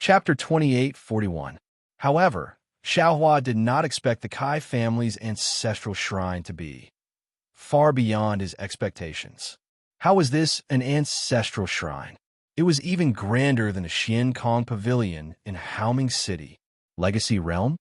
Chapter 2841. However, Xiaohua did not expect the Kai family's ancestral shrine to be far beyond his expectations. How was this an ancestral shrine? It was even grander than the Xian Kong Pavilion in Haoming City. Legacy Realm?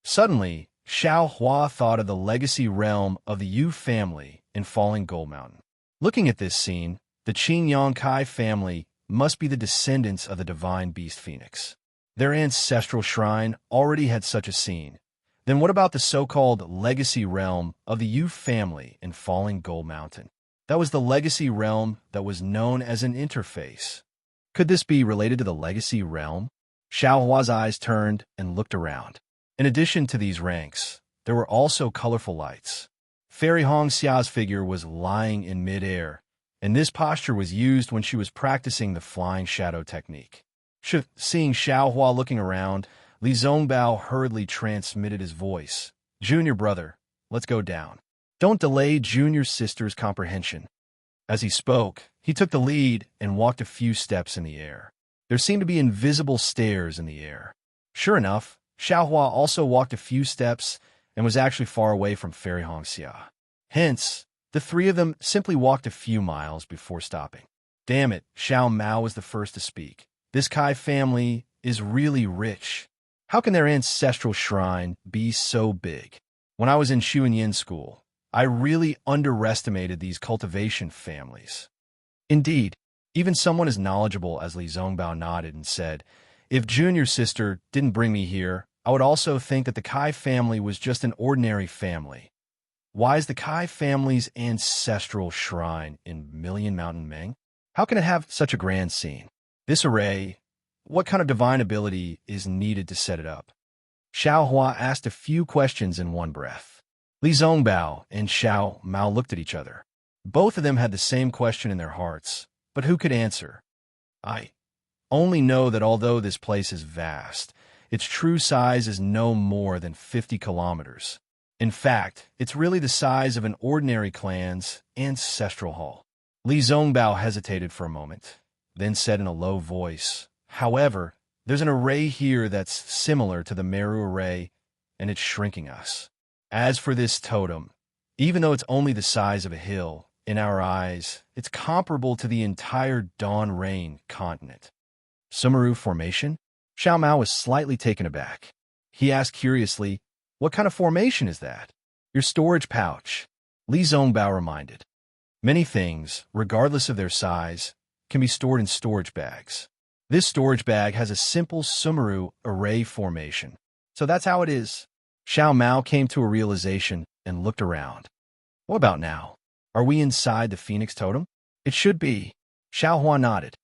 Suddenly, Xiaohua thought of the legacy realm of the Yu family in Falling Gold Mountain. Looking at this scene, the Qingyang Kai family must be the descendants of the divine beast phoenix. Their ancestral shrine already had such a scene. Then what about the so-called legacy realm of the Yu family in Falling Gold Mountain? That was the legacy realm that was known as an interface. Could this be related to the legacy realm? Xiaohua's eyes turned and looked around. In addition to these ranks, there were also colorful lights. Fairy Hong Xia's figure was lying in midair, and this posture was used when she was practicing the flying shadow technique. Seeing Xiaohua looking around, Li Zongbao hurriedly transmitted his voice. "Junior brother, let's go down. Don't delay junior sister's comprehension." As he spoke, he took the lead and walked a few steps in the air. There seemed to be invisible stairs in the air. Sure enough, Xiaohua also walked a few steps and was actually far away from Fairy Hong Xia. Hence, the three of them simply walked a few miles before stopping. Damn it, Xiao Mao was the first to speak. This Kai family is really rich. How can their ancestral shrine be so big? When I was in Xuanyin school, I really underestimated these cultivation families. Indeed, even someone as knowledgeable as Li Zongbao nodded and said, "If junior sister didn't bring me here, I would also think that the Kai family was just an ordinary family. Why is the Kai family's ancestral shrine in Million Mountain Meng? How can it have such a grand scene? This array, what kind of divine ability is needed to set it up?" Xiaohua asked a few questions in one breath. Li Zongbao and Xiao Mao looked at each other. Both of them had the same question in their hearts, but who could answer? "I only know that although this place is vast, its true size is no more than 50 kilometers. In fact, it's really the size of an ordinary clan's ancestral hall." Li Zongbao hesitated for a moment, then said in a low voice, "However, there's an array here that's similar to the Meru array, and it's shrinking us. As for this totem, even though it's only the size of a hill, in our eyes, it's comparable to the entire Dawn Rain continent." Sumeru formation? Xiao Mao was slightly taken aback. He asked curiously, "What kind of formation is that?" "Your storage pouch," Li Zongbao reminded. Many things, regardless of their size, can be stored in storage bags. This storage bag has a simple Sumeru array formation. So that's how it is. Xiao Mao came to a realization and looked around. What about now? Are we inside the Phoenix Totem? It should be. Xiaohua nodded.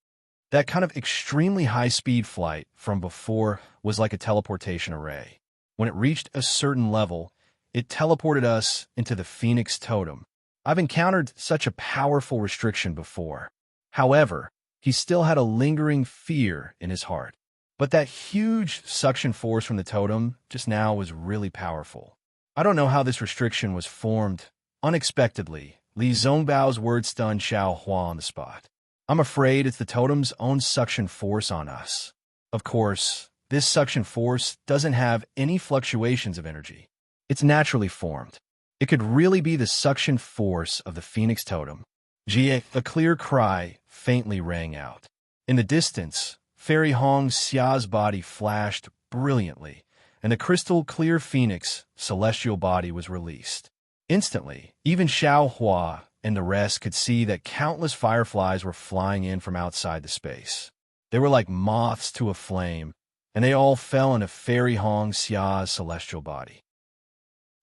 That kind of extremely high-speed flight from before was like a teleportation array. When it reached a certain level, it teleported us into the Phoenix Totem. I've encountered such a powerful restriction before. However, he still had a lingering fear in his heart. But that huge suction force from the totem just now was really powerful. I don't know how this restriction was formed. Unexpectedly, Li Zongbao's words stunned Xiaohua on the spot. I'm afraid it's the totem's own suction force on us. Of course, this suction force doesn't have any fluctuations of energy. It's naturally formed. It could really be the suction force of the Phoenix Totem. A clear cry faintly rang out. In the distance, Fairy Hong Xia's body flashed brilliantly, and the crystal-clear Phoenix celestial body was released. Instantly, even Xiaohua and the rest could see that countless fireflies were flying in from outside the space. They were like moths to a flame, and they all fell into Fairy Hong Xia's celestial body.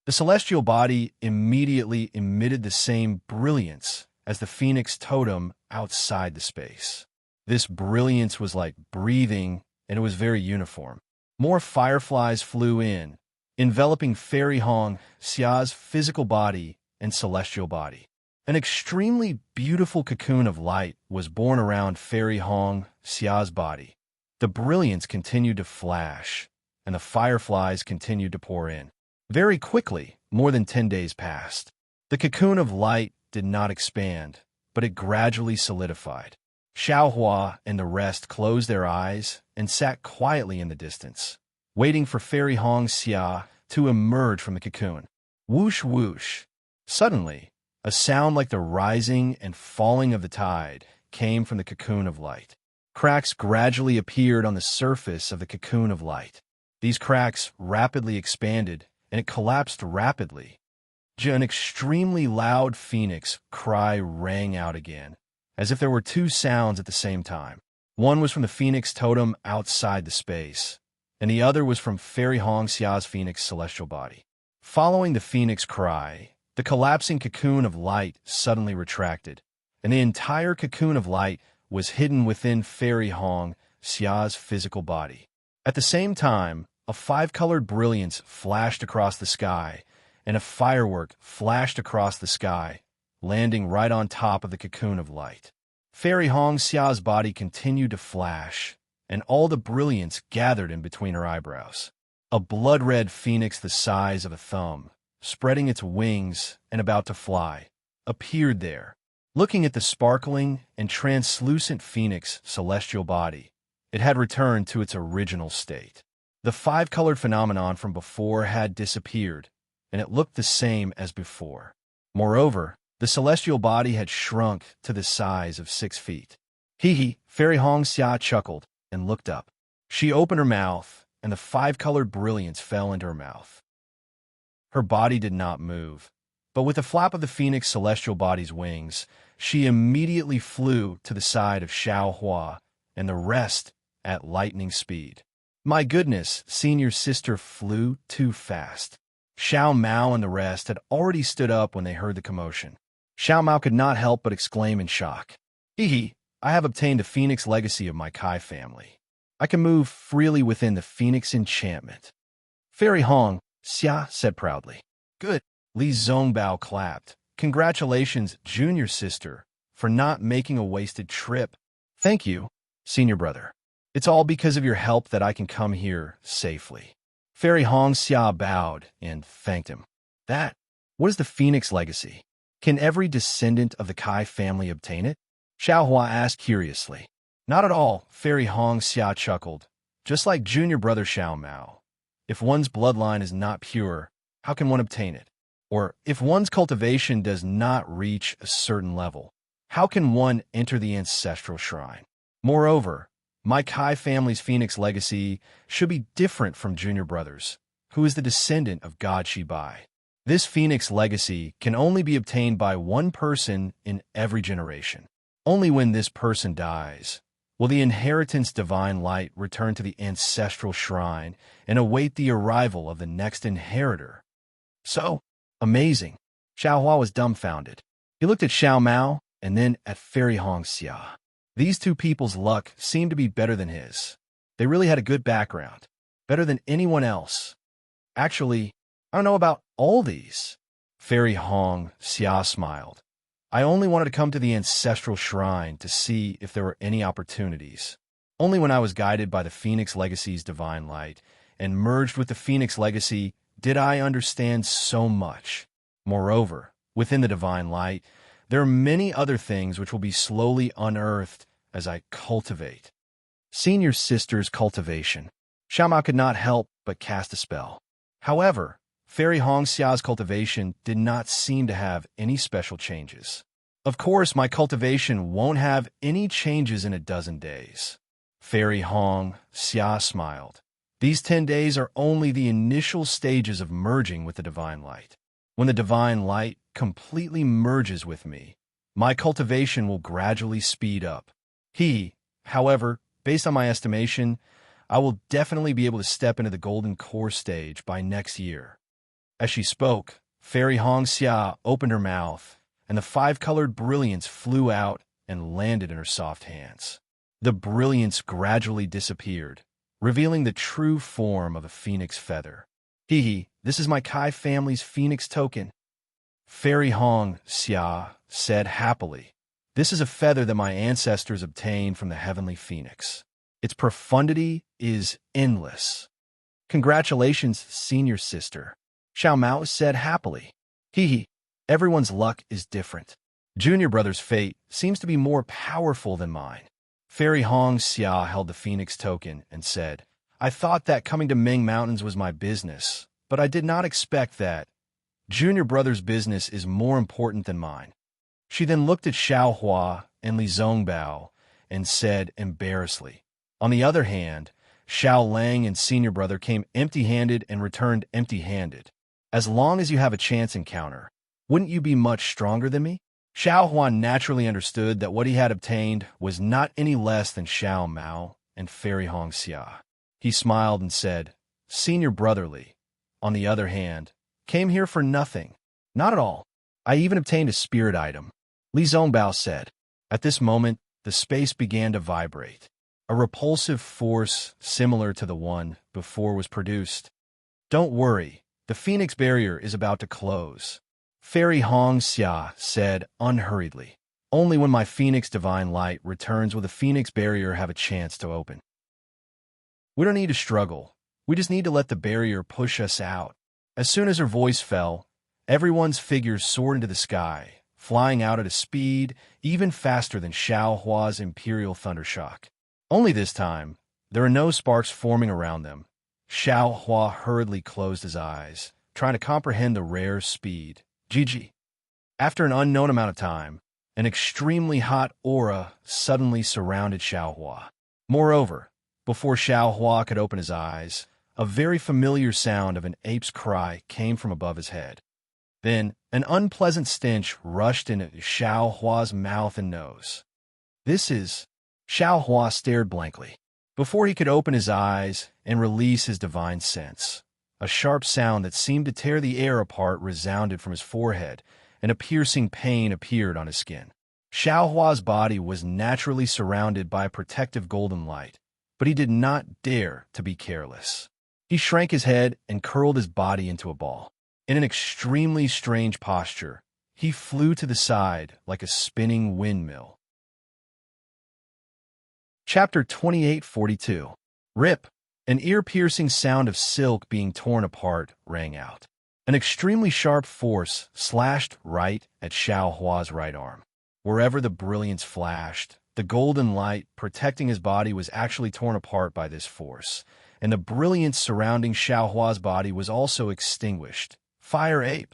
The celestial body immediately emitted the same brilliance as the Phoenix Totem outside the space. This brilliance was like breathing, and it was very uniform. More fireflies flew in, enveloping Fairy Hong Xia's physical body and celestial body. An extremely beautiful cocoon of light was born around Fairy Hong Xia's body. The brilliance continued to flash, and the fireflies continued to pour in. Very quickly, more than 10 days passed. The cocoon of light did not expand, but it gradually solidified. Xiaohua and the rest closed their eyes and sat quietly in the distance, waiting for Fairy Hong Xia to emerge from the cocoon. Whoosh, whoosh. Suddenly, a sound like the rising and falling of the tide came from the cocoon of light. Cracks gradually appeared on the surface of the cocoon of light. These cracks rapidly expanded, and it collapsed rapidly. An extremely loud phoenix cry rang out again, as if there were two sounds at the same time. One was from the phoenix totem outside the space, and the other was from Fairy Hong Xia's phoenix celestial body. Following the phoenix cry, the collapsing cocoon of light suddenly retracted, and the entire cocoon of light was hidden within Fairy Hong Xia's physical body. At the same time, a five-colored brilliance flashed across the sky, and a firework flashed across the sky, landing right on top of the cocoon of light. Fairy Hong Xia's body continued to flash, and all the brilliance gathered in between her eyebrows. A blood-red phoenix the size of a thumb, spreading its wings and about to fly, appeared there. Looking at the sparkling and translucent phoenix celestial body, it had returned to its original state. The five-colored phenomenon from before had disappeared, and it looked the same as before. Moreover, the celestial body had shrunk to the size of 6 feet. Hee, Fairy Hong Xia chuckled and looked up. She opened her mouth, and the five-colored brilliance fell into her mouth. Her body did not move, but with the flap of the phoenix celestial body's wings, she immediately flew to the side of Xiaohua, and the rest at lightning speed. My goodness, senior sister flew too fast. Xiao Mao and the rest had already stood up when they heard the commotion. Xiao Mao could not help but exclaim in shock. I have obtained the phoenix legacy of my Kai family. I can move freely within the phoenix enchantment. Fairy Hong Xia said proudly. Good. Li Zongbao clapped. Congratulations, junior sister, for not making a wasted trip. Thank you, senior brother. It's all because of your help that I can come here safely. Fairy Hong Xia bowed and thanked him. What is the phoenix legacy? Can every descendant of the Kai family obtain it? Xiaohua asked curiously. Not at all, Fairy Hong Xia chuckled. Just like junior brother Xiao Mao. If one's bloodline is not pure, how can one obtain it? Or if one's cultivation does not reach a certain level, how can one enter the ancestral shrine? Moreover, my Kai family's phoenix legacy should be different from junior brother's, who is the descendant of God Shibai. This phoenix legacy can only be obtained by one person in every generation. Only when this person dies will the inheritance divine light return to the ancestral shrine and await the arrival of the next inheritor. So, amazing. Xiaohua was dumbfounded. He looked at Xiao Mao and then at Fairy Hong Xia. These two people's luck seemed to be better than his. They really had a good background, better than anyone else. Actually, I don't know about all these. Fairy Hong Xia smiled. I only wanted to come to the ancestral shrine to see if there were any opportunities. Only when I was guided by the Phoenix Legacy's divine light and merged with the Phoenix Legacy did I understand so much. Moreover, within the divine light, there are many other things which will be slowly unearthed as I cultivate. Senior sister's cultivation. Xiao Mao could not help but cast a spell. However, Fairy Hong Xia's cultivation did not seem to have any special changes. Of course, my cultivation won't have any changes in a dozen days. Fairy Hong Xia smiled. These 10 days are only the initial stages of merging with the divine light. When the divine light completely merges with me, my cultivation will gradually speed up. However, based on my estimation, I will definitely be able to step into the golden core stage by next year. As she spoke, Fairy Hong Xia opened her mouth, and the 5-colored brilliance flew out and landed in her soft hands. The brilliance gradually disappeared, revealing the true form of a phoenix feather. This is my Kai family's phoenix token. Fairy Hong Xia said happily. This is a feather that my ancestors obtained from the heavenly phoenix. Its profundity is endless. Congratulations, senior sister. Xiao Mao said happily. Everyone's luck is different. Junior brother's fate seems to be more powerful than mine. Fairy Hong Xia held the phoenix token and said, I thought that coming to Ming Mountains was my business, but I did not expect that. Junior brother's business is more important than mine. She then looked at Xiao Hua and Li Zongbao and said embarrassedly. On the other hand, Xiao Lang and senior brother came empty-handed and returned empty-handed. As long as you have a chance encounter, wouldn't you be much stronger than me? Xiao Huan naturally understood that what he had obtained was not any less than Xiao Mao and Fairy Hong Xia. He smiled and said, Senior brotherly, on the other hand, came here for nothing. Not at all. I even obtained a spirit item. Li Zongbao said. At this moment, the space began to vibrate. A repulsive force similar to the one before was produced. Don't worry, the Phoenix barrier is about to close. Fairy Hong Xia said unhurriedly. Only when my Phoenix divine light returns will the Phoenix barrier have a chance to open. We don't need to struggle. We just need to let the barrier push us out. As soon as her voice fell, everyone's figures soared into the sky, flying out at a speed even faster than Xiao Hua's Imperial Thundershock. Only this time, there are no sparks forming around them. Xiao Hua hurriedly closed his eyes, trying to comprehend the rare speed. GG. After an unknown amount of time, an extremely hot aura suddenly surrounded Xiao Hua. Moreover, before Xiao Hua could open his eyes, a very familiar sound of an ape's cry came from above his head. Then, an unpleasant stench rushed into Xiao Hua's mouth and nose. This is... Xiao Hua stared blankly. Before he could open his eyes and release his divine sense, a sharp sound that seemed to tear the air apart resounded from his forehead, and a piercing pain appeared on his skin. Xiao Hua's body was naturally surrounded by a protective golden light, but he did not dare to be careless. He shrank his head and curled his body into a ball. In an extremely strange posture, he flew to the side like a spinning windmill. Chapter 2842. Rip! An ear-piercing sound of silk being torn apart rang out. An extremely sharp force slashed right at Xiao Hua's right arm. Wherever the brilliance flashed, the golden light protecting his body was actually torn apart by this force, and the brilliance surrounding Xiao Hua's body was also extinguished. Fire ape!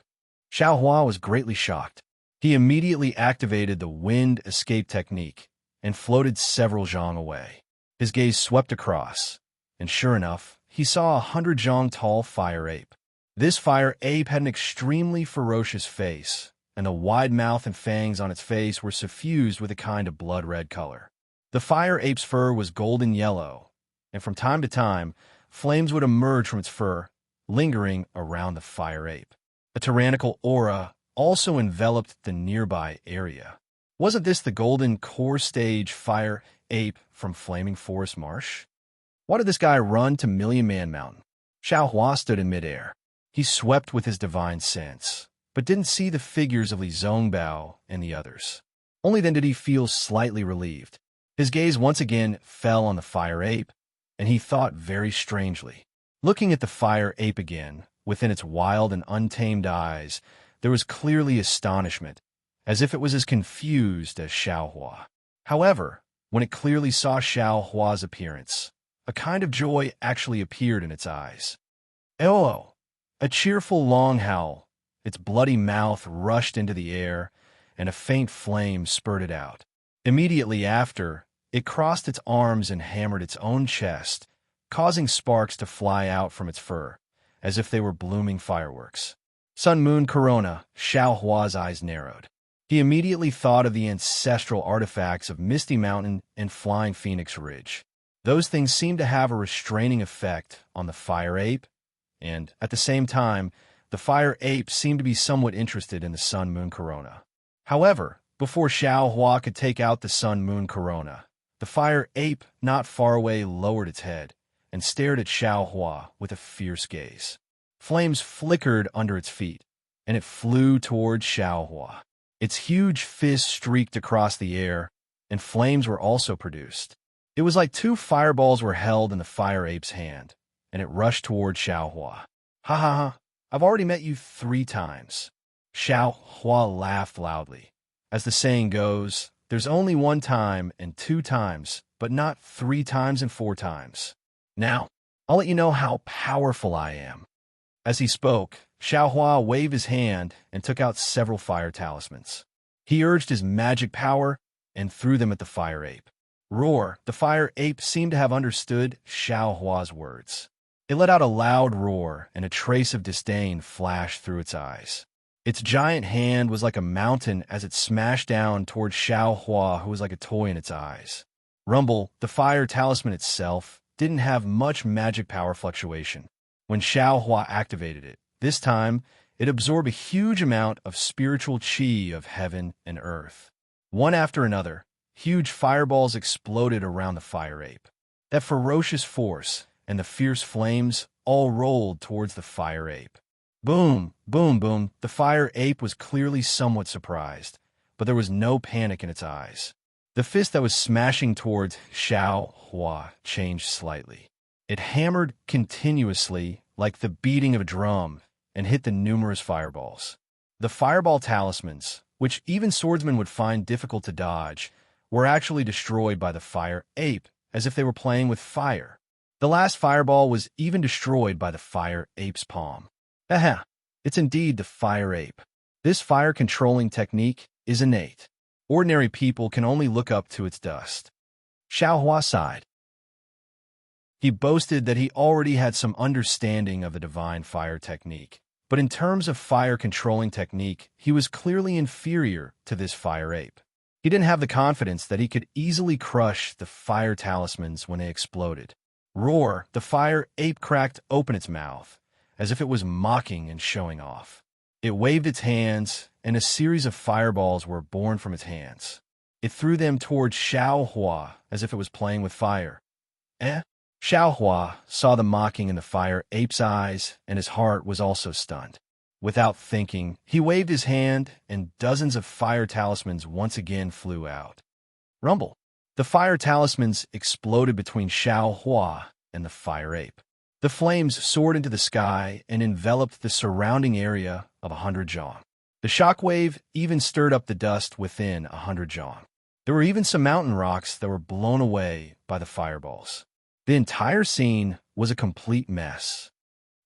Xiao Hua was greatly shocked. He immediately activated the wind escape technique and floated several zhang away. His gaze swept across, and sure enough, he saw 100 zhang tall fire ape. This fire ape had an extremely ferocious face, and the wide mouth and fangs on its face were suffused with a kind of blood-red color. The fire ape's fur was golden yellow, and from time to time, flames would emerge from its fur, lingering around the fire ape. A tyrannical aura also enveloped the nearby area. Wasn't this the golden core stage fire ape from Flaming Forest Marsh? Why did this guy run to Million Man Mountain? Xiao Hua stood in midair. He swept with his divine sense, but didn't see the figures of Li Zongbao and the others. Only then did he feel slightly relieved. His gaze once again fell on the fire ape, and he thought very strangely. Looking at the fire ape again, within its wild and untamed eyes, there was clearly astonishment, as if it was as confused as Xiao Hua. However, when it clearly saw Xiao Hua's appearance, a kind of joy actually appeared in its eyes. Oh! A cheerful long howl, its bloody mouth rushed into the air, and a faint flame spurted out. Immediately after, it crossed its arms and hammered its own chest, causing sparks to fly out from its fur, as if they were blooming fireworks. Sun Moon Corona, Xiao Hua's eyes narrowed. He immediately thought of the ancestral artifacts of Misty Mountain and Flying Phoenix Ridge. Those things seemed to have a restraining effect on the fire ape, and, at the same time, the fire ape seemed to be somewhat interested in the Sun Moon Corona. However, before Xiao Hua could take out the Sun Moon Corona, the fire ape not far away lowered its head and stared at Xiao Hua with a fierce gaze. Flames flickered under its feet, and it flew towards Xiao Hua. Its huge fist streaked across the air, and flames were also produced. It was like two fireballs were held in the fire ape's hand, and it rushed toward Xiao Hua. Ha ha ha, I've already met you 3 times. Xiao Hua laughed loudly. As the saying goes, there's only one time and 2 times, but not 3 times and 4 times. Now, I'll let you know how powerful I am. As he spoke, Xiaohua waved his hand and took out several fire talismans. He urged his magic power and threw them at the fire ape. Roar, the fire ape seemed to have understood Xiaohua's words. It let out a loud roar, and a trace of disdain flashed through its eyes. Its giant hand was like a mountain as it smashed down toward Xiaohua, who was like a toy in its eyes. Rumble, the fire talisman itself, didn't have much magic power fluctuation. When Xiaohua activated it, this time, it absorbed a huge amount of spiritual qi of heaven and earth. One after another, huge fireballs exploded around the fire ape. That ferocious force and the fierce flames all rolled towards the fire ape. Boom, boom, boom. The fire ape was clearly somewhat surprised, but there was no panic in its eyes. The fist that was smashing towards Xiaohua changed slightly. It hammered continuously like the beating of a drum and hit the numerous fireballs. The fireball talismans, which even swordsmen would find difficult to dodge, were actually destroyed by the fire ape, as if they were playing with fire. The last fireball was even destroyed by the fire ape's palm. Aha! It's indeed the fire ape. This fire-controlling technique is innate. Ordinary people can only look up to its dust. Xiaohua sighed. He boasted that he already had some understanding of the divine fire technique, but in terms of fire-controlling technique, he was clearly inferior to this fire ape. He didn't have the confidence that he could easily crush the fire talismans when they exploded. Roar, the fire ape cracked open its mouth, as if it was mocking and showing off. It waved its hands, and a series of fireballs were born from its hands. It threw them towards Xiaohua as if it was playing with fire. Xiaohua saw the mocking in the fire ape's eyes, and his heart was also stunned. Without thinking, he waved his hand, and dozens of fire talismans once again flew out. Rumble. The fire talismans exploded between Xiaohua and the fire ape. The flames soared into the sky and enveloped the surrounding area of 100 zhang. The shockwave even stirred up the dust within 100 zhang. There were even some mountain rocks that were blown away by the fireballs. The entire scene was a complete mess.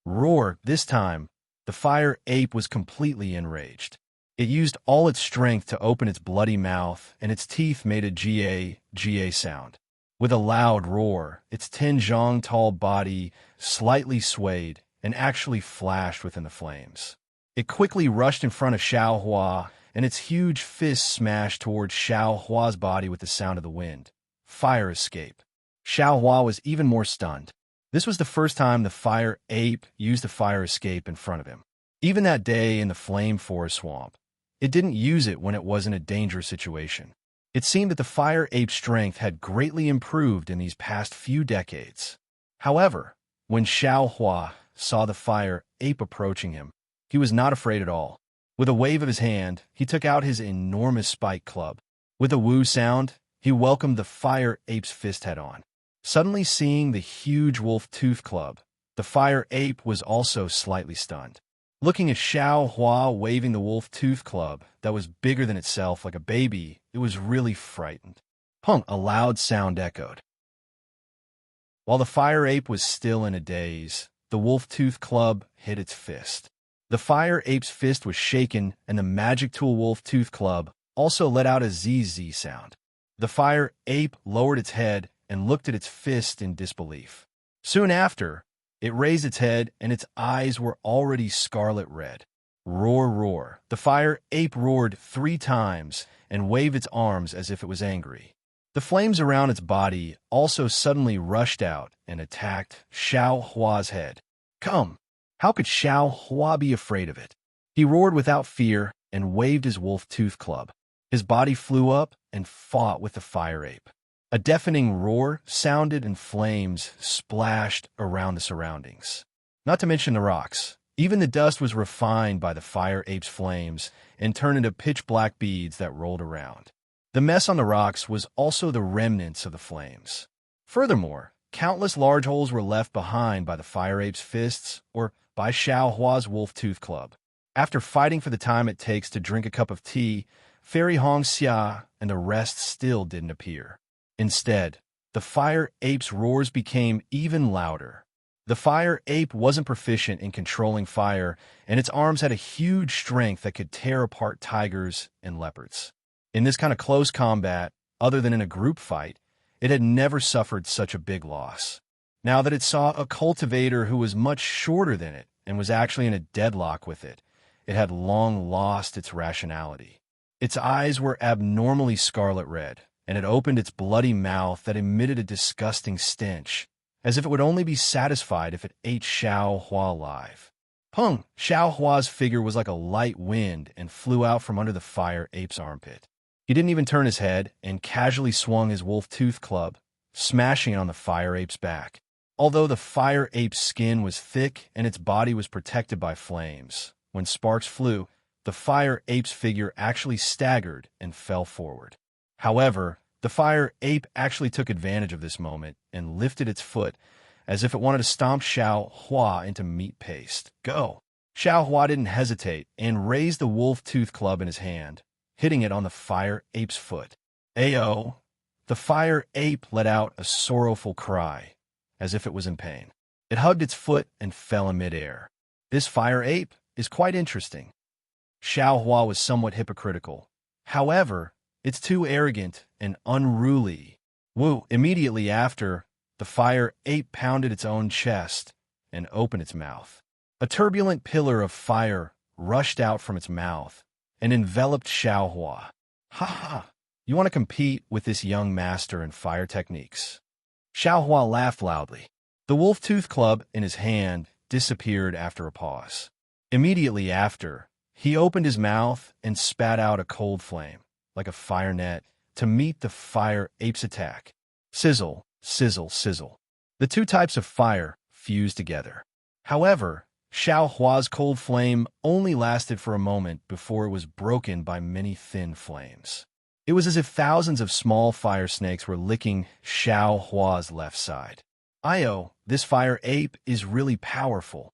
Roar, this time, the fire ape was completely enraged. It used all its strength to open its bloody mouth, and its teeth made a ga sound. With a loud roar, its 10 zhang tall body slightly swayed and actually flashed within the flames. It quickly rushed in front of Xiaohua, and its huge fist smashed towards Xiaohua's body with the sound of the wind. Fire escape. Xiaohua was even more stunned. This was the first time the fire ape used a fire escape in front of him. Even that day in the flame forest swamp, it didn't use it when it was in a dangerous situation. It seemed that the fire ape's strength had greatly improved in these past few decades. However, when Xiaohua saw the fire ape approaching him, he was not afraid at all. With a wave of his hand, he took out his enormous spike club. With a woo sound, he welcomed the fire ape's fist head-on. Suddenly seeing the huge wolf-tooth club, the fire ape was also slightly stunned. Looking at Xiaohua waving the wolf-tooth club that was bigger than itself like a baby, it was really frightened. Punk, a loud sound echoed. While the fire ape was still in a daze, the wolf-tooth club hit its fist. The fire ape's fist was shaken, and the magic tool wolf-tooth club also let out a ZZ sound. The fire ape lowered its head and looked at its fist in disbelief. Soon after, it raised its head, and its eyes were already scarlet red. Roar, roar. The fire ape roared 3 times and waved its arms as if it was angry. The flames around its body also suddenly rushed out and attacked Xiaohua's head. Come! How could Xiaohua be afraid of it? He roared without fear and waved his wolf-tooth club. His body flew up and fought with the fire ape. A deafening roar sounded and flames splashed around the surroundings. Not to mention the rocks. Even the dust was refined by the fire ape's flames and turned into pitch-black beads that rolled around. The mess on the rocks was also the remnants of the flames. Furthermore, countless large holes were left behind by the fire ape's fists or by Xiaohua's wolf-tooth club. After fighting for the time it takes to drink a cup of tea, Fairy Hong Xia and the rest still didn't appear. Instead, the fire ape's roars became even louder. The fire ape wasn't proficient in controlling fire, and its arms had a huge strength that could tear apart tigers and leopards. In this kind of close combat, other than in a group fight, it had never suffered such a big loss. Now that it saw a cultivator who was much shorter than it and was actually in a deadlock with it, it had long lost its rationality. Its eyes were abnormally scarlet red, and it opened its bloody mouth that emitted a disgusting stench, as if it would only be satisfied if it ate Xiao Hua alive. Pung! Xiao Hua's figure was like a light wind and flew out from under the fire ape's armpit. He didn't even turn his head and casually swung his wolf-tooth club, smashing it on the fire ape's back. Although the fire ape's skin was thick and its body was protected by flames, when sparks flew, the fire ape's figure actually staggered and fell forward. However, the fire ape actually took advantage of this moment and lifted its foot as if it wanted to stomp Xiao Hua into meat paste. Go! Xiao Hua didn't hesitate and raised the wolf-tooth club in his hand, hitting it on the fire ape's foot. Ayo! The fire ape let out a sorrowful cry, as if it was in pain. It hugged its foot and fell in midair. This fire ape is quite interesting. Xiao Hua was somewhat hypocritical. However, it's too arrogant and unruly. Woo! Immediately after, the fire ape pounded its own chest and opened its mouth. A turbulent pillar of fire rushed out from its mouth and enveloped Xiao Hua. Ha ha! You want to compete with this young master in fire techniques? Xiao Hua laughed loudly. The wolf-tooth club in his hand disappeared after a pause. Immediately after, he opened his mouth and spat out a cold flame, like a fire net, to meet the fire ape's attack. Sizzle, sizzle, sizzle. The two types of fire fused together. However, Xiao Hua's cold flame only lasted for a moment before it was broken by many thin flames. It was as if thousands of small fire snakes were licking Xiao Hua's left side. Io, this fire ape is really powerful.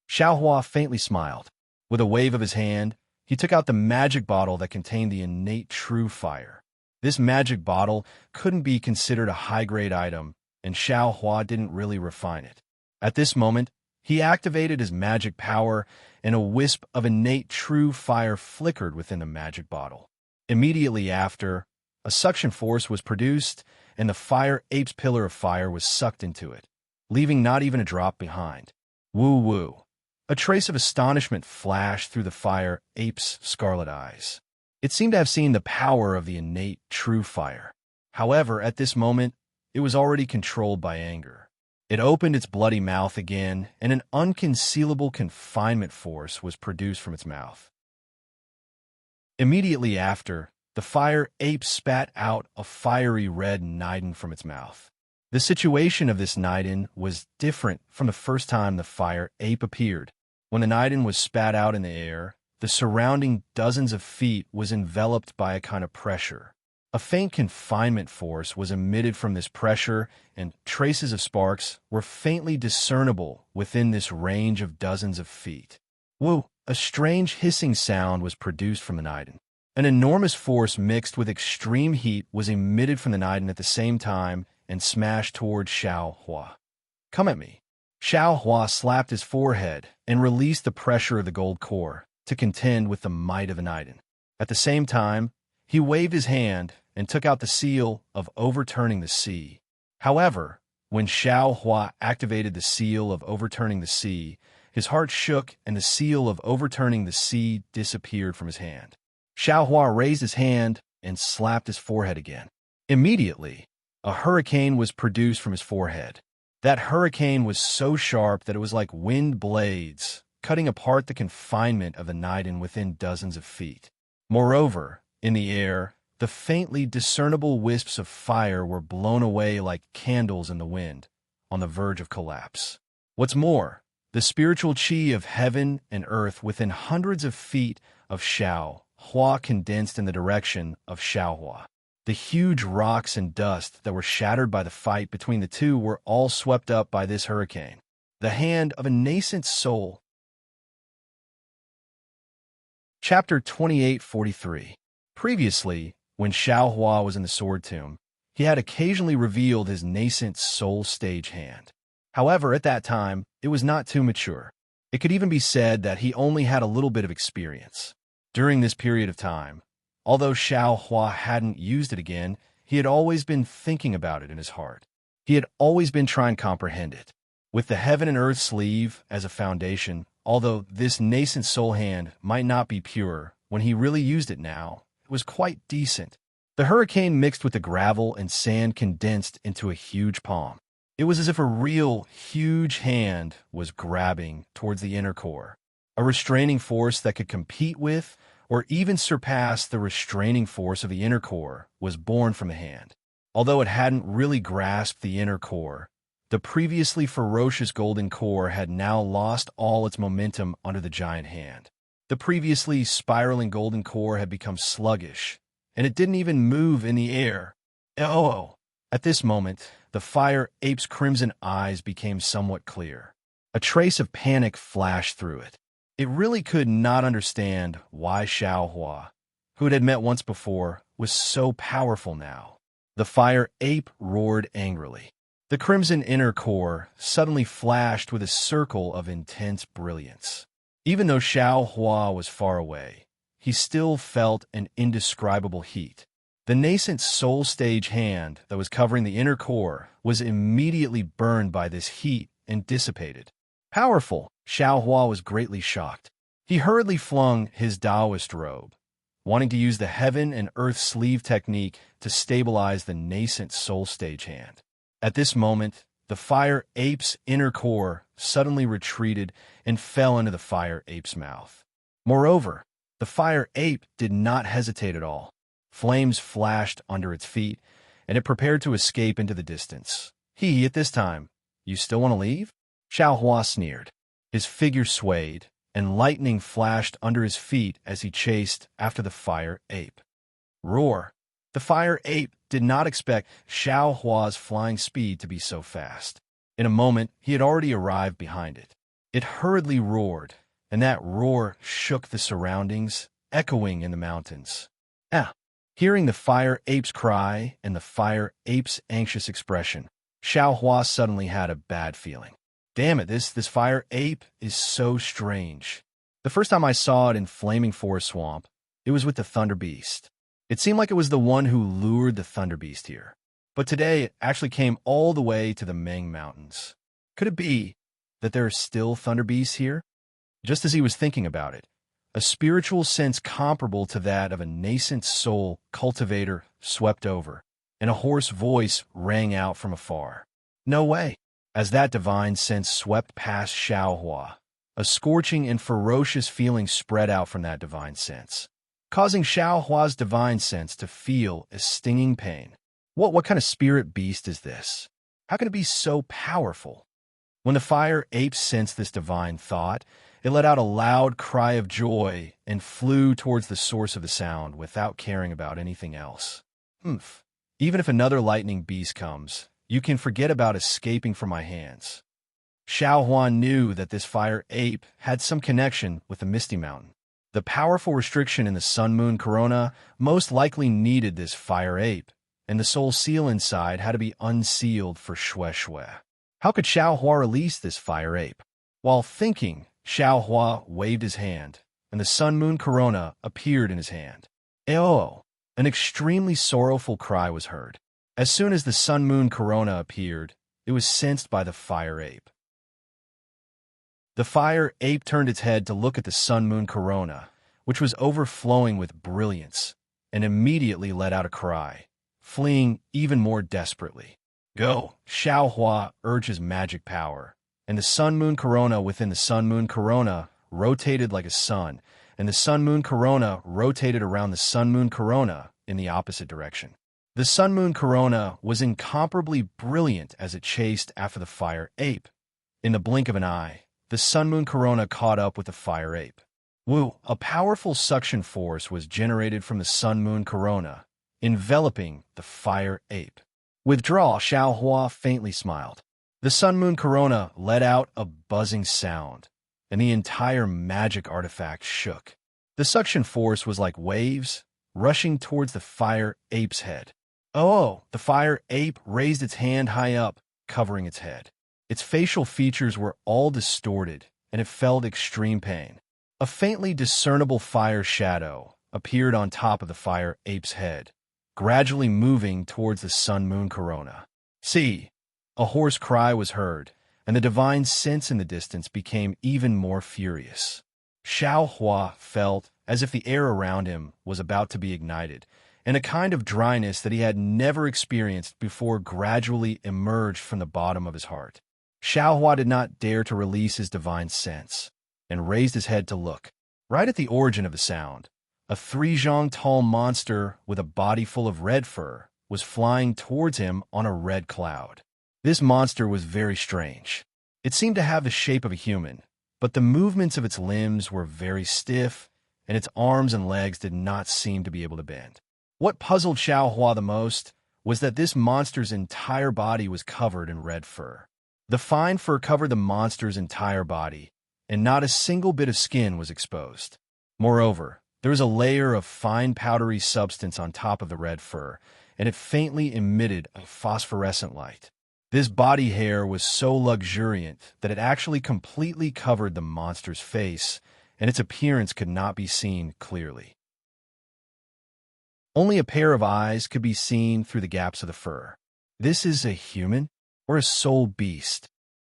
Xiao Hua faintly smiled. With a wave of his hand, he took out the magic bottle that contained the innate true fire. This magic bottle couldn't be considered a high-grade item, and Xiao Hua didn't really refine it. At this moment, he activated his magic power, and a wisp of innate true fire flickered within the magic bottle. Immediately after, a suction force was produced, and the fire ape's pillar of fire was sucked into it, leaving not even a drop behind. Woo-woo. A trace of astonishment flashed through the fire ape's scarlet eyes. It seemed to have seen the power of the innate true fire. However, at this moment, it was already controlled by anger. It opened its bloody mouth again, and an unconcealable confinement force was produced from its mouth. Immediately after, the fire ape spat out a fiery red nidin from its mouth. The situation of this nidin was different from the first time the fire ape appeared. When the nidin was spat out in the air, the surrounding dozens of feet was enveloped by a kind of pressure. A faint confinement force was emitted from this pressure, and traces of sparks were faintly discernible within this range of dozens of feet. Woo! A strange hissing sound was produced from the nidin. An enormous force mixed with extreme heat was emitted from the nidin at the same time and smashed toward Xiao Hua. Come at me. Xiao Hua slapped his forehead and released the pressure of the gold core to contend with the might of the nidin. At the same time, he waved his hand and took out the seal of overturning the sea. However, when Xiao Hua activated the seal of overturning the sea, his heart shook and the seal of overturning the sea disappeared from his hand. Xiao Hua raised his hand and slapped his forehead again. Immediately, a hurricane was produced from his forehead. That hurricane was so sharp that it was like wind blades, cutting apart the confinement of the nidin within dozens of feet. Moreover, in the air, the faintly discernible wisps of fire were blown away like candles in the wind, on the verge of collapse. What's more, the spiritual chi of heaven and earth within hundreds of feet of Xiao Hua condensed in the direction of Xiao Hua. The huge rocks and dust that were shattered by the fight between the two were all swept up by this hurricane. The hand of a nascent soul. Chapter 2843. Previously, when Xiao Hua was in the sword tomb, he had occasionally revealed his nascent soul stage hand. However, at that time, it was not too mature. It could even be said that he only had a little bit of experience. During this period of time, although Xiao Hua hadn't used it again, he had always been thinking about it in his heart. He had always been trying to comprehend it. With the heaven and earth sleeve as a foundation, although this nascent soul hand might not be pure, when he really used it now, it was quite decent. The hurricane mixed with the gravel and sand condensed into a huge palm. It was as if a real, huge hand was grabbing towards the inner core. A restraining force that could compete with, or even surpass the restraining force of the inner core, was born from the hand. Although it hadn't really grasped the inner core, the previously ferocious golden core had now lost all its momentum under the giant hand. The previously spiraling golden core had become sluggish, and it didn't even move in the air. Oh! At this moment, the fire ape's crimson eyes became somewhat clear. A trace of panic flashed through it. It really could not understand why Xiao Hua, who it had met once before, was so powerful now. The fire ape roared angrily. The crimson inner core suddenly flashed with a circle of intense brilliance. Even though Xiao Hua was far away, he still felt an indescribable heat. The nascent soul stage hand that was covering the inner core was immediately burned by this heat and dissipated. Powerful, Xiao Hua was greatly shocked. He hurriedly flung his Taoist robe, wanting to use the heaven and earth sleeve technique to stabilize the nascent soul stage hand. At this moment, the fire ape's inner core suddenly retreated and fell into the fire ape's mouth. Moreover, the fire ape did not hesitate at all. Flames flashed under its feet, and it prepared to escape into the distance. At this time, you still want to leave? Xiao Hua sneered. His figure swayed, and lightning flashed under his feet as he chased after the fire ape. Roar! The fire ape did not expect Xiao Hua's flying speed to be so fast. In a moment, he had already arrived behind it. It hurriedly roared, and that roar shook the surroundings, echoing in the mountains. Hearing the fire ape's cry and the fire ape's anxious expression, Xiao Hua suddenly had a bad feeling. Damn it, this fire ape is so strange. The first time I saw it in Flaming Forest Swamp, it was with the Thunder Beast. It seemed like it was the one who lured the Thunder Beast here. But today, it actually came all the way to the Meng Mountains. Could it be that there are still Thunder Beasts here? Just as he was thinking about it, a spiritual sense comparable to that of a nascent soul cultivator swept over, and a hoarse voice rang out from afar. No way! As that divine sense swept past Xiao Hua, a scorching and ferocious feeling spread out from that divine sense, causing Xiao Hua's divine sense to feel a stinging pain. What kind of spirit beast is this? How can it be so powerful? When the fire ape sensed this divine thought, it let out a loud cry of joy and flew towards the source of the sound without caring about anything else. Even if another lightning beast comes, you can forget about escaping from my hands. Xiao Hua knew that this fire ape had some connection with the Misty Mountain. The powerful restriction in the Sun-Moon Corona most likely needed this fire ape, and the soul seal inside had to be unsealed for Xue Xue. How could Xiao Hua release this fire ape? While thinking, Xiao Hua waved his hand, and the Sun-Moon Corona appeared in his hand. Oh! An extremely sorrowful cry was heard. As soon as the Sun-Moon Corona appeared, it was sensed by the fire ape. The fire ape turned its head to look at the Sun-Moon Corona, which was overflowing with brilliance, and immediately let out a cry, fleeing even more desperately. Go! Xiao Hua urged his magic power, and the Sun-Moon Corona within the Sun-Moon Corona rotated like a sun, and the Sun-Moon Corona rotated around the Sun-Moon Corona in the opposite direction. The Sun-Moon Corona was incomparably brilliant as it chased after the fire ape. In the blink of an eye, the Sun-Moon Corona caught up with the fire ape. A powerful suction force was generated from the Sun-Moon Corona, enveloping the fire ape. Withdraw, Xiao Hua faintly smiled. The Sun-Moon Corona let out a buzzing sound, and the entire magic artifact shook. The suction force was like waves, rushing towards the fire ape's head. Oh, the fire ape raised its hand high up, covering its head. Its facial features were all distorted, and it felt extreme pain. A faintly discernible fire shadow appeared on top of the fire ape's head, gradually moving towards the sun-moon corona. See, a hoarse cry was heard, and the divine sense in the distance became even more furious. Xiao Hua felt as if the air around him was about to be ignited, and a kind of dryness that he had never experienced before gradually emerged from the bottom of his heart. Xiao Hua did not dare to release his divine sense, and raised his head to look. Right at the origin of the sound, a 3-zhang tall monster with a body full of red fur was flying towards him on a red cloud. This monster was very strange. It seemed to have the shape of a human, but the movements of its limbs were very stiff, and its arms and legs did not seem to be able to bend. What puzzled Xiao Hua the most was that this monster's entire body was covered in red fur. The fine fur covered the monster's entire body, and not a single bit of skin was exposed. Moreover, there was a layer of fine powdery substance on top of the red fur, and it faintly emitted a phosphorescent light. This body hair was so luxuriant that it actually completely covered the monster's face, and its appearance could not be seen clearly. Only a pair of eyes could be seen through the gaps of the fur. This is a human or a soul beast?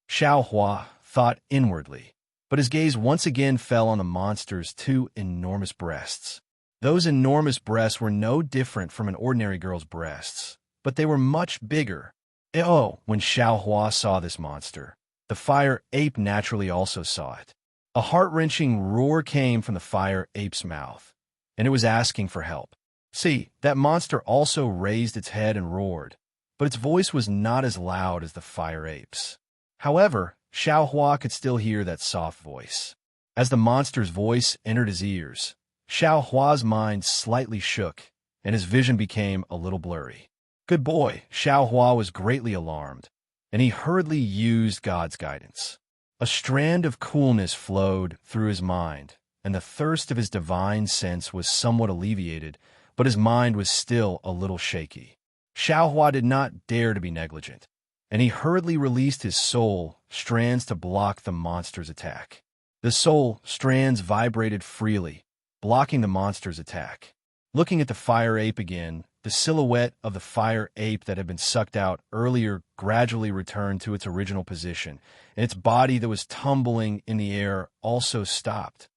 Xiao Hua thought inwardly, but his gaze once again fell on the monster's 2 enormous breasts. Those enormous breasts were no different from an ordinary girl's breasts, but they were much bigger. When Xiao Hua saw this monster, the fire ape naturally also saw it. A heart-wrenching roar came from the fire ape's mouth, and it was asking for help. See, that monster also raised its head and roared, but its voice was not as loud as the fire ape's. However, Xiao Hua could still hear that soft voice. As the monster's voice entered his ears, Xiao Hua's mind slightly shook, and his vision became a little blurry. Good boy, Xiao Hua was greatly alarmed, and he hurriedly used God's guidance. A strand of coolness flowed through his mind, and the thirst of his divine sense was somewhat alleviated, but his mind was still a little shaky. Xiao Hua did not dare to be negligent, and he hurriedly released his soul strands to block the monster's attack. The soul strands vibrated freely, blocking the monster's attack. Looking at the fire ape again, the silhouette of the fire ape that had been sucked out earlier gradually returned to its original position, and its body that was tumbling in the air also stopped.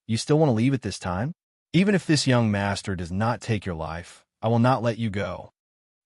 You still want to leave at this time? Even if this young master does not take your life, I will not let you go.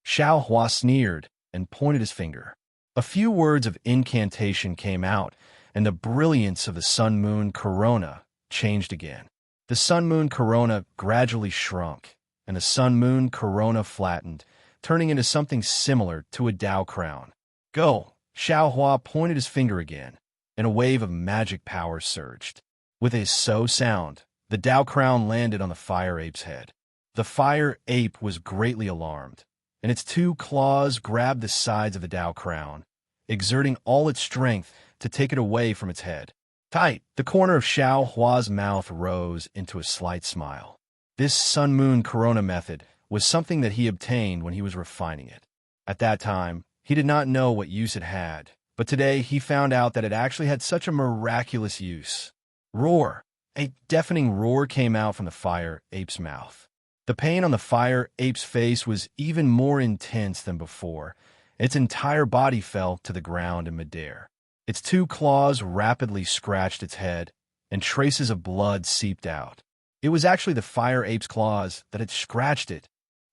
Xiao Hua sneered and pointed his finger. A few words of incantation came out, and the brilliance of the sun-moon corona changed again. The sun-moon corona gradually shrunk, and the sun-moon corona flattened, turning into something similar to a Tao crown. Go! Xiao Hua pointed his finger again, and a wave of magic power surged. With a so sound, the Tao crown landed on the fire ape's head. The fire ape was greatly alarmed, and its 2 claws grabbed the sides of the Tao crown, exerting all its strength to take it away from its head. Tight! The corner of Xiao Hua's mouth rose into a slight smile. This sun-moon corona method was something that he obtained when he was refining it. At that time, he did not know what use it had, but today he found out that it actually had such a miraculous use. Roar! A deafening roar came out from the fire ape's mouth. The pain on the fire ape's face was even more intense than before. Its entire body fell to the ground in midair. Its 2 claws rapidly scratched its head, and traces of blood seeped out. It was actually the fire ape's claws that had scratched it.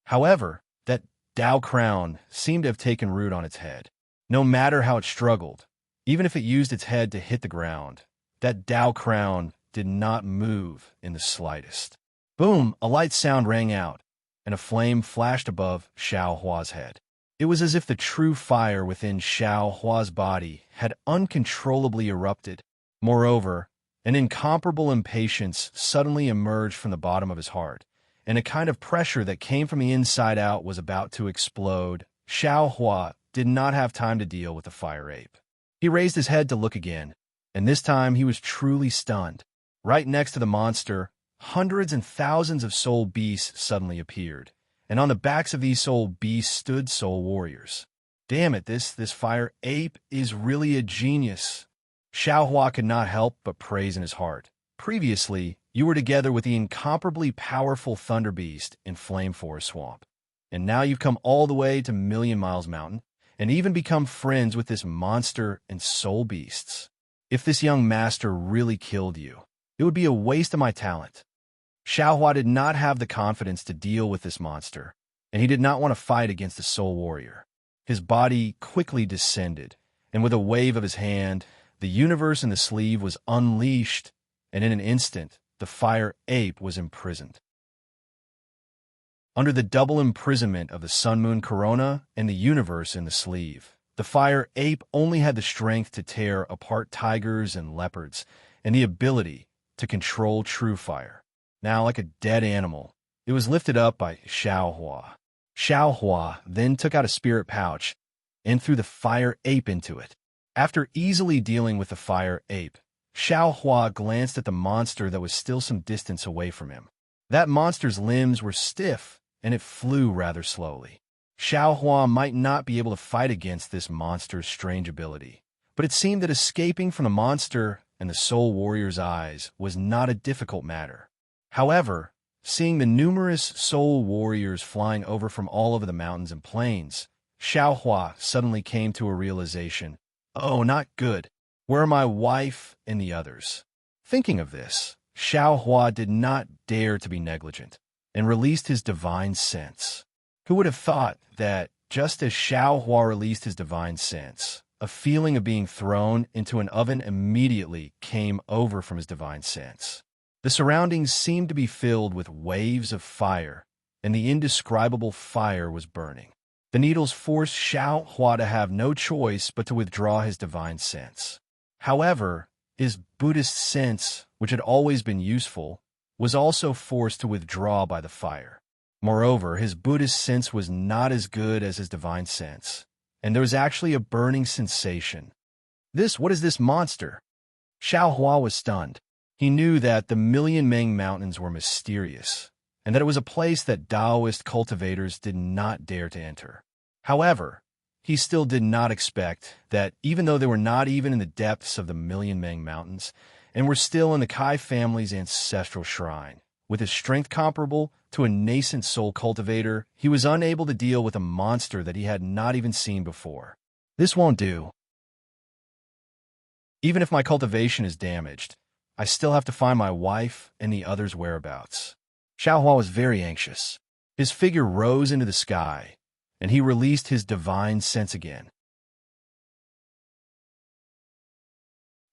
However, that Tao crown seemed to have taken root on its head. No matter how it struggled, even if it used its head to hit the ground, that Tao crown did not move in the slightest. Boom! A light sound rang out, and a flame flashed above Xiao Hua's head. It was as if the true fire within Xiao Hua's body had uncontrollably erupted. Moreover, an incomparable impatience suddenly emerged from the bottom of his heart, and a kind of pressure that came from the inside out was about to explode. Xiao Hua did not have time to deal with the fire ape. He raised his head to look again, and this time he was truly stunned. Right next to the monster, hundreds and thousands of soul beasts suddenly appeared, and on the backs of these soul beasts stood soul warriors. Damn it, this fire ape is really a genius. Xiaohua could not help but praise in his heart. Previously, you were together with the incomparably powerful Thunder Beast in Flame Forest Swamp, and now you've come all the way to Million Miles Mountain, and even become friends with this monster and soul beasts. If this young master really killed you, it would be a waste of my talent. Xiaohua did not have the confidence to deal with this monster, and he did not want to fight against the soul warrior. His body quickly descended, and with a wave of his hand, the universe in the sleeve was unleashed, and in an instant, the fire ape was imprisoned. Under the double imprisonment of the sun-moon corona and the universe in the sleeve, the fire ape only had the strength to tear apart tigers and leopards, and the ability to control true fire. Now, like a dead animal, it was lifted up by Xiaohua. Xiaohua then took out a spirit pouch and threw the fire ape into it. After easily dealing with the fire ape, Xiaohua glanced at the monster that was still some distance away from him. That monster's limbs were stiff, and it flew rather slowly. Xiaohua might not be able to fight against this monster's strange ability, but it seemed that escaping from the monster and the soul warrior's eyes was not a difficult matter. However, seeing the numerous soul warriors flying over from all over the mountains and plains, Xiaohua suddenly came to a realization. Oh, not good. Where are my wife and the others? Thinking of this, Xiaohua did not dare to be negligent, and released his divine sense. Who would have thought that, just as Xiaohua released his divine sense, a feeling of being thrown into an oven immediately came over from his divine sense. The surroundings seemed to be filled with waves of fire, and the indescribable fire was burning. The needles forced Xiaohua to have no choice but to withdraw his divine sense. However, his Buddhist sense, which had always been useful, was also forced to withdraw by the fire. Moreover, his Buddhist sense was not as good as his divine sense, and there was actually a burning sensation. What is this monster? Xiaohua was stunned. He knew that the Million Meng Mountains were mysterious, and that it was a place that Taoist cultivators did not dare to enter. However, he still did not expect that, even though they were not even in the depths of the Million Meng Mountains, and were still in the Kai family's ancestral shrine, with his strength comparable to a nascent soul cultivator, he was unable to deal with a monster that he had not even seen before. This won't do. Even if my cultivation is damaged, I still have to find my wife and the others' whereabouts. Xiaohua was very anxious. His figure rose into the sky, and he released his divine sense again.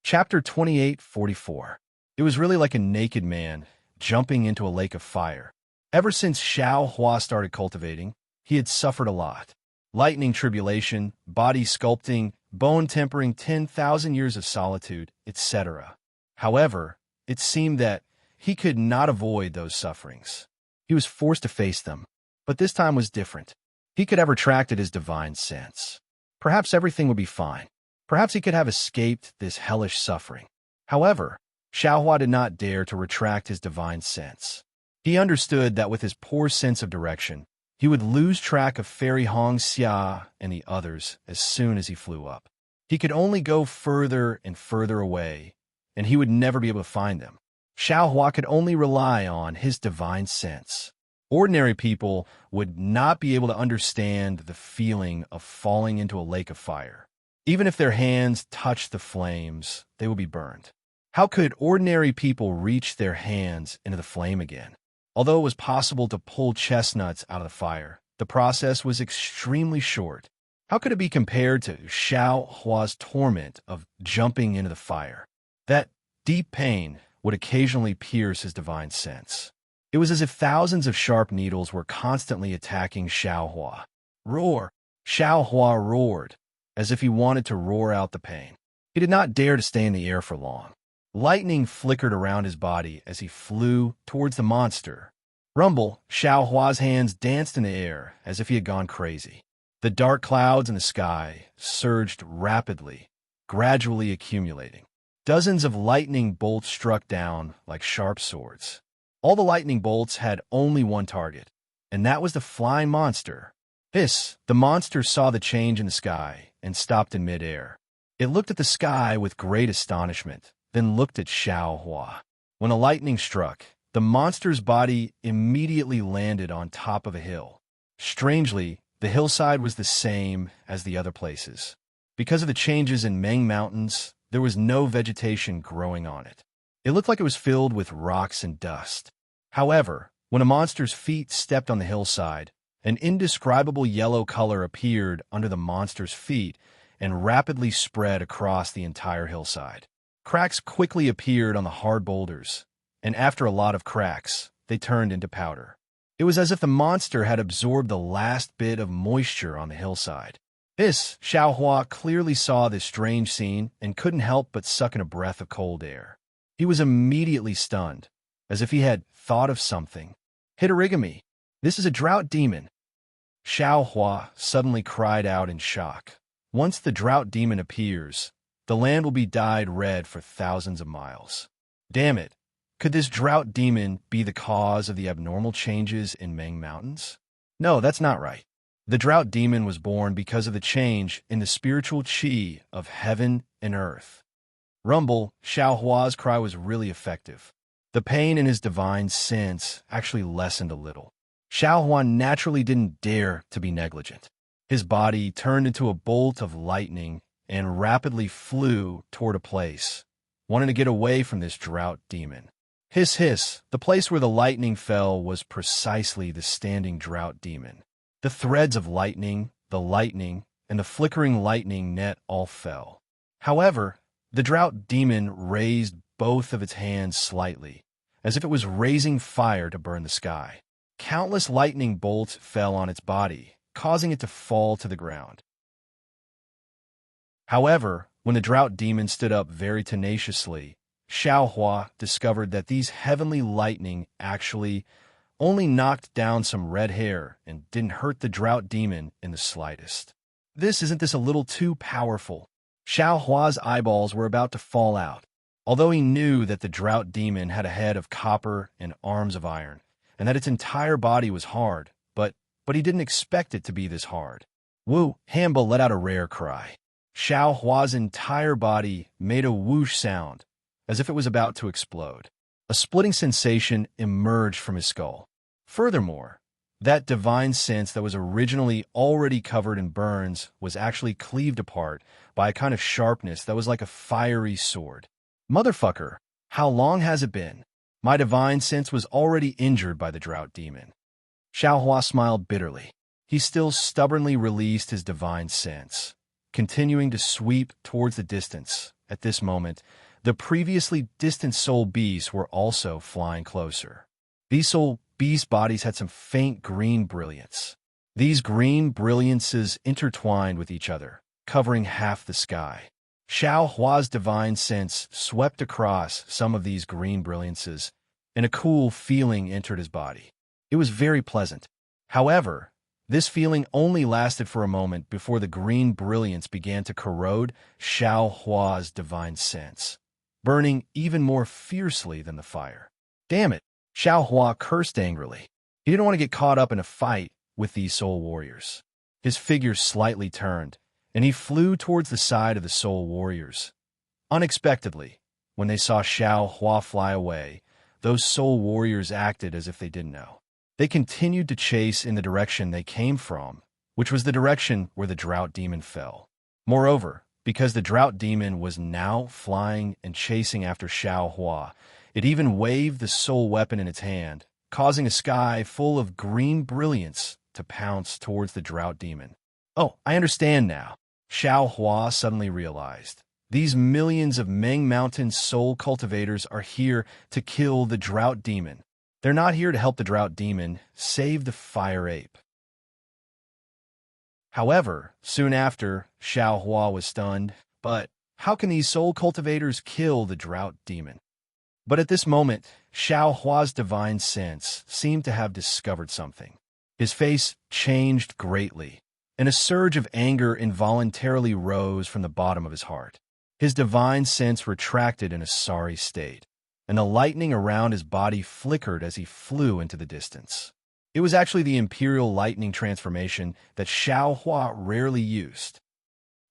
Chapter 28:44. It was really like a naked man jumping into a lake of fire. Ever since Xiaohua started cultivating, he had suffered a lot. Lightning tribulation, body sculpting, bone tempering, 10,000 years of solitude, etc. However, it seemed that he could not avoid those sufferings. He was forced to face them, but this time was different. He could have retracted his divine sense. Perhaps everything would be fine. Perhaps he could have escaped this hellish suffering. However, Xiaohua did not dare to retract his divine sense. He understood that with his poor sense of direction, he would lose track of Fairy Hong Xia and the others as soon as he flew up. He could only go further and further away, and he would never be able to find them. Xiaohua could only rely on his divine sense. Ordinary people would not be able to understand the feeling of falling into a lake of fire. Even if their hands touched the flames, they would be burned. How could ordinary people reach their hands into the flame again? Although it was possible to pull chestnuts out of the fire, the process was extremely short. How could it be compared to Xiaohua's torment of jumping into the fire? That deep pain would occasionally pierce his divine sense. It was as if thousands of sharp needles were constantly attacking Xiaohua. Roar! Xiaohua roared, as if he wanted to roar out the pain. He did not dare to stay in the air for long. Lightning flickered around his body as he flew towards the monster. Rumble! Xiaohua's hands danced in the air as if he had gone crazy. The dark clouds in the sky surged rapidly, gradually accumulating. Dozens of lightning bolts struck down like sharp swords. All the lightning bolts had only one target. and that was the flying monster. The monster saw the change in the sky and stopped in midair. It looked at the sky with great astonishment, then looked at Xiaohua. When the lightning struck, the monster's body immediately landed on top of a hill. Strangely, the hillside was the same as the other places. Because of the changes in Meng Mountains, there was no vegetation growing on it. It looked like it was filled with rocks and dust. However, when a monster's feet stepped on the hillside, an indescribable yellow color appeared under the monster's feet and rapidly spread across the entire hillside. Cracks quickly appeared on the hard boulders, and after a lot of cracks, they turned into powder. It was as if the monster had absorbed the last bit of moisture on the hillside. Xiaohua clearly saw this strange scene and couldn't help but suck in a breath of cold air. He was immediately stunned, as if he had thought of something. Hitorigami, this is a drought demon. Xiaohua suddenly cried out in shock. Once the drought demon appears, the land will be dyed red for thousands of miles. Damn it! Could this drought demon be the cause of the abnormal changes in Meng Mountains? No, that's not right. The drought demon was born because of the change in the spiritual qi of heaven and earth. Rumble, Xiaohua's cry was really effective. The pain in his divine sense actually lessened a little. Xiaohua naturally didn't dare to be negligent. His body turned into a bolt of lightning and rapidly flew toward a place, wanting to get away from this drought demon. Hiss, the place where the lightning fell was precisely the standing drought demon. The threads of lightning, and the flickering lightning net all fell. However, the drought demon raised both of its hands slightly, as if it was raising fire to burn the sky. Countless lightning bolts fell on its body, causing it to fall to the ground. However, when the drought demon stood up very tenaciously, Xiaohua discovered that these heavenly lightning actually only knocked down some red hair and didn't hurt the drought demon in the slightest. Isn't this a little too powerful? Xiaohua's eyeballs were about to fall out, although he knew that the drought demon had a head of copper and arms of iron, and that its entire body was hard, but he didn't expect it to be this hard. Woo! Hamba let out a rare cry. Xiaohua's entire body made a whoosh sound, as if it was about to explode. A splitting sensation emerged from his skull. Furthermore, that divine sense that was originally already covered in burns was actually cleaved apart by a kind of sharpness that was like a fiery sword. Motherfucker, how long has it been? My divine sense was already injured by the drought demon. Xiaohua smiled bitterly. He still stubbornly released his divine sense, continuing to sweep towards the distance. At this moment, the previously distant soul beasts were also flying closer. These soul beast bodies had some faint green brilliance. These green brilliances intertwined with each other, covering half the sky. Xiaohua's divine sense swept across some of these green brilliances, and a cool feeling entered his body. It was very pleasant. However, this feeling only lasted for a moment before the green brilliance began to corrode Xiaohua's divine sense, burning even more fiercely than the fire. Damn it! Xiaohua cursed angrily. He didn't want to get caught up in a fight with these soul warriors. His figure slightly turned, and he flew towards the side of the soul warriors. Unexpectedly, when they saw Xiaohua fly away, those soul warriors acted as if they didn't know. They continued to chase in the direction they came from, which was the direction where the drought demon fell. Moreover, because the drought demon was now flying and chasing after Xiaohua, it even waved the soul weapon in its hand, causing a sky full of green brilliance to pounce towards the drought demon. Oh, I understand now. Xiaohua suddenly realized. These millions of Meng Mountain soul cultivators are here to kill the drought demon. They're not here to help the drought demon save the fire ape. However, soon after, Xiaohua was stunned. But how can these soul cultivators kill the drought demon? But at this moment, Xiaohua's divine sense seemed to have discovered something. His face changed greatly, and a surge of anger involuntarily rose from the bottom of his heart. His divine sense retracted in a sorry state, and the lightning around his body flickered as he flew into the distance. It was actually the Imperial Lightning transformation that Xiaohua rarely used.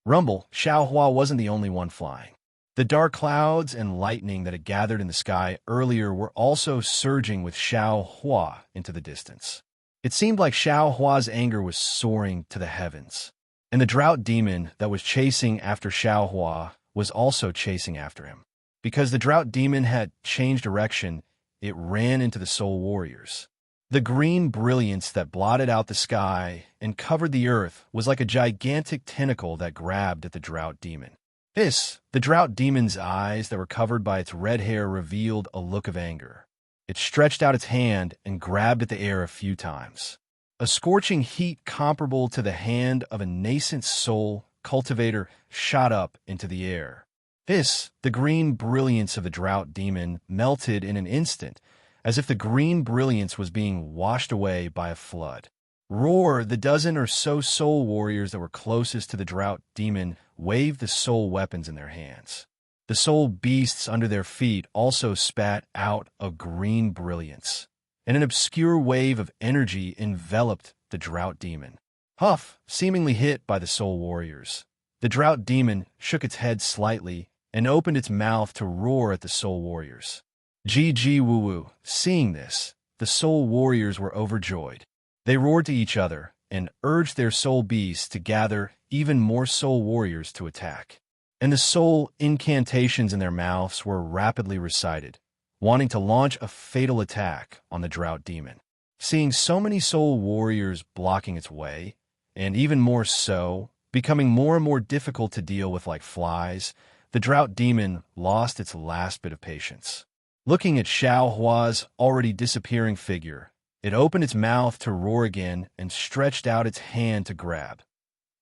Rumble, Xiaohua wasn't the only one flying. The dark clouds and lightning that had gathered in the sky earlier were also surging with Xiaohua into the distance. It seemed like Xiaohua's anger was soaring to the heavens, and the drought demon that was chasing after Xiaohua was also chasing after him. Because the drought demon had changed direction, it ran into the soul warriors. The green brilliance that blotted out the sky and covered the earth was like a gigantic tentacle that grabbed at the drought demon. The drought demon's eyes that were covered by its red hair revealed a look of anger. It stretched out its hand and grabbed at the air a few times. A scorching heat comparable to the hand of a nascent soul cultivator shot up into the air. The green brilliance of the drought demon melted in an instant, as if the green brilliance was being washed away by a flood. Roar, the dozen or so soul warriors that were closest to the drought demon waved the soul weapons in their hands. The soul beasts under their feet also spat out a green brilliance, and an obscure wave of energy enveloped the drought demon. Huff, seemingly hit by the soul warriors. The drought demon shook its head slightly and opened its mouth to roar at the soul warriors. GG Woo Woo. Seeing this, the soul warriors were overjoyed. They roared to each other and urged their soul beasts to gather even more soul warriors to attack. And the soul incantations in their mouths were rapidly recited, wanting to launch a fatal attack on the drought demon. Seeing so many soul warriors blocking its way, and even more so, becoming more and more difficult to deal with like flies, the drought demon lost its last bit of patience. Looking at Xiaohua's already disappearing figure, it opened its mouth to roar again and stretched out its hand to grab.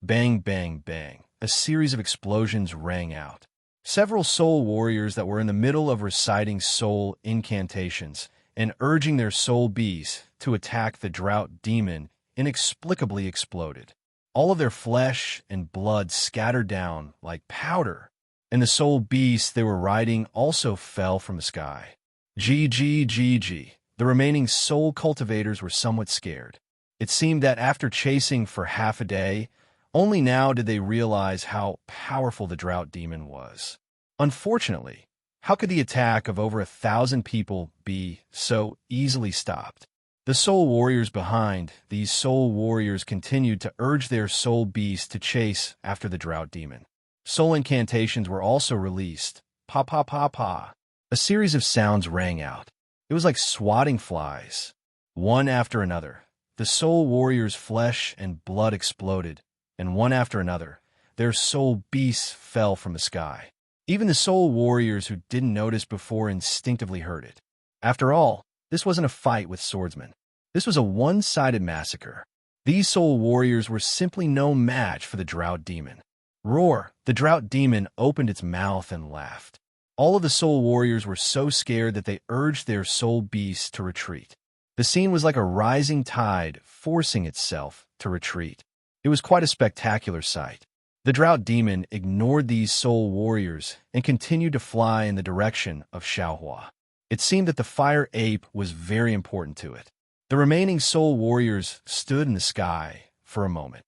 Bang, bang, bang. A series of explosions rang out. Several soul warriors that were in the middle of reciting soul incantations and urging their soul beasts to attack the drought demon inexplicably exploded. All of their flesh and blood scattered down like powder, and the soul beasts they were riding also fell from the sky. GG. The remaining soul cultivators were somewhat scared. It seemed that after chasing for half a day, only now did they realize how powerful the drought demon was. Unfortunately, how could the attack of over 1,000 people be so easily stopped? The soul warriors behind, these soul warriors continued to urge their soul beasts to chase after the drought demon. Soul incantations were also released. Pa pa pa pa. A series of sounds rang out. It was like swatting flies. One after another, the soul warriors' flesh and blood exploded, and one after another, their soul beasts fell from the sky. Even the soul warriors who didn't notice before instinctively heard it. After all, this wasn't a fight with swordsmen. This was a one-sided massacre. These soul warriors were simply no match for the drought demon. Roar! The drought demon opened its mouth and laughed. All of the soul warriors were so scared that they urged their soul beasts to retreat. The scene was like a rising tide forcing itself to retreat. It was quite a spectacular sight. The drought demon ignored these soul warriors and continued to fly in the direction of Xiaohua. It seemed that the fire ape was very important to it. The remaining soul warriors stood in the sky for a moment.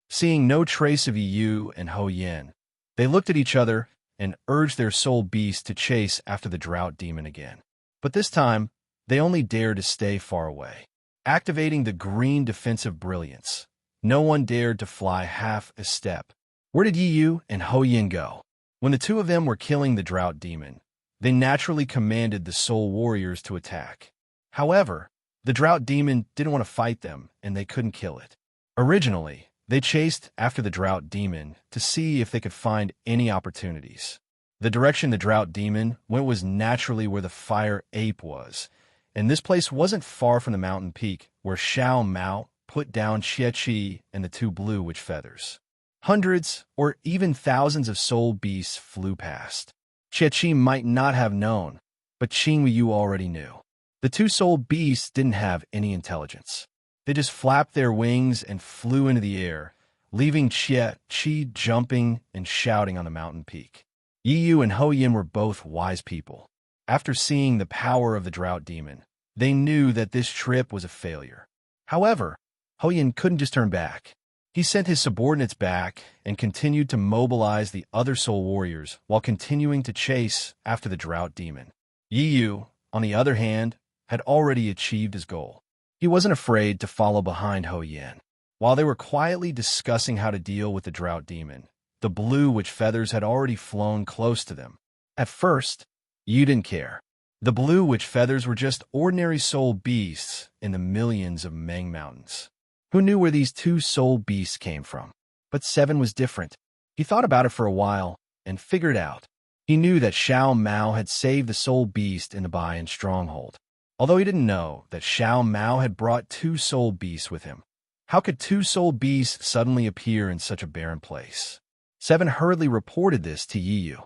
Seeing no trace of Yu and Ho Yin, they looked at each other and urged their soul beasts to chase after the drought demon again. But this time, they only dared to stay far away. Activating the green defensive brilliance, no one dared to fly half a step. Where did Yu and Ho Yin go? When the two of them were killing the drought demon, they naturally commanded the soul warriors to attack. However, the drought demon didn't want to fight them, and they couldn't kill it. Originally, they chased after the drought demon to see if they could find any opportunities. The direction the drought demon went was naturally where the fire ape was, and this place wasn't far from the mountain peak where Xiao Mao put down Xie Qi and the two blue witch feathers. Hundreds or even thousands of soul beasts flew past. Xie Qi might not have known, but Qing Yu already knew. The two soul beasts didn't have any intelligence. They just flapped their wings and flew into the air, leaving Xie Qi jumping and shouting on the mountain peak. Yu and Ho Yin were both wise people. After seeing the power of the drought demon, They knew that this trip was a failure. However, Hou Yin couldn't just turn back. He sent his subordinates back and continued to mobilize the other soul warriors while continuing to chase after the drought demon. Yi Yu, on the other hand, had already achieved his goal. He wasn't afraid to follow behind Hou Yin. While they were quietly discussing how to deal with the drought demon, the blue witch feathers had already flown close to them. At first, you didn't care. The blue witch feathers were just ordinary soul beasts in the millions of Meng Mountains. Who knew where these two soul beasts came from? But Seven was different. He thought about it for a while and figured out. He knew that Xiao Mao had saved the soul beast in the Bayan stronghold, although he didn't know that Xiao Mao had brought two soul beasts with him. How could two soul beasts suddenly appear in such a barren place? Seven hurriedly reported this to Yi Yu.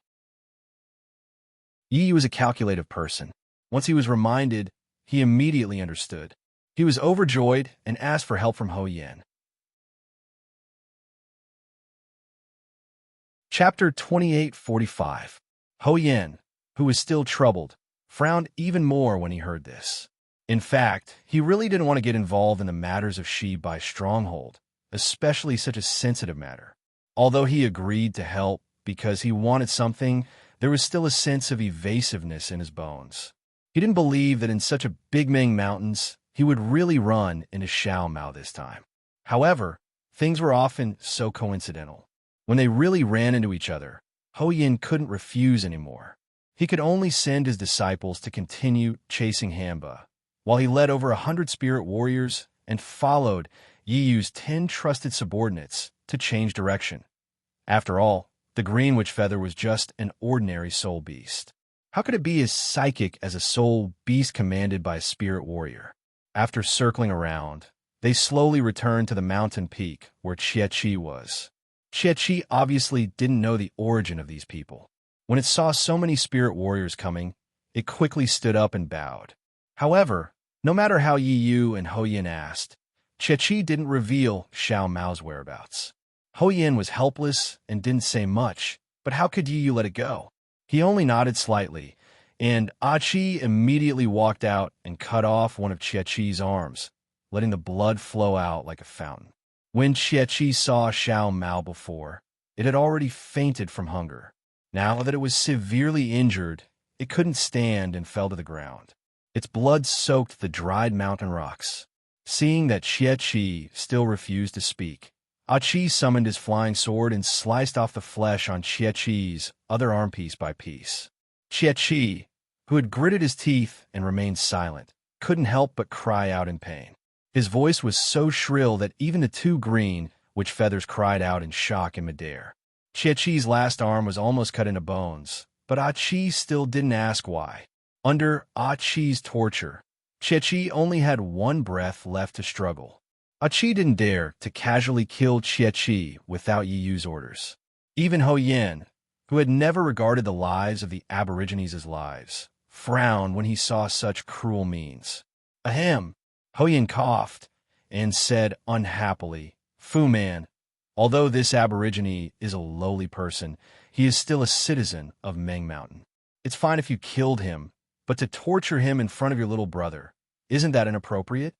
Yi Yu was a calculative person. Once he was reminded, he immediately understood. He was overjoyed and asked for help from Hou Yin. Chapter 28:45. Hou Yin, who was still troubled, frowned even more when he heard this. In fact, he really didn't want to get involved in the matters of Shi Bai stronghold, especially such a sensitive matter. Although he agreed to help because he wanted something, there was still a sense of evasiveness in his bones. He didn't believe that in such a big Ming Mountains, he would really run into Xiao Mao this time. However, things were often so coincidental. When they really ran into each other, Hou Yin couldn't refuse anymore. He could only send his disciples to continue chasing Hamba, while he led over 100 spirit warriors and followed Yi Yu's 10 trusted subordinates to change direction. After all, the green witch feather was just an ordinary soul beast. How could it be as psychic as a soul beast commanded by a spirit warrior? After circling around, they slowly returned to the mountain peak where Qi was. Qi obviously didn't know the origin of these people. When it saw so many spirit warriors coming, it quickly stood up and bowed. However, no matter how Yi Yu and Hou Yin asked, Qi didn't reveal Xiao Mao's whereabouts. Hou Yin was helpless and didn't say much, but how could Yi Yu let it go? He only nodded slightly, and Qi immediately walked out and cut off one of Qi's arms, letting the blood flow out like a fountain. When Qi saw Xiao Mao before, it had already fainted from hunger. Now that it was severely injured, it couldn't stand and fell to the ground. Its blood soaked the dried mountain rocks. Seeing that Qi still refused to speak, Qi summoned his flying sword and sliced off the flesh on Qi's other arm piece by piece. Qi, who had gritted his teeth and remained silent, couldn't help but cry out in pain. His voice was so shrill that even the two green witch feathers cried out in shock in midair. Qi's last arm was almost cut into bones, but Qi still didn't ask why. Under Qi's torture, Qi only had one breath left to struggle. Qi didn't dare to casually kill Qi without Yi Yu's orders. Even Hou Yin, who had never regarded the lives of the Aborigines as lives, frowned when he saw such cruel means. Ahem! Hou Yin coughed and said unhappily, Fu Man, although this Aborigine is a lowly person, he is still a citizen of Meng Mountain. It's fine if you killed him, but to torture him in front of your little brother, isn't that inappropriate?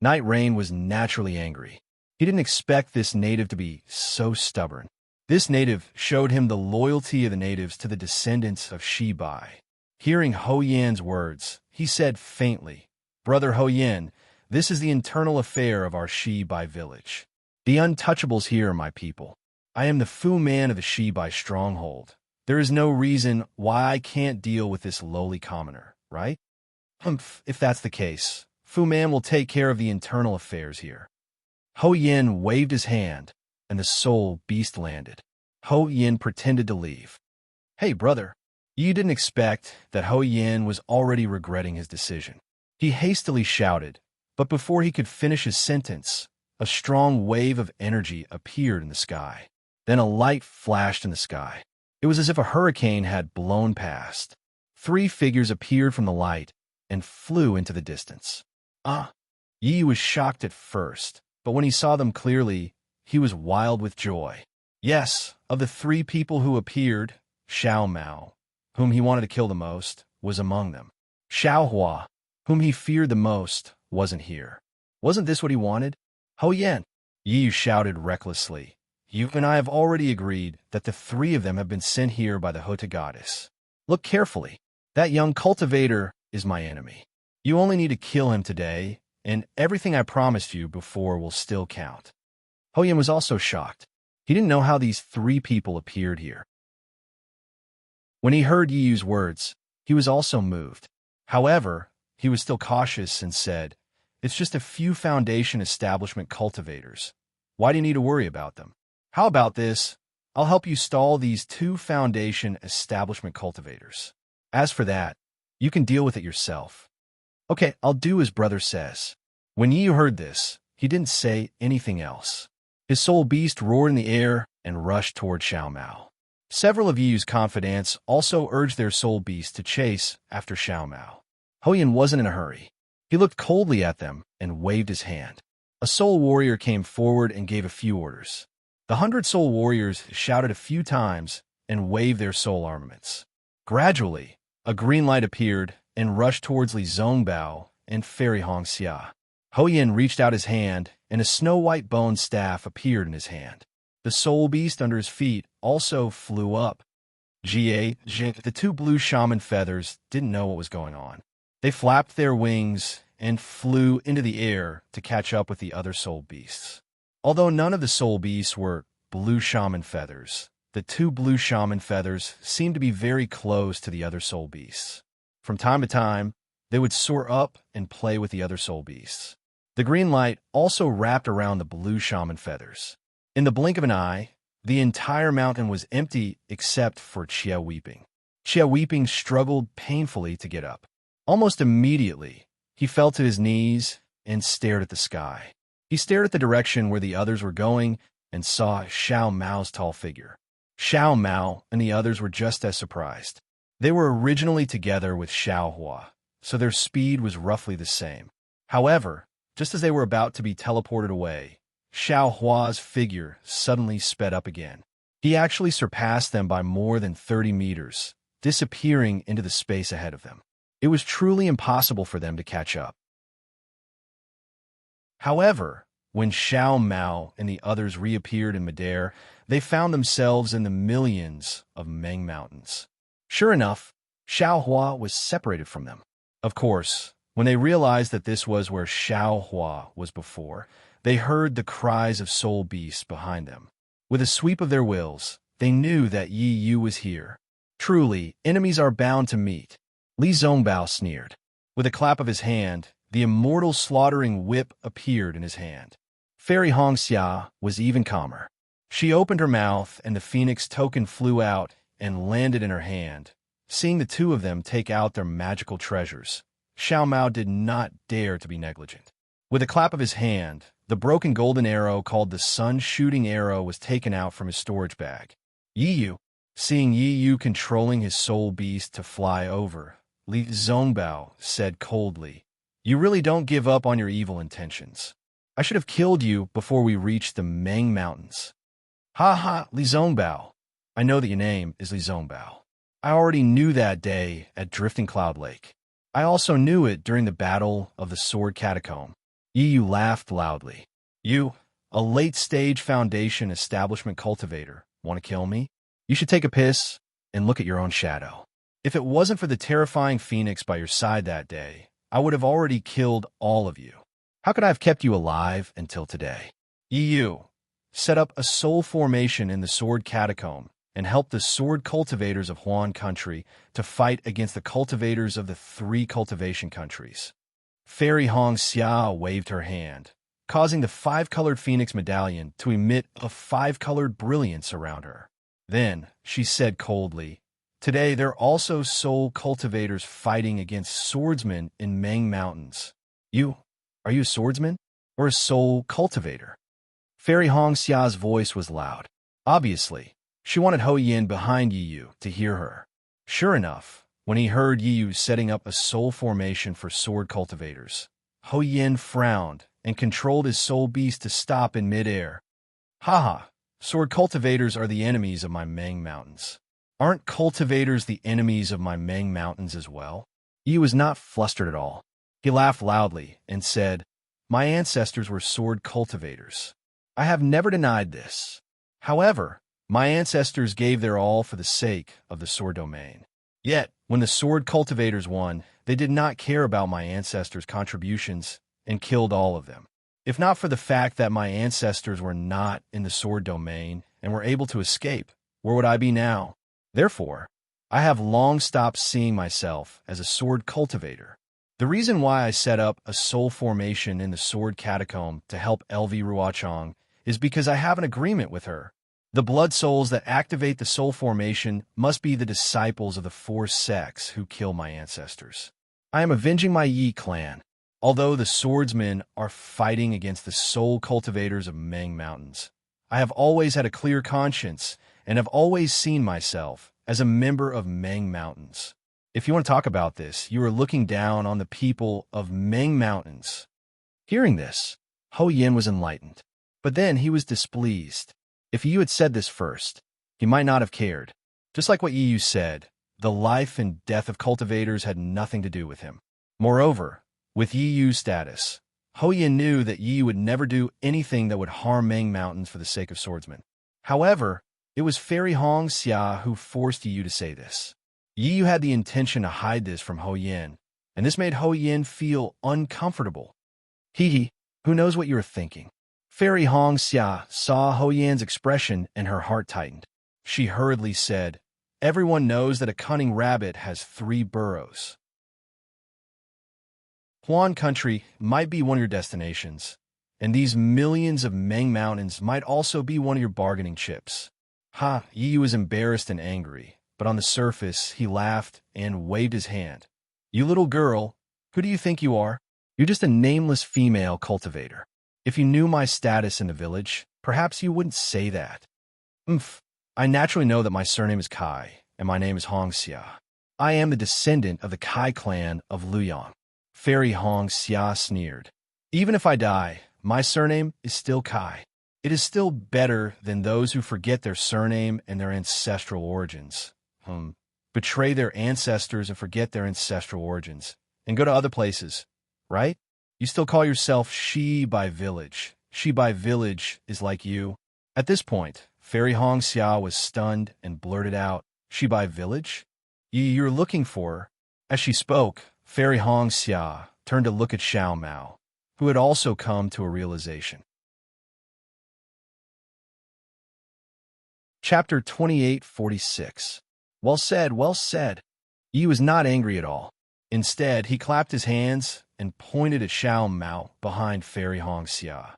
Night Rain was naturally angry. He didn't expect this native to be so stubborn. This native showed him the loyalty of the natives to the descendants of Shi Bai. Hearing Hou Yin's words, he said faintly, Brother Hou Yin, this is the internal affair of our Shi Bai village. The untouchables here are my people. I am the Fu Man of the Shi Bai stronghold. There is no reason why I can't deal with this lowly commoner, right? If that's the case, Fu Man will take care of the internal affairs here. Hou Yin waved his hand, and the soul beast landed. Hou Yin pretended to leave. Hey, brother. You didn't expect that Hou Yin was already regretting his decision. He hastily shouted, but before he could finish his sentence, a strong wave of energy appeared in the sky. Then a light flashed in the sky. It was as if a hurricane had blown past. 3 figures appeared from the light and flew into the distance. Yi was shocked at first, but when he saw them clearly, he was wild with joy. Yes, of the 3 people who appeared, Xiao Mao, whom he wanted to kill the most, was among them. Xiao Hua, whom he feared the most, wasn't here. Wasn't this what he wanted? Ho Yen! Yi Yu shouted recklessly. You and I have already agreed that the three of them have been sent here by the Hota goddess. Look carefully. That young cultivator is my enemy. You only need to kill him today, and everything I promised you before will still count. Ho Yen was also shocked. He didn't know how these three people appeared here. When he heard Yi Yu's words, he was also moved. However, he was still cautious and said, It's just a few Foundation establishment cultivators. Why do you need to worry about them? How about this? I'll help you stall these 2 Foundation establishment cultivators. As for that, you can deal with it yourself. Okay, I'll do as brother says. When Yi Yu heard this, he didn't say anything else. His soul beast roared in the air and rushed toward Xiao Mao. Several of Yi Yu's confidants also urged their soul beast to chase after Xiao Mao. Ho Yen wasn't in a hurry. He looked coldly at them and waved his hand. A soul warrior came forward and gave a few orders. The 100 soul warriors shouted a few times and waved their soul armaments. Gradually, a green light appeared and rushed towards Li Zongbao and Fairy Hongxia. Ho Yen reached out his hand, and a snow-white bone staff appeared in his hand. The soul beast under his feet also flew up. The 2 blue shaman feathers didn't know what was going on. They flapped their wings and flew into the air to catch up with the other soul beasts. Although none of the soul beasts were blue shaman feathers, the 2 blue shaman feathers seemed to be very close to the other soul beasts. From time to time, they would soar up and play with the other soul beasts. The green light also wrapped around the blue shaman feathers. In the blink of an eye, the entire mountain was empty except for Chia Weeping. Chia Weeping struggled painfully to get up. Almost immediately, he fell to his knees and stared at the sky. He stared at the direction where the others were going and saw Xiao Mao's tall figure. Xiao Mao and the others were just as surprised. They were originally together with Xiao Hua, so their speed was roughly the same. However, just as they were about to be teleported away, Xiao Hua's figure suddenly sped up again. He actually surpassed them by more than 30 meters, disappearing into the space ahead of them. It was truly impossible for them to catch up. However, when Xiao Mao and the others reappeared in midair, they found themselves in the millions of Meng Mountains. Sure enough, Xiao Hua was separated from them. Of course, when they realized that this was where Xiao Hua was before, they heard the cries of soul beasts behind them. With a sweep of their wills, they knew that Yi Yu was here. Truly, enemies are bound to meet. Li Zongbao sneered. With a clap of his hand, the immortal slaughtering whip appeared in his hand. Fairy Hongxia was even calmer. She opened her mouth, and the phoenix token flew out and landed in her hand. Seeing the 2 of them take out their magical treasures, Xiao Mao did not dare to be negligent. With a clap of his hand, the broken golden arrow called the sun-shooting arrow was taken out from his storage bag. Yi Yu, seeing Yi Yu controlling his soul beast to fly over, Li Zongbao said coldly, You really don't give up on your evil intentions. I should have killed you before we reached the Meng Mountains. Ha ha, Li Zongbao. I know that your name is Li Zongbao. I already knew that day at Drifting Cloud Lake. I also knew it during the Battle of the Sword Catacomb. Yi Yu laughed loudly. You, a late-stage Foundation establishment cultivator, want to kill me? You should take a piss and look at your own shadow. If it wasn't for the terrifying phoenix by your side that day, I would have already killed all of you. How could I have kept you alive until today? Yi Yu, set up a soul formation in the Sword Catacomb and help the sword cultivators of Huan Country to fight against the cultivators of the 3 cultivation countries. Fairy Hongxia waved her hand, causing the 5-colored phoenix medallion to emit a 5-colored brilliance around her. Then she said coldly, Today there are also soul cultivators fighting against swordsmen in Meng Mountains. Are you a swordsman or a soul cultivator? Fairy Hongxia's voice was loud. Obviously, she wanted Ho Yen behind Yi Yu to hear her. Sure enough, when he heard Yi Yu setting up a soul formation for sword cultivators, Ho Yen frowned and controlled his soul beast to stop in midair. Haha, sword cultivators are the enemies of my Meng Mountains. Aren't cultivators the enemies of my Meng Mountains as well? Yi was not flustered at all. He laughed loudly and said, "My ancestors were sword cultivators. I have never denied this. However, my ancestors gave their all for the sake of the sword domain. Yet, when the sword cultivators won, they did not care about my ancestors' contributions and killed all of them. If not for the fact that my ancestors were not in the sword domain and were able to escape, where would I be now? Therefore, I have long stopped seeing myself as a sword cultivator. The reason why I set up a soul formation in the sword catacomb to help LV Ruachong is because I have an agreement with her. The blood souls that activate the soul formation must be the disciples of the four sects who kill my ancestors. I am avenging my Yi clan. Although the swordsmen are fighting against the soul cultivators of Meng Mountains, I have always had a clear conscience and have always seen myself as a member of Meng Mountains. If you want to talk about this, you are looking down on the people of Meng Mountains." Hearing this, Ho Yin was enlightened, but then he was displeased. If Yu had said this first, he might not have cared. Just like what Yu said, the life and death of cultivators had nothing to do with him. Moreover, with Yu's status, Ho Yin knew that Yu would never do anything that would harm Meng Mountains for the sake of swordsmen. However, it was Fairy Hong Xia who forced Yu to say this. Yu had the intention to hide this from Ho Yin, and this made Ho Yin feel uncomfortable. "Hee, who knows what you are thinking?" Fairy Hong Xia saw Ho Yin's expression and her heart tightened. She hurriedly said, "Everyone knows that a cunning rabbit has 3 burrows. Huan Country might be one of your destinations, and these millions of Meng Mountains might also be one of your bargaining chips." Yi was embarrassed and angry, but on the surface, he laughed and waved his hand. "You little girl, who do you think you are? You're just a nameless female cultivator. If you knew my status in the village, perhaps you wouldn't say that." I naturally know that my surname is Kai, and my name is Hong Xia. I am the descendant of the Kai clan of Luyang." Fairy Hong Xia sneered. "Even if I die, my surname is still Kai. It is still better than those who forget their surname and their ancestral origins. Betray their ancestors and forget their ancestral origins, and go to other places, right? You still call yourself Shi Bai Village. Shi Bai Village is like you." At this point, Fairy Hong Xia was stunned and blurted out, "Shi Bai Village? You're looking for her." As she spoke, Fairy Hong Xia turned to look at Xiao Mao, who had also come to a realization. Chapter 2846. Well said, well said. Yi was not angry at all. Instead, he clapped his hands and pointed at Xiao Mao behind Fairy Hong Xia.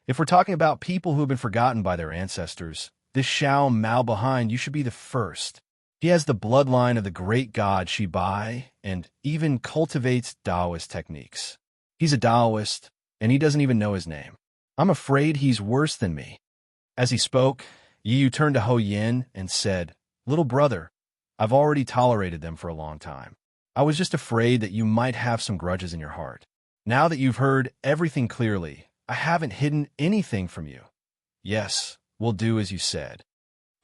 "If we're talking about people who have been forgotten by their ancestors, this Xiao Mao behind you should be the first. He has the bloodline of the great god Shi Bai and even cultivates Taoist techniques. He's a Taoist, and he doesn't even know his name. I'm afraid he's worse than me." As he spoke, Yu turned to Ho Yin and said, "Little brother, I've already tolerated them for a long time. I was just afraid that you might have some grudges in your heart. Now that you've heard everything clearly, I haven't hidden anything from you. Yes, we'll do as you said."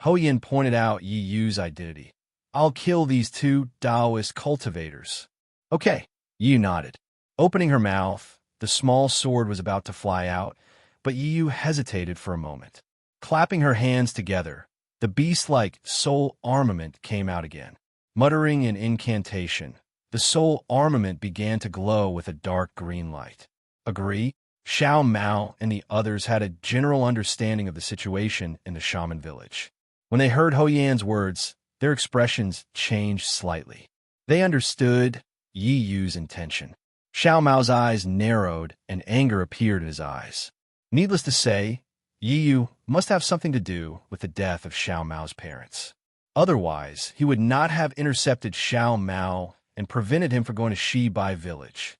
Ho Yin pointed out Yi Yu's identity. "I'll kill these 2 Taoist cultivators." "Okay," Yi nodded. Opening her mouth, the small sword was about to fly out, but Yi Yu hesitated for a moment. Clapping her hands together, the beast-like soul armament came out again. Muttering an incantation, the soul armament began to glow with a dark green light. Agree? Xiao Mao and the others had a general understanding of the situation in the shaman village. When they heard Ho Yan's words, their expressions changed slightly. They understood Yi Yu's intention. Xiao Mao's eyes narrowed and anger appeared in his eyes. Needless to say, Yi Yu must have something to do with the death of Xiao Mao's parents. Otherwise, he would not have intercepted Xiao Mao and prevented him from going to Shi Bai Village.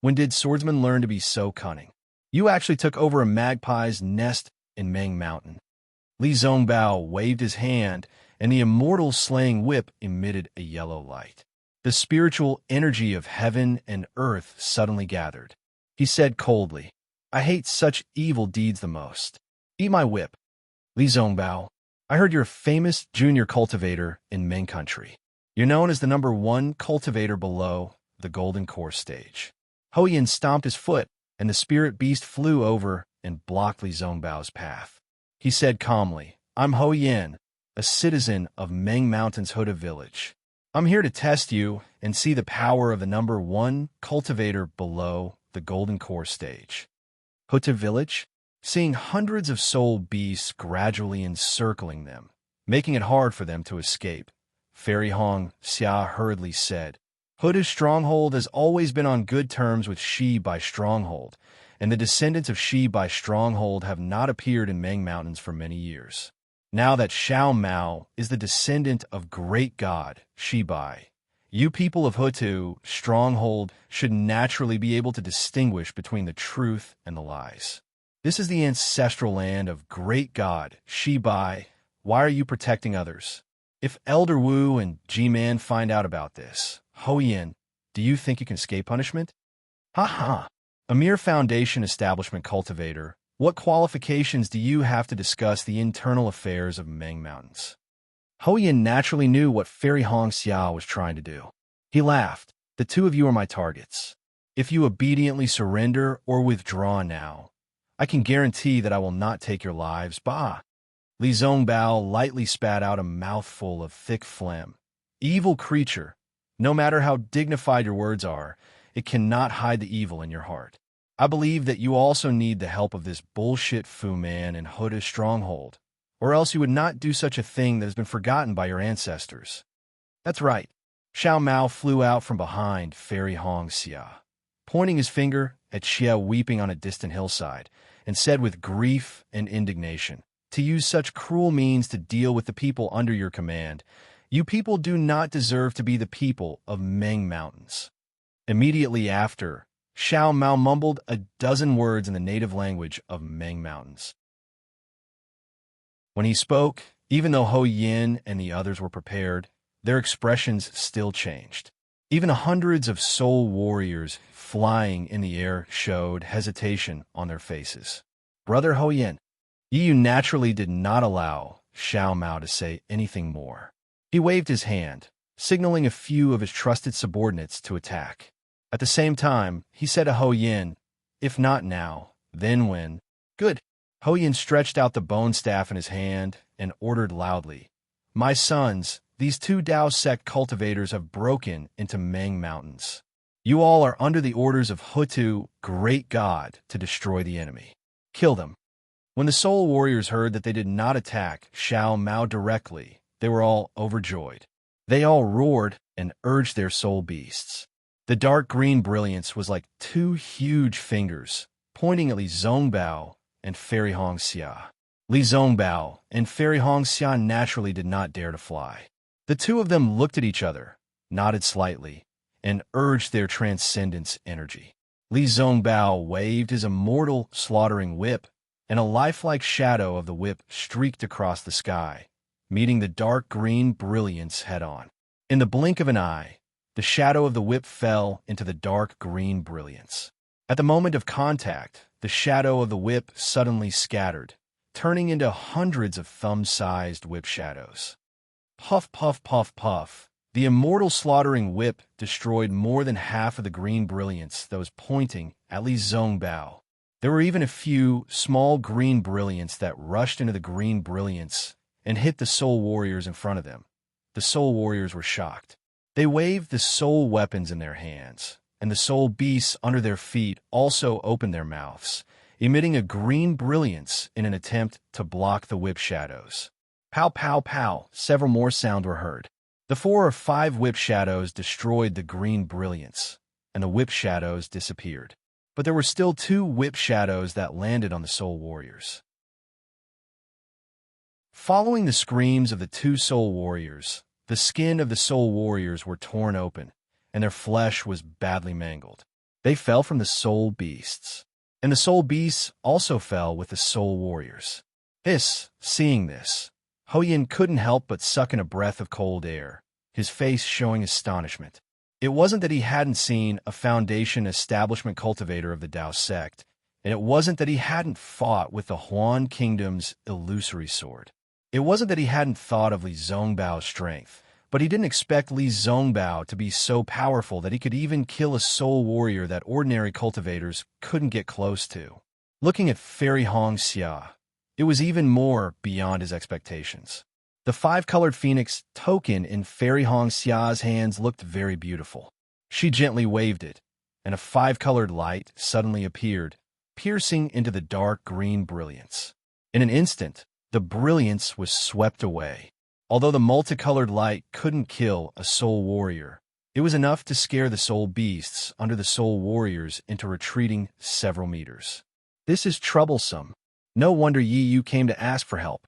When did swordsmen learn to be so cunning? You actually took over a magpie's nest in Meng Mountain. Li Zongbao waved his hand, and the immortal slaying whip emitted a yellow light. The spiritual energy of heaven and earth suddenly gathered. He said coldly, "I hate such evil deeds the most. Eat my whip." Li Zongbao, I heard you're a famous junior cultivator in Meng Country. You're known as the #1 cultivator below the golden course stage. Ho Yin stomped his foot, and the spirit beast flew over and blocked Li Zongbao's path. He said calmly, "I'm Ho Yin, a citizen of Meng Mountain's Huda village. I'm here to test you and see the power of the number 1 cultivator below the golden core stage." Huda village? Seeing hundreds of soul beasts gradually encircling them, making it hard for them to escape, Fairy Hong Xia hurriedly said, "Huda's stronghold has always been on good terms with Shi by Stronghold, and the descendants of Shi by Stronghold have not appeared in Meng Mountains for many years. Now that Xiao Mao is the descendant of great god Shi Bai, you people of Hutu Stronghold should naturally be able to distinguish between the truth and the lies. This is the ancestral land of great god Shi Bai. Why are you protecting others? If Elder Wu and G-Man find out about this, Ho Yin, do you think you can escape punishment?" "Ha ha! A mere foundation establishment cultivator. What qualifications do you have to discuss the internal affairs of Meng Mountains?" Ho Yin naturally knew what Fairy Hong Xia was trying to do. He laughed. "The two of you are my targets. If you obediently surrender or withdraw now, I can guarantee that I will not take your lives." "Bah!" Li Zongbao lightly spat out a mouthful of thick phlegm. "Evil creature, no matter how dignified your words are, it cannot hide the evil in your heart. I believe that you also need the help of this bullshit Fu Man and Huda stronghold, or else you would not do such a thing that has been forgotten by your ancestors." "That's right." Xiao Mao flew out from behind Fairy Hong Xia, pointing his finger at Xia weeping on a distant hillside, and said with grief and indignation, "To use such cruel means to deal with the people under your command, you people do not deserve to be the people of Meng Mountains." Immediately after, Xiao Mao mumbled a dozen words in the native language of Meng Mountains. When he spoke, even though Ho Yin and the others were prepared, their expressions still changed. Even hundreds of soul warriors flying in the air showed hesitation on their faces. "Brother Ho Yin," Yu naturally did not allow Xiao Mao to say anything more. He waved his hand, signaling a few of his trusted subordinates to attack. At the same time, he said to Ho Yin, "If not now, then when?" "Good." Ho Yin stretched out the bone staff in his hand and ordered loudly, "My sons, these 2 Dao sect cultivators have broken into Meng Mountains. You all are under the orders of Hutu, great god, to destroy the enemy. Kill them." When the soul warriors heard that they did not attack Xiao Mao directly, they were all overjoyed. They all roared and urged their soul beasts. The dark green brilliance was like 2 huge fingers, pointing at Li Zongbao and Fairy Hong Xia. Li Zongbao and Fairy Hong Xia naturally did not dare to fly. The two of them looked at each other, nodded slightly, and urged their transcendence energy. Li Zongbao waved his immortal slaughtering whip, and a lifelike shadow of the whip streaked across the sky, meeting the dark green brilliance head-on. In the blink of an eye, the shadow of the whip fell into the dark green brilliance. At the moment of contact, the shadow of the whip suddenly scattered, turning into hundreds of thumb-sized whip shadows. Puff, puff, puff, puff. The immortal slaughtering whip destroyed more than half of the green brilliance that was pointing at Li Zongbao. There were even a few small green brilliants that rushed into the green brilliance and hit the soul warriors in front of them. The soul warriors were shocked. They waved the soul weapons in their hands, and the soul beasts under their feet also opened their mouths, emitting a green brilliance in an attempt to block the whip shadows. Pow, pow, pow, several more sounds were heard. The 4 or 5 whip shadows destroyed the green brilliance, and the whip shadows disappeared. But there were still 2 whip shadows that landed on the soul warriors. Following the screams of the 2 soul warriors, the skin of the soul warriors were torn open, and their flesh was badly mangled. They fell from the soul beasts, and the soul beasts also fell with the soul warriors. Seeing this, Ho Yin couldn't help but suck in a breath of cold air, his face showing astonishment. It wasn't that he hadn't seen a foundation establishment cultivator of the Dao sect, and it wasn't that he hadn't fought with the Huan Kingdom's illusory sword. It wasn't that he hadn't thought of Li Zongbao's strength, But he didn't expect Li Zongbao to be so powerful that he could even kill a soul warrior that ordinary cultivators couldn't get close to. Looking at Fairy Hong Xia, it was even more beyond his expectations. The five-colored phoenix token in Fairy Hong Xia's hands looked very beautiful. She gently waved it, and a five-colored light suddenly appeared, piercing into the dark green brilliance. In an instant, the brilliance was swept away. Although the multicolored light couldn't kill a soul warrior, it was enough to scare the soul beasts under the soul warriors into retreating several meters. This is troublesome. No wonder Yi Yu came to ask for help.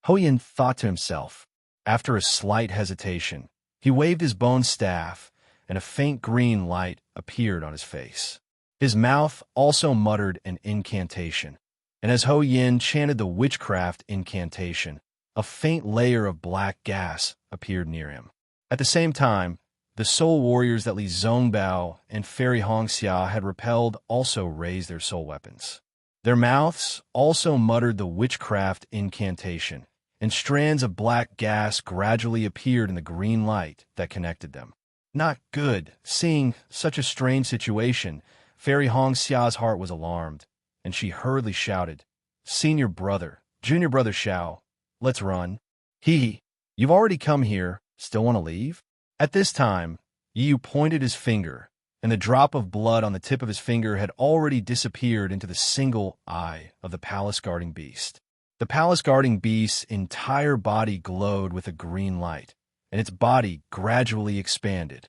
Ho Yin thought to himself. After a slight hesitation, he waved his bone staff, and a faint green light appeared on his face. His mouth also muttered an incantation, and as Ho Yin chanted the witchcraft incantation, a faint layer of black gas appeared near him. At the same time, the soul warriors that Li Zongbao and Fairy Hong Xia had repelled also raised their soul weapons. Their mouths also muttered the witchcraft incantation, and strands of black gas gradually appeared in the green light that connected them. Not good. Seeing such a strange situation, Fairy Hong Xia's heart was alarmed, and she hurriedly shouted, "Senior brother, junior brother Xiao, let's run." Hee, you've already come here, still want to leave? At this time, Yu pointed his finger, and the drop of blood on the tip of his finger had already disappeared into the single eye of the palace-guarding beast. The palace-guarding beast's entire body glowed with a green light, and its body gradually expanded.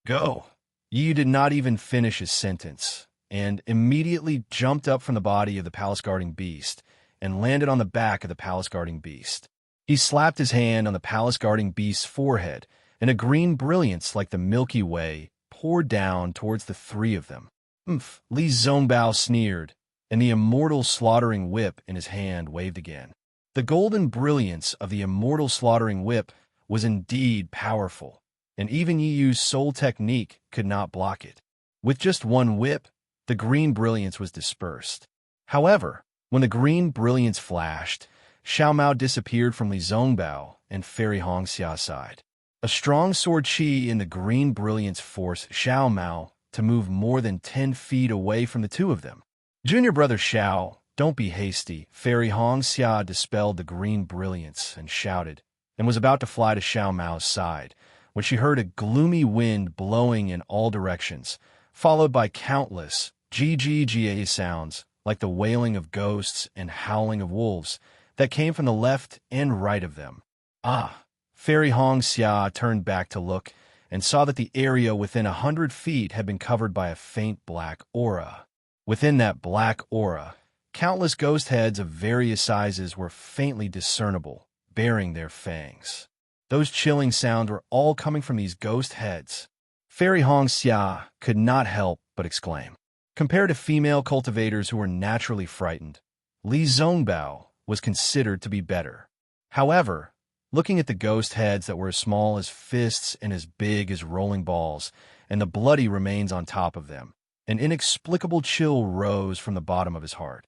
Go! Yu did not even finish his sentence, and immediately jumped up from the body of the palace-guarding beast and landed on the back of the palace-guarding beast. He slapped his hand on the palace-guarding beast's forehead, and a green brilliance like the Milky Way poured down towards the three of them. Li Zongbao sneered, and the immortal slaughtering whip in his hand waved again. The golden brilliance of the immortal slaughtering whip was indeed powerful, and even Yi Yu's soul technique could not block it. With just one whip, the green brilliance was dispersed. However, when the green brilliance flashed, Xiao Mao disappeared from Li Zongbao and Fairy Hong Xia's side. A strong sword chi in the green brilliance forced Xiao Mao to move more than 10 feet away from the two of them. Junior brother Xiao, don't be hasty. Fairy Hong Xia dispelled the green brilliance and shouted, and was about to fly to Xiao Mao's side, when she heard a gloomy wind blowing in all directions, followed by countless GGGA sounds like the wailing of ghosts and howling of wolves that came from the left and right of them. Fairy Hong Xia turned back to look and saw that the area within 100 feet had been covered by a faint black aura. Within that black aura, countless ghost heads of various sizes were faintly discernible, baring their fangs. Those chilling sounds were all coming from these ghost heads. Fairy Hong Xia could not help but exclaim. Compared to female cultivators who were naturally frightened, Li Zongbao was considered to be better. However, looking at the ghost heads that were as small as fists and as big as rolling balls, and the bloody remains on top of them, an inexplicable chill rose from the bottom of his heart.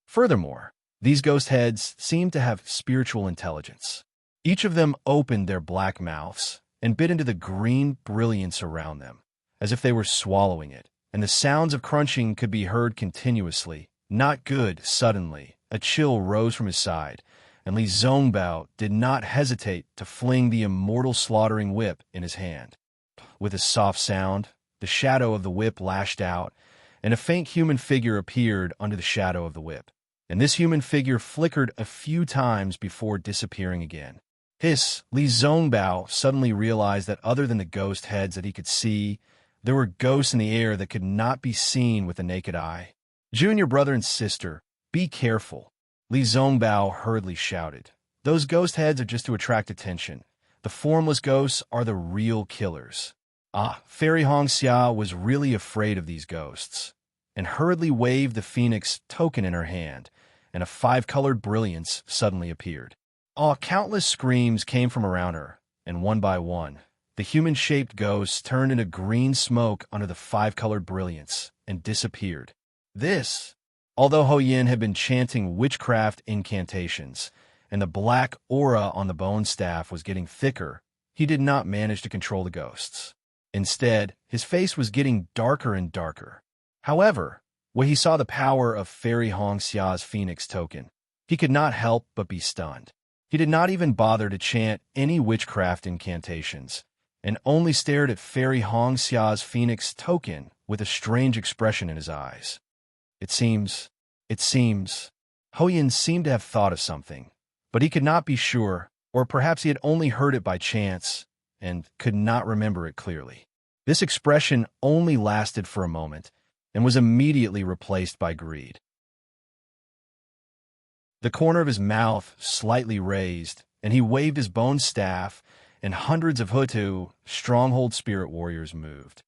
Furthermore, these ghost heads seemed to have spiritual intelligence. Each of them opened their black mouths and bit into the green brilliance around them, as if they were swallowing it, and the sounds of crunching could be heard continuously. Not good. Suddenly, a chill rose from his side, and Li Zongbao did not hesitate to fling the immortal slaughtering whip in his hand. With a soft sound, the shadow of the whip lashed out, and a faint human figure appeared under the shadow of the whip. And this human figure flickered a few times before disappearing again. Hiss! Li Zongbao suddenly realized that other than the ghost heads that he could see, there were ghosts in the air that could not be seen with the naked eye. Junior brother and sister, be careful. Li Zongbao hurriedly shouted. Those ghost heads are just to attract attention. The formless ghosts are the real killers. Fairy Hong Xia was really afraid of these ghosts, and hurriedly waved the phoenix token in her hand, and a five-colored brilliance suddenly appeared. Countless screams came from around her, and one by one, the human-shaped ghosts turned into green smoke under the five-colored brilliance and disappeared. Although Ho Yin had been chanting witchcraft incantations, and the black aura on the bone staff was getting thicker, he did not manage to control the ghosts. Instead, his face was getting darker and darker. However, when he saw the power of Fairy Hongxia's Phoenix token, he could not help but be stunned. He did not even bother to chant any witchcraft incantations, and only stared at Fairy Hongxia's Phoenix token with a strange expression in his eyes. It seems, Hoyan seemed to have thought of something, but he could not be sure, or perhaps he had only heard it by chance and could not remember it clearly. This expression only lasted for a moment and was immediately replaced by greed. The corner of his mouth slightly raised, and he waved his bone staff, and hundreds of Hutu, stronghold spirit warriors, moved.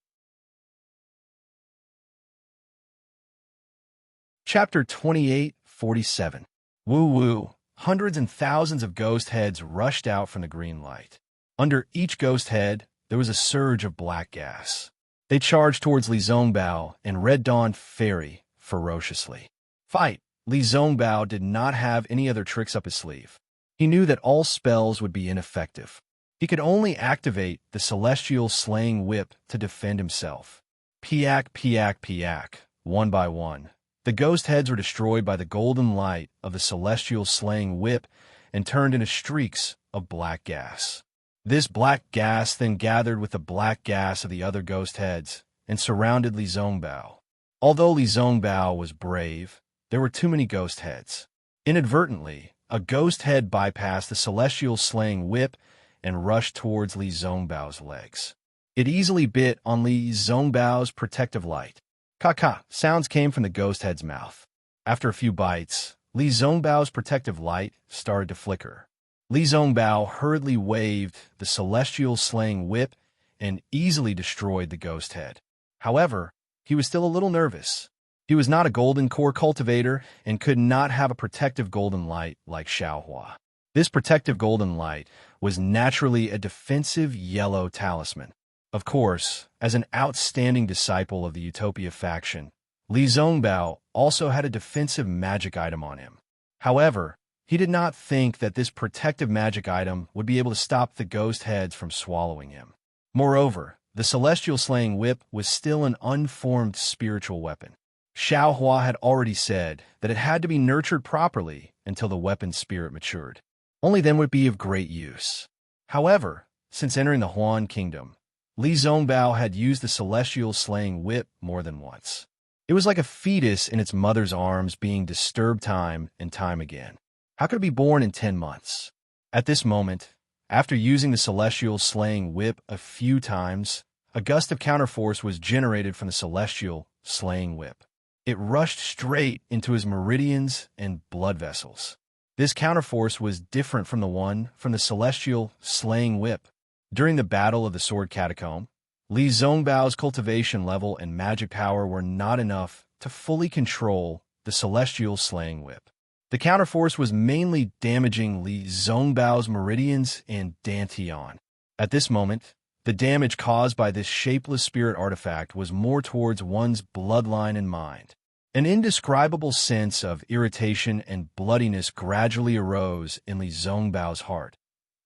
Chapter 28:47. Woo woo. Hundreds and thousands of ghost heads rushed out from the green light. Under each ghost head, there was a surge of black gas. They charged towards Li Zongbao and Red Dawn Fairy ferociously. Fight! Li Zongbao did not have any other tricks up his sleeve. He knew that all spells would be ineffective. He could only activate the Celestial Slaying Whip to defend himself. Piak, piak, piak, one by one. The ghost heads were destroyed by the golden light of the Celestial Slaying Whip and turned into streaks of black gas. This black gas then gathered with the black gas of the other ghost heads and surrounded Li Zongbao. Although Li Zongbao was brave, there were too many ghost heads. Inadvertently, a ghost head bypassed the Celestial Slaying Whip and rushed towards Li Zongbao's legs. It easily bit on Li Zongbao's protective light. Ka-ka, sounds came from the ghost head's mouth. After a few bites, Li Zongbao's protective light started to flicker. Li Zongbao hurriedly waved the Celestial Slaying Whip and easily destroyed the ghost head. However, he was still a little nervous. He was not a golden core cultivator and could not have a protective golden light like Xiaohua. This protective golden light was naturally a defensive yellow talisman. Of course, as an outstanding disciple of the Utopia faction, Li Zongbao also had a defensive magic item on him. However, he did not think that this protective magic item would be able to stop the ghost heads from swallowing him. Moreover, the Celestial Slaying Whip was still an unformed spiritual weapon. Xiaohua had already said that it had to be nurtured properly until the weapon's spirit matured. Only then would it be of great use. However, since entering the Huan Kingdom, Li Zongbao had used the Celestial Slaying Whip more than once. It was like a fetus in its mother's arms being disturbed time and time again. How could it be born in 10 months? At this moment, after using the Celestial Slaying Whip a few times, a gust of counterforce was generated from the Celestial Slaying Whip. It rushed straight into his meridians and blood vessels. This counterforce was different from the one from the Celestial Slaying Whip. During the Battle of the Sword Catacomb, Li Zongbao's cultivation level and magic power were not enough to fully control the Celestial Slaying Whip. The counterforce was mainly damaging Li Zongbao's meridians and dantian. At this moment, the damage caused by this shapeless spirit artifact was more towards one's bloodline and mind. An indescribable sense of irritation and bloodiness gradually arose in Li Zongbao's heart.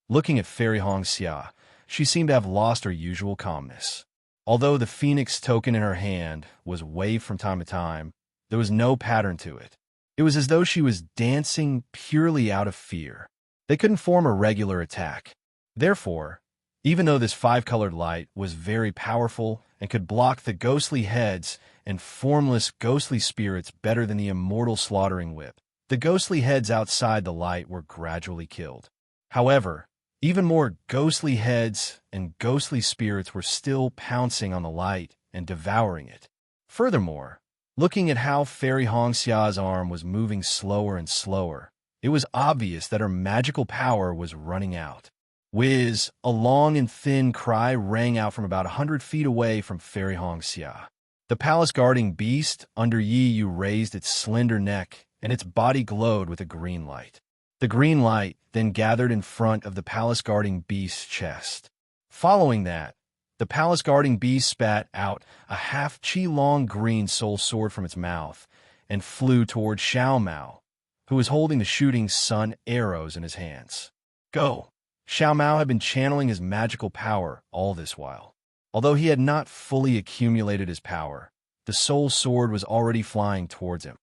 Looking at Fairy Hongxia, she seemed to have lost her usual calmness. Although the Phoenix token in her hand was waved from time to time, there was no pattern to it. It was as though she was dancing purely out of fear. They couldn't form a regular attack. Therefore, even though this five-colored light was very powerful and could block the ghostly heads and formless ghostly spirits better than the immortal slaughtering whip, the ghostly heads outside the light were gradually killed. However, even more ghostly heads and ghostly spirits were still pouncing on the light and devouring it. Furthermore, looking at how Fairy Hongxia's arm was moving slower and slower, it was obvious that her magical power was running out. Whiz, a long and thin cry rang out from about 100 feet away from Fairy Hongxia. The palace-guarding beast under Yi Yu raised its slender neck, and its body glowed with a green light. The green light then gathered in front of the palace-guarding beast's chest. Following that, the palace-guarding beast spat out a half-chi-long green soul sword from its mouth and flew toward Xiao Mao, who was holding the shooting sun arrows in his hands. Go! Xiao Mao had been channeling his magical power all this while. Although he had not fully accumulated his power, the soul sword was already flying towards him.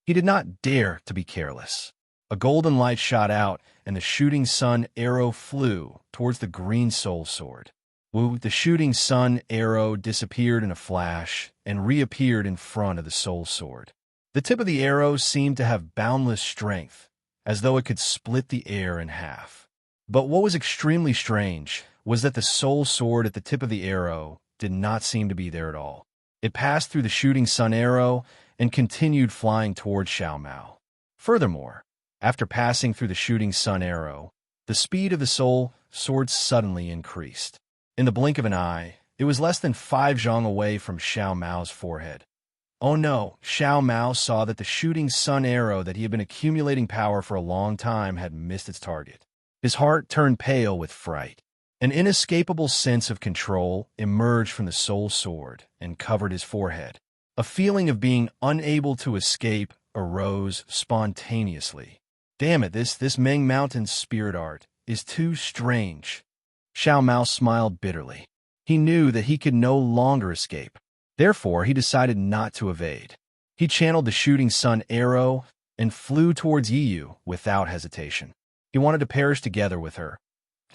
He did not dare to be careless. A golden light shot out, and the shooting sun arrow flew towards the green soul sword. The shooting sun arrow disappeared in a flash and reappeared in front of the soul sword. The tip of the arrow seemed to have boundless strength, as though it could split the air in half. But what was extremely strange was that the soul sword at the tip of the arrow did not seem to be there at all. It passed through the shooting sun arrow and continued flying towards Xiao Mao. Furthermore, after passing through the shooting sun arrow, the speed of the soul sword suddenly increased. In the blink of an eye, it was less than 5 zhang away from Xiao Mao's forehead. Oh no, Xiao Mao saw that the shooting sun arrow that he had been accumulating power for a long time had missed its target. His heart turned pale with fright. An inescapable sense of control emerged from the soul sword and covered his forehead. A feeling of being unable to escape arose spontaneously. Damn it, this Ming Mountain spirit art is too strange. Xiao Mao smiled bitterly. He knew that he could no longer escape. Therefore, he decided not to evade. He channeled the shooting sun arrow and flew towards Yiyu without hesitation. He wanted to perish together with her.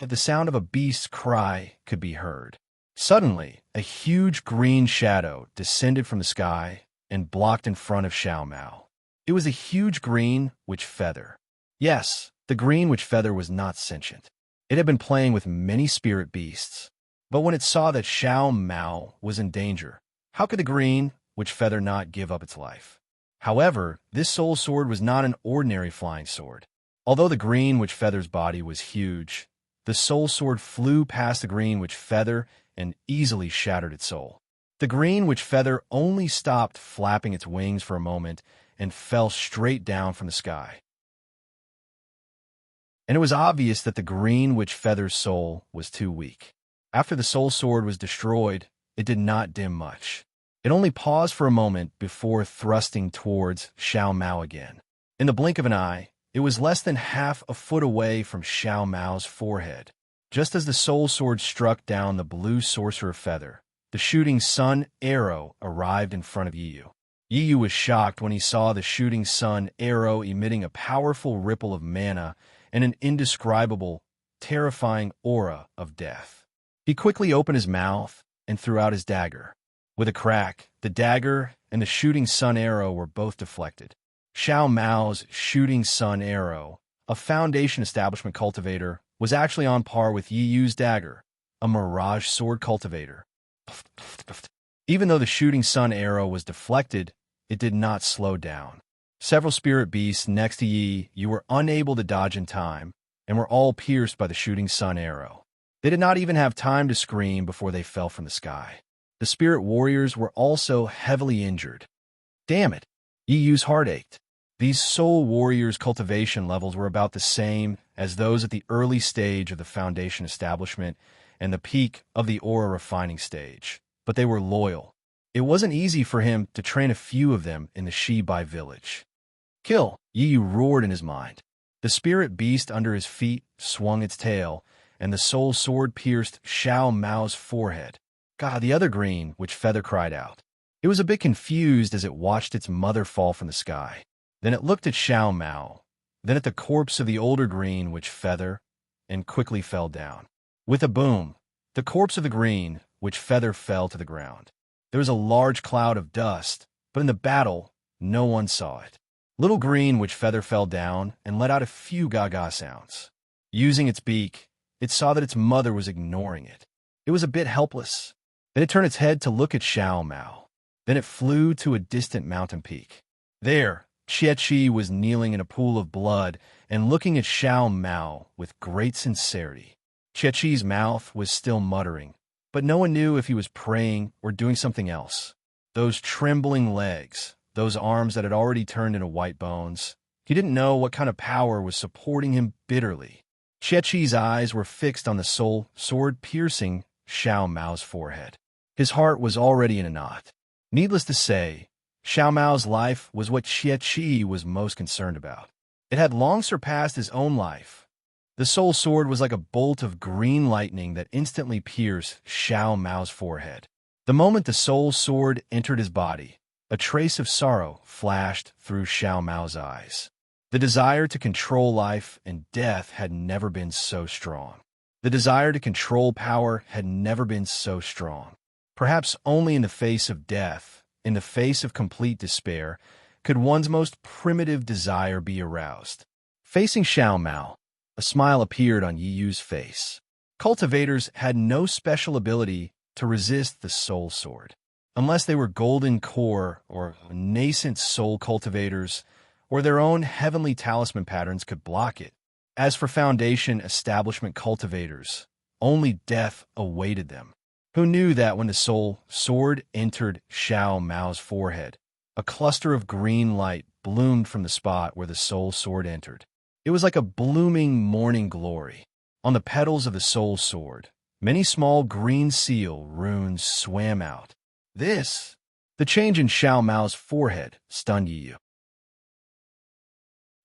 The sound of a beast's cry could be heard. Suddenly, a huge green shadow descended from the sky and blocked in front of Xiao Mao. It was a huge green witch feather. Yes, the green witch feather was not sentient. It had been playing with many spirit beasts. But when it saw that Xiao Mao was in danger, how could the green witch feather not give up its life? However, this soul sword was not an ordinary flying sword. Although the green witch feather's body was huge, the soul sword flew past the green witch feather and easily shattered its soul. The green witch feather only stopped flapping its wings for a moment and fell straight down from the sky. And it was obvious that the green witch feather's soul was too weak. After the soul sword was destroyed, it did not dim much. It only paused for a moment before thrusting towards Xiao Mao again. In the blink of an eye, it was less than half a foot away from Xiao Mao's forehead. Just as the soul sword struck down the blue sorcerer feather, the shooting sun arrow arrived in front of Yiyu. Yiyu was shocked when he saw the shooting sun arrow emitting a powerful ripple of mana and an indescribable, terrifying aura of death. He quickly opened his mouth and threw out his dagger. With a crack, the dagger and the shooting sun arrow were both deflected. Xiao Mao's shooting sun arrow, a Foundation establishment cultivator, was actually on par with Yiyu's dagger, a mirage sword cultivator. Even though the shooting sun arrow was deflected, it did not slow down. Several spirit beasts next to Yi were unable to dodge in time and were all pierced by the shooting sun arrow. They did not even have time to scream before they fell from the sky. The spirit warriors were also heavily injured. Damn it, Yiyu's heart ached. These soul warriors' cultivation levels were about the same as those at the early stage of the Foundation establishment and the peak of the aura refining stage, but they were loyal. It wasn't easy for him to train a few of them in the Shibai village. Kill! Yiyu roared in his mind. The spirit beast under his feet swung its tail, and the soul sword pierced Xiao Mao's forehead. God, the other green witch feather cried out. It was a bit confused as it watched its mother fall from the sky. Then it looked at Xiao Mao, then at the corpse of the older green witch feather, and quickly fell down. With a boom, the corpse of the green witch feather fell to the ground. There was a large cloud of dust, but in the battle, no one saw it. Little green witch feather fell down and let out a few gaga sounds. Using its beak, it saw that its mother was ignoring it. It was a bit helpless. Then it turned its head to look at Xiao Mao. Then it flew to a distant mountain peak. There, Qi was kneeling in a pool of blood and looking at Xiao Mao with great sincerity. Qi's mouth was still muttering, but no one knew if he was praying or doing something else. Those trembling legs, those arms that had already turned into white bones, he didn't know what kind of power was supporting him bitterly. Qi's eyes were fixed on the soul sword piercing Xiao Mao's forehead. His heart was already in a knot. Needless to say, Xiao Mao's life was what Xie Qi was most concerned about. It had long surpassed his own life. The soul sword was like a bolt of green lightning that instantly pierced Xiao Mao's forehead. The moment the soul sword entered his body, a trace of sorrow flashed through Xiao Mao's eyes. The desire to control life and death had never been so strong. The desire to control power had never been so strong. Perhaps only in the face of death, in the face of complete despair, could one's most primitive desire be aroused. Facing Xiao Mao, a smile appeared on Yi Yu's face. Cultivators had no special ability to resist the soul sword. Unless they were golden core or nascent soul cultivators, or their own heavenly talisman patterns could block it. As for foundation establishment cultivators, only death awaited them. Who knew that when the soul sword entered Xiao Mao's forehead, a cluster of green light bloomed from the spot where the soul sword entered. It was like a blooming morning glory. On the petals of the soul sword, many small green seal runes swam out. The change in Xiao Mao's forehead stunned Yi Yu.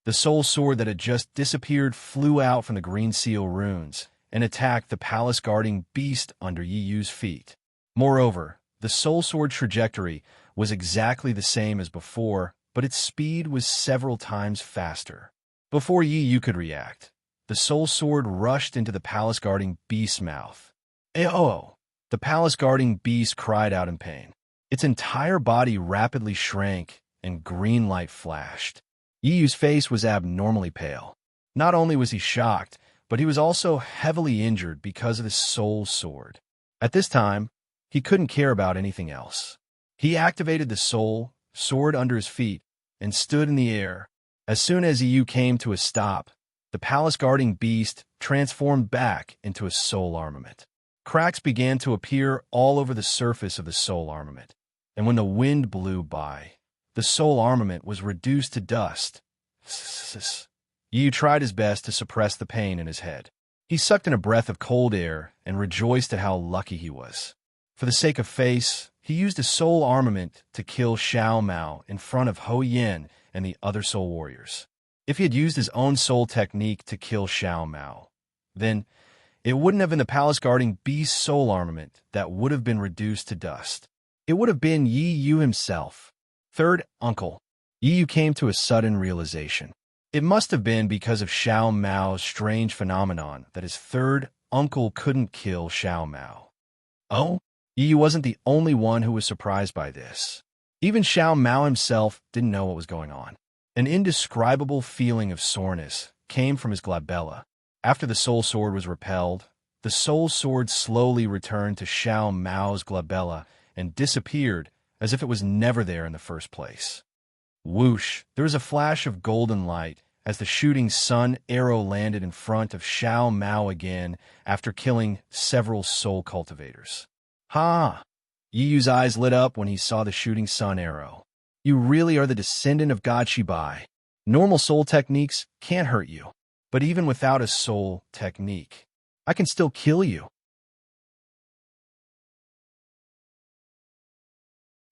The soul sword that had just disappeared flew out from the green seal runes and attacked the palace-guarding beast under Yi Yu's feet. Moreover, the soul sword trajectory was exactly the same as before, but its speed was several times faster. Before Yi Yu could react, the soul sword rushed into the palace-guarding beast's mouth. "Oh!" The palace-guarding beast cried out in pain. Its entire body rapidly shrank, and green light flashed. Yi Yu's face was abnormally pale. Not only was he shocked, but he was also heavily injured because of his soul sword. At this time, he couldn't care about anything else. He activated the soul sword under his feet and stood in the air. As soon as Yi Yu came to a stop, the palace-guarding beast transformed back into a soul armament. Cracks began to appear all over the surface of the soul armament, and when the wind blew by, the soul armament was reduced to dust. Yi Yu tried his best to suppress the pain in his head. He sucked in a breath of cold air and rejoiced at how lucky he was. For the sake of face, he used a soul armament to kill Xiao Mao in front of Ho Yen and the other soul warriors. If he had used his own soul technique to kill Xiao Mao, then it wouldn't have been the palace-guarding beast's soul armament that would have been reduced to dust. It would have been Yi Yu himself. Third uncle. Yi Yu came to a sudden realization. It must have been because of Xiao Mao's strange phenomenon that his third uncle couldn't kill Xiao Mao. Oh? Yi Yu wasn't the only one who was surprised by this. Even Xiao Mao himself didn't know what was going on. An indescribable feeling of soreness came from his glabella. After the soul sword was repelled, the soul sword slowly returned to Xiao Mao's glabella and disappeared as if it was never there in the first place. Whoosh! There was a flash of golden light as the shooting sun arrow landed in front of Xiao Mao again after killing several soul cultivators. Ha! Yi Yu's eyes lit up when he saw the shooting sun arrow. You really are the descendant of God Shibai. Normal soul techniques can't hurt you, but even without a soul technique, I can still kill you.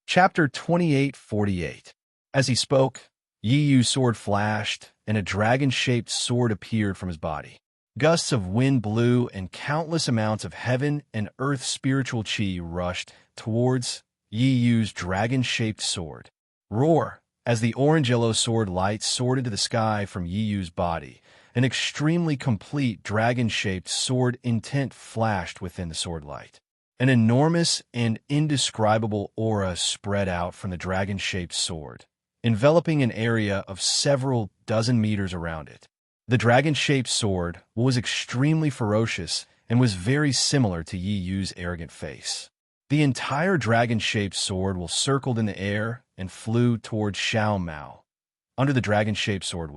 Chapter 28:48. As he spoke, Yi Yu's sword flashed, and a dragon-shaped sword appeared from his body. Gusts of wind blew, and countless amounts of heaven and earth spiritual chi rushed towards Yi Yu's dragon-shaped sword. Roar! As the orange-yellow sword light soared into the sky from Yi Yu's body, an extremely complete dragon-shaped sword intent flashed within the sword light. An enormous and indescribable aura spread out from the dragon-shaped sword, enveloping an area of several dozen meters around it. The dragon-shaped sword was extremely ferocious and was very similar to Yi Yu's arrogant face. The entire dragon-shaped sword circled in the air and flew towards Xiao Mao. Under the dragon-shaped sword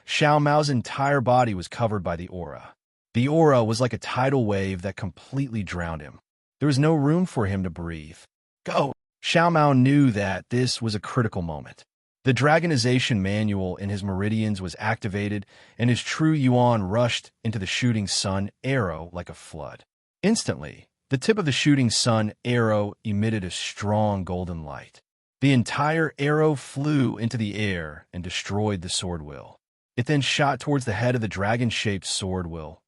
Xiao Mao's entire body was covered by the aura. The aura was like a tidal wave that completely drowned him. There was no room for him to breathe. Go! Xiao Mao knew that this was a critical moment. The dragonization manual in his meridians was activated, and his true yuan rushed into the shooting sun arrow like a flood. Instantly, the tip of the shooting sun arrow emitted a strong golden light. The entire arrow flew into the air and destroyed the sword will. It then shot towards the head of the dragon-shaped sword will.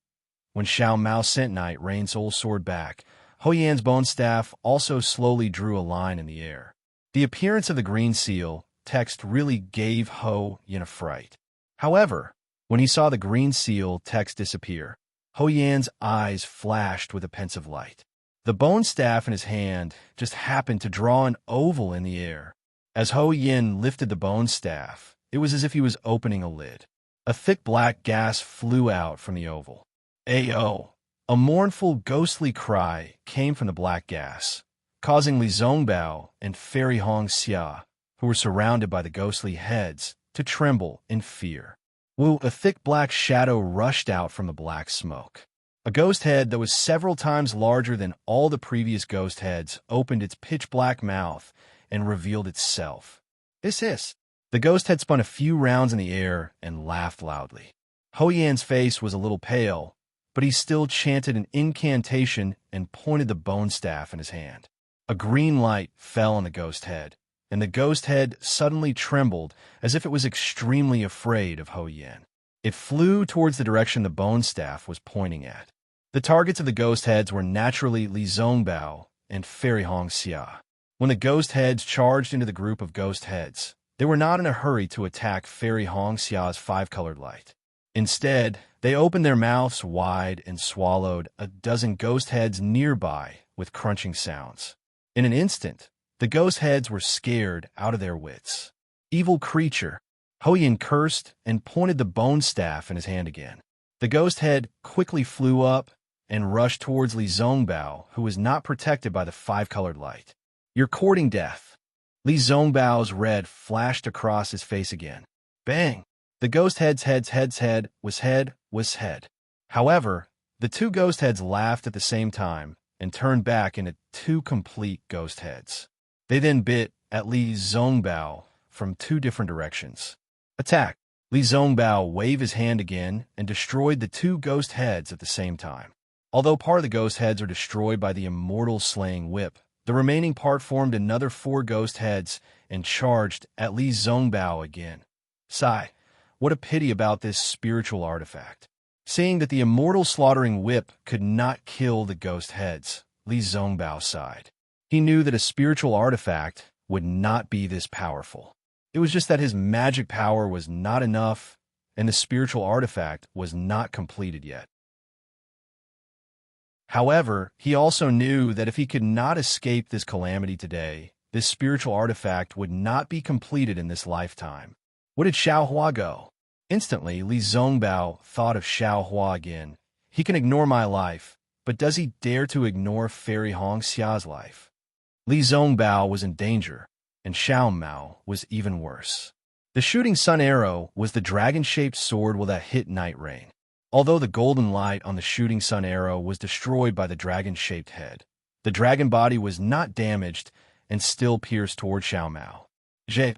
When Xiao Mao sent Night Rain's soul sword back, Ho Yan's bone staff also slowly drew a line in the air. The appearance of the green seal text really gave Ho Yan a fright. However, when he saw the green seal text disappear, Ho Yan's eyes flashed with a pensive light. The bone staff in his hand just happened to draw an oval in the air. As Ho Yan lifted the bone staff, it was as if he was opening a lid. A thick black gas flew out from the oval. Ayo! A mournful, ghostly cry came from the black gas, causing Li Zongbao and Fairy Hong Xia, who were surrounded by the ghostly heads, to tremble in fear. Wu, a thick black shadow rushed out from the black smoke. A ghost head that was several times larger than all the previous ghost heads opened its pitch-black mouth and revealed itself. Hiss. The ghost head spun a few rounds in the air and laughed loudly. Ho Yan's face was a little pale, but he still chanted an incantation and pointed the bone staff in his hand. A green light fell on the ghost head, and the ghost head suddenly trembled as if it was extremely afraid of Ho Yan. It flew towards the direction the bone staff was pointing at. The targets of the ghost heads were naturally Li Zongbao and Fairy Hong Xia. When the ghost heads charged into the group of ghost heads, they were not in a hurry to attack Fairy Hong Xia's five-colored light. Instead, they opened their mouths wide and swallowed a dozen ghost heads nearby with crunching sounds. In an instant, the ghost heads were scared out of their wits. Evil creature! Ho Yan cursed and pointed the bone staff in his hand again. The ghost head quickly flew up and rushed towards Li Zongbao, who was not protected by the five-colored light. You're courting death. Li Zongbao's red flashed across his face again. Bang! The ghost head's head was head. However, the two ghost heads laughed at the same time and turned back into two complete ghost heads. They then bit at Li Zongbao from two different directions. Attack! Li Zongbao waved his hand again and destroyed the two ghost heads at the same time. Although part of the ghost heads are destroyed by the immortal slaying whip, the remaining part formed another four ghost heads and charged at Li Zongbao again. Sigh, what a pity about this spiritual artifact. Seeing that the immortal slaughtering whip could not kill the ghost heads, Li Zongbao sighed. He knew that a spiritual artifact would not be this powerful. It was just that his magic power was not enough, and the spiritual artifact was not completed yet. However, he also knew that if he could not escape this calamity today, this spiritual artifact would not be completed in this lifetime. Where did Xiaohua go? Instantly, Li Zongbao thought of Xiaohua again. He can ignore my life, but does he dare to ignore Fairy Hong Xia's life? Li Zongbao was in danger, and Xiao Mao was even worse. The shooting sun arrow was the dragon-shaped sword that hit Night Rain. Although the golden light on the shooting sun arrow was destroyed by the dragon-shaped head, the dragon body was not damaged and still pierced toward Xiao Mao.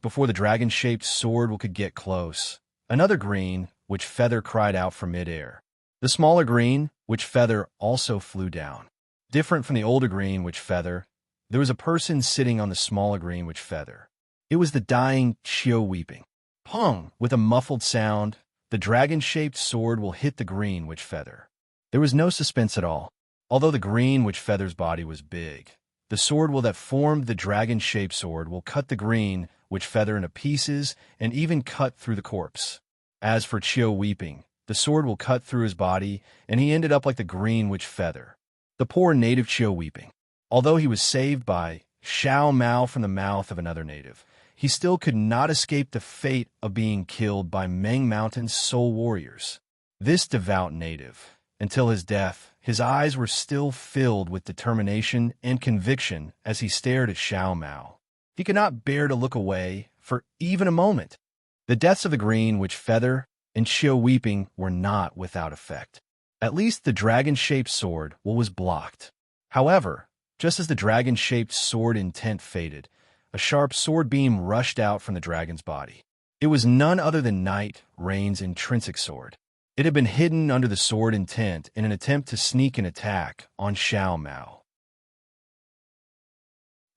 Before the dragon-shaped sword could get close, another green, witch feather cried out from midair. The smaller green, witch feather also flew down. Different from the older green, witch feather, there was a person sitting on the smaller green, witch feather. It was the dying Chiu weeping. Pong! With a muffled sound, the dragon-shaped sword hit the green witch feather. There was no suspense at all. Although the green witch feather's body was big, the sword that formed the dragon-shaped sword cut the green witch feather into pieces and even cut through the corpse. As for Chiu weeping, the sword cut through his body, and he ended up like the green witch feather. The poor native Chiu weeping. Although he was saved by Xiao Mao from the mouth of another native, he still could not escape the fate of being killed by Meng Mountain's soul warriors. This devout native, until his death, his eyes were still filled with determination and conviction as he stared at Xiao Mao. He could not bear to look away for even a moment. The deaths of the green witch feather and Chiu weeping were not without effect. At least the dragon-shaped sword was blocked. However, just as the dragon-shaped sword intent faded, a sharp sword beam rushed out from the dragon's body. It was none other than Night Rain's intrinsic sword. It had been hidden under the sword intent in an attempt to sneak an attack on Xiao Mao.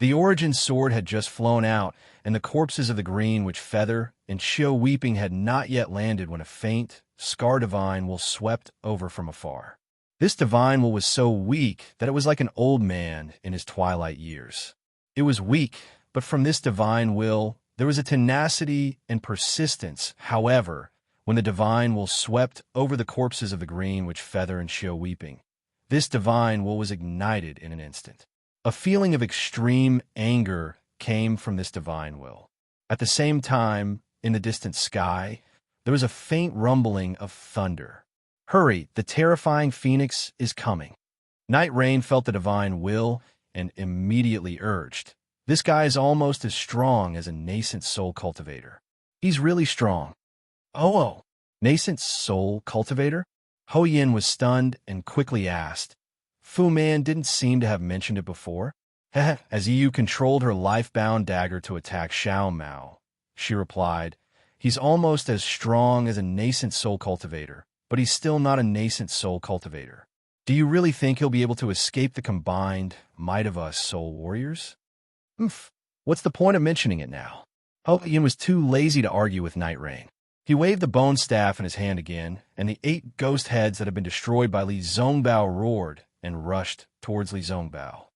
The origin sword had just flown out, and the corpses of the green witch Feather and Chiu Weeping had not yet landed when a faint, scar divine will swept over from afar. This divine will was so weak that it was like an old man in his twilight years. It was weak, but from this divine will, there was a tenacity and persistence. However, when the divine will swept over the corpses of the green witch Feather and Chiu Weeping, this divine will was ignited in an instant. A feeling of extreme anger came from this divine will. At the same time, in the distant sky, there was a faint rumbling of thunder. Hurry, the terrifying phoenix is coming. Night Rain felt the divine will and immediately urged, "This guy is almost as strong as a nascent soul cultivator. He's really strong." Oh, nascent soul cultivator? Ho Yin was stunned and quickly asked, "Fu Man didn't seem to have mentioned it before." As Yu controlled her life-bound dagger to attack Xiao Mao, she replied, "He's almost as strong as a nascent soul cultivator, but he's still not a nascent soul cultivator. Do you really think he'll be able to escape the combined might of us soul warriors?" What's the point of mentioning it now? Ho Yin was too lazy to argue with Night Rain. He waved the bone staff in his hand again, and the 8 ghost heads that had been destroyed by Li Zongbao roared and rushed towards Li Zongbao.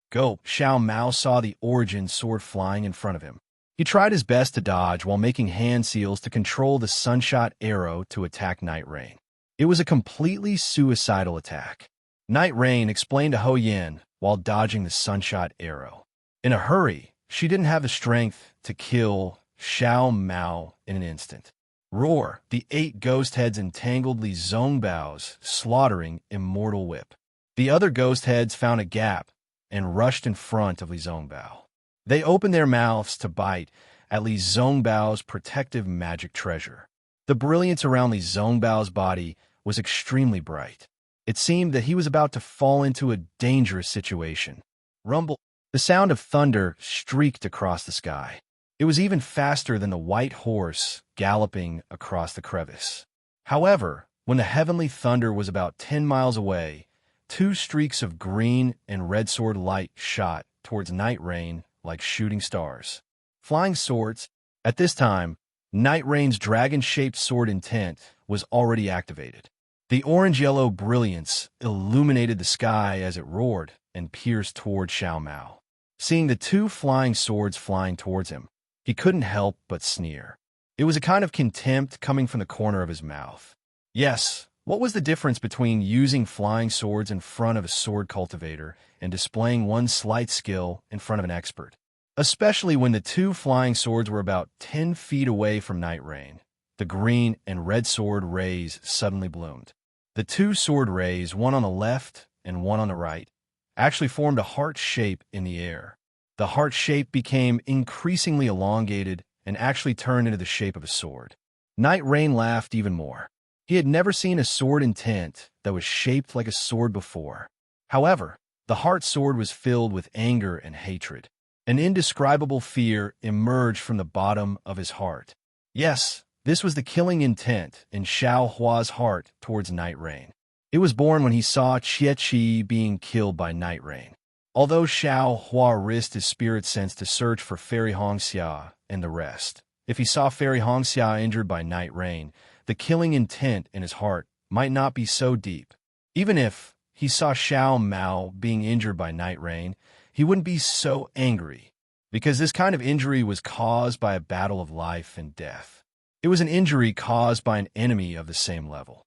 Go! Xiao Mao saw the origin sword flying in front of him. He tried his best to dodge while making hand seals to control the sunshot arrow to attack Night Rain. It was a completely suicidal attack. Night Rain explained to Ho Yin while dodging the sunshot arrow. In a hurry, she didn't have the strength to kill Xiao Mao in an instant. Roar! The 8 ghost heads entangled Li Zongbao's slaughtering immortal whip. The other ghost heads found a gap and rushed in front of Li Zongbao. They opened their mouths to bite at Li Zongbao's protective magic treasure. The brilliance around Li Zongbao's body was extremely bright. It seemed that he was about to fall into a dangerous situation. Rumble! The sound of thunder streaked across the sky. It was even faster than the white horse galloping across the crevice. However, when the heavenly thunder was about 10 miles away, 2 streaks of green and red sword light shot towards Night Rain like shooting stars. Flying swords. At this time, Night Rain's dragon-shaped sword intent was already activated. The orange-yellow brilliance illuminated the sky as it roared and pierced toward Xiao Mao. Seeing the 2 flying swords flying towards him, he couldn't help but sneer. It was a kind of contempt coming from the corner of his mouth. Yes, what was the difference between using flying swords in front of a sword cultivator and displaying one slight skill in front of an expert? Especially when the 2 flying swords were about 10 feet away from Night Rain. The green and red sword rays suddenly bloomed. The 2 sword rays, one on the left and one on the right, actually formed a heart shape in the air. The heart shape became increasingly elongated and actually turned into the shape of a sword. Night Rain laughed even more. He had never seen a sword intent that was shaped like a sword before. However, the heart sword was filled with anger and hatred. An indescribable fear emerged from the bottom of his heart. Yes, this was the killing intent in Xiao Hua's heart towards Night Rain. It was born when he saw Qi being killed by Night Rain. Although Xiao Hua risked his spirit sense to search for Fairy Hongxia and the rest, if he saw Fairy Hongxia injured by Night Rain, the killing intent in his heart might not be so deep. Even if he saw Xiao Mao being injured by Night Rain, he wouldn't be so angry, because this kind of injury was caused by a battle of life and death. It was an injury caused by an enemy of the same level.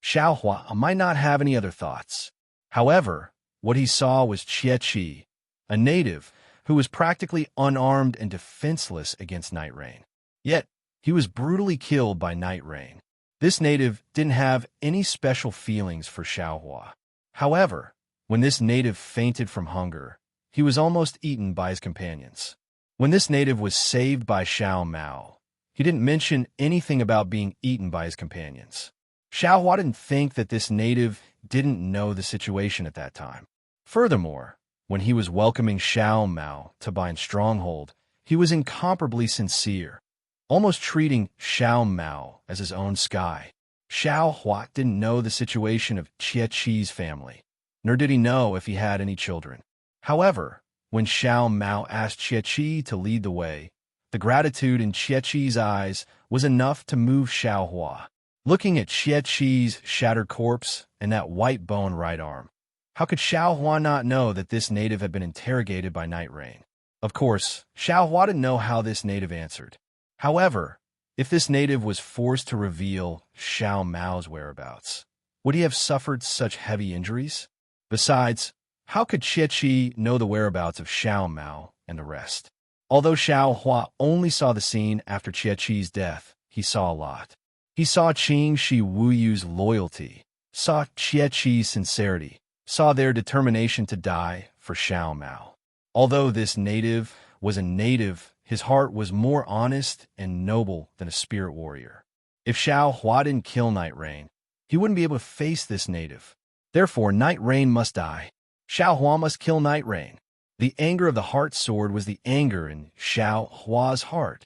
Xiao Hua might not have any other thoughts. However, what he saw was Qi, a native who was practically unarmed and defenseless against Night Rain. Yet, he was brutally killed by Night Rain. This native didn't have any special feelings for Xiao Hua. However, when this native fainted from hunger, he was almost eaten by his companions. When this native was saved by Xiao Mao, he didn't mention anything about being eaten by his companions. Xiao Hua didn't think that this native didn't know the situation at that time. Furthermore, when he was welcoming Xiao Mao to Bind Stronghold, he was incomparably sincere, almost treating Xiao Mao as his own sky. Xiao Hua didn't know the situation of Qi's family, nor did he know if he had any children. However, when Xiao Mao asked Qi to lead the way, the gratitude in Qi's eyes was enough to move Xiao Hua. Looking at Qi's shattered corpse and that white bone right arm, how could Xiao Hua not know that this native had been interrogated by Night Rain? Of course, Xiao Hua didn't know how this native answered. However, if this native was forced to reveal Xiao Mao's whereabouts, would he have suffered such heavy injuries? Besides, how could Qi know the whereabouts of Xiao Mao and the rest? Although Xiao Hua only saw the scene after Qi's death, he saw a lot. He saw Qing Shi Wuyu's loyalty, saw Qi's sincerity, saw their determination to die for Xiao Mao. Although this native was a native, his heart was more honest and noble than a spirit warrior. If Xiao Hua didn't kill Night Rain, he wouldn't be able to face this native. Therefore, Night Rain must die. Xiao Hua must kill Night Rain. The anger of the heart sword was the anger in Xiao Hua's heart.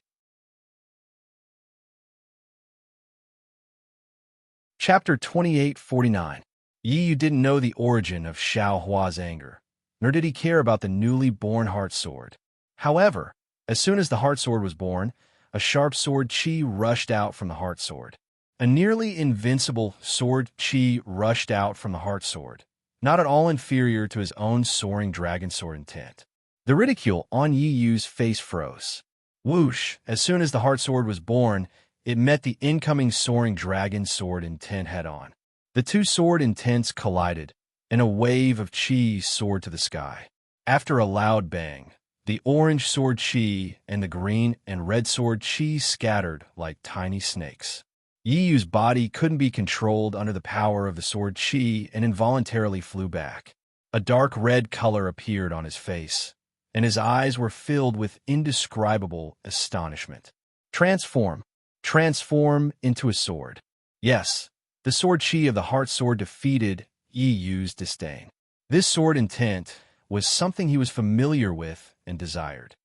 Chapter 2849. Yi Yu didn't know the origin of Xiao Hua's anger, nor did he care about the newly born heart sword. However, as soon as the heart sword was born, a sharp sword Qi rushed out from the heart sword. A nearly invincible sword Qi rushed out from the heart sword, not at all inferior to his own soaring dragon sword intent. The ridicule on Yi Yu's face froze. Whoosh! As soon as the heart sword was born, it met the incoming soaring dragon sword intent head-on. The two sword intents collided, and a wave of Qi soared to the sky. After a loud bang, the orange sword Qi and the green and red sword Qi scattered like tiny snakes. Yi Yu's body couldn't be controlled under the power of the sword Qi and involuntarily flew back. A dark red color appeared on his face, and his eyes were filled with indescribable astonishment. Transform. Transform into a sword. Yes, the sword Qi of the heart sword defeated Yi Yu's disdain. This sword intent was something he was familiar with and desired.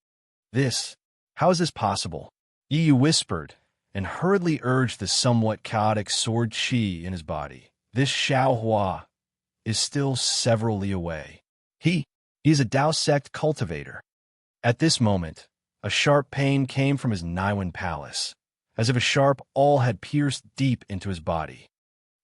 How is this possible? Yi Yu whispered, and hurriedly urged the somewhat chaotic sword Qi in his body. This Xiao Hua is still several li away. He is a Dao sect cultivator. At this moment, a sharp pain came from his Naiwan palace, as if a sharp awl had pierced deep into his body.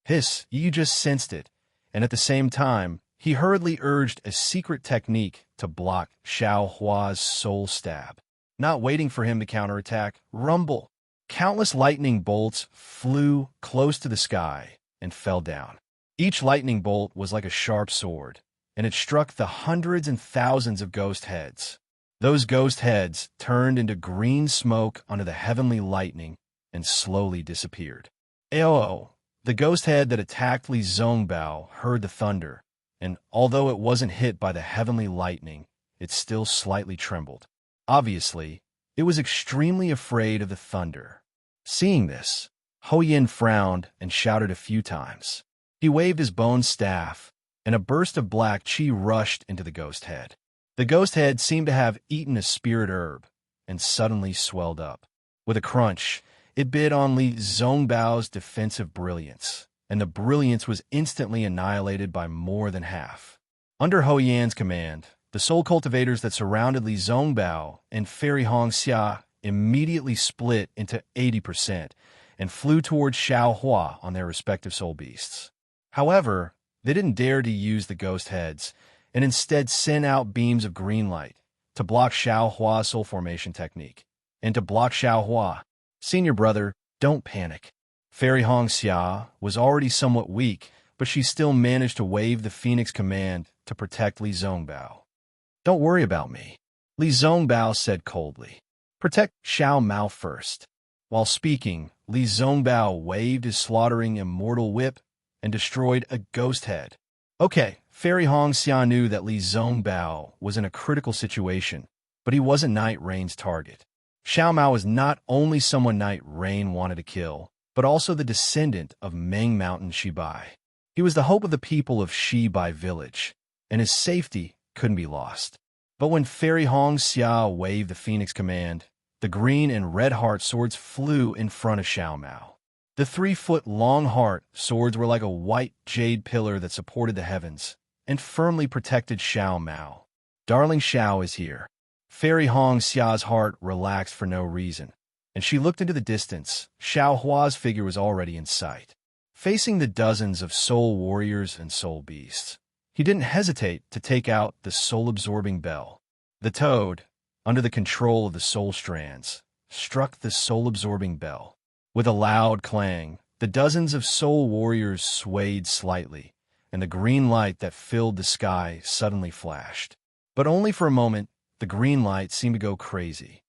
Hiss, Yi Yu just sensed it, and at the same time, he hurriedly urged a secret technique to block Xiao Hua's soul stab. Not waiting for him to counterattack, rumble. Countless lightning bolts flew close to the sky and fell down. Each lightning bolt was like a sharp sword, and it struck the hundreds and thousands of ghost heads. Those ghost heads turned into green smoke under the heavenly lightning and slowly disappeared. Aoh! The ghost head that attacked Li Zongbao heard the thunder, and although it wasn't hit by the heavenly lightning, it still slightly trembled. Obviously, it was extremely afraid of the thunder. Seeing this, Ho Yin frowned and shouted a few times. He waved his bone staff, and a burst of black Qi rushed into the ghost head. The ghost head seemed to have eaten a spirit herb, and suddenly swelled up. With a crunch, it bit on Li Zongbao's defensive brilliance, and the brilliance was instantly annihilated by more than half. Under Ho Yan's command, the soul cultivators that surrounded Li Zongbao and Fairy Hong Xia immediately split into 80% and flew towards Xiao Hua on their respective soul beasts. However, they didn't dare to use the ghost heads, and instead sent out beams of green light to block Xiao Hua's soul formation technique. And to block Xiao Hua, senior brother, don't panic. Fairy Hong Xia was already somewhat weak, but she still managed to wave the Phoenix command to protect Li Zongbao. Don't worry about me, Li Zongbao said coldly. Protect Xiao Mao first. While speaking, Li Zongbao waved his slaughtering immortal whip and destroyed a ghost head. Okay, Fairy Hong Xia knew that Li Zongbao was in a critical situation, but he wasn't Night Rain's target. Xiao Mao was not only someone Night Rain wanted to kill, but also the descendant of Meng Mountain Shibai. He was the hope of the people of Shibai Village, and his safety couldn't be lost. But when Fairy Hong Xia waved the Phoenix command, the green and red heart swords flew in front of Xiao Mao. The 3-foot-long heart swords were like a white jade pillar that supported the heavens and firmly protected Xiao Mao. Darling Xiao is here. Fairy Hong Xia's heart relaxed for no reason, and she looked into the distance. Xiao Hua's figure was already in sight, facing the dozens of soul warriors and soul beasts. He didn't hesitate to take out the soul-absorbing bell. The toad, under the control of the soul strands, struck the soul-absorbing bell. With a loud clang, the dozens of soul warriors swayed slightly, and the green light that filled the sky suddenly flashed. But only for a moment. The green light seemed to go crazy.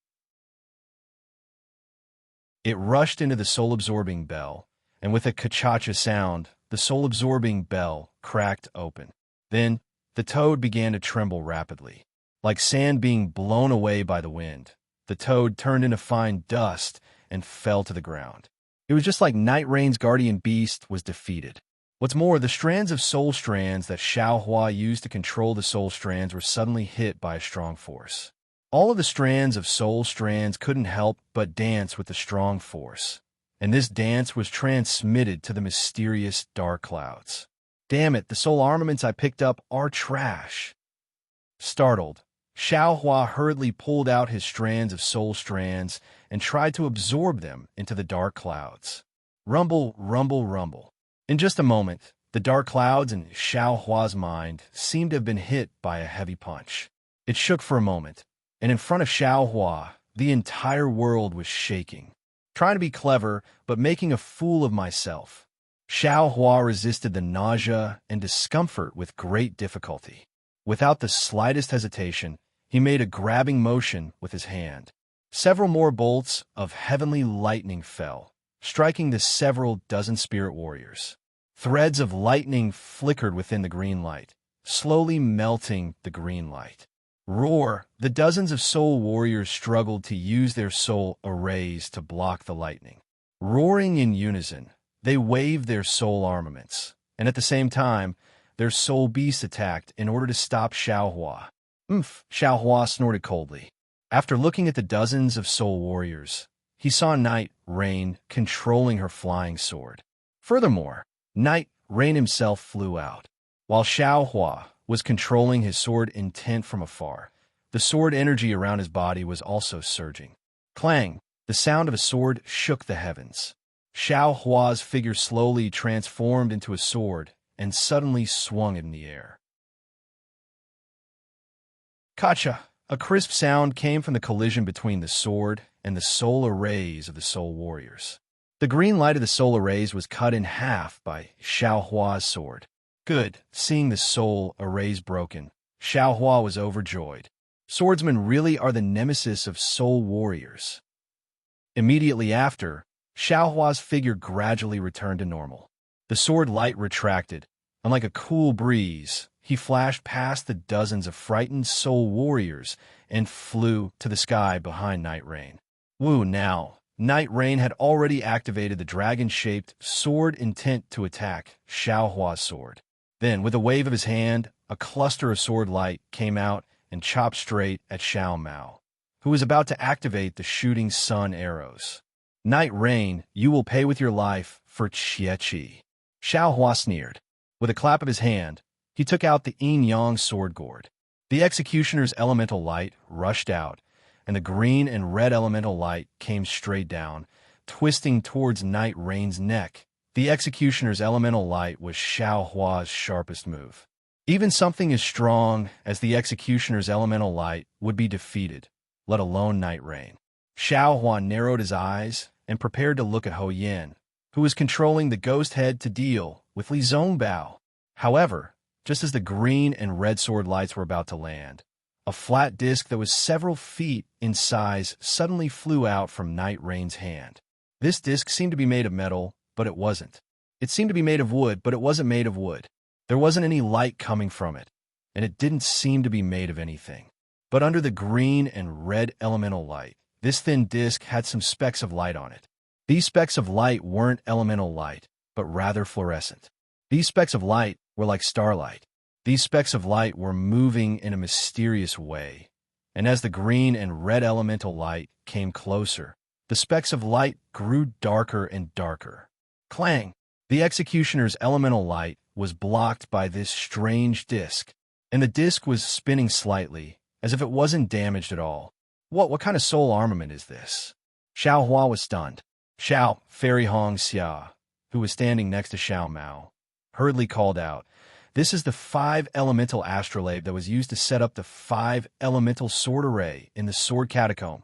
It rushed into the soul-absorbing bell, and with a ka-cha-cha sound, the soul-absorbing bell cracked open. Then, the toad began to tremble rapidly. Like sand being blown away by the wind, the toad turned into fine dust and fell to the ground. It was just like Night Rain's guardian beast was defeated. What's more, the strands of soul strands that Xiao Hua used to control the soul strands were suddenly hit by a strong force. All of the strands of soul strands couldn't help but dance with the strong force, and this dance was transmitted to the mysterious dark clouds. Damn it, the soul armaments I picked up are trash. Startled, Xiao Hua hurriedly pulled out his strands of soul strands and tried to absorb them into the dark clouds. Rumble, rumble, rumble. In just a moment, the dark clouds in Xiao Hua's mind seemed to have been hit by a heavy punch. It shook for a moment, and in front of Xiao Hua, the entire world was shaking. Trying to be clever, but making a fool of myself. Xiao Hua resisted the nausea and discomfort with great difficulty. Without the slightest hesitation, he made a grabbing motion with his hand. Several more bolts of heavenly lightning fell, striking the several dozen spirit warriors. Threads of lightning flickered within the green light, slowly melting the green light. Roar! The dozens of soul warriors struggled to use their soul arrays to block the lightning. Roaring in unison, they waved their soul armaments, and at the same time, their soul beasts attacked in order to stop Xiao Hua. Xiao Hua snorted coldly. After looking at the dozens of soul warriors, he saw Night Rain controlling her flying sword. Furthermore, Night Rain himself flew out. While Xiao Hua was controlling his sword intent from afar, the sword energy around his body was also surging. Clang! The sound of a sword shook the heavens. Xiao Hua's figure slowly transformed into a sword and suddenly swung in the air. Kacha! A crisp sound came from the collision between the sword and the soul arrays of the soul warriors. The green light of the soul arrays was cut in half by Xiao Hua's sword. Good. Seeing the soul arrays broken, Xiao Hua was overjoyed. Swordsmen really are the nemesis of soul warriors. Immediately after, Xiao Hua's figure gradually returned to normal. The sword light retracted, and like a cool breeze, he flashed past the dozens of frightened soul warriors and flew to the sky behind Night Rain. Woo, now! Night Rain had already activated the dragon-shaped sword intent to attack Xiao Hua's sword. Then, with a wave of his hand, a cluster of sword light came out and chopped straight at Xiao Mao, who was about to activate the shooting sun arrows. Night Rain, you will pay with your life for Qieqi. Xiao Hua sneered. With a clap of his hand, he took out the yin-yang sword gourd. The executioner's elemental light rushed out, and the green and red elemental light came straight down, twisting towards Night Rain's neck. The executioner's elemental light was Xiao Hua's sharpest move. Even something as strong as the executioner's elemental light would be defeated, let alone Night Rain. Xiao Hua narrowed his eyes and prepared to look at Ho Yin, who was controlling the ghost head to deal with Li Zongbao. However, just as the green and red sword lights were about to land, a flat disc that was several feet in size suddenly flew out from Night Rain's hand. This disc seemed to be made of metal, but it wasn't. It seemed to be made of wood, but it wasn't made of wood. There wasn't any light coming from it, and it didn't seem to be made of anything. But under the green and red elemental light, this thin disc had some specks of light on it. These specks of light weren't elemental light, but rather fluorescent. These specks of light were like starlight. These specks of light were moving in a mysterious way, and as the green and red elemental light came closer, the specks of light grew darker and darker. Clang! The executioner's elemental light was blocked by this strange disc, and the disc was spinning slightly, as if it wasn't damaged at all. What kind of soul armament is this? Xiao Hua was stunned. Xiao, Fairy Hong Xia, who was standing next to Xiao Mao, hurriedly called out, "This is the 5-elemental astrolabe that was used to set up the 5-elemental sword array in the sword catacomb."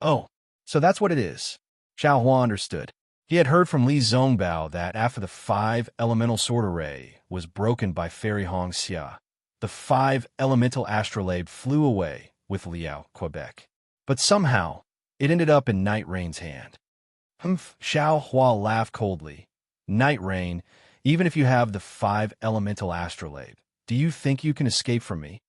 "Oh, so that's what it is." Xiao Hua understood. He had heard from Li Zongbao that after the 5-elemental sword array was broken by Fairy Hong Xia, the 5-elemental astrolabe flew away with Liao, Quebec. But somehow, it ended up in Night Rain's hand. Humph, Xiao Hua laughed coldly. "Night Rain, even if you have the 5-elemental astrolabe, do you think you can escape from me?"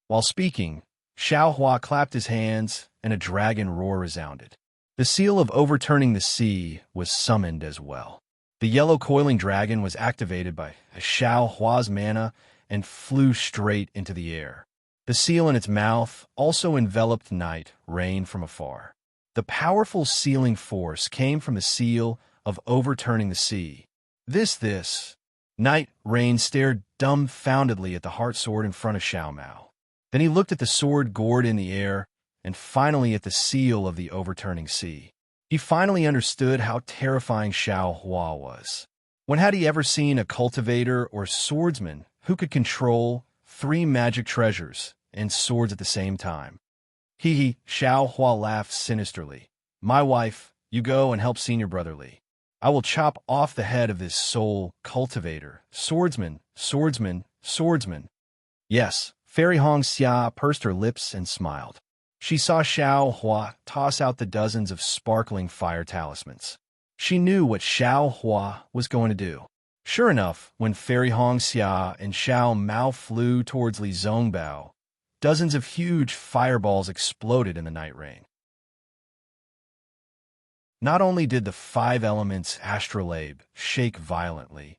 While speaking, Xiao Hua clapped his hands, and a dragon roar resounded. The seal of overturning the sea was summoned as well. The yellow coiling dragon was activated by Xiao Hua's mana and flew straight into the air. The seal in its mouth also enveloped Night Rain from afar. The powerful sealing force came from the seal of overturning the sea. This. Night Rain stared dumbfoundedly at the heart sword in front of Xiao Mao. Then he looked at the sword gourd in the air, and finally at the seal of the overturning sea. He finally understood how terrifying Xiao Hua was. When had he ever seen a cultivator or swordsman who could control 3 magic treasures and swords at the same time? He, Xiao Hua laughed sinisterly. "My wife, you go and help senior brother Li. I will chop off the head of this soul cultivator, swordsman. Yes, Fairy Hong Xia pursed her lips and smiled. She saw Xiao Hua toss out the dozens of sparkling fire talismans. She knew what Xiao Hua was going to do. Sure enough, when Fairy Hong Xia and Xiao Mao flew towards Li Zongbao, dozens of huge fireballs exploded in the night rain. Not only did the 5 elements astrolabe shake violently,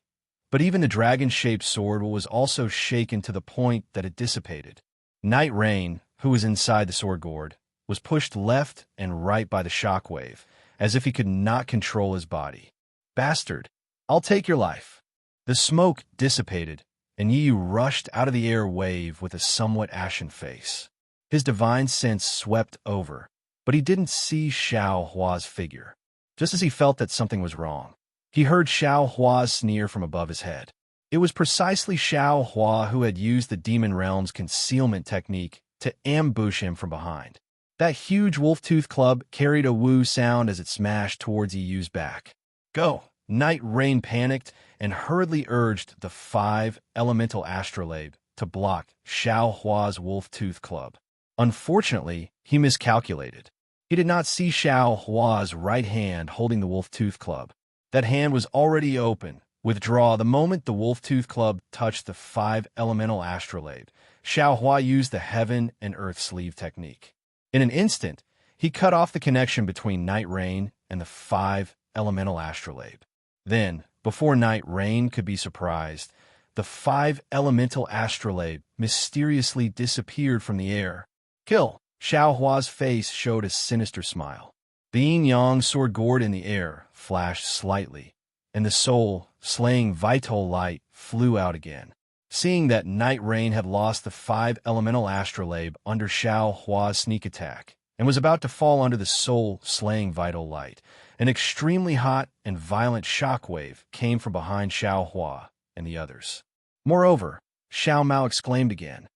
but even the dragon-shaped sword was also shaken to the point that it dissipated. Night Rain, who was inside the sword gourd, was pushed left and right by the shockwave, as if he could not control his body. "Bastard, I'll take your life." The smoke dissipated, and Yi rushed out of the air wave with a somewhat ashen face. His divine sense swept over, but he didn't see Xiao Hua's figure. Just as he felt that something was wrong, he heard Xiao Hua's sneer from above his head. It was precisely Xiao Hua who had used the Demon Realm's concealment technique to ambush him from behind. That huge wolf-tooth club carried a woo sound as it smashed towards Yu's back. "Go!" Night Rain panicked and hurriedly urged the 5 elemental astrolabe to block Xiao Hua's wolf-tooth club. Unfortunately, he miscalculated. He did not see Xiao Hua's right hand holding the wolf-tooth club. That hand was already open. Withdraw the moment the wolf-tooth club touched the 5 elemental astrolabe. Xiao Hua used the heaven and earth sleeve technique. In an instant, he cut off the connection between Night Rain and the 5 elemental astrolabe. Then, before Night Rain could be surprised, the 5 elemental astrolabe mysteriously disappeared from the air. "Kill!" Xiao Hua's face showed a sinister smile. The yin-yang sword gourd in the air flashed slightly, and the soul, slaying vital light, flew out again. Seeing that Night Rain had lost the 5 elemental astrolabe under Xiao Hua's sneak attack and was about to fall under the soul-slaying vital light, an extremely hot and violent shockwave came from behind Xiao Hua and the others. Moreover, Xiao Mao exclaimed again.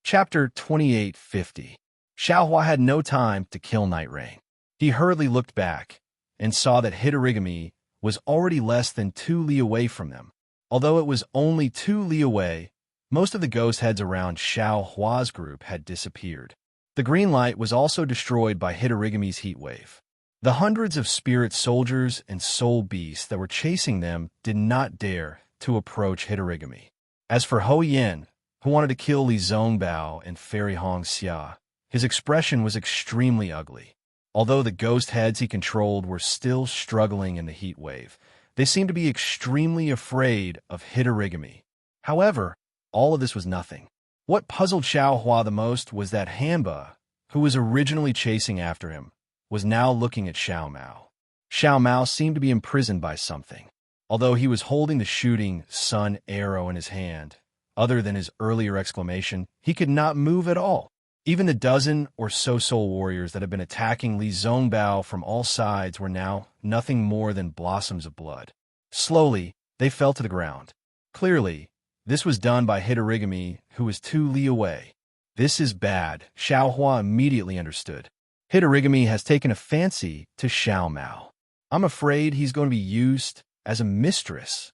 Chapter 2850. Xiao Hua had no time to kill Night Rain. He hurriedly looked back and saw that Hitorigami was already less than 2 li away from them. Although it was only 2 li away, most of the ghost heads around Xiao Hua's group had disappeared. The green light was also destroyed by Hitorigami's heat wave. The hundreds of spirit soldiers and soul beasts that were chasing them did not dare to approach Hitorigami. As for Ho Yen, who wanted to kill Li Zongbao and Fairy Hong Xia, his expression was extremely ugly. Although the ghost heads he controlled were still struggling in the heat wave, they seemed to be extremely afraid of Hitorigami. However, all of this was nothing. What puzzled Xiao Hua the most was that Hanba, who was originally chasing after him, was now looking at Xiao Mao. Xiao Mao seemed to be imprisoned by something. Although he was holding the shooting sun arrow in his hand, other than his earlier exclamation, he could not move at all. Even the dozen or so soul warriors that had been attacking Li Zongbao from all sides were now nothing more than blossoms of blood. Slowly, they fell to the ground. Clearly, this was done by Hitorigami, who was 2 li away. This is bad, Xiao Hua immediately understood. Hitorigami has taken a fancy to Xiao Mao. I'm afraid he's going to be used as a mistress.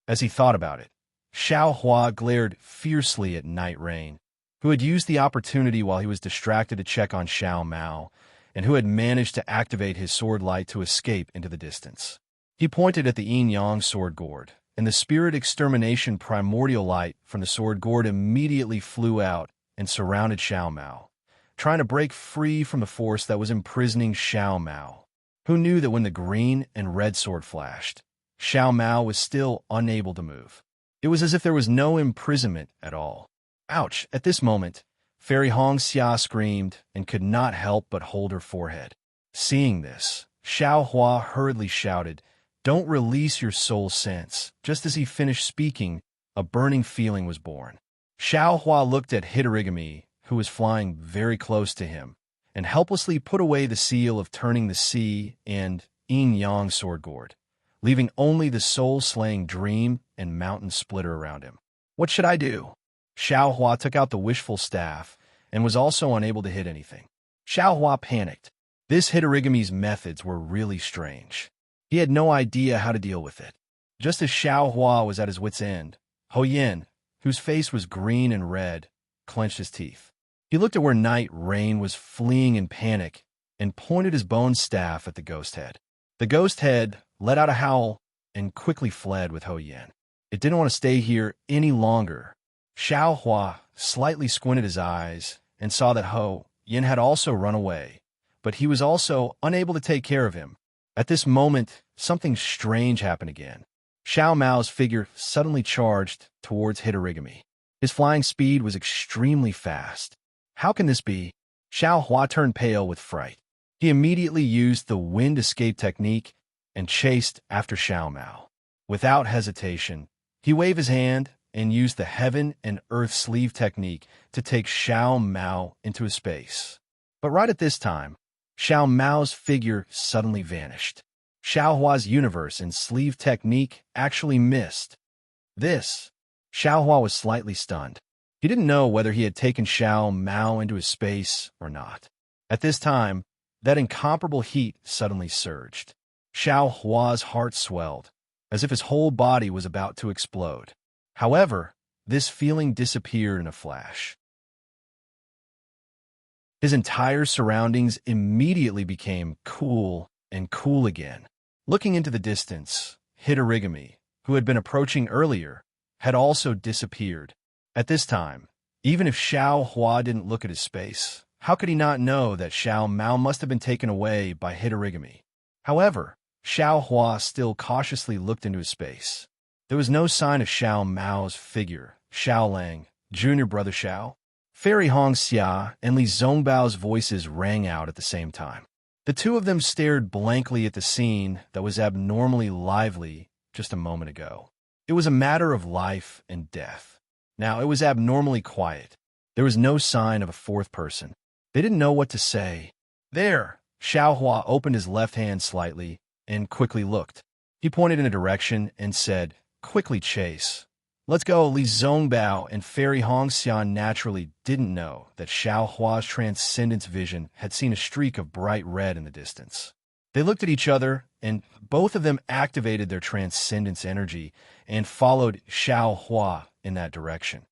As he thought about it, Xiao Hua glared fiercely at Night Rain, who had used the opportunity while he was distracted to check on Xiao Mao, and who had managed to activate his sword light to escape into the distance. He pointed at the yin-yang sword gourd, and the spirit extermination primordial light from the sword gourd immediately flew out and surrounded Xiao Mao, trying to break free from the force that was imprisoning Xiao Mao, who knew that when the green and red sword flashed, Xiao Mao was still unable to move. It was as if there was no imprisonment at all. Ouch! At this moment, Fairy Hong Xia screamed and could not help but hold her forehead. Seeing this, Xiao Hua hurriedly shouted, "Don't release your soul sense." Just as he finished speaking, a burning feeling was born. Xiao Hua looked at Hitorigami, who was flying very close to him, and helplessly put away the seal of turning the sea and yin-yang sword gourd, leaving only the soul-slaying dream and mountain splitter around him. What should I do? Xiao Hua took out the wishful staff and was also unable to hit anything. Xiao Hua panicked. This Hitorigami's methods were really strange. He had no idea how to deal with it. Just as Xiao Hua was at his wit's end, Ho Yin, whose face was green and red, clenched his teeth. He looked at where Night Rain was fleeing in panic and pointed his bone staff at the ghost head. The ghost head let out a howl and quickly fled with Ho Yin. It didn't want to stay here any longer. Xiao Hua slightly squinted his eyes and saw that Ho Yin had also run away, but he was also unable to take care of him. At this moment, something strange happened again. Xiao Mao's figure suddenly charged towards Hitorigami. His flying speed was extremely fast. How can this be? Xiao Hua turned pale with fright. He immediately used the wind escape technique and chased after Xiao Mao. Without hesitation, he waved his hand and used the heaven and earth sleeve technique to take Xiao Mao into his space. But right at this time, Xiao Mao's figure suddenly vanished. Xiao Hua's universe and sleeve technique actually missed. Xiao Hua was slightly stunned. He didn't know whether he had taken Xiao Mao into his space or not. At this time, that incomparable heat suddenly surged. Xiao Hua's heart swelled, as if his whole body was about to explode. However, this feeling disappeared in a flash. His entire surroundings immediately became cool and cool again. Looking into the distance, Hitorigami, who had been approaching earlier, had also disappeared. At this time, even if Xiao Hua didn't look at his space, how could he not know that Xiao Mao must have been taken away by Hitorigami? However, Xiao Hua still cautiously looked into his space. There was no sign of Xiao Mao's figure. Xiao Lang, junior brother Xiao, Fairy Hong Xia, and Li Zongbao's voices rang out at the same time. The two of them stared blankly at the scene that was abnormally lively just a moment ago. It was a matter of life and death. Now it was abnormally quiet. There was no sign of a fourth person. They didn't know what to say. There! Xiao Hua opened his left hand slightly and quickly looked. He pointed in a direction and said, "Quickly chase. Let's go." Li Zongbao and Fairy Hong Xian naturally didn't know that Xiao Hua's transcendence vision had seen a streak of bright red in the distance. They looked at each other, and both of them activated their transcendence energy and followed Xiao Hua in that direction.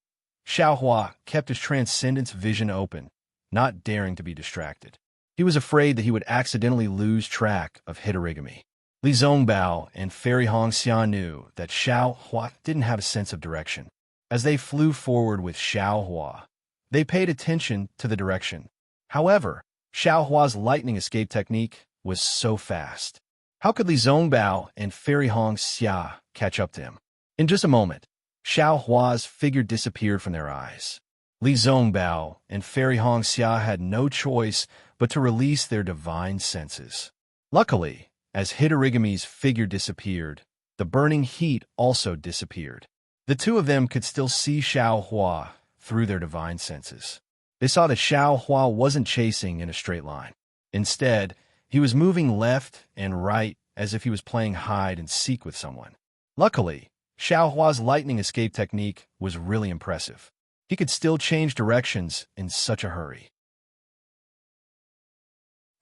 Xiao Hua kept his transcendence vision open, not daring to be distracted. He was afraid that he would accidentally lose track of Hitorigami. Li Zongbao and Fairy Hong Xian knew that Xiao Hua didn't have a sense of direction. As they flew forward with Xiao Hua, they paid attention to the direction. However, Xiao Hua's lightning escape technique was so fast. How could Li Zongbao and Fairy Hong Xia catch up to him? In just a moment, Xiao Hua's figure disappeared from their eyes. Li Zongbao and Fairy Hong Xia had no choice but to release their divine senses. Luckily, as Hitorigami's figure disappeared, The burning heat also disappeared. The two of them could still see Xiao Hua through their divine senses. They saw that Xiao Hua wasn't chasing in a straight line. Instead, he was moving left and right as if he was playing hide and seek with someone. Luckily, Xiao Hua's lightning escape technique was really impressive. He could still change directions in such a hurry.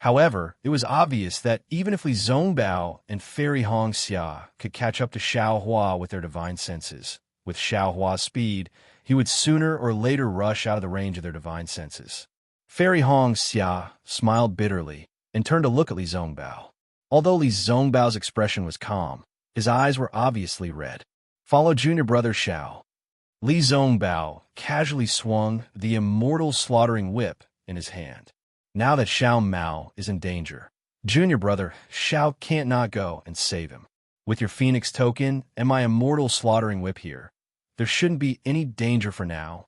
However, it was obvious that even if Li Zongbao and Fairy Hongxia could catch up to Xiao Hua with their divine senses, with Xiao Hua's speed, he would sooner or later rush out of the range of their divine senses. Fairy Hongxia smiled bitterly and turned to look at Li Zongbao. Although Li Zongbao's expression was calm, his eyes were obviously red. Follow junior brother Xiao. Li Zongbao casually swung the immortal slaughtering whip in his hand. Now that Xiao Mao is in danger, junior brother Xiao can't not go and save him. With your Phoenix token and my immortal slaughtering whip here, there shouldn't be any danger for now.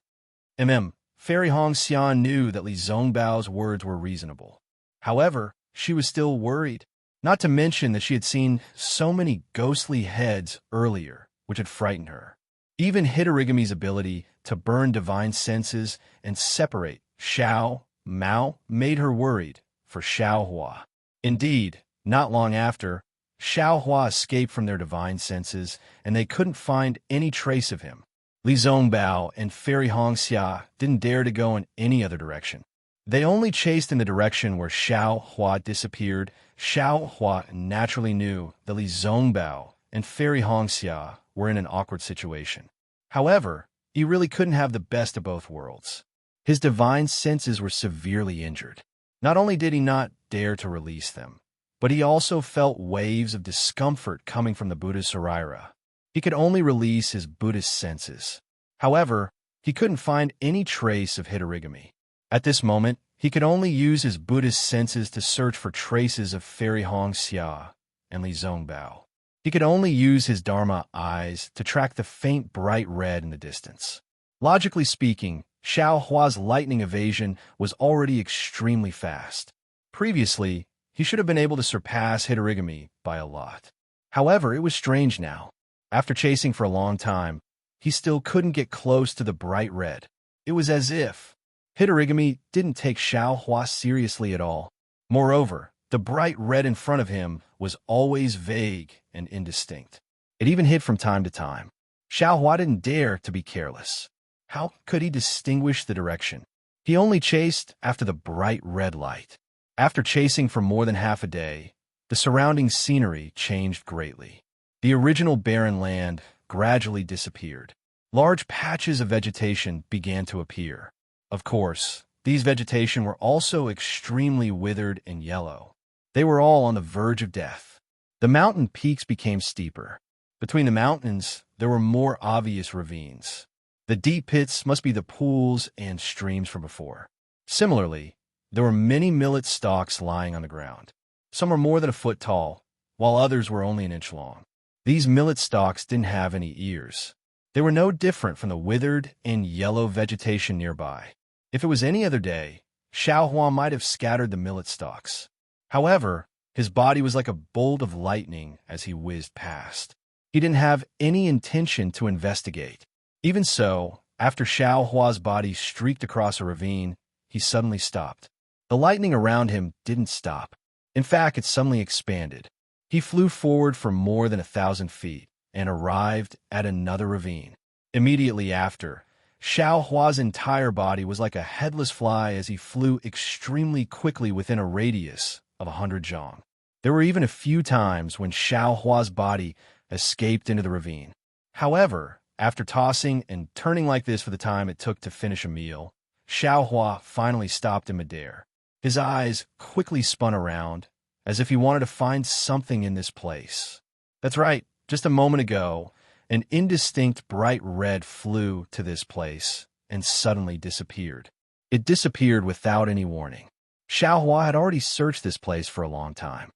Fairy Hongxian knew that Li Zongbao's words were reasonable. However, she was still worried, not to mention that she had seen so many ghostly heads earlier, which had frightened her. Even Hitorigami's ability to burn divine senses and separate Xiao Mao made her worried for Xiao Hua. Indeed, not long after, Xiao Hua escaped from their divine senses, and they couldn't find any trace of him. Li Zongbao and Fairy Hongxia didn't dare to go in any other direction. They only chased in the direction where Xiao Hua disappeared. Xiao Hua naturally knew that Li Zongbao and Fairy Hongxia were in an awkward situation. However, he really couldn't have the best of both worlds. His divine senses were severely injured. Not only did he not dare to release them, but he also felt waves of discomfort coming from the Buddha's Saraira. He could only release his Buddhist senses. However, he couldn't find any trace of Hitorigami. At this moment, he could only use his Buddhist senses to search for traces of Fairy Hongxia and Li Zongbao. He could only use his Dharma eyes to track the faint bright red in the distance. Logically speaking, Xiao Hua's lightning evasion was already extremely fast. Previously, he should have been able to surpass Hitorigami by a lot. However, it was strange now. After chasing for a long time, he still couldn't get close to the bright red. It was as if Hitorigami didn't take Xiao Hua seriously at all. Moreover, the bright red in front of him was always vague and indistinct. It even hit from time to time. Xiao Hua didn't dare to be careless. How could he distinguish the direction? He only chased after the bright red light. After chasing for more than half a day, the surrounding scenery changed greatly. The original barren land gradually disappeared. Large patches of vegetation began to appear. Of course, these vegetation were also extremely withered and yellow. They were all on the verge of death. The mountain peaks became steeper. Between the mountains, there were more obvious ravines. The deep pits must be the pools and streams from before. Similarly, there were many millet stalks lying on the ground. Some were more than a foot tall, while others were only an inch long. These millet stalks didn't have any ears. They were no different from the withered and yellow vegetation nearby. If it was any other day, Xiao Hua might have scattered the millet stalks. However, his body was like a bolt of lightning as he whizzed past. He didn't have any intention to investigate. Even so, after Xiao Hua's body streaked across a ravine, he suddenly stopped. The lightning around him didn't stop. In fact, it suddenly expanded. He flew forward for more than 1,000 feet and arrived at another ravine. Immediately after, Xiao Hua's entire body was like a headless fly as he flew extremely quickly within a radius of 100 zhang. There were even a few times when Xiao Hua's body escaped into the ravine. However, after tossing and turning like this for the time it took to finish a meal, Xiao Hua finally stopped in midair. His eyes quickly spun around, as if he wanted to find something in this place. That's right, just a moment ago, an indistinct bright red flew to this place and suddenly disappeared. It disappeared without any warning. Xiao Hua had already searched this place for a long time.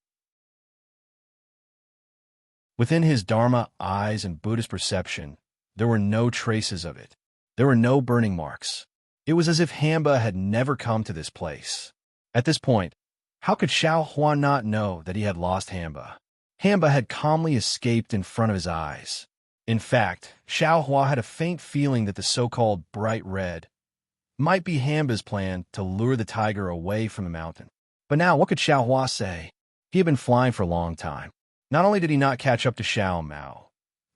Within his Dharma eyes and Buddhist perception, there were no traces of it. There were no burning marks. It was as if Hamba had never come to this place. At this point, how could Xiao Hua not know that he had lost Hamba? Hamba had calmly escaped in front of his eyes. In fact, Xiaohua had a faint feeling that the so-called bright red might be Hamba's plan to lure the tiger away from the mountain. But now, what could Xiaohua say? He had been flying for a long time. Not only did he not catch up to Xiao Mao,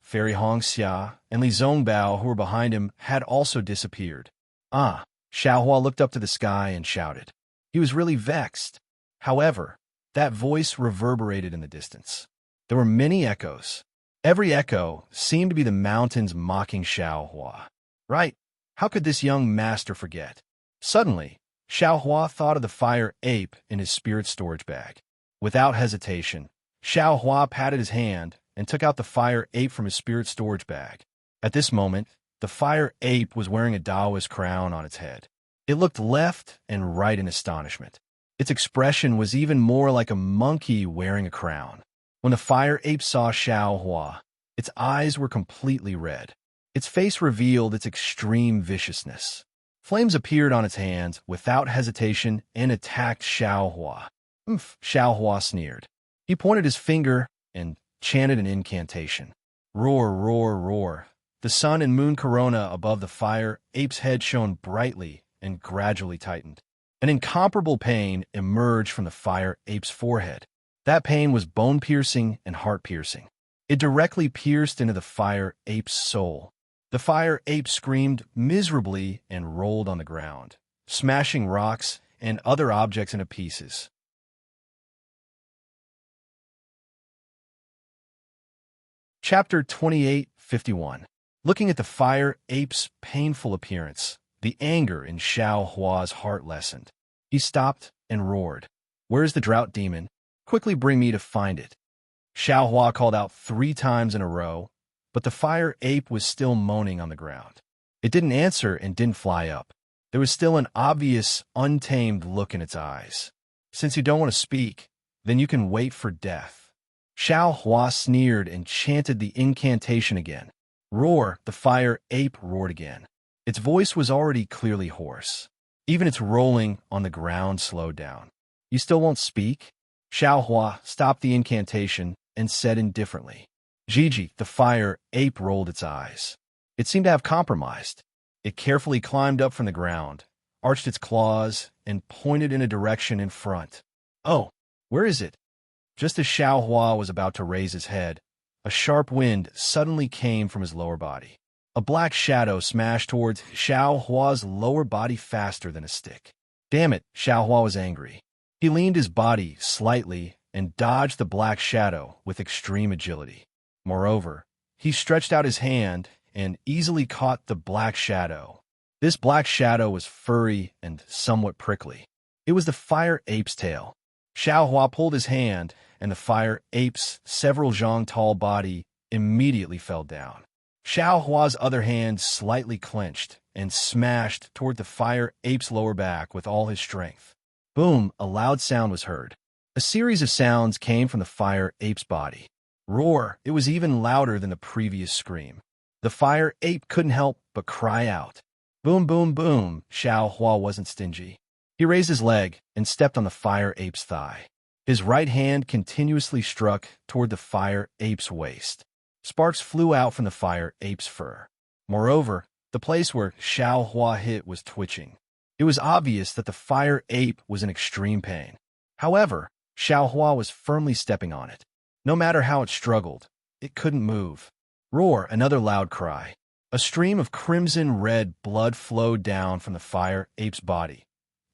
Fairy Hongxia and Li Zongbao, who were behind him, had also disappeared. Xiaohua looked up to the sky and shouted. He was really vexed. However, that voice reverberated in the distance. There were many echoes. Every echo seemed to be the mountains mocking Xiaohua. Right? How could this young master forget? Suddenly, Xiaohua thought of the fire ape in his spirit storage bag. Without hesitation, Xiaohua patted his hand and took out the fire ape from his spirit storage bag. At this moment, the fire ape was wearing a Taoist crown on its head. It looked left and right in astonishment. Its expression was even more like a monkey wearing a crown. When the fire ape saw Xiaohua, its eyes were completely red. Its face revealed its extreme viciousness. Flames appeared on its hands without hesitation and attacked Xiaohua. Xiaohua sneered. He pointed his finger and chanted an incantation. Roar, roar, roar. The sun and moon corona above the fire ape's head shone brightly and gradually tightened. An incomparable pain emerged from the fire ape's forehead. That pain was bone-piercing and heart-piercing. It directly pierced into the fire ape's soul. The fire ape screamed miserably and rolled on the ground, smashing rocks and other objects into pieces. Chapter 28:51. Looking at the fire ape's painful appearance, the anger in Xiaohua's heart lessened. He stopped and roared. "Where's the drought demon? Quickly bring me to find it." Xiaohua called out 3 times in a row, but the fire ape was still moaning on the ground. It didn't answer and didn't fly up. There was still an obvious, untamed look in its eyes. "Since you don't want to speak, then you can wait for death." Xiaohua sneered and chanted the incantation again. "Roar!" The fire ape roared again. Its voice was already clearly hoarse. Even its rolling on the ground slowed down. "You still won't speak?" Xiaohua stopped the incantation and said indifferently. "Gigi." The fire ape rolled its eyes. It seemed to have compromised. It carefully climbed up from the ground, arched its claws, and pointed in a direction in front. "Oh, where is it?" Just as Xiaohua was about to raise his head, a sharp wind suddenly came from his lower body. A black shadow smashed towards Xiaohua's lower body faster than a stick. Damn it, Xiaohua was angry. He leaned his body slightly and dodged the black shadow with extreme agility. Moreover, he stretched out his hand and easily caught the black shadow. This black shadow was furry and somewhat prickly. It was the fire ape's tail. Xiaohua pulled his hand, and the fire ape's several zhang tall body immediately fell down. Xiaohua's other hand slightly clenched and smashed toward the fire ape's lower back with all his strength. Boom! A loud sound was heard. A series of sounds came from the fire ape's body. Roar! It was even louder than the previous scream. The fire ape couldn't help but cry out. Boom, boom, boom! Xiaohua wasn't stingy. He raised his leg and stepped on the fire ape's thigh. His right hand continuously struck toward the fire ape's waist. Sparks flew out from the fire ape's fur. Moreover, the place where Xiaohua hit was twitching. It was obvious that the fire ape was in extreme pain. However, Xiaohua was firmly stepping on it. No matter how it struggled, it couldn't move. Roar! Another loud cry. A stream of crimson-red blood flowed down from the fire ape's body.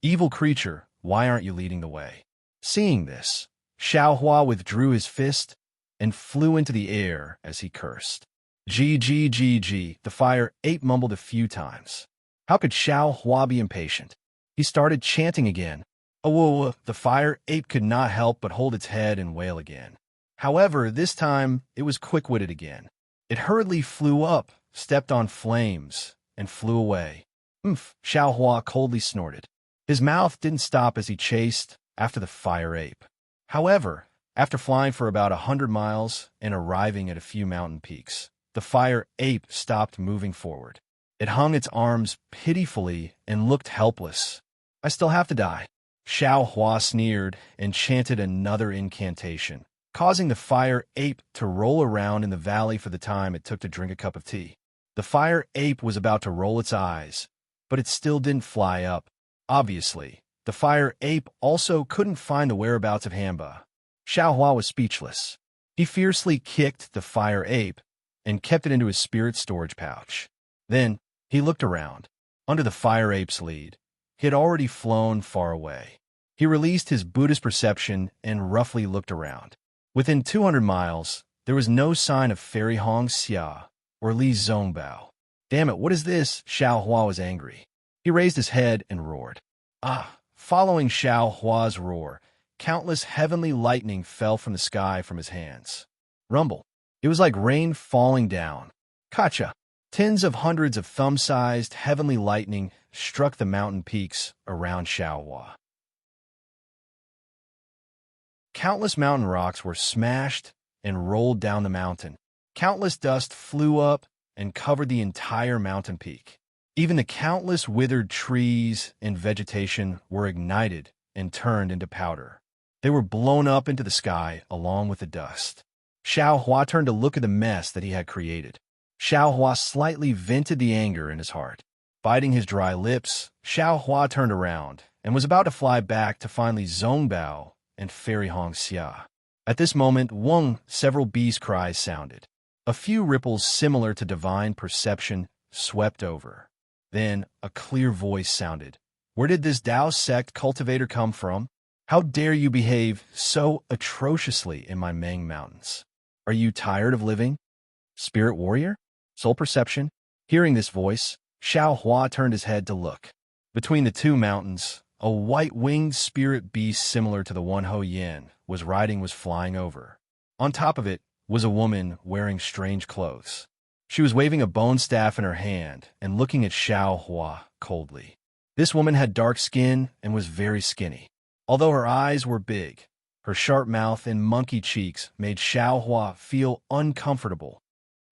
"Evil creature, why aren't you leading the way?" Seeing this, Xiaohua withdrew his fist and flew into the air as he cursed. G. The fire ape mumbled a few times. How could Xiaohua be impatient? He started chanting again. Oh, the fire ape could not help but hold its head and wail again. However, this time it was quick-witted again. It hurriedly flew up, stepped on flames, and flew away. Xiaohua coldly snorted. His mouth didn't stop as he chased after the fire ape. However, after flying for about 100 miles and arriving at a few mountain peaks, the fire ape stopped moving forward. It hung its arms pitifully and looked helpless. "I still have to die." Xiaohua sneered and chanted another incantation. causing the fire ape to roll around in the valley for the time it took to drink a cup of tea. The fire ape was about to roll its eyes, but it still didn't fly up. Obviously, the fire ape also couldn't find the whereabouts of Hamba. Xiaohua was speechless. He fiercely kicked the fire ape and kept it into his spirit storage pouch. Then, he looked around. Under the fire ape's lead, he had already flown far away. He released his Buddhist perception and roughly looked around. Within 200 miles, there was no sign of Fairy Hong Xia or Li Zongbao. Damn it, what is this? Xiaohua was angry. He raised his head and roared. Following Xiaohua's roar, countless heavenly lightning fell from the sky from his hands. Rumble. It was like rain falling down. Kacha. Tens of hundreds of thumb-sized heavenly lightning struck the mountain peaks around Xiaohua. Countless mountain rocks were smashed and rolled down the mountain. Countless dust flew up and covered the entire mountain peak. Even the countless withered trees and vegetation were ignited and turned into powder. They were blown up into the sky along with the dust. Xiaohua turned to look at the mess that he had created. Xiaohua slightly vented the anger in his heart. Biting his dry lips, Xiaohua turned around and was about to fly back to find Li Zongbao and Fairy Hong Xia. At this moment, several bees' cries sounded. A few ripples similar to divine perception swept over. Then a clear voice sounded. Where did this Tao sect cultivator come from? How dare you behave so atrociously in my Meng Mountains? Are you tired of living? Spirit warrior? Soul perception? Hearing this voice, Xiaohua turned his head to look. Between the two mountains, a white-winged spirit beast similar to the one Ho Yin was flying over. On top of it was a woman wearing strange clothes. She was waving a bone staff in her hand and looking at Xiaohua coldly. This woman had dark skin and was very skinny. Although her eyes were big, her sharp mouth and monkey cheeks made Xiaohua feel uncomfortable.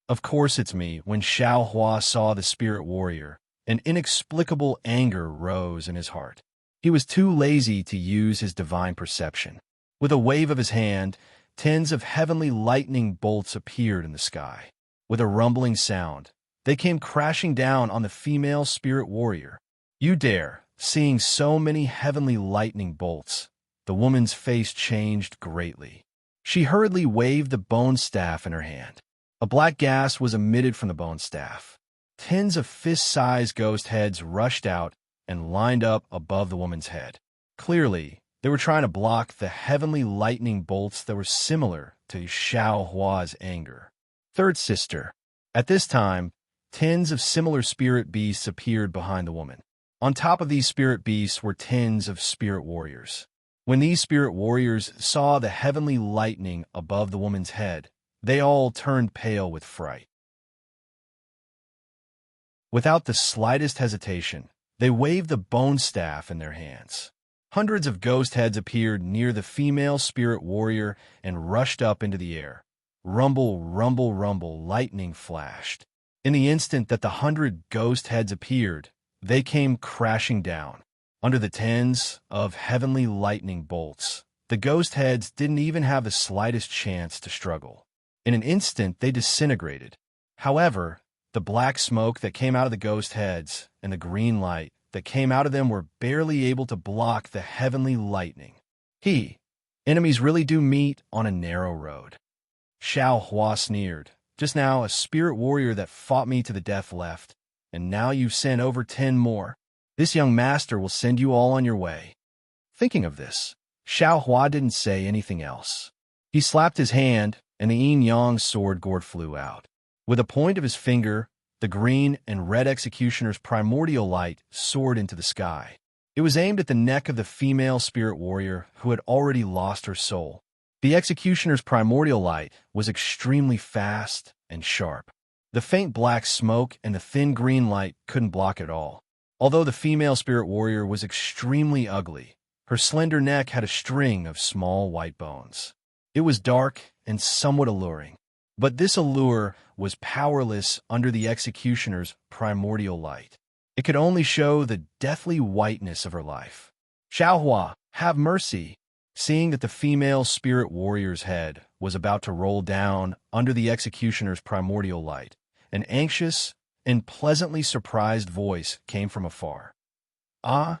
Of course it's me. When Xiaohua saw the spirit warrior, an inexplicable anger rose in his heart. He was too lazy to use his divine perception. With a wave of his hand, tens of heavenly lightning bolts appeared in the sky. With a rumbling sound, they came crashing down on the female spirit warrior. You dare! Seeing so many heavenly lightning bolts, the woman's face changed greatly. She hurriedly waved the bone staff in her hand. A black gas was emitted from the bone staff. Tens of fist-sized ghost heads rushed out and lined up above the woman's head. Clearly, they were trying to block the heavenly lightning bolts that were similar to Xiaohua's anger. Third sister. At this time, tens of similar spirit beasts appeared behind the woman. On top of these spirit beasts were tens of spirit warriors. When these spirit warriors saw the heavenly lightning above the woman's head, they all turned pale with fright. Without the slightest hesitation, they waved the bone staff in their hands. Hundreds of ghost heads appeared near the female spirit warrior and rushed up into the air. Rumble, rumble, rumble, lightning flashed. In the instant that the 100 ghost heads appeared, they came crashing down. Under the tens of heavenly lightning bolts, the ghost heads didn't even have the slightest chance to struggle. In an instant, they disintegrated. However, the black smoke that came out of the ghost heads and the green light that came out of them were barely able to block the heavenly lightning. Enemies really do meet on a narrow road. Xiaohua sneered. Just now, a spirit warrior that fought me to the death left, and now you've sent over 10 more. This young master will send you all on your way. Thinking of this, Xiaohua didn't say anything else. He slapped his hand, and the yin-yang sword gourd flew out. With a point of his finger, the green and red executioner's primordial light soared into the sky. It was aimed at the neck of the female spirit warrior who had already lost her soul. The executioner's primordial light was extremely fast and sharp. The faint black smoke and the thin green light couldn't block it all. Although the female spirit warrior was extremely ugly, her slender neck had a string of small white bones. It was dark and somewhat alluring, but this allure was powerless under the executioner's primordial light. It could only show the deathly whiteness of her life. Xiaohua, have mercy! Seeing that the female spirit warrior's head was about to roll down under the executioner's primordial light, an anxious and pleasantly surprised voice came from afar. Ah!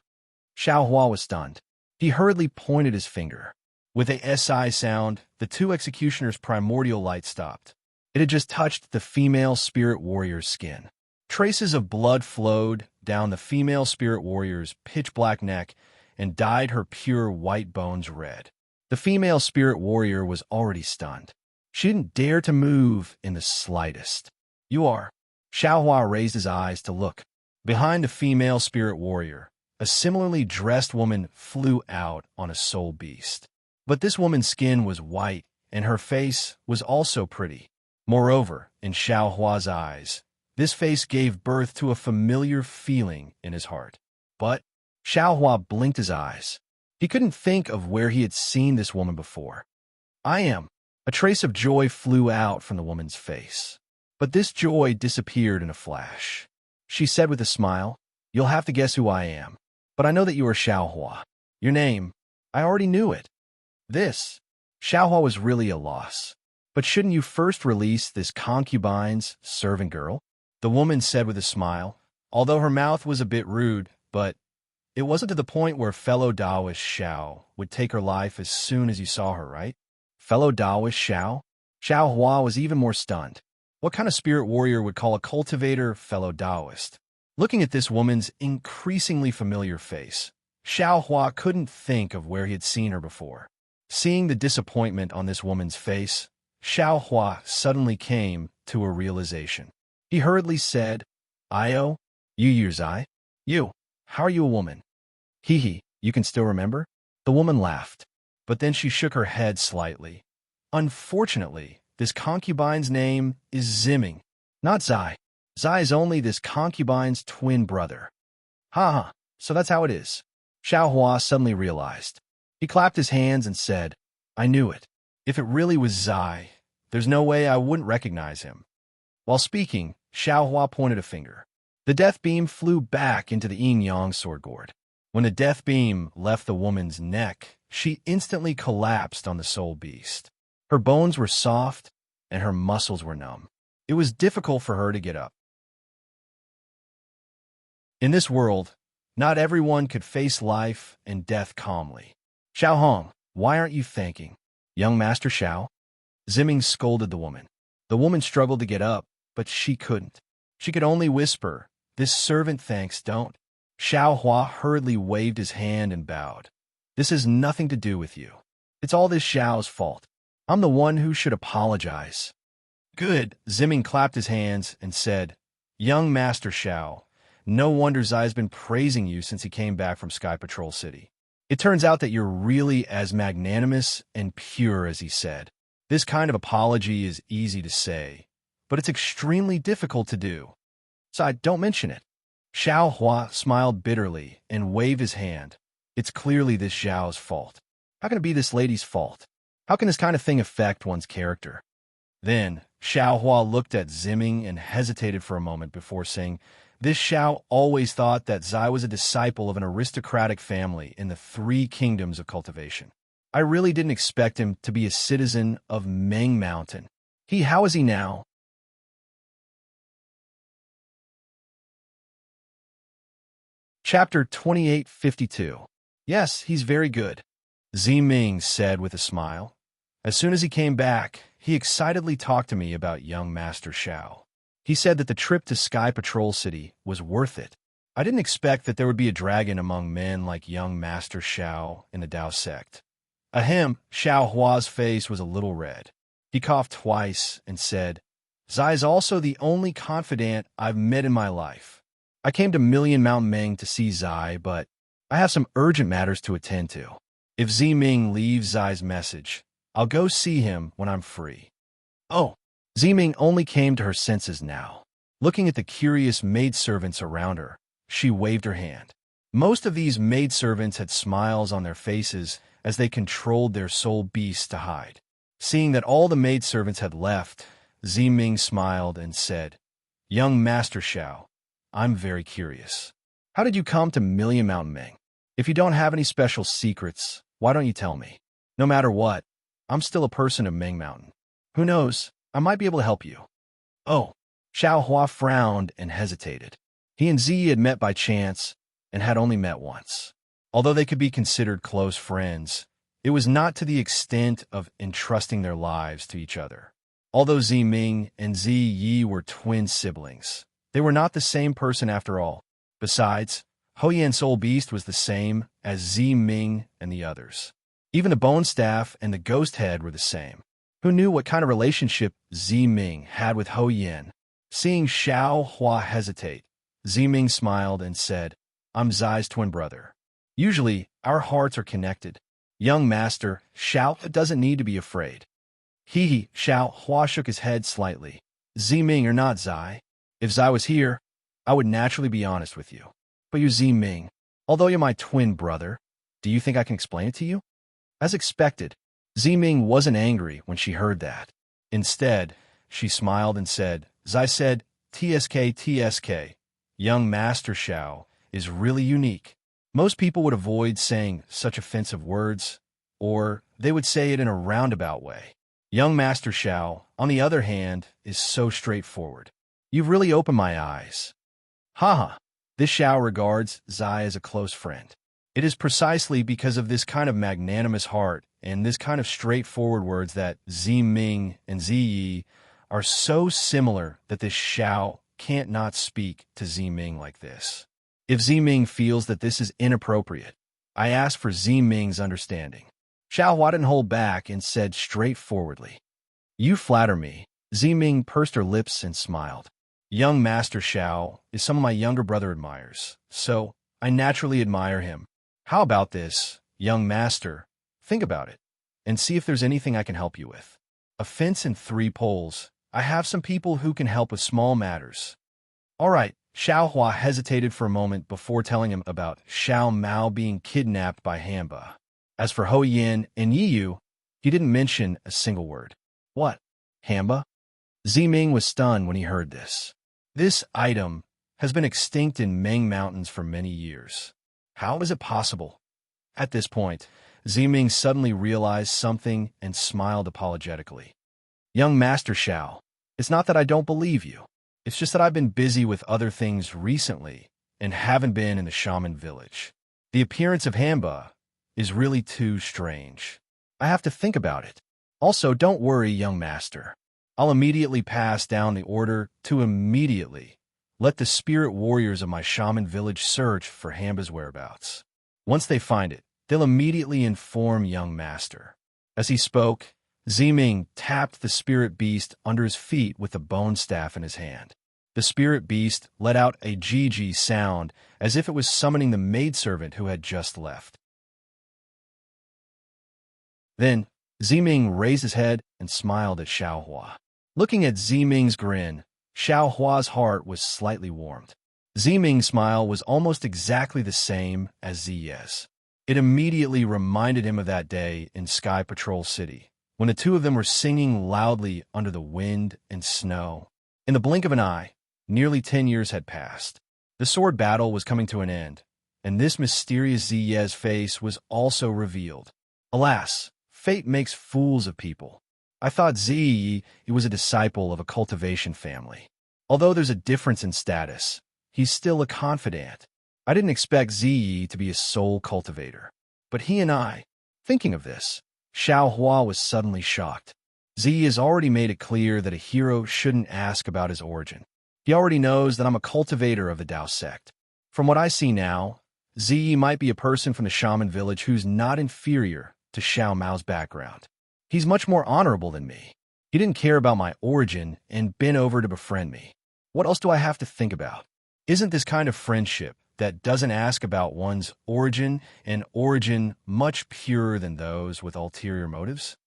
Xiao Hua was stunned. He hurriedly pointed his finger. With a SI sound, the two executioners' primordial light stopped. It had just touched the female spirit warrior's skin. Traces of blood flowed down the female spirit warrior's pitch-black neck and dyed her pure white bones red. The female spirit warrior was already stunned. She didn't dare to move in the slightest. You are. Xiao Hua raised his eyes to look. Behind the female spirit warrior, a similarly dressed woman flew out on a soul beast. But this woman's skin was white, and her face was also pretty. Moreover, in Xiao Hua's eyes, this face gave birth to a familiar feeling in his heart. But Xiao Hua blinked his eyes. He couldn't think of where he had seen this woman before. I am. A trace of joy flew out from the woman's face. But this joy disappeared in a flash. She said with a smile, You'll have to guess who I am. But I know that you are Xiao Hua. Your name, I already knew it. This. Xiao Hua was really a loss. But shouldn't you first release this concubine's servant girl? The woman said with a smile, although her mouth was a bit rude, but it wasn't to the point where fellow Taoist Xiao would take her life as soon as you saw her, right? Fellow Taoist Xiao? Xiao Hua was even more stunned. What kind of spirit warrior would call a cultivator fellow Taoist? Looking at this woman's increasingly familiar face, Xiao Hua couldn't think of where he had seen her before. Seeing the disappointment on this woman's face, Xiao Hua suddenly came to a realization. He hurriedly said, Io, you Zai? You, how are you a woman? Hee, you can still remember? The woman laughed, but then she shook her head slightly. Unfortunately, this concubine's name is Zimming, not Zai. Zai is only this concubine's twin brother. Ha, so that's how it is. Xiao Hua suddenly realized. He clapped his hands and said, I knew it. If it really was Zai, there's no way I wouldn't recognize him. While speaking, Xiao Hua pointed a finger. The death beam flew back into the yin-yang sword gourd. When the death beam left the woman's neck, she instantly collapsed on the soul beast. Her bones were soft, and her muscles were numb. It was difficult for her to get up. In this world, not everyone could face life and death calmly. Xiao Hong, why aren't you thanking young Master Xiao? Zimming scolded the woman. The woman struggled to get up, but she couldn't. She could only whisper, This servant thanks don't. Xiao Hua hurriedly waved his hand and bowed. This has nothing to do with you. It's all this Xiao's fault. I'm the one who should apologize. Good. Zimming clapped his hands and said, Young Master Xiao, no wonder Zai's been praising you since he came back from Sky Patrol City. It turns out that you're really as magnanimous and pure as he said. This kind of apology is easy to say, but it's extremely difficult to do. So don't mention it. Xiao Hua smiled bitterly and waved his hand. It's clearly this Xiao's fault. How can it be this lady's fault? How can this kind of thing affect one's character? Then, Xiao Hua looked at Zimming and hesitated for a moment before saying, This Xiao always thought that Zai was a disciple of an aristocratic family in the 3 kingdoms of cultivation. I really didn't expect him to be a citizen of Meng Mountain. How is he now? Chapter 2852. Yes, he's very good, Ziming said with a smile. As soon as he came back, he excitedly talked to me about young Master Xiao. He said that the trip to Sky Patrol City was worth it. I didn't expect that there would be a dragon among men like young Master Xiao in the Dao sect. Ahem, Xiao Hua's face was a little red. He coughed twice and said, Zai is also the only confidant I've met in my life. I came to Million Mountain Meng to see Zai, but I have some urgent matters to attend to. If Ziming leaves Zai's message, I'll go see him when I'm free. Oh, Ziming only came to her senses now. Looking at the curious maidservants around her, she waved her hand. Most of these maidservants had smiles on their faces as they controlled their soul beasts to hide. Seeing that all the maidservants had left, Ziming smiled and said, Young Master Xiao, I'm very curious. How did you come to Million Mountain Meng? If you don't have any special secrets, why don't you tell me? No matter what, I'm still a person of Ming Mountain. Who knows, I might be able to help you. Oh, Xiao Hua frowned and hesitated. He and Zi had met by chance and had only met once. Although they could be considered close friends, it was not to the extent of entrusting their lives to each other. Although Zi Ming and Zi Yi were twin siblings, they were not the same person after all. Besides, Hou Yan's soul beast was the same as Zi Ming and the others. Even the bone staff and the ghost head were the same. Who knew what kind of relationship Zi Ming had with Hou Yan? Seeing Xiao Hua hesitate, Zi Ming smiled and said, I'm Zai's twin brother. Usually, our hearts are connected. Young master, Xiao doesn't need to be afraid. Hee, Xiao Hua shook his head slightly. Zi Ming or not Zai. If Zai was here, I would naturally be honest with you. But you're Zi Ming. Although you're my twin brother, do you think I can explain it to you? As expected, Zi Ming wasn't angry when she heard that. Instead, she smiled and said, Zai said, TSK, young master Xiao is really unique. Most people would avoid saying such offensive words, or they would say it in a roundabout way. Young master Xiao, on the other hand, is so straightforward. You've really opened my eyes. Haha, this Xiao regards Zai as a close friend. It is precisely because of this kind of magnanimous heart and this kind of straightforward words that Zi Ming and Zi Yi are so similar that this Xiao can't not speak to Zi Ming like this. If Zi Ming feels that this is inappropriate, I ask for Zi Ming's understanding. Xiao Hua didn't hold back and said straightforwardly, You flatter me. Zi Ming pursed her lips and smiled. Young Master Xiao is someone my younger brother admires, so I naturally admire him. How about this, young master? Think about it, and see if there's anything I can help you with. A fence and 3 poles. I have some people who can help with small matters. All right, Xiao Hua hesitated for a moment before telling him about Xiao Mao being kidnapped by Hamba. As for Hou Yan and Yiyu, he didn't mention a single word. What? Hamba? Zi Ming was stunned when he heard this. This item has been extinct in Ming Mountains for many years. How is it possible? At this point, Zi Ming suddenly realized something and smiled apologetically. Young Master Xiao, it's not that I don't believe you. It's just that I've been busy with other things recently and haven't been in the shaman village. The appearance of Hamba is really too strange. I have to think about it. Also, don't worry, young master. I'll immediately pass down the order to immediately let the spirit warriors of my shaman village search for Hamba's whereabouts. Once they find it, they'll immediately inform young master. As he spoke, Zi Ming tapped the spirit beast under his feet with the bone staff in his hand. The spirit beast let out a Gigi sound as if it was summoning the maidservant who had just left. Then, Zi Ming raised his head and smiled at Xiao Hua. Looking at Zi Ming's grin, Xiao Hua's heart was slightly warmed. Zi Ming's smile was almost exactly the same as Zi Ye's. It immediately reminded him of that day in Sky Patrol City, when the two of them were singing loudly under the wind and snow. In the blink of an eye, nearly 10 years had passed. The sword battle was coming to an end, and this mysterious Zi Ye's face was also revealed. Alas, fate makes fools of people. I thought Zi Yi was a disciple of a cultivation family. Although there's a difference in status, he's still a confidant. I didn't expect Zi Yi to be a soul cultivator. But he and I, thinking of this, Xiao Hua was suddenly shocked. Zi Yi has already made it clear that a hero shouldn't ask about his origin. He already knows that I'm a cultivator of the Dao sect. From what I see now, Zi Yi might be a person from the shaman village who's not inferior to Xiao Mao's background. He's much more honorable than me. He didn't care about my origin and been over to befriend me. What else do I have to think about? Isn't this kind of friendship that doesn't ask about one's origin and origin much purer than those with ulterior motives?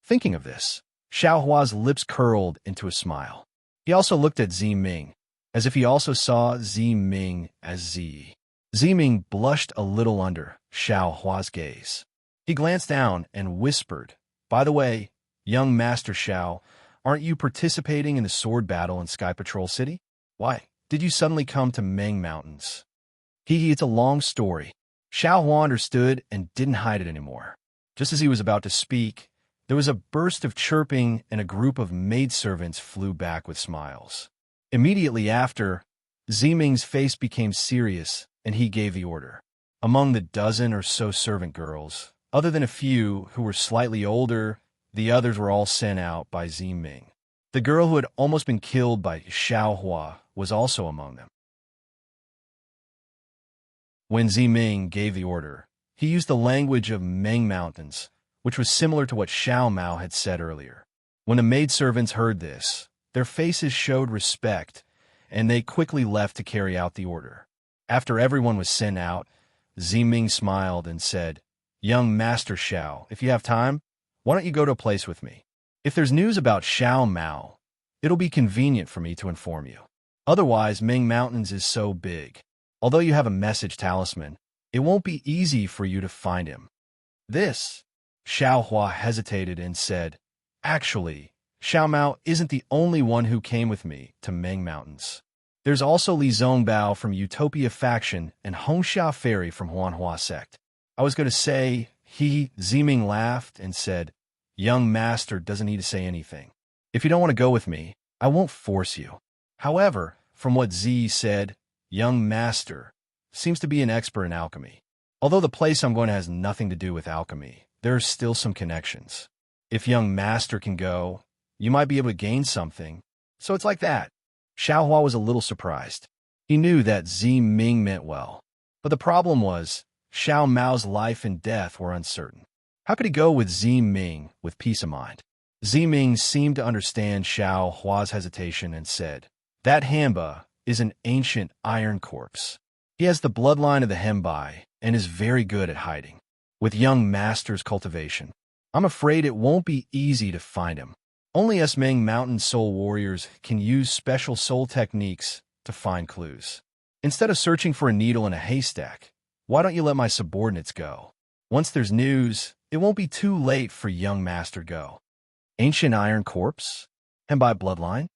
Thinking of this, Xiao Hua's lips curled into a smile. He also looked at Zi Ming, as if he also saw Zi Ming as Zi. Zi Ming blushed a little under Xiao Hua's gaze. He glanced down and whispered, By the way, young Master Xiao, aren't you participating in the sword battle in Sky Patrol City? Why did you suddenly come to Ming Mountains? It's a long story. Xiao Hua understood and didn't hide it anymore. Just as he was about to speak, there was a burst of chirping and a group of maidservants flew back with smiles. Immediately after, Ziming's face became serious and he gave the order. Among the dozen or so servant girls, other than a few who were slightly older, the others were all sent out by Ziming. The girl who had almost been killed by Xiaohua was also among them. When Ziming gave the order, he used the language of Meng Mountains, which was similar to what Xiao Mao had said earlier. When the maidservants heard this, their faces showed respect, and they quickly left to carry out the order. After everyone was sent out, Ziming smiled and said, "Young Master Xiao, if you have time, why don't you go to a place with me? If there's news about Xiao Mao, it'll be convenient for me to inform you. Otherwise, Ming Mountains is so big. Although you have a message talisman, it won't be easy for you to find him." This, Xiaohua hesitated and said, "Actually, Xiao Mao isn't the only one who came with me to Ming Mountains. There's also Li Zongbao from Utopia faction and Hongxia Fairy from Huanhua sect." I was going to say, Ziming laughed and said, "Young master doesn't need to say anything. If you don't want to go with me, I won't force you." However, from what Z said, young master seems to be an expert in alchemy. Although the place I'm going to has nothing to do with alchemy, there are still some connections. If young master can go, you might be able to gain something. So it's like that. Xiaohua was a little surprised. He knew that Ziming meant well. But the problem was, Xiao Mao's life and death were uncertain. How could he go with Ziming with peace of mind? Ziming seemed to understand Xiaohua's hesitation and said, "That Hamba is an ancient iron corpse. He has the bloodline of the Hembai and is very good at hiding. With young master's cultivation, I'm afraid it won't be easy to find him. Only us Ming Mountain soul warriors can use special soul techniques to find clues. Instead of searching for a needle in a haystack, why don't you let my subordinates go? Once there's news, it won't be too late for young master go." Ancient iron corpse? Hembai bloodline?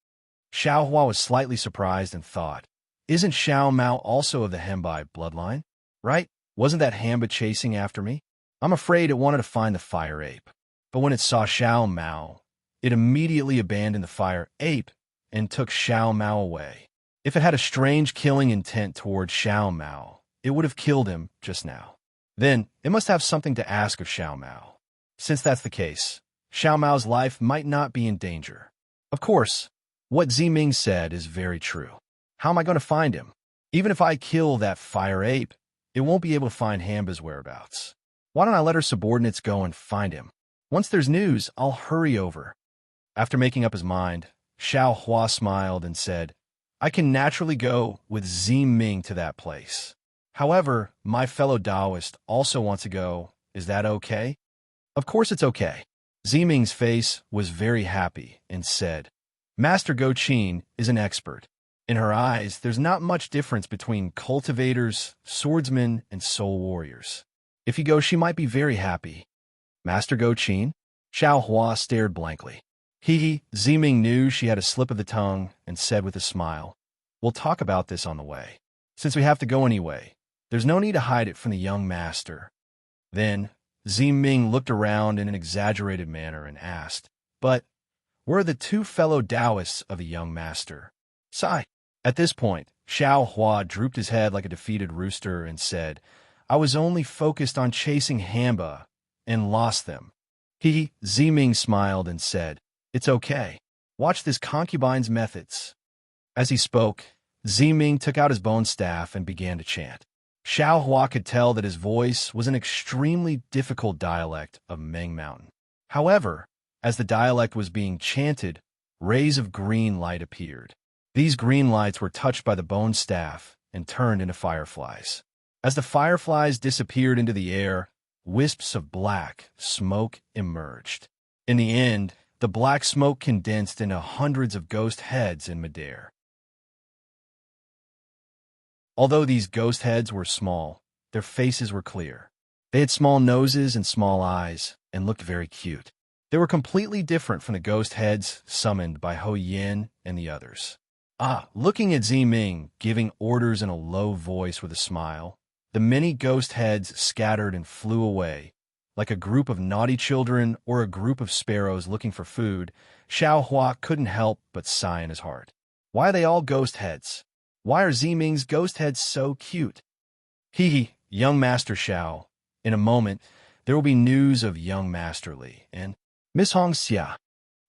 Xiaohua was slightly surprised and thought, "Isn't Xiao Mao also of the Hembai bloodline? Right? Wasn't that Hamba chasing after me? I'm afraid it wanted to find the fire ape. But when it saw Xiao Mao, it immediately abandoned the fire ape and took Xiao Mao away. If it had a strange killing intent toward Xiao Mao, it would have killed him just now. Then it must have something to ask of Xiao Mao. Since that's the case, Xiao Mao's life might not be in danger. Of course, what Ziming said is very true. How am I going to find him? Even if I kill that fire ape, it won't be able to find Hamba's whereabouts. Why don't I let her subordinates go and find him? Once there's news, I'll hurry over." After making up his mind, Xiaohua smiled and said, "I can naturally go with Ziming to that place. However, my fellow Taoist also wants to go. Is that okay?" "Of course it's okay." Ziming's face was very happy and said, "Master Go-Chin is an expert. In her eyes, there's not much difference between cultivators, swordsmen, and soul warriors. If you go, she might be very happy." "Master Go-Chin?" Xiaohua stared blankly. Ziming knew she had a slip of the tongue and said with a smile, "We'll talk about this on the way. Since we have to go anyway, there's no need to hide it from the young master." Then Ziming looked around in an exaggerated manner and asked, "But where are the two fellow Taoists of the young master?" Sigh. At this point, Xiaohua drooped his head like a defeated rooster and said, "I was only focused on chasing Hamba and lost them." Ziming smiled and said, "It's okay. Watch this concubine's methods." As he spoke, Ziming took out his bone staff and began to chant. Xiaohua could tell that his voice was an extremely difficult dialect of Meng Mountain. However, as the dialect was being chanted, rays of green light appeared. These green lights were touched by the bone staff and turned into fireflies. As the fireflies disappeared into the air, wisps of black smoke emerged. In the end, the black smoke condensed into hundreds of ghost heads in midair. Although these ghost heads were small, their faces were clear. They had small noses and small eyes and looked very cute. They were completely different from the ghost heads summoned by Ho Yin and the others. Looking at Ziming, giving orders in a low voice with a smile, the many ghost heads scattered and flew away, like a group of naughty children or a group of sparrows looking for food, Xiao Hua couldn't help but sigh in his heart. Why are they all ghost heads? Why are Ziming's ghost heads so cute? Hee hee, young Master Xiao. In a moment, there will be news of young Master Li and Miss Hong Xia.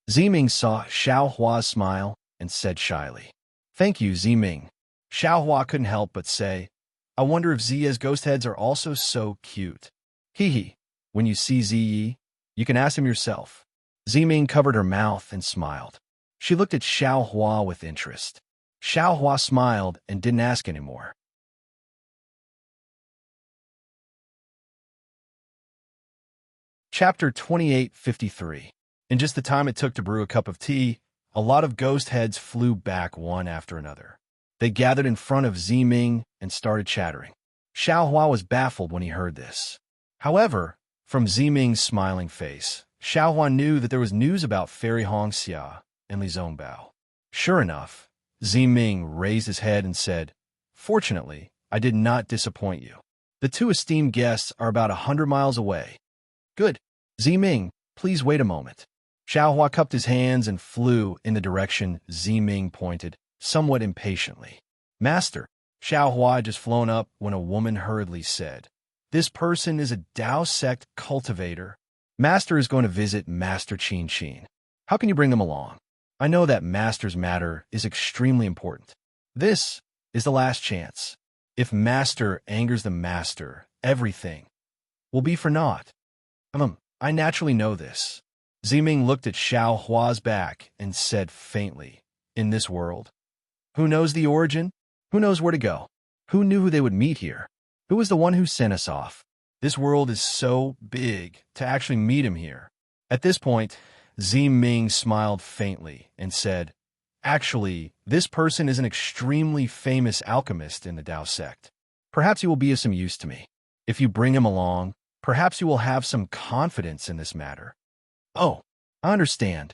Ziming saw Xiao Hua's smile and said shyly, "Thank you, Ziming." Xiao Hua couldn't help but say, "I wonder if Ziya's ghost heads are also so cute." Hee hee, when you see Ziyi, you can ask him yourself. Ziming covered her mouth and smiled. She looked at Xiao Hua with interest. Xiao Hua smiled and didn't ask anymore. Chapter 2853. In just the time it took to brew a cup of tea, a lot of ghost heads flew back one after another. They gathered in front of Ziming and started chattering. Xiao Hua was baffled when he heard this. However, from Ziming's smiling face, Xiao Hua knew that there was news about Fairy Hong Xia and Li Zongbao. Sure enough, Ziming raised his head and said, "Fortunately, I did not disappoint you. The two esteemed guests are about 100 miles away." "Good. Ziming, please wait a moment." Xiao Hua cupped his hands and flew in the direction Ziming pointed, somewhat impatiently. "Master." Xiao Hua had just flown up when a woman hurriedly said, "This person is a Dao sect cultivator. Master is going to visit Master Qin Qin. How can you bring them along? I know that Master's matter is extremely important. This is the last chance. If Master angers the Master, everything will be for naught." I naturally know this." Ziming looked at Xiao Hua's back and said faintly, "In this world? Who knows the origin? Who knows where to go? Who knew who they would meet here? Who was the one who sent us off? This world is so big to actually meet him here." At this point, Ziming smiled faintly and said, "Actually, this person is an extremely famous alchemist in the Dao sect. Perhaps he will be of some use to me. If you bring him along, perhaps you will have some confidence in this matter." "Oh, I understand."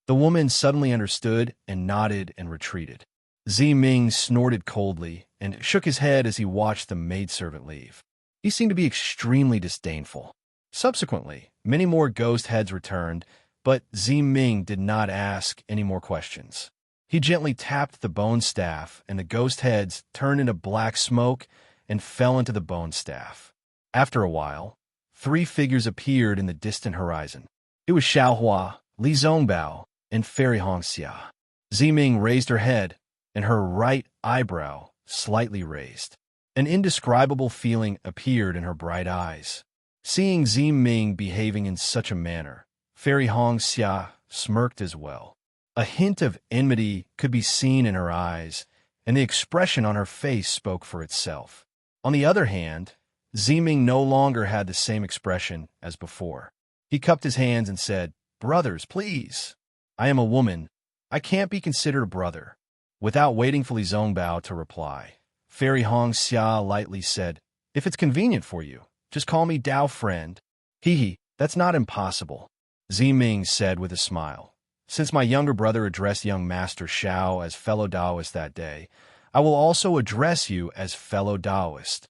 The woman suddenly understood and nodded and retreated. Ziming snorted coldly and shook his head as he watched the maidservant leave. He seemed to be extremely disdainful. Subsequently, many more ghost heads returned, but Ziming did not ask any more questions. He gently tapped the bone staff, and the ghost heads turned into black smoke and fell into the bone staff. After a while, 3 figures appeared in the distant horizon. It was Xiao Hua, Li Zongbao, and Fairy Hong Xia. Ziming raised her head, and her right eyebrow slightly raised. An indescribable feeling appeared in her bright eyes. Seeing Ziming behaving in such a manner, Fairy Hong Xia smirked as well. A hint of enmity could be seen in her eyes, and the expression on her face spoke for itself. On the other hand, Ziming no longer had the same expression as before. He cupped his hands and said, "Brothers, please. I am a woman. I can't be considered a brother." Without waiting for Li Zongbao to reply, Fairy Hong Xia lightly said, "If it's convenient for you, just call me Dao friend." "Hee hee, that's not impossible," Ziming said with a smile. "Since my younger brother addressed young Master Xiao as fellow Daoist that day, I will also address you as fellow Daoist."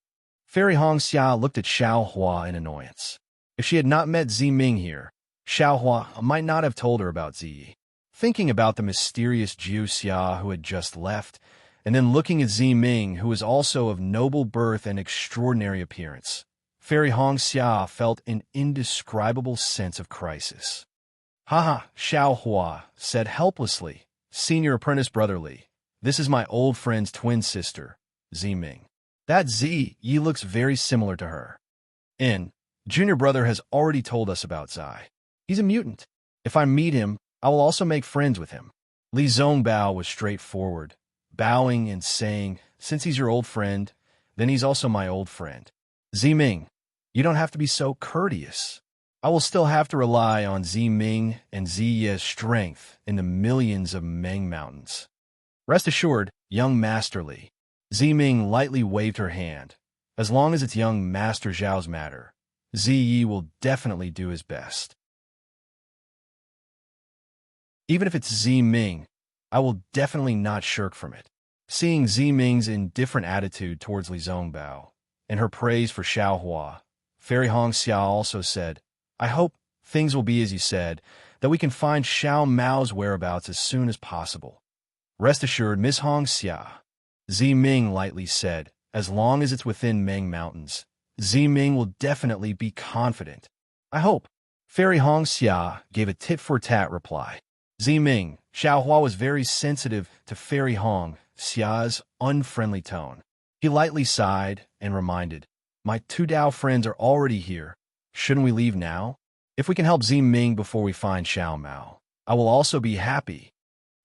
Fairy Hong Xia looked at Xiao Hua in annoyance. If she had not met Ziming here, Xiao Hua might not have told her about Ziyi. Thinking about the mysterious Jiu Xia who had just left, and then looking at Ziming, who was also of noble birth and extraordinary appearance, Fairy Hong Xia felt an indescribable sense of crisis. "Haha," Xiao Hua said helplessly, "Senior apprentice brother Li, this is my old friend's twin sister, Ziming. That Ziyi looks very similar to her. And junior brother has already told us about Zai. He's a mutant. If I meet him, I will also make friends with him." Li Zongbao was straightforward, bowing and saying, "Since he's your old friend, then he's also my old friend. Ziming, you don't have to be so courteous. I will still have to rely on Ziming and Ziya's strength in the millions of Meng Mountains. Rest assured, young Master Li." Ziming lightly waved her hand. "As long as it's young Master Zhao's matter, Ziyi will definitely do his best. Even if it's Ziming, I will definitely not shirk from it." Seeing Ziming's indifferent attitude towards Li Zongbao and her praise for Xiao Hua, Fairy Hong Xia also said, I hope things will be as you said, that we can find Xiao Mao's whereabouts as soon as possible. Rest assured, Miss Hong Xia, Zi Ming lightly said, as long as it's within Meng Mountains, Zi Ming will definitely be confident. I hope. Fairy Hong Xia gave a tit-for-tat reply. Zi Ming, Xiao Hua was very sensitive to Fairy Hong Xia's unfriendly tone. He lightly sighed and reminded, my two Dao friends are already here. Shouldn't we leave now? If we can help Zi Ming before we find Xiao Mao, I will also be happy.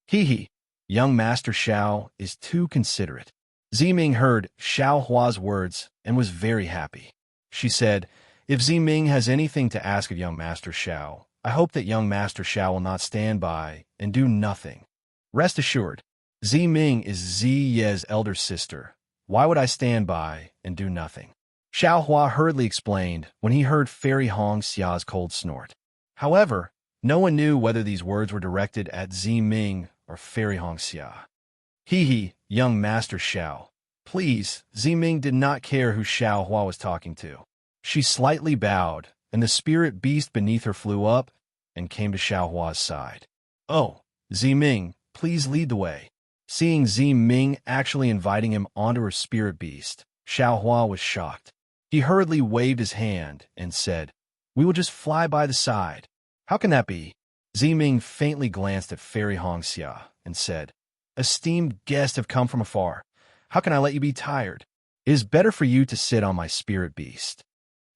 Hee. Young Master Xiao is too considerate. Zi Ming heard Xiao Hua's words and was very happy. She said, if Zi Ming has anything to ask of young Master Xiao, I hope that young Master Xiao will not stand by and do nothing. Rest assured, Zi Ming is Zi Ye's elder sister. Why would I stand by and do nothing? Xiao Hua hurriedly explained when he heard Fairy Hong Xia's cold snort. However, no one knew whether these words were directed at Zi Ming or Fairy Hong Xia. Hee, young Master Xiao. Please, Zi Ming did not care who Xiao Hua was talking to. She slightly bowed, and the spirit beast beneath her flew up and came to Xiao Hua's side. Oh, Zi Ming, please lead the way. Seeing Zi Ming actually inviting him onto her spirit beast, Xiao Hua was shocked. He hurriedly waved his hand and said, we will just fly by the side. How can that be? Zi Ming faintly glanced at Fairy Hong Xia and said, esteemed guests have come from afar. How can I let you be tired? It is better for you to sit on my spirit beast.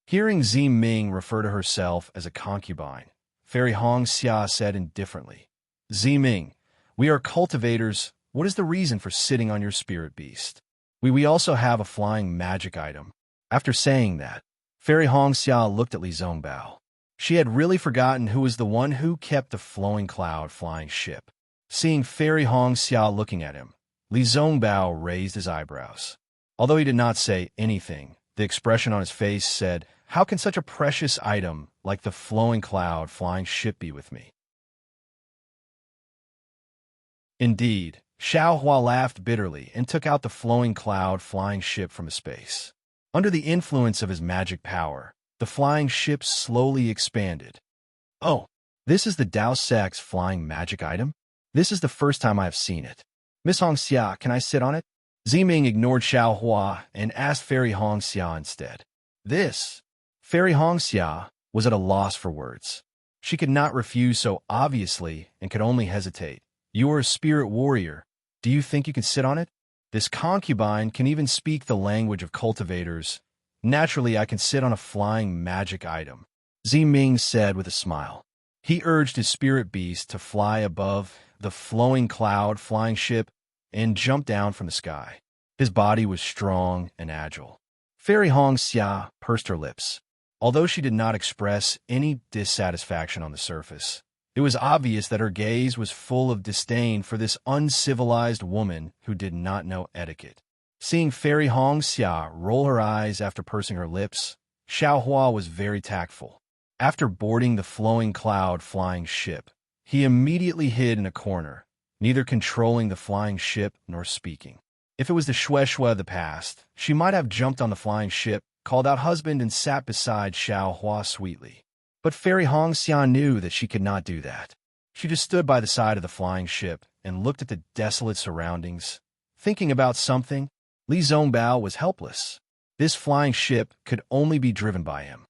Hearing Zi Ming refer to herself as a concubine, Fairy Hong Xia said indifferently, Zi Ming, we are cultivators. What is the reason for sitting on your spirit beast? We also have a flying magic item. After saying that, Fairy Hong Xia looked at Li Zongbao. She had really forgotten who was the one who kept the flowing cloud flying ship. Seeing Fairy Hong Xia looking at him, Li Zongbao raised his eyebrows. Although he did not say anything, the expression on his face said, how can such a precious item like the flowing cloud flying ship be with me? Indeed, Xiao Hua laughed bitterly and took out the flowing cloud flying ship from his space. Under the influence of his magic power, the flying ship slowly expanded. Oh, this is the Dao Sect's flying magic item? This is the first time I have seen it. Miss Hong Xia, can I sit on it? Zi Ming ignored Xiao Hua and asked Fairy Hong Xia instead. Fairy Hong Xia was at a loss for words. She could not refuse so obviously and could only hesitate. You are a spirit warrior. Do you think you can sit on it? This concubine can even speak the language of cultivators. Naturally, I can sit on a flying magic item, Zi Ming said with a smile. He urged his spirit beast to fly above the flowing cloud flying ship and jump down from the sky. His body was strong and agile. Fairy Hong Xia pursed her lips. Although she did not express any dissatisfaction on the surface, it was obvious that her gaze was full of disdain for this uncivilized woman who did not know etiquette. Seeing Fairy Hong Xia roll her eyes after pursing her lips, Xiao Hua was very tactful. After boarding the flowing cloud flying ship, he immediately hid in a corner, neither controlling the flying ship nor speaking. If it was the Shueshue of the past, she might have jumped on the flying ship, called out husband, and sat beside Xiao Hua sweetly. But Fairy Hong Xia knew that she could not do that. She just stood by the side of the flying ship and looked at the desolate surroundings. Thinking about something, Li Zongbao was helpless. This flying ship could only be driven by him.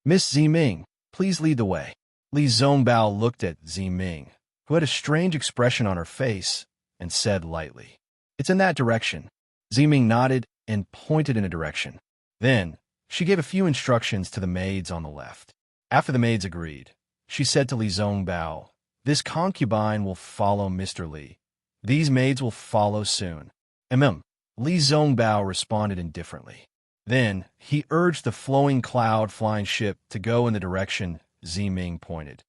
Miss Zi Ming, please lead the way. Li Zongbao looked at Zi Ming, who had a strange expression on her face, and said lightly, it's in that direction. Zi Ming nodded and pointed in a direction. Then, she gave a few instructions to the maids on the left. After the maids agreed, she said to Li Zongbao, this concubine will follow Mr. Li. These maids will follow soon. Li Zongbao responded indifferently. Then, he urged the flowing cloud flying ship to go in the direction Zi Ming pointed.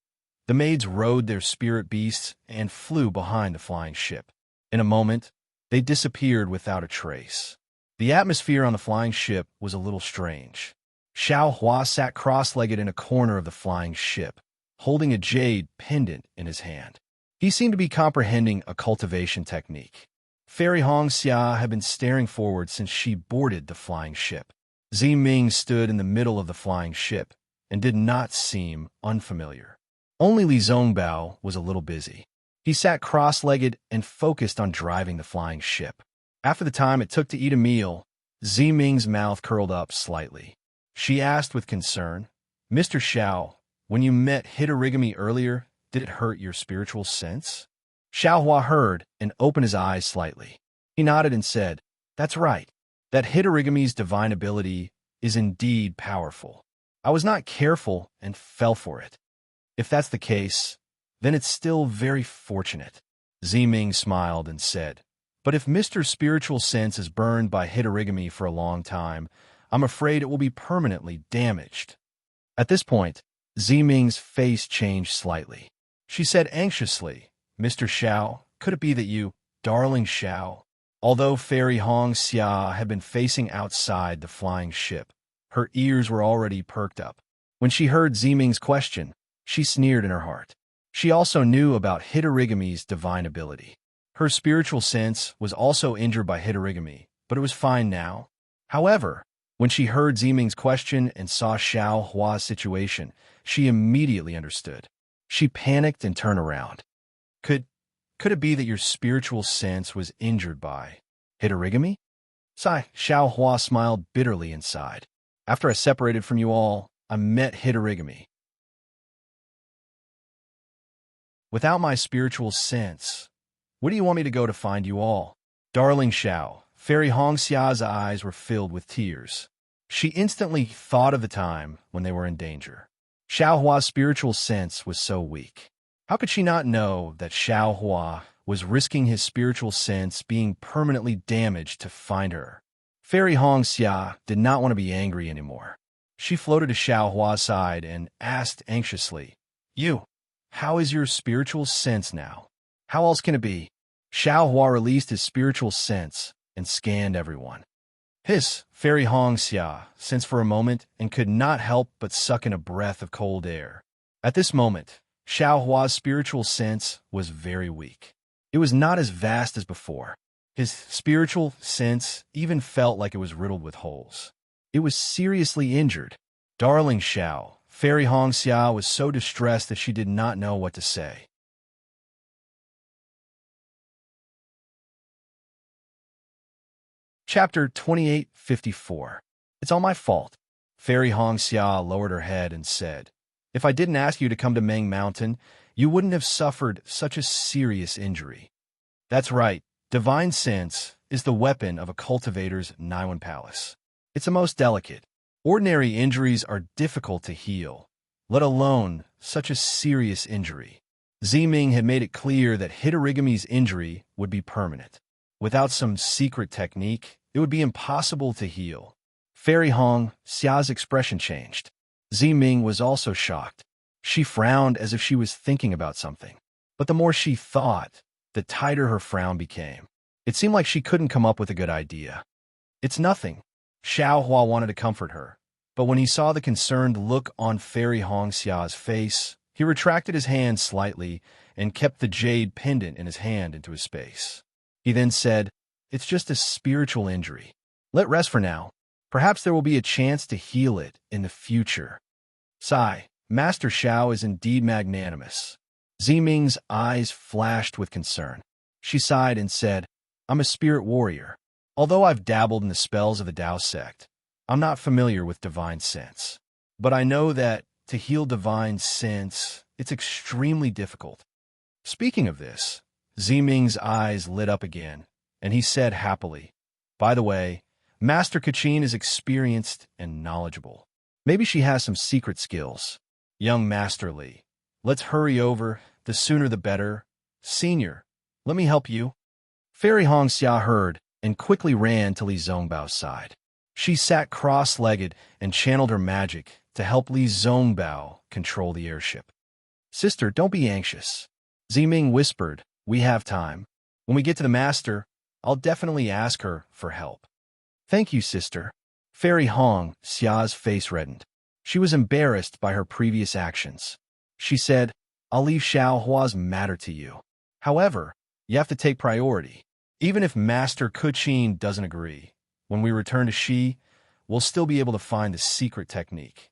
The maids rode their spirit beasts and flew behind the flying ship. In a moment, they disappeared without a trace. The atmosphere on the flying ship was a little strange. Xiao Hua sat cross-legged in a corner of the flying ship, holding a jade pendant in his hand. He seemed to be comprehending a cultivation technique. Fairy Hong Xia had been staring forward since she boarded the flying ship. Ming stood in the middle of the flying ship and did not seem unfamiliar. Only Li Zongbao was a little busy. He sat cross-legged and focused on driving the flying ship. After the time it took to eat a meal, Ming's mouth curled up slightly. She asked with concern, "Mr. Xiao, when you met Hitorigami earlier, did it hurt your spiritual sense?" Xiaohua heard and opened his eyes slightly. He nodded and said, "That's right. That Hitorigami's divine ability is indeed powerful. I was not careful and fell for it. If that's the case, then it's still very fortunate." Ming smiled and said, "But if Mr. Spiritual Sense is burned by Hitorigami for a long time, I'm afraid it will be permanently damaged." At this point, Ming's face changed slightly. She said anxiously, "Mr. Xiao, could it be that you, darling Xiao?" Although Fairy Hong Xia had been facing outside the flying ship, her ears were already perked up. When she heard Ming's question, she sneered in her heart. She also knew about Hitorigami's divine ability. Her spiritual sense was also injured by Hitorigami, but it was fine now. However, when she heard Ming's question and saw Xiao Hua's situation, she immediately understood. She panicked and turned around. Could it be that your spiritual sense was injured by Hitorigami?" Sigh, Xiao Hua smiled bitterly inside. "After I separated from you all, I met Hitorigami. Without my spiritual sense, where do you want me to go to find you all?" Darling Xiao, Fairy Hong Xia's eyes were filled with tears. She instantly thought of the time when they were in danger. Xiao Hua's spiritual sense was so weak. How could she not know that Xiao Hua was risking his spiritual sense being permanently damaged to find her? Fairy Hong Xia did not want to be angry anymore. She floated to Xiao Hua's side and asked anxiously, How is your spiritual sense now? How else can it be?" Xiao Hua released his spiritual sense and scanned everyone. Fairy Hong Xia sensed for a moment and could not help but suck in a breath of cold air. At this moment, Xiao Hua's spiritual sense was very weak. It was not as vast as before. His spiritual sense even felt like it was riddled with holes. It was seriously injured. Darling Xiao, Fairy Hong Xia was so distressed that she did not know what to say. Chapter 2854. It's all my fault. Fairy Hong Xia lowered her head and said, "If I didn't ask you to come to Meng Mountain, you wouldn't have suffered such a serious injury." That's right, divine sense is the weapon of a cultivator's Naiwan Palace. It's the most delicate. Ordinary injuries are difficult to heal, let alone such a serious injury. Ming had made it clear that Hitorigami's injury would be permanent. Without some secret technique, it would be impossible to heal. Fairy Hong Xia's expression changed. Ming was also shocked. She frowned as if she was thinking about something. But the more she thought, the tighter her frown became. It seemed like she couldn't come up with a good idea. "It's nothing." Xiao Hua wanted to comfort her, but when he saw the concerned look on Fairy Hong Xia's face, he retracted his hand slightly and kept the jade pendant in his hand into his space. He then said, "It's just a spiritual injury. Let rest for now. Perhaps there will be a chance to heal it in the future." Sigh, Master Xiao is indeed magnanimous. Ming's eyes flashed with concern. She sighed and said, "I'm a spirit warrior. Although I've dabbled in the spells of the Tao sect, I'm not familiar with divine sense. But I know that to heal divine sense, it's extremely difficult." Speaking of this, Ming's eyes lit up again, and he said happily, "By the way, Master Kachin is experienced and knowledgeable. Maybe she has some secret skills. Young Master Li, let's hurry over, the sooner the better. Senior, let me help you." Fairy Hong Xia heard and quickly ran to Li Zongbao's side. She sat cross-legged and channeled her magic to help Li Zongbao control the airship. "Sister, don't be anxious." Ming whispered, "We have time. When we get to the Master, I'll definitely ask her for help." "Thank you, sister." Fairy Hong Xia's face reddened. She was embarrassed by her previous actions. She said, "I'll leave Xiao Hua's matter to you. However, you have to take priority. Even if Master Kuqin doesn't agree, when we return to Shi, we'll still be able to find the secret technique.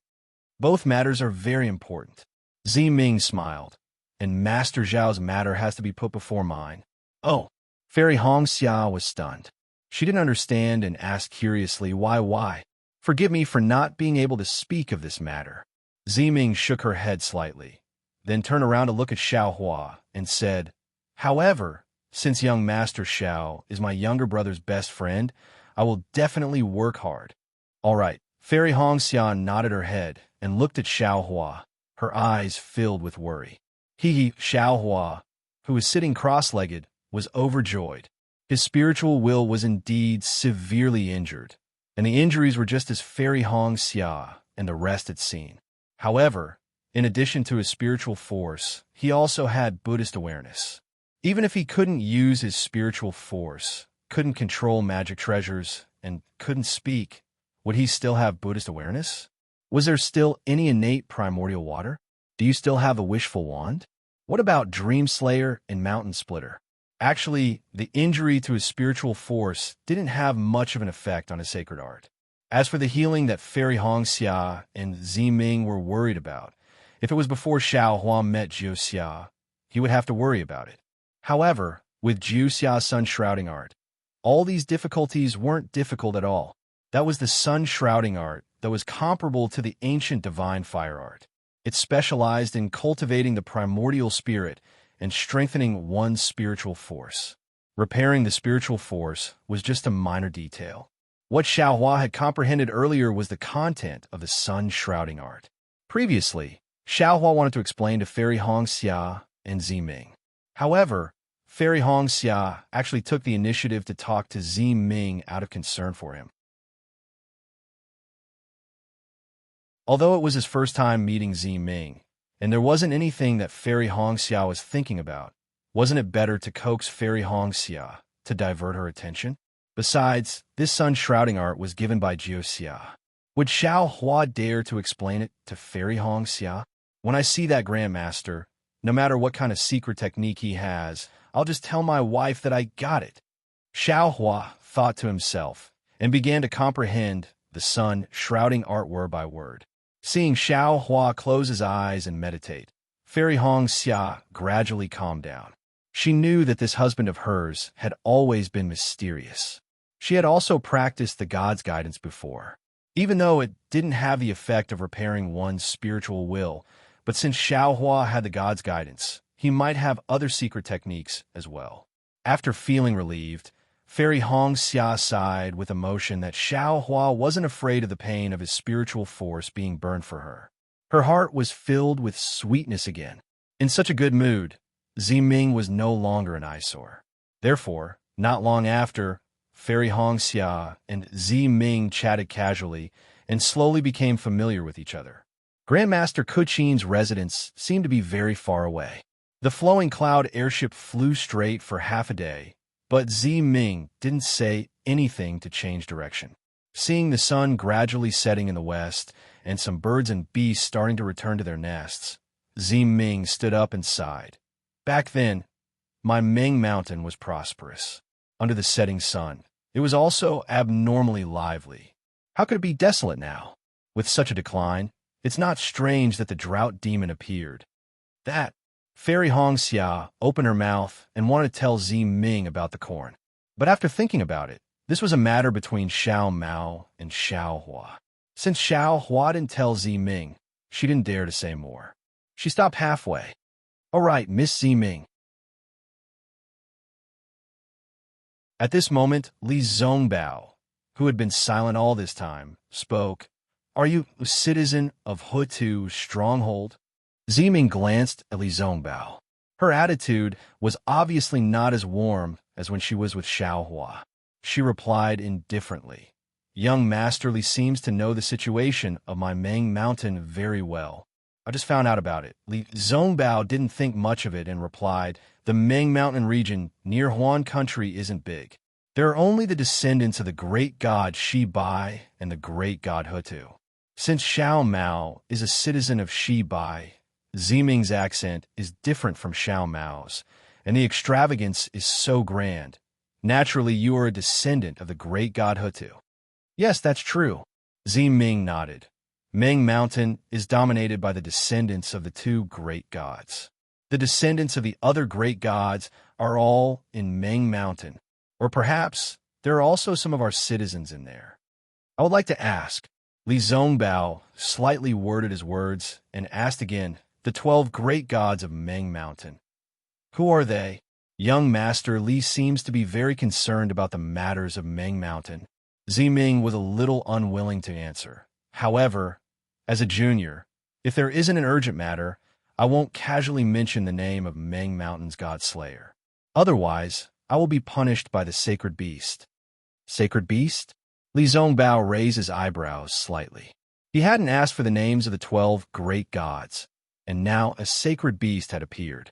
Both matters are very important. Ziming smiled, and Master Zhao's matter has to be put before mine. Oh, Fairy Hongxia was stunned. She didn't understand and asked curiously, why? Forgive me for not being able to speak of this matter. Ziming shook her head slightly, then turned around to look at Xiaohua and said, however, since young Master Xiao is my younger brother's best friend, I will definitely work hard. All right. Fairy Hongxia nodded her head and looked at Xiaohua, her eyes filled with worry. Xiaohua, who was sitting cross-legged, was overjoyed. His spiritual will was indeed severely injured, and the injuries were just as Fairy Hongxia and the rest had seen. However, in addition to his spiritual force, he also had Buddhist awareness. Even if he couldn't use his spiritual force, couldn't control magic treasures, and couldn't speak, would he still have Buddhist awareness? Was there still any innate primordial water? Do you still have a wishful wand? What about Dream Slayer and Mountain Splitter? Actually, the injury to his spiritual force didn't have much of an effect on his sacred art. As for the healing that Fairy Hongxia and Ziming were worried about, if it was before Xiaohua met Jiuxia, he would have to worry about it. However, with Jiuxia's sun shrouding art, all these difficulties weren't difficult at all. That was the sun shrouding art that was comparable to the ancient divine fire art. It specialized in cultivating the primordial spirit and strengthening one's spiritual force. Repairing the spiritual force was just a minor detail. What Xiaohua had comprehended earlier was the content of the sun shrouding art. Previously, Xiaohua wanted to explain to Fairy Hongxia and Ziming. However, Fairy Hongxia actually took the initiative to talk to Ziming out of concern for him. Although it was his first time meeting Ziming, and there wasn't anything that Fairy Hongxia was thinking about, wasn't it better to coax Fairy Hongxia to divert her attention? Besides, this sun shrouding art was given by Jiuxia. Would Xiaohua dare to explain it to Fairy Hongxia? When I see that Grandmaster, no matter what kind of secret technique he has, I'll just tell my wife that I got it. Xiaohua thought to himself and began to comprehend the sun shrouding art word by word. Seeing Xiaohua close his eyes and meditate, Fairy Hongxia gradually calmed down. She knew that this husband of hers had always been mysterious. She had also practiced the God's guidance before, even though it didn't have the effect of repairing one's spiritual will. But since Xiaohua had the God's guidance, he might have other secret techniques as well. After feeling relieved, Fairy Hongxia sighed with emotion that Xiaohua wasn't afraid of the pain of his spiritual force being burned for her. Her heart was filled with sweetness again. In such a good mood, Ziming was no longer an eyesore. Therefore, not long after, Fairy Hongxia and Ziming chatted casually and slowly became familiar with each other. Grandmaster Kuchin's residence seemed to be very far away. The flowing cloud airship flew straight for half a day, but Ziming didn't say anything to change direction. Seeing the sun gradually setting in the west and some birds and beasts starting to return to their nests, Ziming stood up and sighed. Back then, my Ming Mountain was prosperous. Under the setting sun, it was also abnormally lively. How could it be desolate now? With such a decline, it's not strange that the drought demon appeared. That Fairy Hongxia opened her mouth and wanted to tell Ziming about the corn. But after thinking about it, this was a matter between Xiao Mao and Xiaohua. Since Xiaohua didn't tell Ziming, she didn't dare to say more. She stopped halfway. All right, Miss Ziming. At this moment, Li Zongbao, who had been silent all this time, spoke. Are you a citizen of Hutu's stronghold? Ziming glanced at Li Zongbao. Her attitude was obviously not as warm as when she was with Xiaohua. She replied indifferently. Young Master Li seems to know the situation of my Ming Mountain very well. I just found out about it. Li Zongbao didn't think much of it and replied, the Ming Mountain region near Huan country isn't big. There are only the descendants of the great god Shi Bai and the great god Hutu. Since Xiao Mao is a citizen of Shi Bai, Ziming's accent is different from Xiao Mao's, and the extravagance is so grand. Naturally, you are a descendant of the great god Hutu. Yes, that's true. Ming nodded. Ming Mountain is dominated by the descendants of the two great gods. The descendants of the other great gods are all in Ming Mountain. Or perhaps there are also some of our citizens in there. I would like to ask. Li Zongbao slightly worded his words and asked again, the 12 great gods of Ming Mountain. Who are they? Young Master Li seems to be very concerned about the matters of Ming Mountain. Ming was a little unwilling to answer. However, as a junior, if there isn't an urgent matter, I won't casually mention the name of Ming Mountain's God Slayer. Otherwise, I will be punished by the sacred beast. Sacred beast? Li Zongbao raised his eyebrows slightly. He hadn't asked for the names of the 12 great gods, and now a sacred beast had appeared.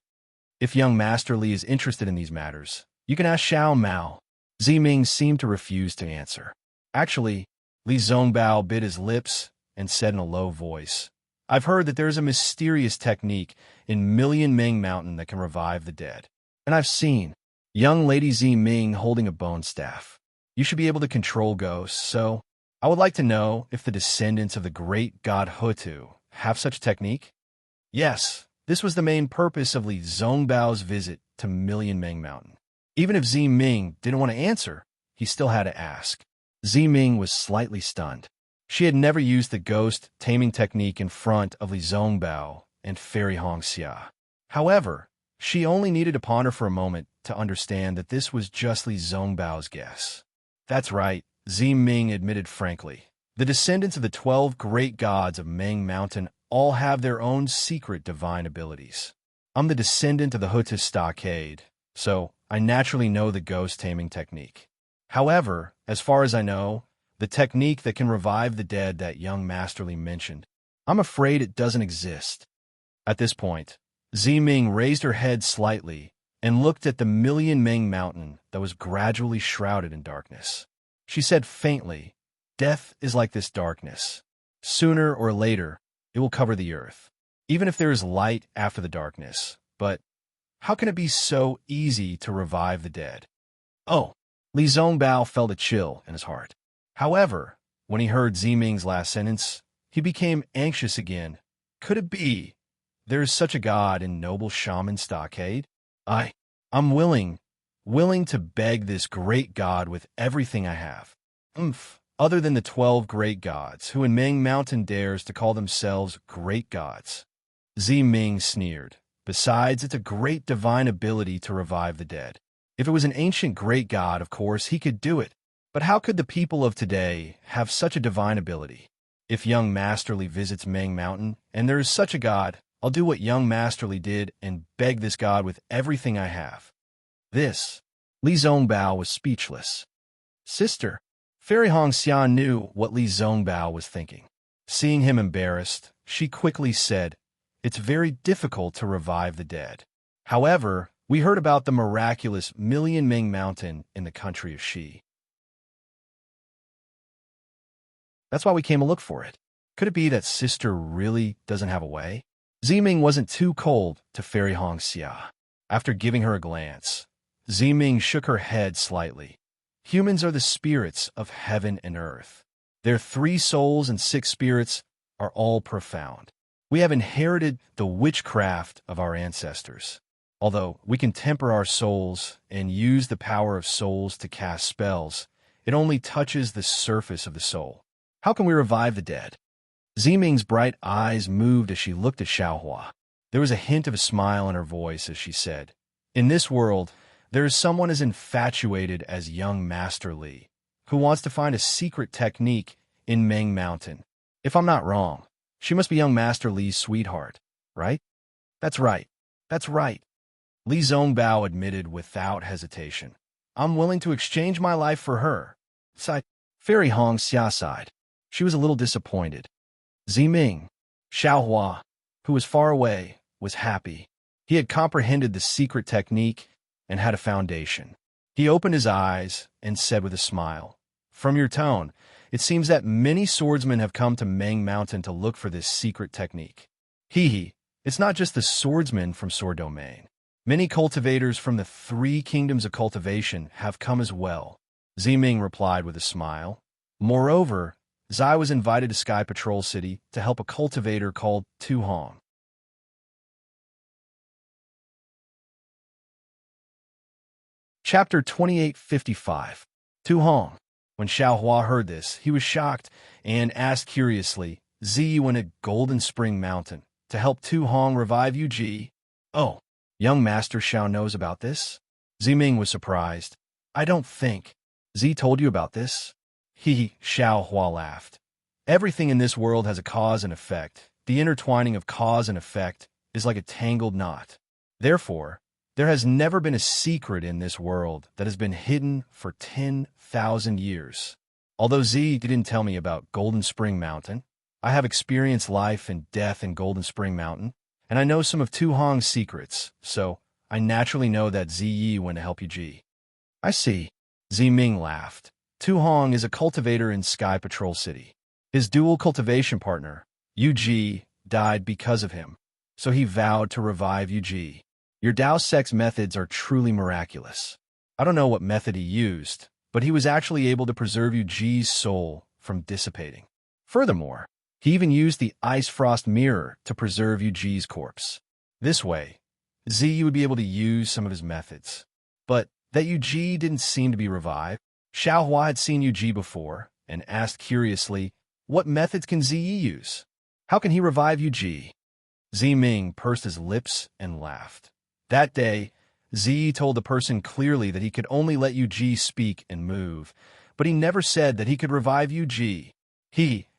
If young Master Li is interested in these matters, you can ask Xiao Mao. Ming seemed to refuse to answer. Actually, Li Zongbao bit his lips and said in a low voice, I've heard that there's a mysterious technique in Million Ming Mountain that can revive the dead. And I've seen young Lady Ming holding a bone staff. You should be able to control ghosts, so I would like to know if the descendants of the great god Hutu have such technique? Yes, this was the main purpose of Li Zongbao's visit to Million Ming Mountain. Even if Ming didn't want to answer, he still had to ask. Ming was slightly stunned. She had never used the ghost taming technique in front of Li Zongbao and Fairy Hongxia. However, she only needed to ponder for a moment to understand that this was just Li Zongbao's guess. That's right, Ming admitted frankly. The descendants of the 12 great gods of Ming Mountain all have their own secret divine abilities. I'm the descendant of the Hutu stockade, so I naturally know the ghost taming technique. However, as far as I know, the technique that can revive the dead that young Master Li mentioned, I'm afraid it doesn't exist. At this point, Ming raised her head slightly and looked at the Million Ming Mountain that was gradually shrouded in darkness. She said faintly, Death is like this darkness. Sooner or later, it will cover the earth, even if there is light after the darkness. But how can it be so easy to revive the dead? Oh, Li Zongbao felt a chill in his heart. However, when he heard Ming's last sentence, he became anxious again. Could it be there is such a god in noble shaman stockade? I'm willing to beg this great god with everything I have. Other than the 12 great gods, who in Ming Mountain dares to call themselves great gods. Ming sneered. Besides, it's a great divine ability to revive the dead. If it was an ancient great god, of course, he could do it. But how could the people of today have such a divine ability? If young Master Li visits Ming Mountain, and there is such a god, I'll do what young Master Li did and beg this god with everything I have. This. Li Zongbao was speechless. Sister. Fairy Hongxia knew what Li Zongbao was thinking. Seeing him embarrassed, she quickly said, It's very difficult to revive the dead. However, we heard about the miraculous Million Ming Mountain in the country of Xi. That's why we came to look for it. Could it be that sister really doesn't have a way? Ming wasn't too cold to Fairy Hongxia. After giving her a glance, Ming shook her head slightly. Humans are the spirits of heaven and earth. Their 3 souls and 6 spirits are all profound. We have inherited the witchcraft of our ancestors. Although we can temper our souls and use the power of souls to cast spells, it only touches the surface of the soul. How can we revive the dead? Ming's bright eyes moved as she looked at Xiaohua. There was a hint of a smile in her voice as she said, In this world, there is someone as infatuated as young Master Li, who wants to find a secret technique in Ming Mountain. If I'm not wrong, she must be young Master Li's sweetheart, right? That's right. That's right. Li Zongbao admitted without hesitation. I'm willing to exchange my life for her. Sighed. Fairy Hongxia sighed. She was a little disappointed. Ming, Xiaohua, who was far away, was happy. He had comprehended the secret technique and had a foundation. He opened his eyes and said with a smile, From your tone, it seems that many swordsmen have come to Ming Mountain to look for this secret technique. It's not just the swordsmen from Sword Domain. Many cultivators from the 3 kingdoms of cultivation have come as well. Ming replied with a smile. Moreover, Zai was invited to Sky Patrol City to help a cultivator called Tu Hong. Chapter 2855. Tu Hong. When Xiao Hua heard this, he was shocked and asked curiously, "Ziyi went to Golden Spring Mountain to help Tu Hong revive Yu Ji? Oh, young Master Xiao knows about this?" Ziming was surprised. "I don't think. Z told you about this?" Xiao Hua laughed. "Everything in this world has a cause and effect. The intertwining of cause and effect is like a tangled knot. Therefore, there has never been a secret in this world that has been hidden for 10,000 years. Although Z didn't tell me about Golden Spring Mountain, I have experienced life and death in Golden Spring Mountain, and I know some of Tu Hong's secrets, so I naturally know that Ziyi went to help Yu Ji." "I see." Ziming laughed. "Tu Hong is a cultivator in Sky Patrol City. His dual cultivation partner, Yu Ji, died because of him, so he vowed to revive Yu Ji. Your Dao Sex methods are truly miraculous. I don't know what method he used, but he was actually able to preserve Yu Ji's soul from dissipating. Furthermore, he even used the Ice Frost Mirror to preserve Yu Ji's corpse. This way, Z would be able to use some of his methods. But that Yu Ji didn't seem to be revived. Xiao Hua had seen Yu Ji before and asked curiously, "What methods can Ziyi use? How can he revive Yu Ji?" Ziming pursed his lips and laughed. That day, Ziyi told the person clearly that he could only let Yu Ji speak and move, but he never said that he could revive Yu Ji.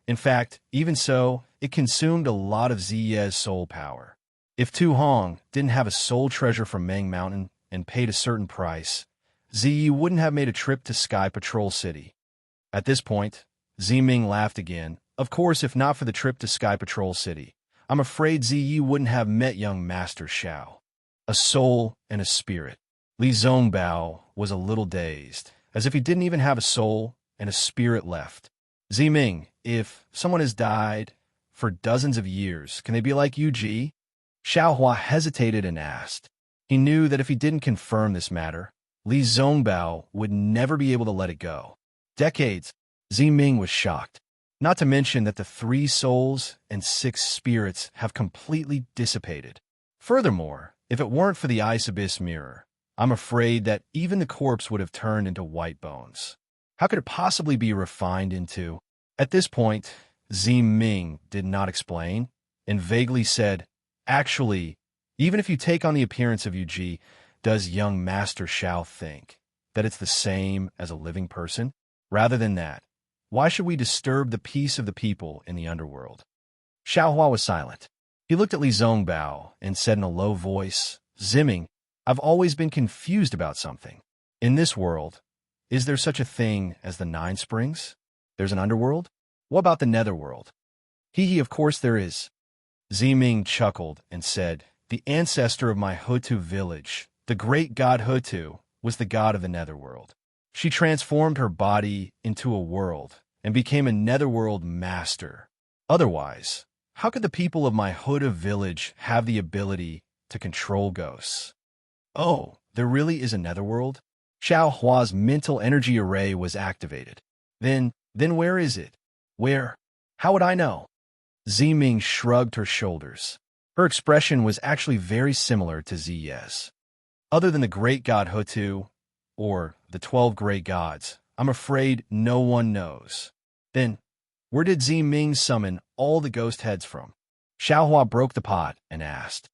In fact, even so, it consumed a lot of Ziye's soul power. If Tu Hong didn't have a soul treasure from Meng Mountain and paid a certain price, Ziyi wouldn't have made a trip to Sky Patrol City. At this point, Ziming laughed again. "Of course, if not for the trip to Sky Patrol City, I'm afraid Ziyi wouldn't have met young Master Xiao. A soul and a spirit." Li Zongbao was a little dazed, as if he didn't even have a soul and a spirit left. "Ziming, if someone has died for dozens of years, can they be like Yu Ji?" Xiao Hua hesitated and asked. He knew that if he didn't confirm this matter, Li Zongbao would never be able to let it go. Decades. Ziming was shocked. Not to mention that the 3 souls and 6 spirits have completely dissipated. Furthermore, if it weren't for the Ice Abyss Mirror, I'm afraid that even the corpse would have turned into white bones. How could it possibly be refined into? At this point, Ziming did not explain, and vaguely said, "Actually, even if you take on the appearance of Yu Ji, does young Master Xiao think that it's the same as a living person? Rather than that, why should we disturb the peace of the people in the underworld?" Xiao Hua was silent. He looked at Li Zongbao and said in a low voice, "Ziming, I've always been confused about something. In this world, is there such a thing as the 9 springs? There's an underworld? What about the netherworld?" Of course there is." Ziming chuckled and said, "The ancestor of my Hutu village, the great god Hutu, was the god of the netherworld. She transformed her body into a world and became a netherworld master. Otherwise, how could the people of my Hutu village have the ability to control ghosts?" "Oh, there really is a netherworld?" Xiao Hua's mental energy array was activated. Then where is it? Where? How would I know?" Ziming shrugged her shoulders. Her expression was actually very similar to Ziye's. "Other than the great god Hutu, or the 12 great gods, I'm afraid no one knows." "Then, where did Ziming summon all the ghost heads from?" Xiao Hua broke the pot and asked.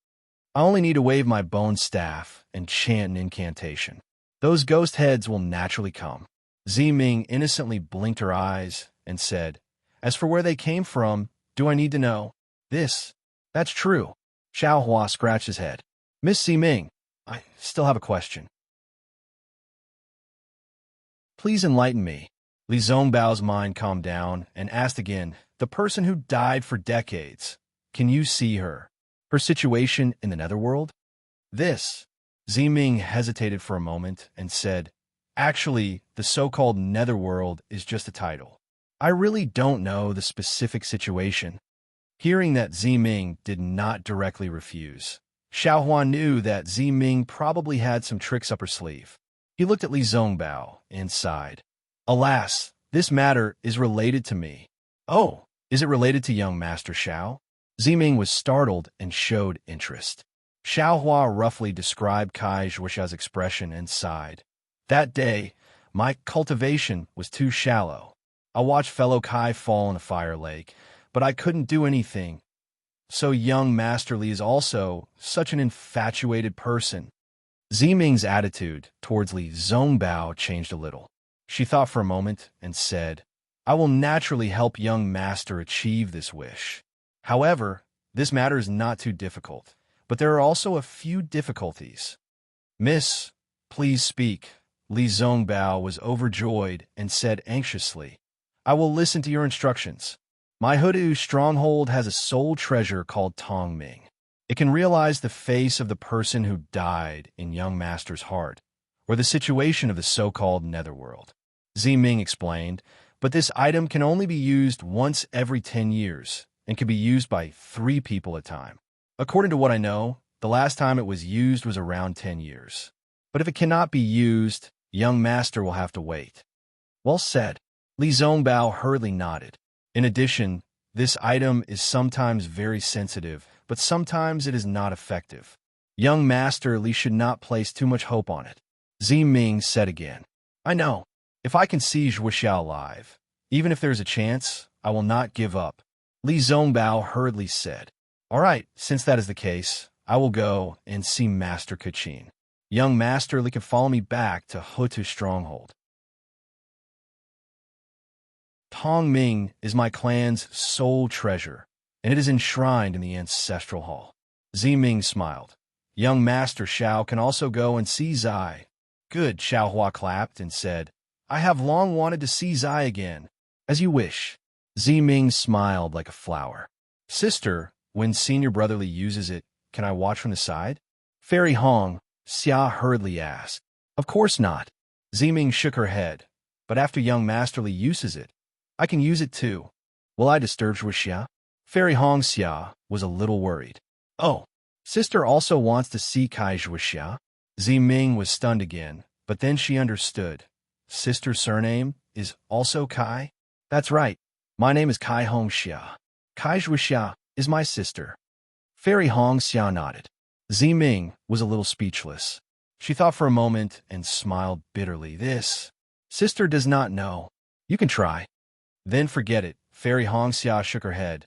"I only need to wave my bone staff and chant an incantation. Those ghost heads will naturally come." Ziming innocently blinked her eyes and said, "As for where they came from, do I need to know?" That's true." Xiao Hua scratched his head. "Miss Ziming, I still have a question. Please enlighten me." Li Zongbao's mind calmed down and asked again, "The person who died for decades, can you see her? Her situation in the netherworld?" Ziming hesitated for a moment and said, "Actually, the so-called netherworld is just a title. I really don't know the specific situation." Hearing that Ziming did not directly refuse, Xiao Hua knew that Ziming probably had some tricks up her sleeve. He looked at Li Zongbao and sighed. "Alas, this matter is related to me. Oh, is it related to young Master Xiao? Ziming was startled and showed interest. Xiao Hua roughly described Kai Zhuoxia's expression and sighed. That day, my cultivation was too shallow. I watched fellow Kai fall in a fire lake, but I couldn't do anything. So young Master Li is also such an infatuated person. Ziming's attitude towards Li Zongbao changed a little. She thought for a moment and said, I will naturally help young Master achieve this wish. However, this matter is not too difficult, but there are also a few difficulties. Miss, please speak. Li Zongbao was overjoyed and said anxiously, I will listen to your instructions. My Hudu stronghold has a soul treasure called Tongming. It can realize the face of the person who died in young Master's heart, or the situation of the so-called netherworld. Ziming explained, but this item can only be used once every 10 years and can be used by 3 people at a time. According to what I know, the last time it was used was around 10 years. But if it cannot be used, young Master will have to wait. Well said. Li Zongbao hurriedly nodded. In addition, this item is sometimes very sensitive, but sometimes it is not effective. Young Master Li should not place too much hope on it. Ziming said again, I know. If I can see Zhuoxia alive, even if there's a chance, I will not give up. Li Zongbao hurriedly said, All right, since that is the case, I will go and see Master Kachin. Young Master Li can follow me back to Hutu Stronghold. Tongming is my clan's sole treasure, and it is enshrined in the ancestral hall. Ziming smiled. Young Master Xiao can also go and see Zai. Good, Xiao Hua clapped and said, I have long wanted to see Zai again. As you wish. Ziming smiled like a flower. Sister, when senior brotherly uses it, can I watch from the side? Fairy Hong, Xia hurriedly asked. Of course not. Ziming shook her head. But after young Masterly uses it, I can use it too. Will I disturb Zhuoxia? Fairy Hong Xia was a little worried. Oh, sister also wants to see Kai Zhuoxia? Ziming was stunned again, but then she understood. Sister's surname is also Kai? That's right. My name is Kai Hong Xia. Kai Zhuoxia is my sister. Fairy Hong Xia nodded. Ziming was a little speechless. She thought for a moment and smiled bitterly. This sister does not know. You can try. Then forget it. Fairy Hong Xia shook her head.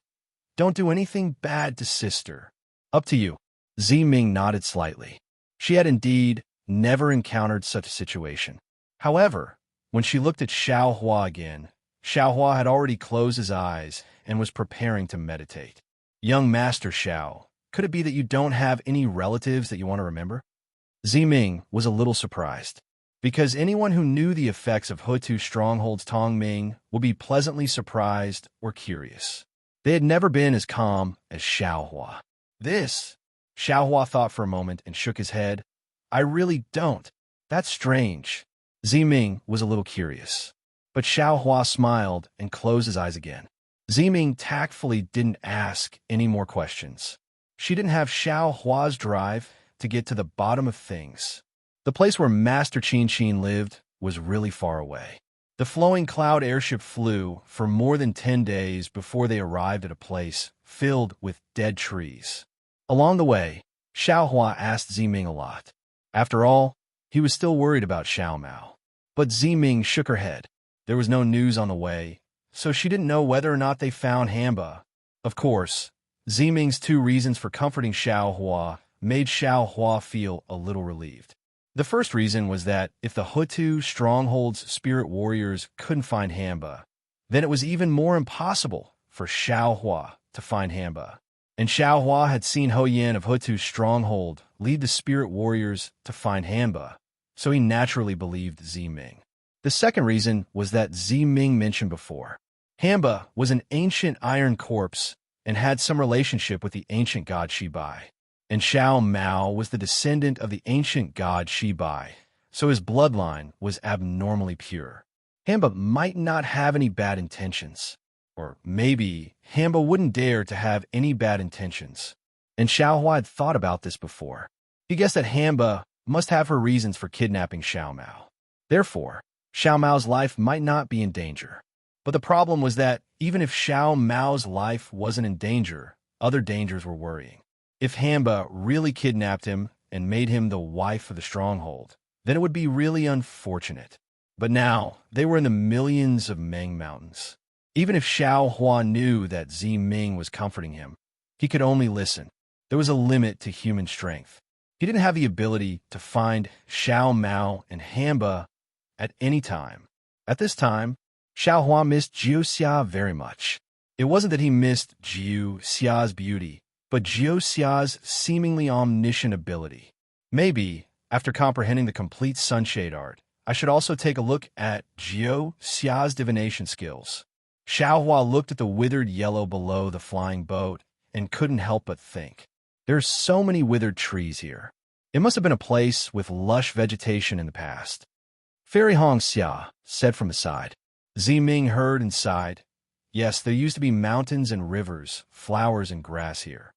Don't do anything bad to sister. Up to you. Ziming nodded slightly. She had indeed never encountered such a situation. However, when she looked at Xiao Hua again, Xiao Hua had already closed his eyes and was preparing to meditate. Young Master Xiao, could it be that you don't have any relatives that you want to remember? Ziming was a little surprised, because anyone who knew the effects of Hutu Stronghold's Tongming would be pleasantly surprised or curious. They had never been as calm as Xiao Hua. Xiao Hua thought for a moment and shook his head. I really don't. That's strange. Ziming was a little curious. But Xiao Hua smiled and closed his eyes again. Ziming tactfully didn't ask any more questions. She didn't have Xiao Hua's drive to get to the bottom of things. The place where Master Qin lived was really far away. The flowing cloud airship flew for more than 10 days before they arrived at a place filled with dead trees. Along the way, Xiao Hua asked Ziming a lot. After all, he was still worried about Xiao Mao. But Ziming shook her head. There was no news on the way, so she didn't know whether or not they found Hamba. Of course, Ziming's 2 reasons for comforting Xiao Hua made Xiao Hua feel a little relieved. The first reason was that if the Hutu Stronghold's spirit warriors couldn't find Hamba, then it was even more impossible for Xiao Hua to find Hamba. And Xiao Hua had seen Ho Yin of Hutu's Stronghold lead the spirit warriors to find Hamba, so he naturally believed Ziming. The second reason was that Ziming mentioned before. Hamba was an ancient iron corpse and had some relationship with the ancient god Shibai. And Xiao Mao was the descendant of the ancient god Shibai, so his bloodline was abnormally pure. Hamba might not have any bad intentions. Or maybe Hamba wouldn't dare to have any bad intentions. And Xiao Hua had thought about this before. He guessed that Hamba must have her reasons for kidnapping Xiao Mao. Therefore, Xiao Mao's life might not be in danger. But the problem was that even if Xiao Mao's life wasn't in danger, other dangers were worrying. If Hamba really kidnapped him and made him the wife of the stronghold, then it would be really unfortunate. But now, they were in the millions of Meng Mountains. Even if Xiao Hua knew that Ziming was comforting him, he could only listen. There was a limit to human strength. He didn't have the ability to find Xiao Mao and Hamba at any time. At this time, Xiao Hua missed Jiu Xia very much. It wasn't that he missed Jiu Xia's beauty, but Jiu Xia's seemingly omniscient ability. Maybe, after comprehending the complete sunshade art, I should also take a look at Jiu Xia's divination skills. Xiao Hua looked at the withered yellow below the flying boat and couldn't help but think. There's so many withered trees here. It must have been a place with lush vegetation in the past. Fairy Hong Xia said from the side. Ziming heard and sighed. Yes, there used to be mountains and rivers, flowers and grass here.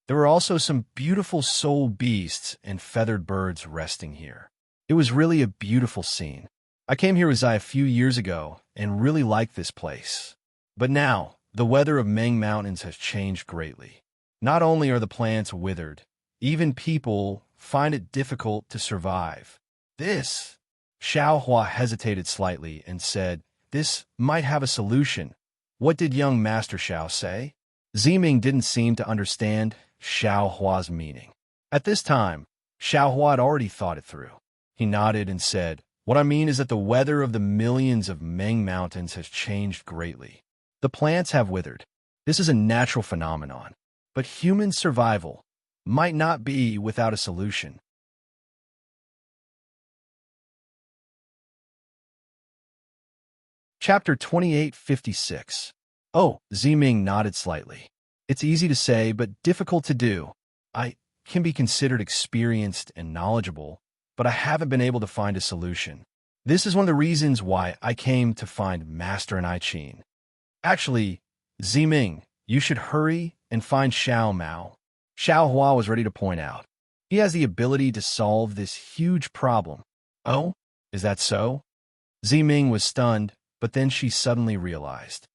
There were also some beautiful soul beasts and feathered birds resting here. It was really a beautiful scene. I came here with Zai a few years ago and really liked this place. But now, the weather of Meng Mountains has changed greatly. Not only are the plants withered, even people find it difficult to survive. This, Xiao Hua hesitated slightly and said, this might have a solution. What did young Master Xiao say? Ziming didn't seem to understand Xiao Hua's meaning. At this time, Xiao Hua had already thought it through. He nodded and said, what I mean is that the weather of the millions of Meng Mountains has changed greatly. The plants have withered. This is a natural phenomenon. But human survival might not be without a solution. Chapter 2856. Oh, Ziming nodded slightly. It's easy to say, but difficult to do. I can be considered experienced and knowledgeable, but I haven't been able to find a solution. This is one of the reasons why I came to find Master and I Qin. Actually, Ziming, you should hurry and find Xiao Mao. Xiao Hua was ready to point out. He has the ability to solve this huge problem. Oh, is that so? Ziming was stunned, but then she suddenly realized.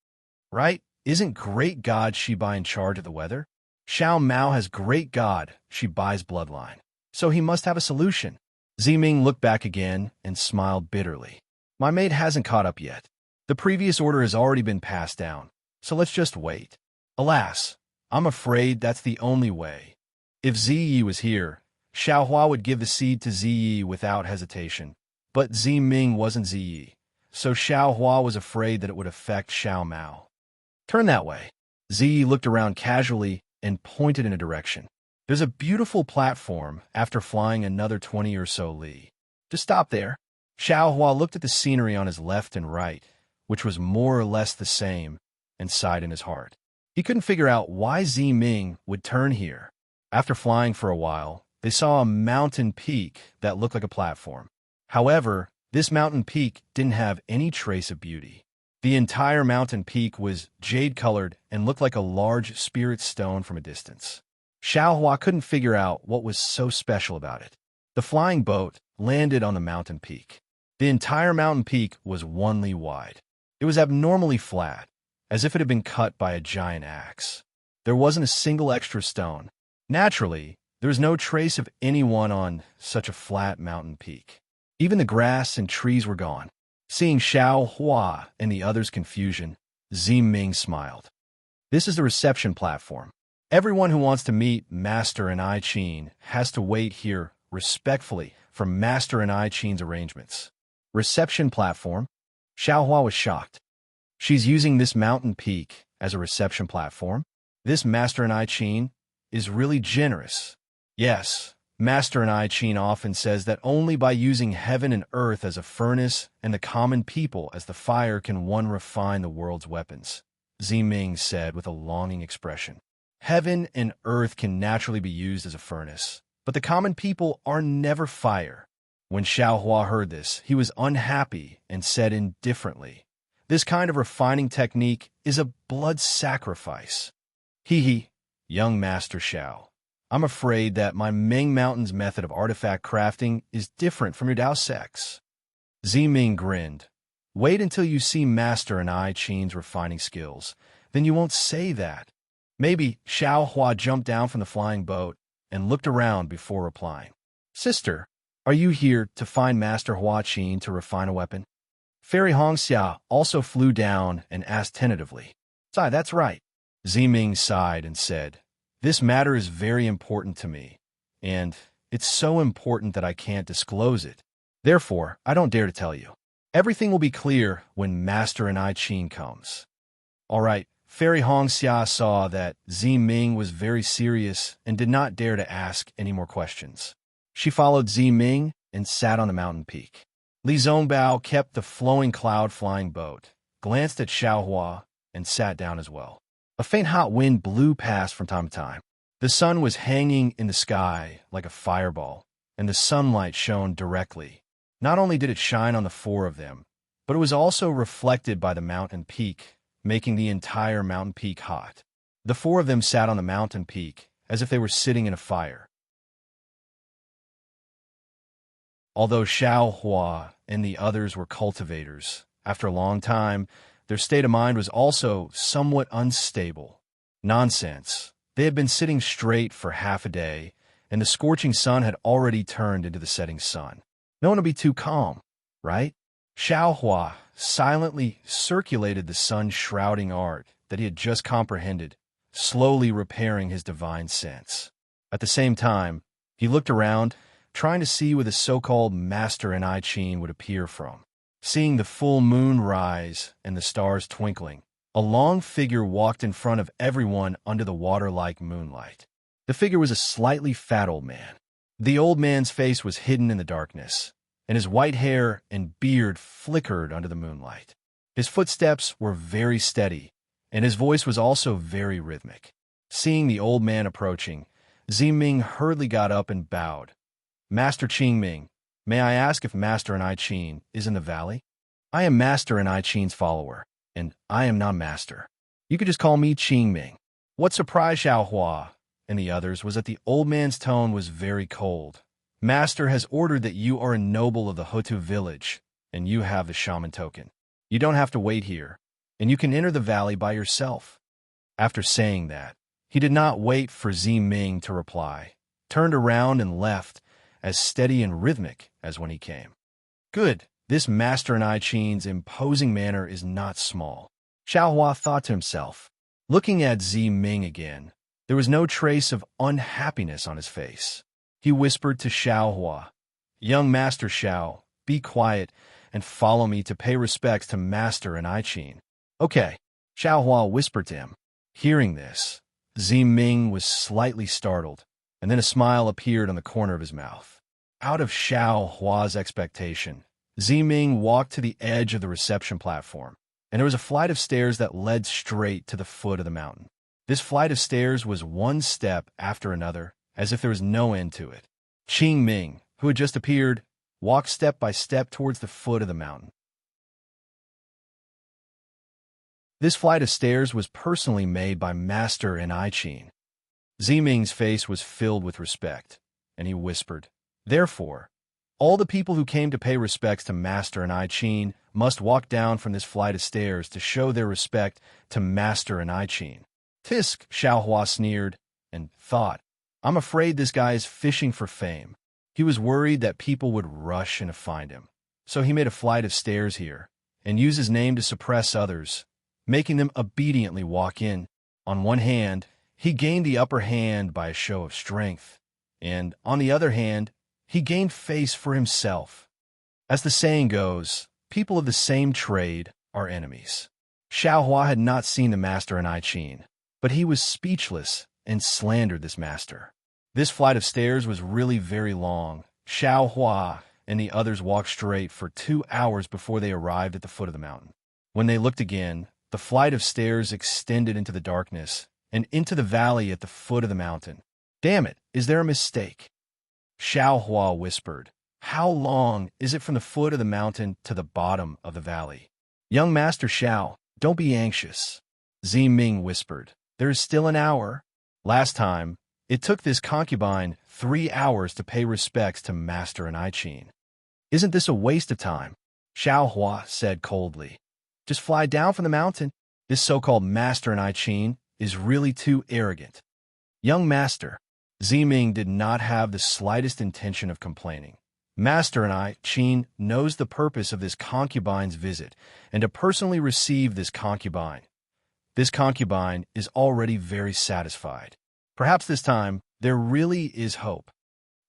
Right? Isn't Great God Shibai in charge of the weather? Xiao Mao has Great God Shibai's bloodline, so he must have a solution. Ziming looked back again and smiled bitterly. My maid hasn't caught up yet. The previous order has already been passed down, so let's just wait. Alas, I'm afraid that's the only way. If Ziyi was here, Xiao Hua would give the seed to Ziyi without hesitation. But Ziming wasn't Ziyi, so Xiao Hua was afraid that it would affect Xiao Mao. Turn that way. Ziyi looked around casually and pointed in a direction. There's a beautiful platform after flying another 20 or so li. Just stop there. Xiao Hua looked at the scenery on his left and right, which was more or less the same, and sighed in his heart. He couldn't figure out why Ziming would turn here. After flying for a while, they saw a mountain peak that looked like a platform. However, this mountain peak didn't have any trace of beauty. The entire mountain peak was jade-colored and looked like a large spirit stone from a distance. Xiao Hua couldn't figure out what was so special about it. The flying boat landed on the mountain peak. The entire mountain peak was 1 li wide. It was abnormally flat, as if it had been cut by a giant axe. There wasn't a single extra stone. Naturally, there was no trace of anyone on such a flat mountain peak. Even the grass and trees were gone. Seeing Xiao Hua and the others' confusion, Ziming smiled. This is the reception platform. Everyone who wants to meet Master and I Qin has to wait here respectfully for Master and I Qin's arrangements. Reception platform? Xiao Hua was shocked. She's using this mountain peak as a reception platform? This Master and I Qin is really generous. Yes, Master and I Qin often says that only by using heaven and earth as a furnace and the common people as the fire can one refine the world's weapons, Ziming said with a longing expression. Heaven and earth can naturally be used as a furnace, but the common people are never fire. When Xiao Hua heard this, he was unhappy and said indifferently, this kind of refining technique is a blood sacrifice. Hee, young Master Xiao. I'm afraid that my Ming Mountain's method of artifact crafting is different from your Dao Sect's. Ziming grinned. Wait until you see Master and I Qin's refining skills. Then you won't say that. Maybe Xiao Hua jumped down from the flying boat and looked around before replying. Sister, are you here to find Master Hua Qin to refine a weapon? Fairy Hongxia also flew down and asked tentatively. Sai, that's right. Ziming sighed and said, This matter is very important to me, and it's so important that I can't disclose it. Therefore, I don't dare to tell you. Everything will be clear when Master and I Qin comes. All right, Fairy Hongxia saw that Ziming was very serious and did not dare to ask any more questions. She followed Ziming and sat on the mountain peak. Li Zongbao kept the flowing cloud-flying boat, glanced at Xiaohua, and sat down as well. A faint hot wind blew past from time to time. The sun was hanging in the sky like a fireball, and the sunlight shone directly. Not only did it shine on the four of them, but it was also reflected by the mountain peak, making the entire mountain peak hot. The four of them sat on the mountain peak as if they were sitting in a fire. Although Xiao Hua and the others were cultivators, after a long time, their state of mind was also somewhat unstable. Nonsense. They had been sitting straight for half a day, and the scorching sun had already turned into the setting sun. No one would be too calm, right? Xiao Hua silently circulated the sun-shrouding art that he had just comprehended, slowly repairing his divine sense. At the same time, he looked around, trying to see where the so-called Master and I Qin would appear from. Seeing the full moon rise and the stars twinkling, a long figure walked in front of everyone under the water-like moonlight. The figure was a slightly fat old man. The old man's face was hidden in the darkness, and his white hair and beard flickered under the moonlight. His footsteps were very steady, and his voice was also very rhythmic. Seeing the old man approaching, Ziming hurriedly got up and bowed. Master Qingming, may I ask if Master and I Qin is in the valley? I am Master and I Qin's follower, and I am not Master. You could just call me Qingming. What surprised Xiao Hua and the others was that the old man's tone was very cold. Master has ordered that you are a noble of the Hutu village, and you have the shaman token. You don't have to wait here, and you can enter the valley by yourself. After saying that, he did not wait for Ziming to reply, turned around and left, as steady and rhythmic as when he came. Good, this Master and I Qin's imposing manner is not small. Xiao Hua thought to himself. Looking at Ziming again, there was no trace of unhappiness on his face. He whispered to Xiao Hua, Young Master Xiao, be quiet and follow me to pay respects to Master and I Qin. Okay, Xiao Hua whispered to him. Hearing this, Ziming was slightly startled, and then a smile appeared on the corner of his mouth. Out of Xiao Hua's expectation, Ziming walked to the edge of the reception platform, and there was a flight of stairs that led straight to the foot of the mountain. This flight of stairs was one step after another, as if there was no end to it. Qingming, who had just appeared, walked step by step towards the foot of the mountain. This flight of stairs was personally made by Master and I Qin. Ziming's face was filled with respect, and he whispered, Therefore, all the people who came to pay respects to Master and I Qin must walk down from this flight of stairs to show their respect to Master and I Qin. Tisk, Xiao Hua sneered, and thought, I'm afraid this guy is fishing for fame. He was worried that people would rush in to find him, so he made a flight of stairs here, and used his name to suppress others, making them obediently walk in. On one hand, he gained the upper hand by a show of strength, and on the other hand, he gained face for himself. As the saying goes, people of the same trade are enemies. Xiao Hua had not seen the Master and I Qin, but he was speechless and slandered this master. This flight of stairs was really very long. Xiao Hua and the others walked straight for 2 hours before they arrived at the foot of the mountain. When they looked again, the flight of stairs extended into the darkness and into the valley at the foot of the mountain. Damn it, is there a mistake? Xiao Hua whispered, How long is it from the foot of the mountain to the bottom of the valley? Young Master Xiao, don't be anxious. Ziming whispered, There is still an hour. Last time, it took this concubine 3 hours to pay respects to Master and I Qin. Isn't this a waste of time? Xiao Hua said coldly. Just fly down from the mountain. This so-called master in I Ching is really too arrogant. Young master, Ziming did not have the slightest intention of complaining. Master and I Ching knows the purpose of this concubine's visit and to personally receive this concubine. This concubine is already very satisfied. Perhaps this time, there really is hope.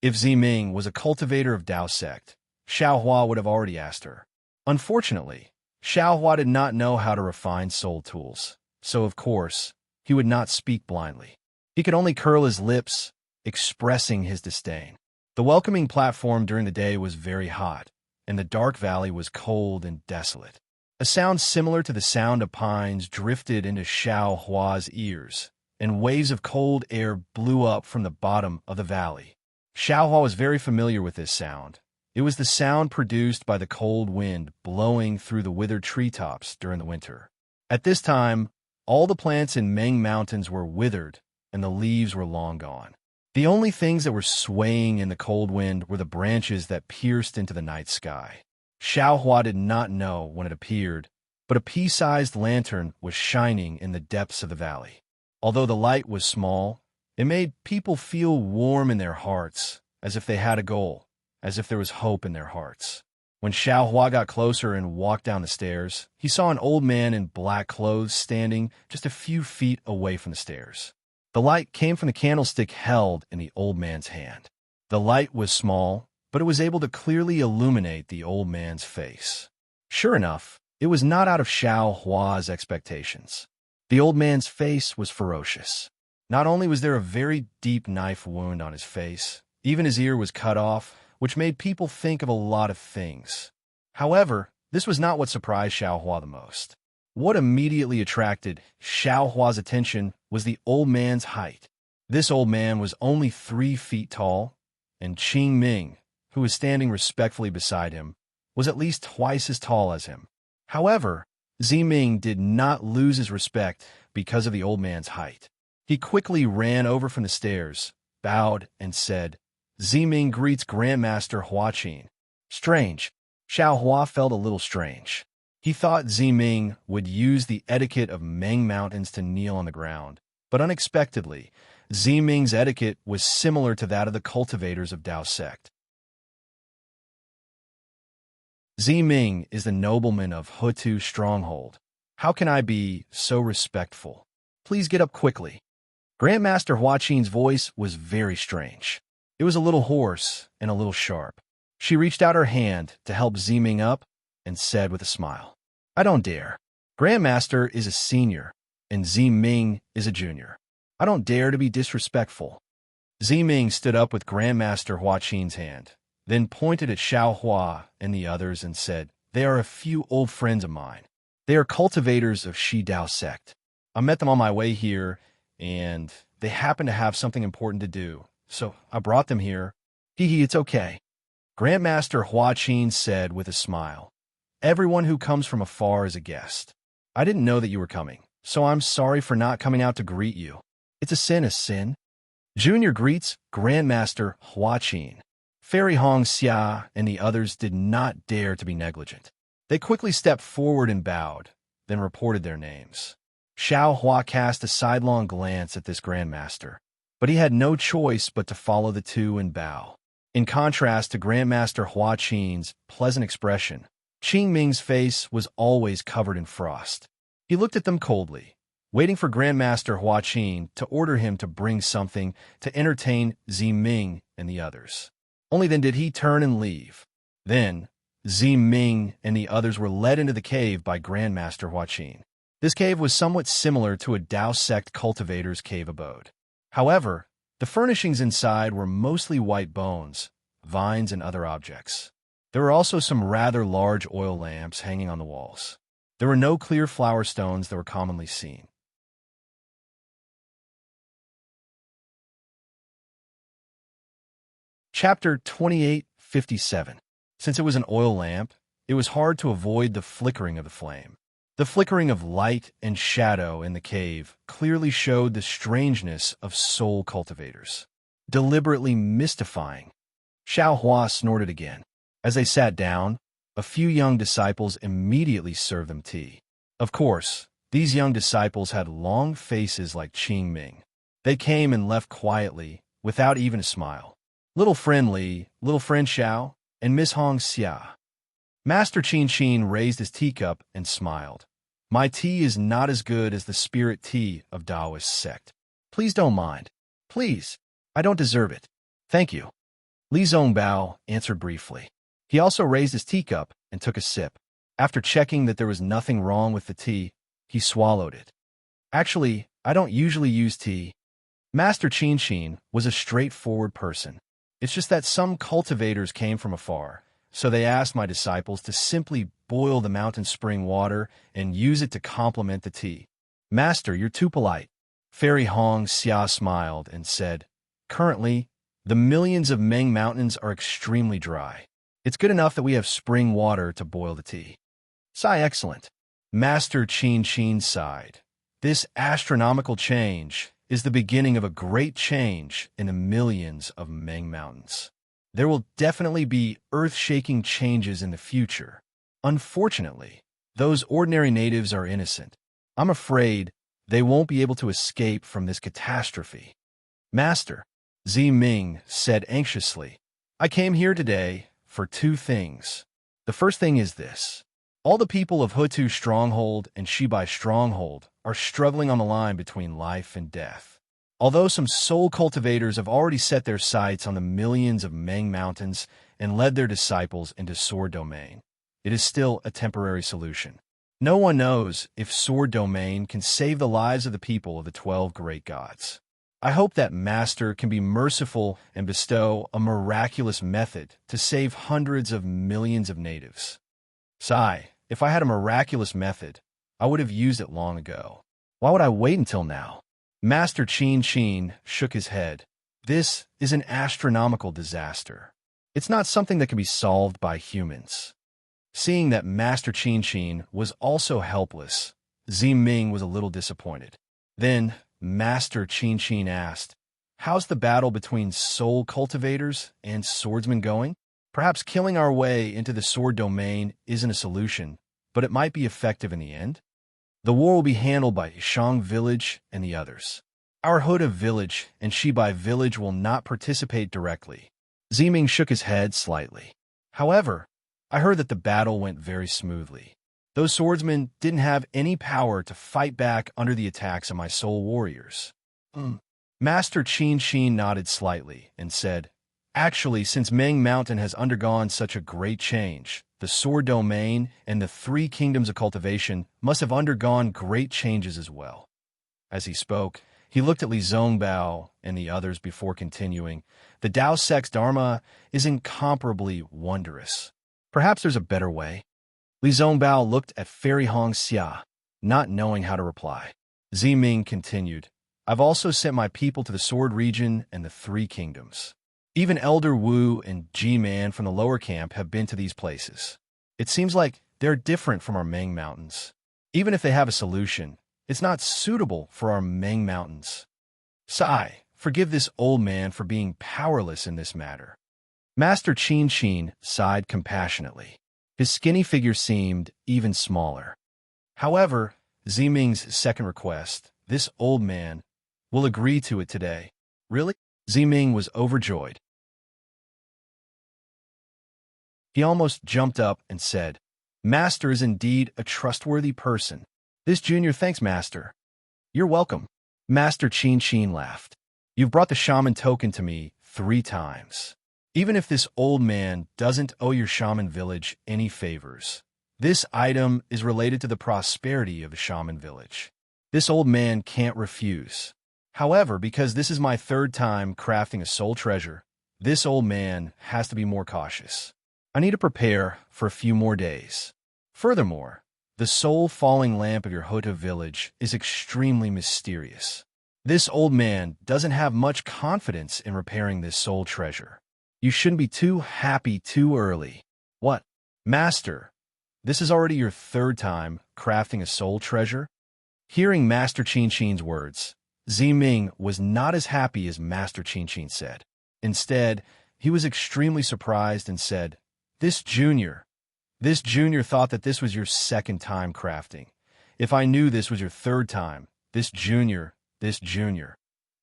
If Ziming was a cultivator of Dao sect, Xiao Hua would have already asked her. Unfortunately, Xiao Hua did not know how to refine soul tools, so of course, he would not speak blindly. He could only curl his lips, expressing his disdain. The welcoming platform during the day was very hot, and the dark valley was cold and desolate. A sound similar to the sound of pines drifted into Xiao Hua's ears, and waves of cold air blew up from the bottom of the valley. Xiao Hua was very familiar with this sound. It was the sound produced by the cold wind blowing through the withered treetops during the winter. At this time, all the plants in Meng Mountains were withered, and the leaves were long gone. The only things that were swaying in the cold wind were the branches that pierced into the night sky. Xiao Hua did not know when it appeared, but a pea-sized lantern was shining in the depths of the valley. Although the light was small, it made people feel warm in their hearts, as if they had a goal, as if there was hope in their hearts. When Xiao Hua got closer and walked down the stairs, he saw an old man in black clothes standing just a few feet away from the stairs. The light came from the candlestick held in the old man's hand. The light was small, but it was able to clearly illuminate the old man's face. Sure enough, it was not out of Xiao Hua's expectations. The old man's face was ferocious. Not only was there a very deep knife wound on his face, even his ear was cut off, which made people think of a lot of things. However, this was not what surprised Xiao Hua the most. What immediately attracted Xiao Hua's attention was the old man's height. This old man was only 3 feet tall, and Qing Ming, who was standing respectfully beside him, was at least twice as tall as him. However, Ziming did not lose his respect because of the old man's height. He quickly ran over from the stairs, bowed, and said, "Ziming greets Grandmaster Huaqin." Strange. Xiao Hua felt a little strange. He thought Ziming would use the etiquette of Meng Mountains to kneel on the ground, but unexpectedly, Ziming's etiquette was similar to that of the cultivators of Dao sect. Ziming is the nobleman of Hutu stronghold. How can I be so respectful? Please get up quickly. Grandmaster Huaqin's voice was very strange. It was a little hoarse and a little sharp. She reached out her hand to help Ziming up and said with a smile, "I don't dare. Grandmaster is a senior, and Ziming is a junior. I don't dare to be disrespectful." Ziming stood up with Grandmaster Huaqin's hand, then pointed at Xiao Hua and the others and said, "They are a few old friends of mine. They are cultivators of Shi Dao sect. I met them on my way here, and they happen to have something important to do, so I brought them here. Hee, it's okay." Grandmaster Huaqin said with a smile, "Everyone who comes from afar is a guest. I didn't know that you were coming, so I'm sorry for not coming out to greet you. It's a sin. Junior greets Grandmaster Huaqin. Fairy Hong Xia and the others did not dare to be negligent. They quickly stepped forward and bowed, then reported their names. Xiao Hua cast a sidelong glance at this Grandmaster, but he had no choice but to follow the two and bow. In contrast to Grandmaster Huaqin's pleasant expression, Qing Ming's face was always covered in frost. He looked at them coldly, waiting for Grandmaster Huaqin to order him to bring something to entertain Ziming and the others. Only then did he turn and leave. Then, Ziming and the others were led into the cave by Grandmaster Huaqin. This cave was somewhat similar to a Dao sect cultivator's cave abode. However, the furnishings inside were mostly white bones, vines, and other objects. There were also some rather large oil lamps hanging on the walls. There were no clear flower stones that were commonly seen. Chapter 2857. Since it was an oil lamp, it was hard to avoid the flickering of the flame. The flickering of light and shadow in the cave clearly showed the strangeness of soul cultivators. Deliberately mystifying. Xiao Hua snorted again. As they sat down, A few young disciples immediately served them tea. Of course, these young disciples had long faces like Qing Ming. They came and left quietly, without even a smile. Little friend Li, little friend Xiao, and Miss Hong Xia. Master Qin Qin raised his teacup and smiled. My tea is not as good as the spirit tea of Taoist sect. Please don't mind. Please, I don't deserve it. Thank you. Li Zongbao answered briefly. He also raised his teacup and took a sip. After checking that there was nothing wrong with the tea, he swallowed it. Actually, I don't usually use tea. Master Qin Qin was a straightforward person. It's just that some cultivators came from afar, so they asked my disciples to simply boil the mountain spring water and use it to complement the tea. Master, you're too polite. Fairy Hong Xia smiled and said, currently, the millions of Meng mountains are extremely dry. It's good enough that we have spring water to boil the tea. Sigh, excellent. Master Qin Qin sighed. This astronomical change is the beginning of a great change in the millions of Meng mountains. There will definitely be earth-shaking changes in the future. Unfortunately, those ordinary natives are innocent. I'm afraid they won't be able to escape from this catastrophe. Master, Zi Ming said anxiously, I came here today for two things. The first thing is this. All the people of Hutu Stronghold and Shibai Stronghold are struggling on the line between life and death. Although some soul cultivators have already set their sights on the millions of Meng mountains and led their disciples into Sword Domain, it is still a temporary solution. No one knows if Sword Domain can save the lives of the people of the 12 great gods. I hope that Master can be merciful and bestow a miraculous method to save hundreds of millions of natives. Sigh, if I had a miraculous method, I would have used it long ago. Why would I wait until now? Master Qin Qin shook his head. This is an astronomical disaster. It's not something that can be solved by humans. Seeing that Master Qin Qin was also helpless, Zi Ming was a little disappointed. Then, Master Qin Qin asked, how's the battle between soul cultivators and swordsmen going? Perhaps killing our way into the sword domain isn't a solution, but it might be effective in the end. The war will be handled by Shang Village and the others. Our Huda Village and Shibai Village will not participate directly. Ziming shook his head slightly. However, I heard that the battle went very smoothly. Those swordsmen didn't have any power to fight back under the attacks of my soul warriors. Master Qin Qin nodded slightly and said, actually, since Meng Mountain has undergone such a great change, the sword domain and the 3 kingdoms of cultivation must have undergone great changes as well. As he spoke, he looked at Li Zongbao and the others before continuing, the Tao sect's dharma is incomparably wondrous. Perhaps there's a better way. Li Zongbao looked at Fairy Hong Xia, not knowing how to reply. Zi Ming continued, I've also sent my people to the Sword region and the 3 kingdoms. Even Elder Wu and G-Man from the lower camp have been to these places. It seems like they're different from our Meng Mountains. Even if they have a solution, it's not suitable for our Meng Mountains. Sigh, forgive this old man for being powerless in this matter. Master Qin Qin sighed compassionately. His skinny figure seemed even smaller. However, Ziming's second request, this old man, will agree to it today. Really? Ziming was overjoyed. He almost jumped up and said, Master is indeed a trustworthy person. This junior thanks Master. You're welcome. Master Qin Qin laughed. You've brought the shaman token to me 3 times. Even if this old man doesn't owe your shaman village any favors, this item is related to the prosperity of the shaman village. This old man can't refuse. However, because this is my 3rd time crafting a soul treasure, this old man has to be more cautious. I need to prepare for a few more days. Furthermore, the soul falling lamp of your Huta village is extremely mysterious. This old man doesn't have much confidence in repairing this soul treasure. You shouldn't be too happy too early. What? Master, this is already your 3rd time crafting a soul treasure? Hearing Master Qin Qin's words, Ziming was not as happy as Master Qin Qin said. Instead, he was extremely surprised and said, This junior, This junior thought that this was your second time crafting. If I knew this was your third time, this junior.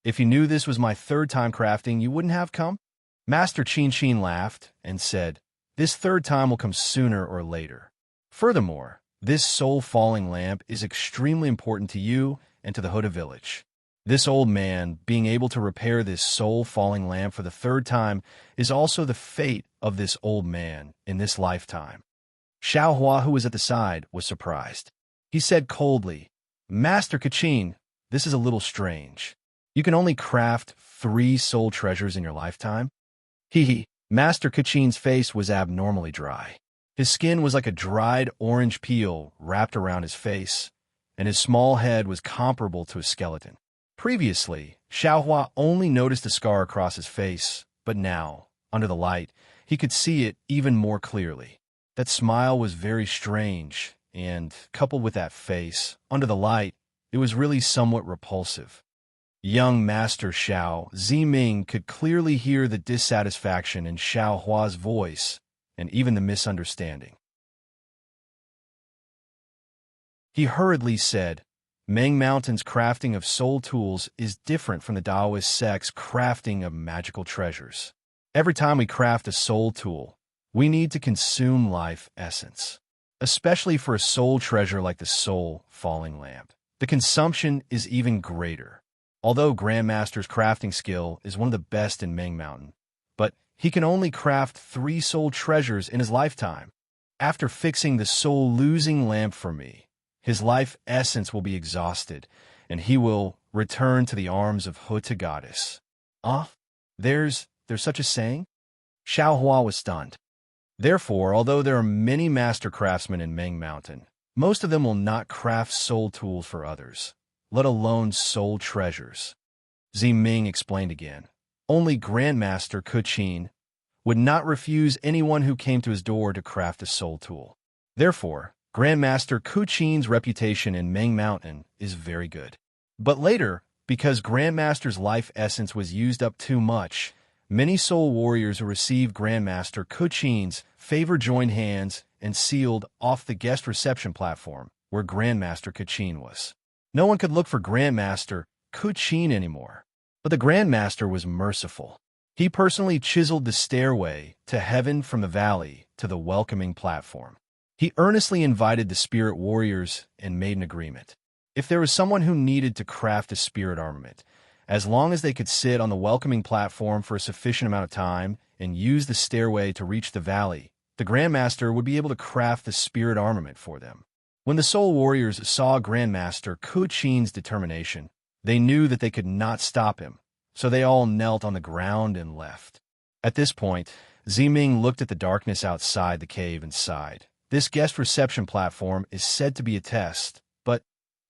If you knew this was my third time crafting, you wouldn't have come? Master Chin laughed and said, this third time will come sooner or later. Furthermore, this soul-falling lamp is extremely important to you and to the Huda village. This old man, being able to repair this soul-falling lamp for the third time, is also the fate of this old man in this lifetime. Xiaohua, who was at the side, was surprised. He said coldly, Master Kachin, this is a little strange. You can only craft 3 soul treasures in your lifetime? Hee. Master Kachin's face was abnormally dry. His skin was like a dried orange peel wrapped around his face, and his small head was comparable to a skeleton. Previously, Xiaohua only noticed a scar across his face, but now, under the light, he could see it even more clearly. That smile was very strange, and, coupled with that face, under the light, it was really somewhat repulsive. Young Master Xiao Ziming could clearly hear the dissatisfaction in Xiaohua's voice, and even the misunderstanding. He hurriedly said, Meng Mountain's crafting of soul tools is different from the Taoist sect's crafting of magical treasures. Every time we craft a soul tool, we need to consume life essence. Especially for a soul treasure like the soul-falling lamp. The consumption is even greater. Although Grandmaster's crafting skill is one of the best in Meng Mountain, but he can only craft 3 soul treasures in his lifetime. After fixing the soul-losing lamp for me, his life essence will be exhausted, and he will return to the arms of Huda Goddess. There's such a saying? Xiaohua was stunned. Therefore, although there are many master craftsmen in Meng Mountain, most of them will not craft soul tools for others, let alone soul treasures. Ziming explained again. Only Grandmaster Kuchin would not refuse anyone who came to his door to craft a soul tool. Therefore, Grandmaster Kuchin's reputation in Meng Mountain is very good. But later, because Grandmaster's life essence was used up too much, many soul warriors who received Grandmaster Kuchin's favor joined hands and sealed off the guest reception platform where Grandmaster Kuchin was. No one could look for Grandmaster Kuchin anymore. But the Grandmaster was merciful. He personally chiseled the stairway to heaven from the valley to the welcoming platform. He earnestly invited the spirit warriors and made an agreement. If there was someone who needed to craft a spirit armament, as long as they could sit on the welcoming platform for a sufficient amount of time and use the stairway to reach the valley, the Grandmaster would be able to craft the spirit armament for them. When the soul warriors saw Grandmaster Kuchin's determination, they knew that they could not stop him, so they all knelt on the ground and left. At this point, Ziming looked at the darkness outside the cave and sighed. This guest reception platform is said to be a test, but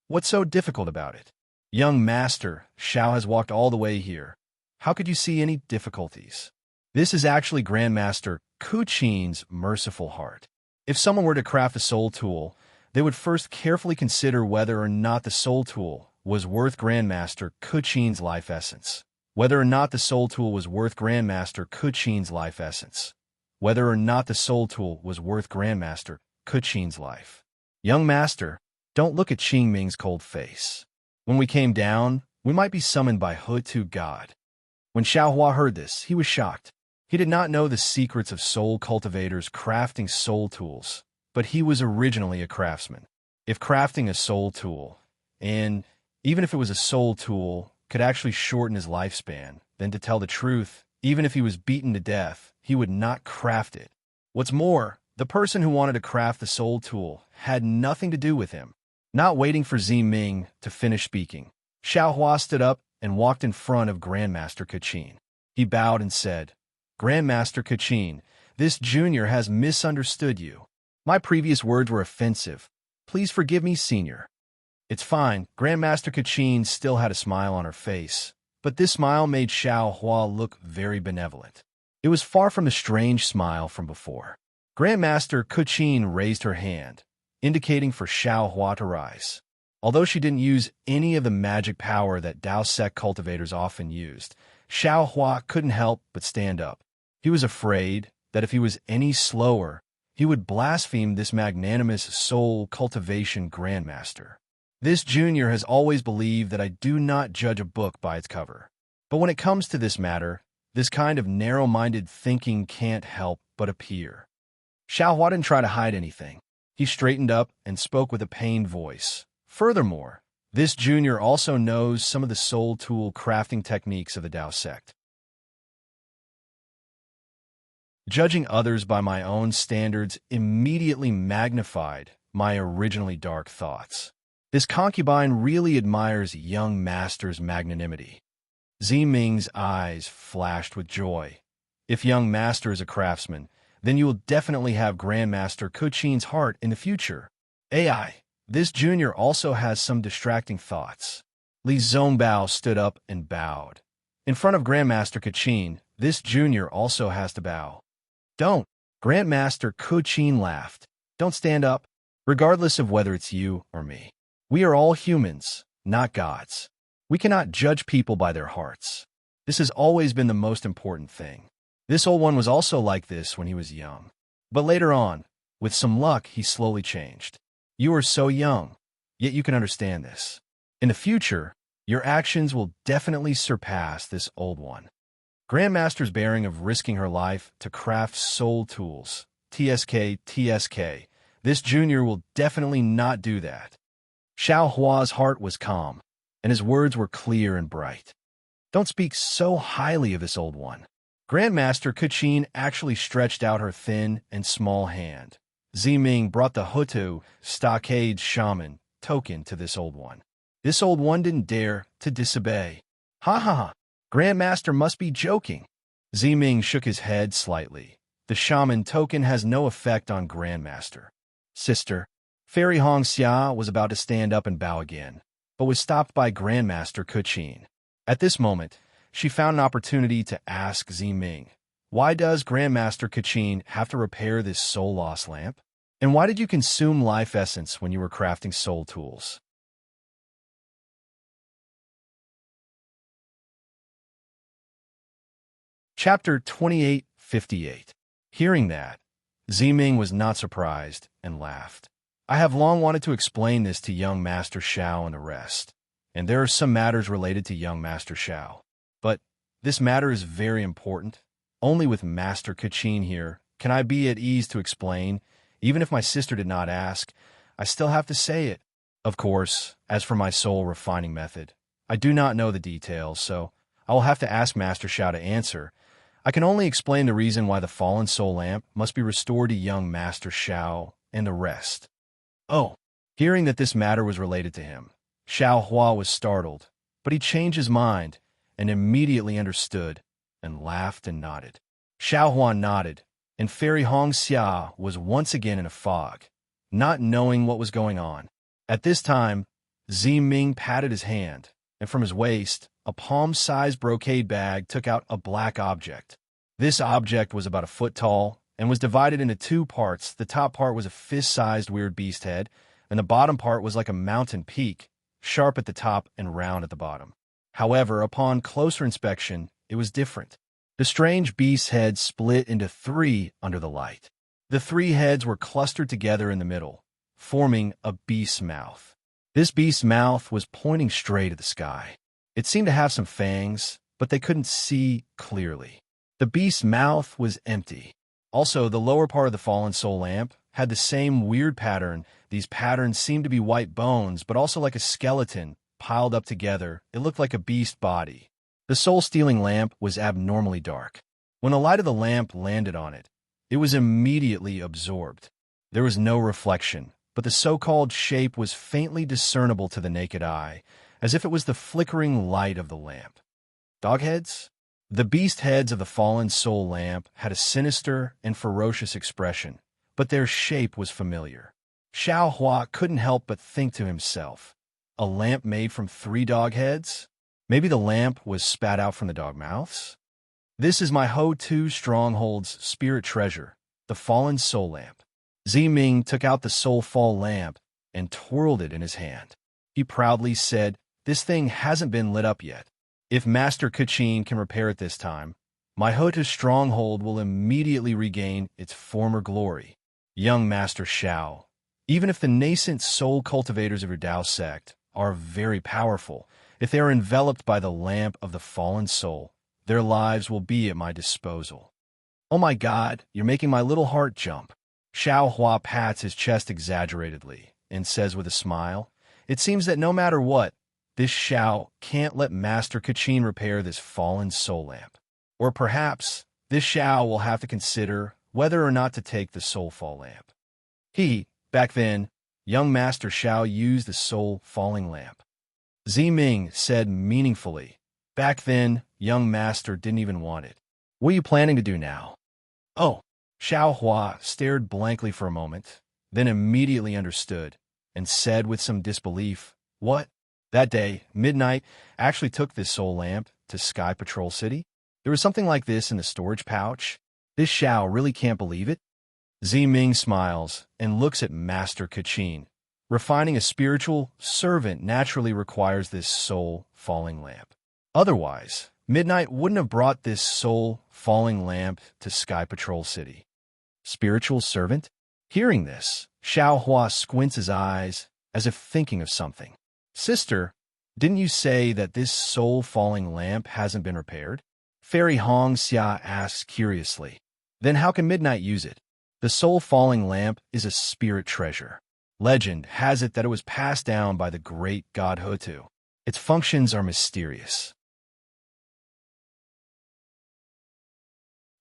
what's so difficult about it? Young Master Xiao has walked all the way here. How could you see any difficulties? This is actually Grandmaster Kuchin's merciful heart. If someone were to craft a soul tool, they would first carefully consider whether or not the soul tool was worth Grandmaster Kuchin's life essence. Whether or not the soul tool was worth Grandmaster Kuchin's life essence. Whether or not the soul tool was worth Grandmaster Kuchin's life. Young Master, don't look at Qingming's cold face. When we came down, we might be summoned by Huda God. When Xiaohua heard this, he was shocked. He did not know the secrets of soul cultivators crafting soul tools, but he was originally a craftsman. If crafting a soul tool, and even if it was a soul tool, could actually shorten his lifespan, then to tell the truth, even if he was beaten to death, he would not craft it. What's more, the person who wanted to craft the soul tool had nothing to do with him. Not waiting for Ziming to finish speaking, Xiaohua stood up and walked in front of Grandmaster Kuchin. He bowed and said, Grandmaster Kuchin, this junior has misunderstood you. My previous words were offensive. Please forgive me, senior. It's fine. Grandmaster Kuchin still had a smile on her face, but this smile made Xiaohua look very benevolent. It was far from the strange smile from before. Grandmaster Kuchin raised her hand, indicating for Xiaohua to rise. Although she didn't use any of the magic power that Tao sect cultivators often used, Xiaohua couldn't help but stand up. He was afraid that if he was any slower, he would blaspheme this magnanimous soul cultivation grandmaster. This junior has always believed that I do not judge a book by its cover. But when it comes to this matter, this kind of narrow-minded thinking can't help but appear. Xiaohua didn't try to hide anything. He straightened up and spoke with a pained voice. Furthermore, this junior also knows some of the soul tool crafting techniques of the Dao sect. Judging others by my own standards immediately magnified my originally dark thoughts. This concubine really admires young master's magnanimity. Ziming's eyes flashed with joy. If young master is a craftsman, then you will definitely have Grandmaster Kuchin's heart in the future. AI, this junior also has some distracting thoughts. Li Zongbao stood up and bowed. In front of Grandmaster Kuchin, this junior also has to bow. Don't. Grandmaster Kuchin laughed. Don't stand up, regardless of whether it's you or me. We are all humans, not gods. We cannot judge people by their hearts. This has always been the most important thing. This old one was also like this when he was young. But later on, with some luck, he slowly changed. You are so young, yet you can understand this. In the future, your actions will definitely surpass this old one. Grandmaster's bearing of risking her life to craft soul tools, TSK. This junior will definitely not do that. Xiaohua's heart was calm, and his words were clear and bright. Don't speak so highly of this old one. Grandmaster Kuchin actually stretched out her thin and small hand. Ziming brought the Hutu stockade shaman token to this old one. This old one didn't dare to disobey. Ha ha ha! Grandmaster must be joking. Ziming shook his head slightly. The shaman token has no effect on Grandmaster. Sister, Fairy Hongxia was about to stand up and bow again, but was stopped by Grandmaster Kuchin. At this moment, she found an opportunity to ask Ziming, why does Grandmaster Kuchin have to repair this soul-loss lamp? And why did you consume life essence when you were crafting soul tools? Chapter 2858. Hearing that, Ziming was not surprised and laughed. I have long wanted to explain this to young Master Xiao and the rest, and there are some matters related to young Master Xiao. But this matter is very important. Only with Master Kuchin here can I be at ease to explain. Even if my sister did not ask, I still have to say it. Of course, as for my soul refining method, I do not know the details, so I will have to ask Master Xiao to answer. I can only explain the reason why the fallen soul lamp must be restored to young Master Xiao and the rest. Oh, hearing that this matter was related to him, Xiaohua was startled, but he changed his mind and immediately understood and laughed and nodded. Xiaohua nodded, and Fairy Hongxia was once again in a fog, not knowing what was going on. At this time, Ziming patted his hand, and from his waist, a palm-sized brocade bag took out a black object. This object was about a foot tall and was divided into two parts. The top part was a fist-sized weird beast head, and the bottom part was like a mountain peak, sharp at the top and round at the bottom. However, upon closer inspection, it was different. The strange beast's head split into three under the light. The three heads were clustered together in the middle, forming a beast's mouth. This beast's mouth was pointing straight at the sky. It seemed to have some fangs, but they couldn't see clearly. The beast's mouth was empty. Also, the lower part of the fallen soul lamp had the same weird pattern. These patterns seemed to be white bones, but also like a skeleton piled up together. It looked like a beast body. The soul-stealing lamp was abnormally dark. When the light of the lamp landed on it, it was immediately absorbed. There was no reflection, but the so-called shape was faintly discernible to the naked eye, as if it was the flickering light of the lamp. Dog heads? The beast heads of the fallen soul lamp had a sinister and ferocious expression, but their shape was familiar. Xiaohua couldn't help but think to himself, a lamp made from three dog heads? Maybe the lamp was spat out from the dog mouths? This is my Ho-Tu stronghold's spirit treasure, the fallen soul lamp. Ziming took out the soul-fall lamp and twirled it in his hand. He proudly said, this thing hasn't been lit up yet. If Master Kuchin can repair it this time, my Ho-Tu stronghold will immediately regain its former glory. Young Master Xiao, even if the nascent soul cultivators of your Dao sect are very powerful, if they are enveloped by the lamp of the fallen soul, their lives will be at my disposal. Oh my God, you're making my little heart jump. Xiao Hua pats his chest exaggeratedly and says with a smile, it seems that no matter what, this Xiao can't let Master Kachin repair this fallen soul lamp. Or perhaps this Xiao will have to consider whether or not to take the soulfall lamp. Back then, young Master Xiao used the soul falling lamp. Ziming said meaningfully, back then, young Master didn't even want it. What are you planning to do now? Oh, Xiao Hua stared blankly for a moment, then immediately understood, and said with some disbelief, what? That day, Midnight actually took this soul lamp to Sky Patrol City? There was something like this in the storage pouch? This Xiao really can't believe it? Ziming smiles and looks at Master Kachin. Refining a spiritual servant naturally requires this soul falling lamp. Otherwise, Midnight wouldn't have brought this soul falling lamp to Sky Patrol City. Spiritual servant? Hearing this, Xiao Hua squints his eyes as if thinking of something. Sister, didn't you say that this soul falling lamp hasn't been repaired? Fairy Hong Xia asks curiously. Then how can Midnight use it? The soul falling lamp is a spirit treasure. Legend has it that it was passed down by the great god Hutu. Its functions are mysterious.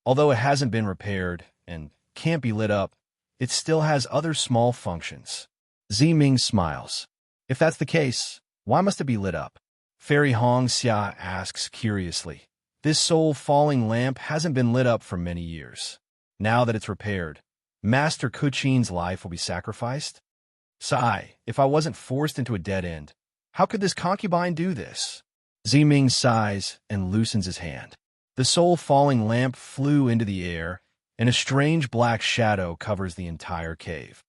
Although it hasn't been repaired and can't be lit up, it still has other small functions. Ziming smiles. If that's the case, why must it be lit up? Fairy Hong Xia asks curiously. This soul falling lamp hasn't been lit up for many years. Now that it's repaired, Master Kuchin's life will be sacrificed? Sigh, if I wasn't forced into a dead end, how could this concubine do this? Ziming sighs and loosens his hand. The soul falling lamp flew into the air, and a strange black shadow covers the entire cave.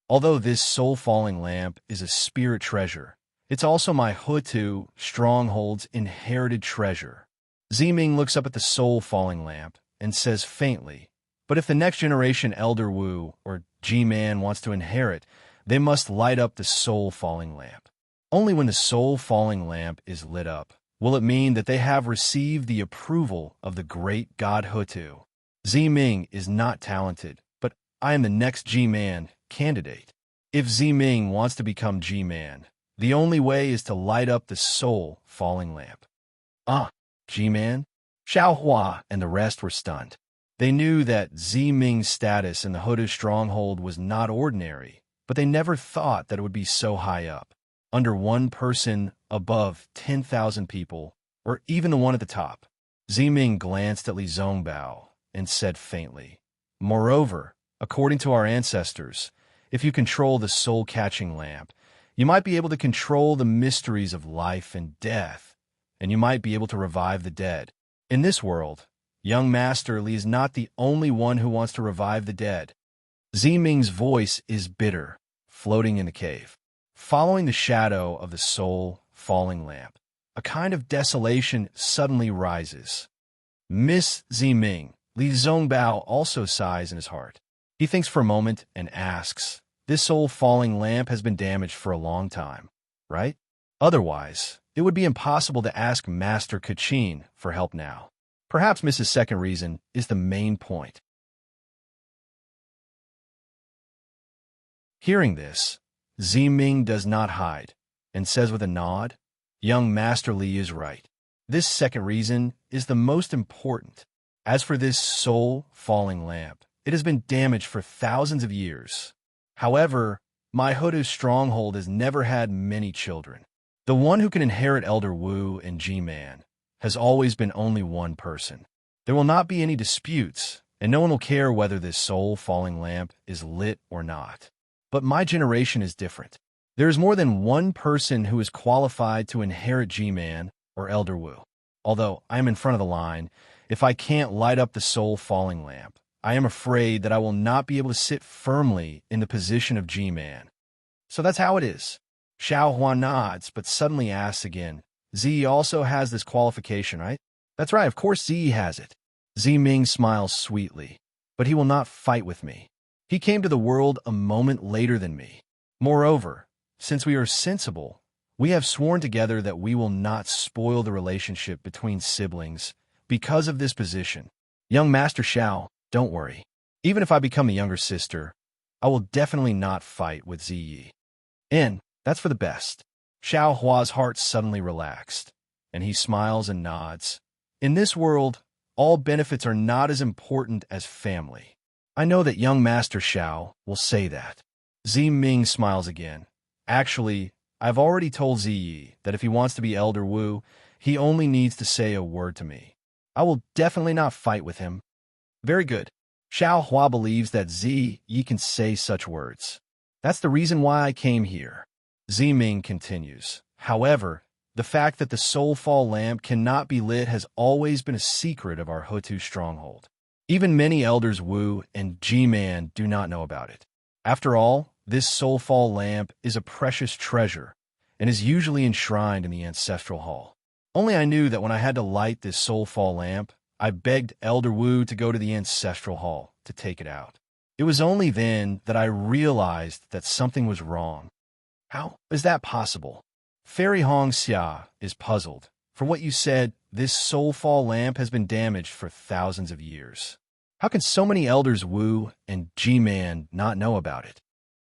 Although this soul falling lamp is a spirit treasure, it's also my Hutu stronghold's inherited treasure. Ziming looks up at the soul falling lamp and says faintly, but if the next generation Elder Wu or G-Man wants to inherit, they must light up the soul falling lamp. Only when the soul falling lamp is lit up will it mean that they have received the approval of the great god Hutu. Ziming is not talented, but I am the next G-Man candidate. If Ziming wants to become G-Man, the only way is to light up the soul falling lamp. G-Man? Xiao Hua and the rest were stunned. They knew that Ziming's status in the Hutu stronghold was not ordinary, but they never thought that it would be so high up, under one person above 10,000 people, or even the one at the top. Ziming glanced at Li Zongbao and said faintly, moreover, according to our ancestors, if you control the soul-catching lamp, you might be able to control the mysteries of life and death, and you might be able to revive the dead. In this world, young Master Li is not the only one who wants to revive the dead. Ziming's voice is bitter, floating in the cave. Following the shadow of the soul falling lamp, a kind of desolation suddenly rises. Miss Ziming, Li Zongbao also sighs in his heart. He thinks for a moment and asks, this soul falling lamp has been damaged for a long time, right? Otherwise, it would be impossible to ask Master Kachin for help now. Perhaps Mrs. Second Reason is the main point. Hearing this, Ziming does not hide and says with a nod, young Master Li is right. This second reason is the most important. As for this soul falling lamp, it has been damaged for thousands of years. However, my Hutu stronghold has never had many children. The one who can inherit Elder Wu and G-Man has always been only one person. There will not be any disputes, and no one will care whether this soul falling lamp is lit or not. But my generation is different. There is more than one person who is qualified to inherit G-Man or Elder Wu. Although I am in front of the line, if I can't light up the soul falling lamp, I am afraid that I will not be able to sit firmly in the position of G-Man. So that's how it is. Xiao Hua nods, but suddenly asks again, Z also has this qualification, right? That's right, of course Z has it. Ziming smiles sweetly, but he will not fight with me. He came to the world a moment later than me. Moreover, since we are sensible, we have sworn together that we will not spoil the relationship between siblings because of this position. Young Master Xiao, don't worry. Even if I become a younger sister, I will definitely not fight with Ziyi. And that's for the best. Xiao Hua's heart suddenly relaxed, and he smiles and nods. In this world, all benefits are not as important as family. I know that young Master Xiao will say that. Zi Ming smiles again. Actually, I've already told Ziyi that if he wants to be Elder Wu, he only needs to say a word to me. I will definitely not fight with him. Very good. Xiao Hua believes that Ziyi can say such words. That's the reason why I came here. Zi Ming continues. However, the fact that the Soulfall lamp cannot be lit has always been a secret of our Hutu stronghold. Even many elders Wu and G-Man do not know about it. After all, this Soulfall lamp is a precious treasure and is usually enshrined in the ancestral hall. Only I knew that when I had to light this Soulfall lamp, I begged Elder Wu to go to the ancestral hall to take it out. It was only then that I realized that something was wrong. How is that possible? Fairy Hong Xia is puzzled. From what you said, this Soulfall lamp has been damaged for thousands of years. How can so many elders Wu and G-Man not know about it?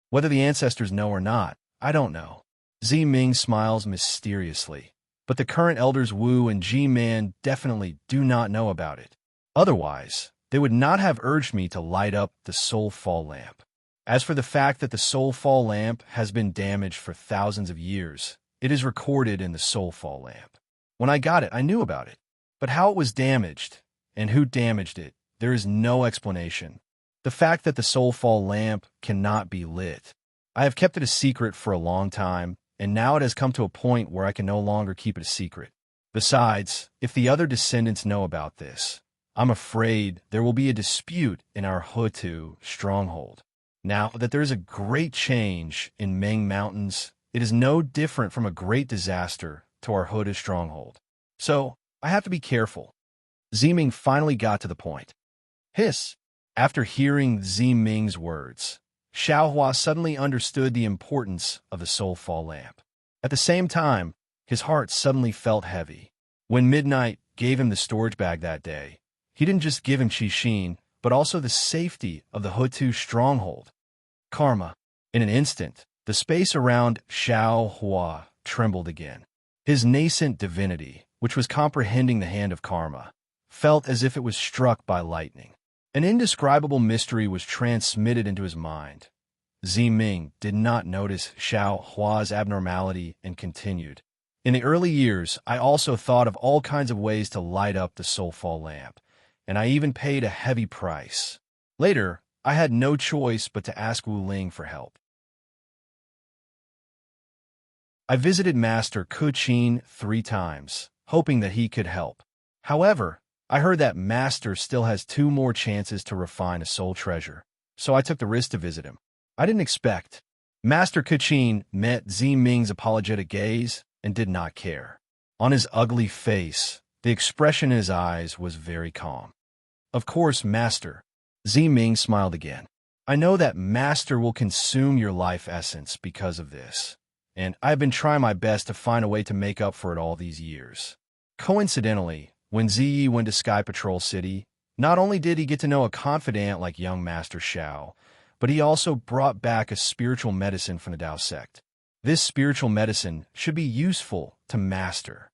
Whether the ancestors know or not, I don't know. Zi Ming smiles mysteriously. But the current elders Wu and G-Man definitely do not know about it. Otherwise, they would not have urged me to light up the Soulfall lamp. As for the fact that the Soulfall lamp has been damaged for thousands of years, it is recorded in the Soulfall lamp. When I got it, I knew about it. But how it was damaged, and who damaged it, there is no explanation. The fact that the Soulfall lamp cannot be lit. I have kept it a secret for a long time, and now it has come to a point where I can no longer keep it a secret. Besides, if the other descendants know about this, I'm afraid there will be a dispute in our Hutu stronghold. Now that there is a great change in Meng Mountains, it is no different from a great disaster to our Hutu stronghold. So, I have to be careful. Ziming finally got to the point. Hiss! After hearing Ziming's words, Xiaohua suddenly understood the importance of the Soulfall lamp. At the same time, his heart suddenly felt heavy. When Midnight gave him the storage bag that day, he didn't just give him Qixin, but also the safety of the Hutu stronghold. Karma. In an instant, the space around Xiaohua trembled again. His nascent divinity, which was comprehending the hand of karma, felt as if it was struck by lightning. An indescribable mystery was transmitted into his mind. Ziming did not notice Xiaohua's abnormality and continued. In the early years, I also thought of all kinds of ways to light up the Soulfall lamp, and I even paid a heavy price. Later, I had no choice but to ask Wu Ling for help. I visited Master Kuqin 3 times, hoping that he could help. However, I heard that Master still has 2 more chances to refine a soul treasure, so I took the risk to visit him. I didn't expect. Master Kuqin met Ziming's apologetic gaze and did not care. On his ugly face, the expression in his eyes was very calm. Of course, Master. Ziming smiled again. I know that Master will consume your life essence because of this, and I've been trying my best to find a way to make up for it all these years. Coincidentally, when Ziyi went to Sky Patrol City, not only did he get to know a confidant like young Master Xiao, but he also brought back a spiritual medicine from the Dao sect. This spiritual medicine should be useful to Master.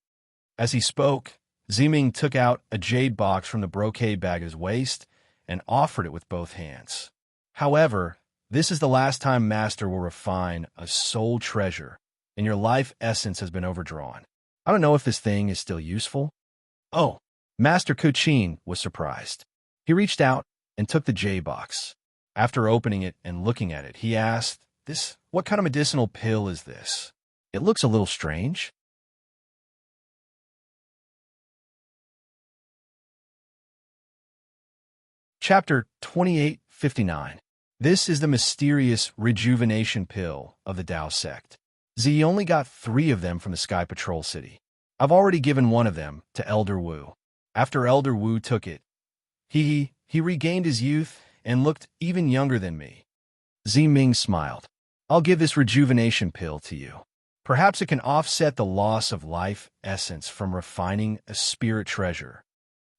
As he spoke, Ziming took out a jade box from the brocade bag at his waist and offered it with both hands. However, this is the last time Master will refine a soul treasure, and your life essence has been overdrawn. I don't know if this thing is still useful. Oh, Master Kuqin was surprised. He reached out and took the jade box. After opening it and looking at it, he asked, what kind of medicinal pill is this? It looks a little strange. Chapter 2859. This is the mysterious rejuvenation pill of the Dao sect. Z only got 3 of them from the Sky Patrol City. I've already given 1 of them to Elder Wu. After Elder Wu took it, he regained his youth and looked even younger than me. Ziming smiled. I'll give this rejuvenation pill to you. Perhaps it can offset the loss of life essence from refining a spirit treasure.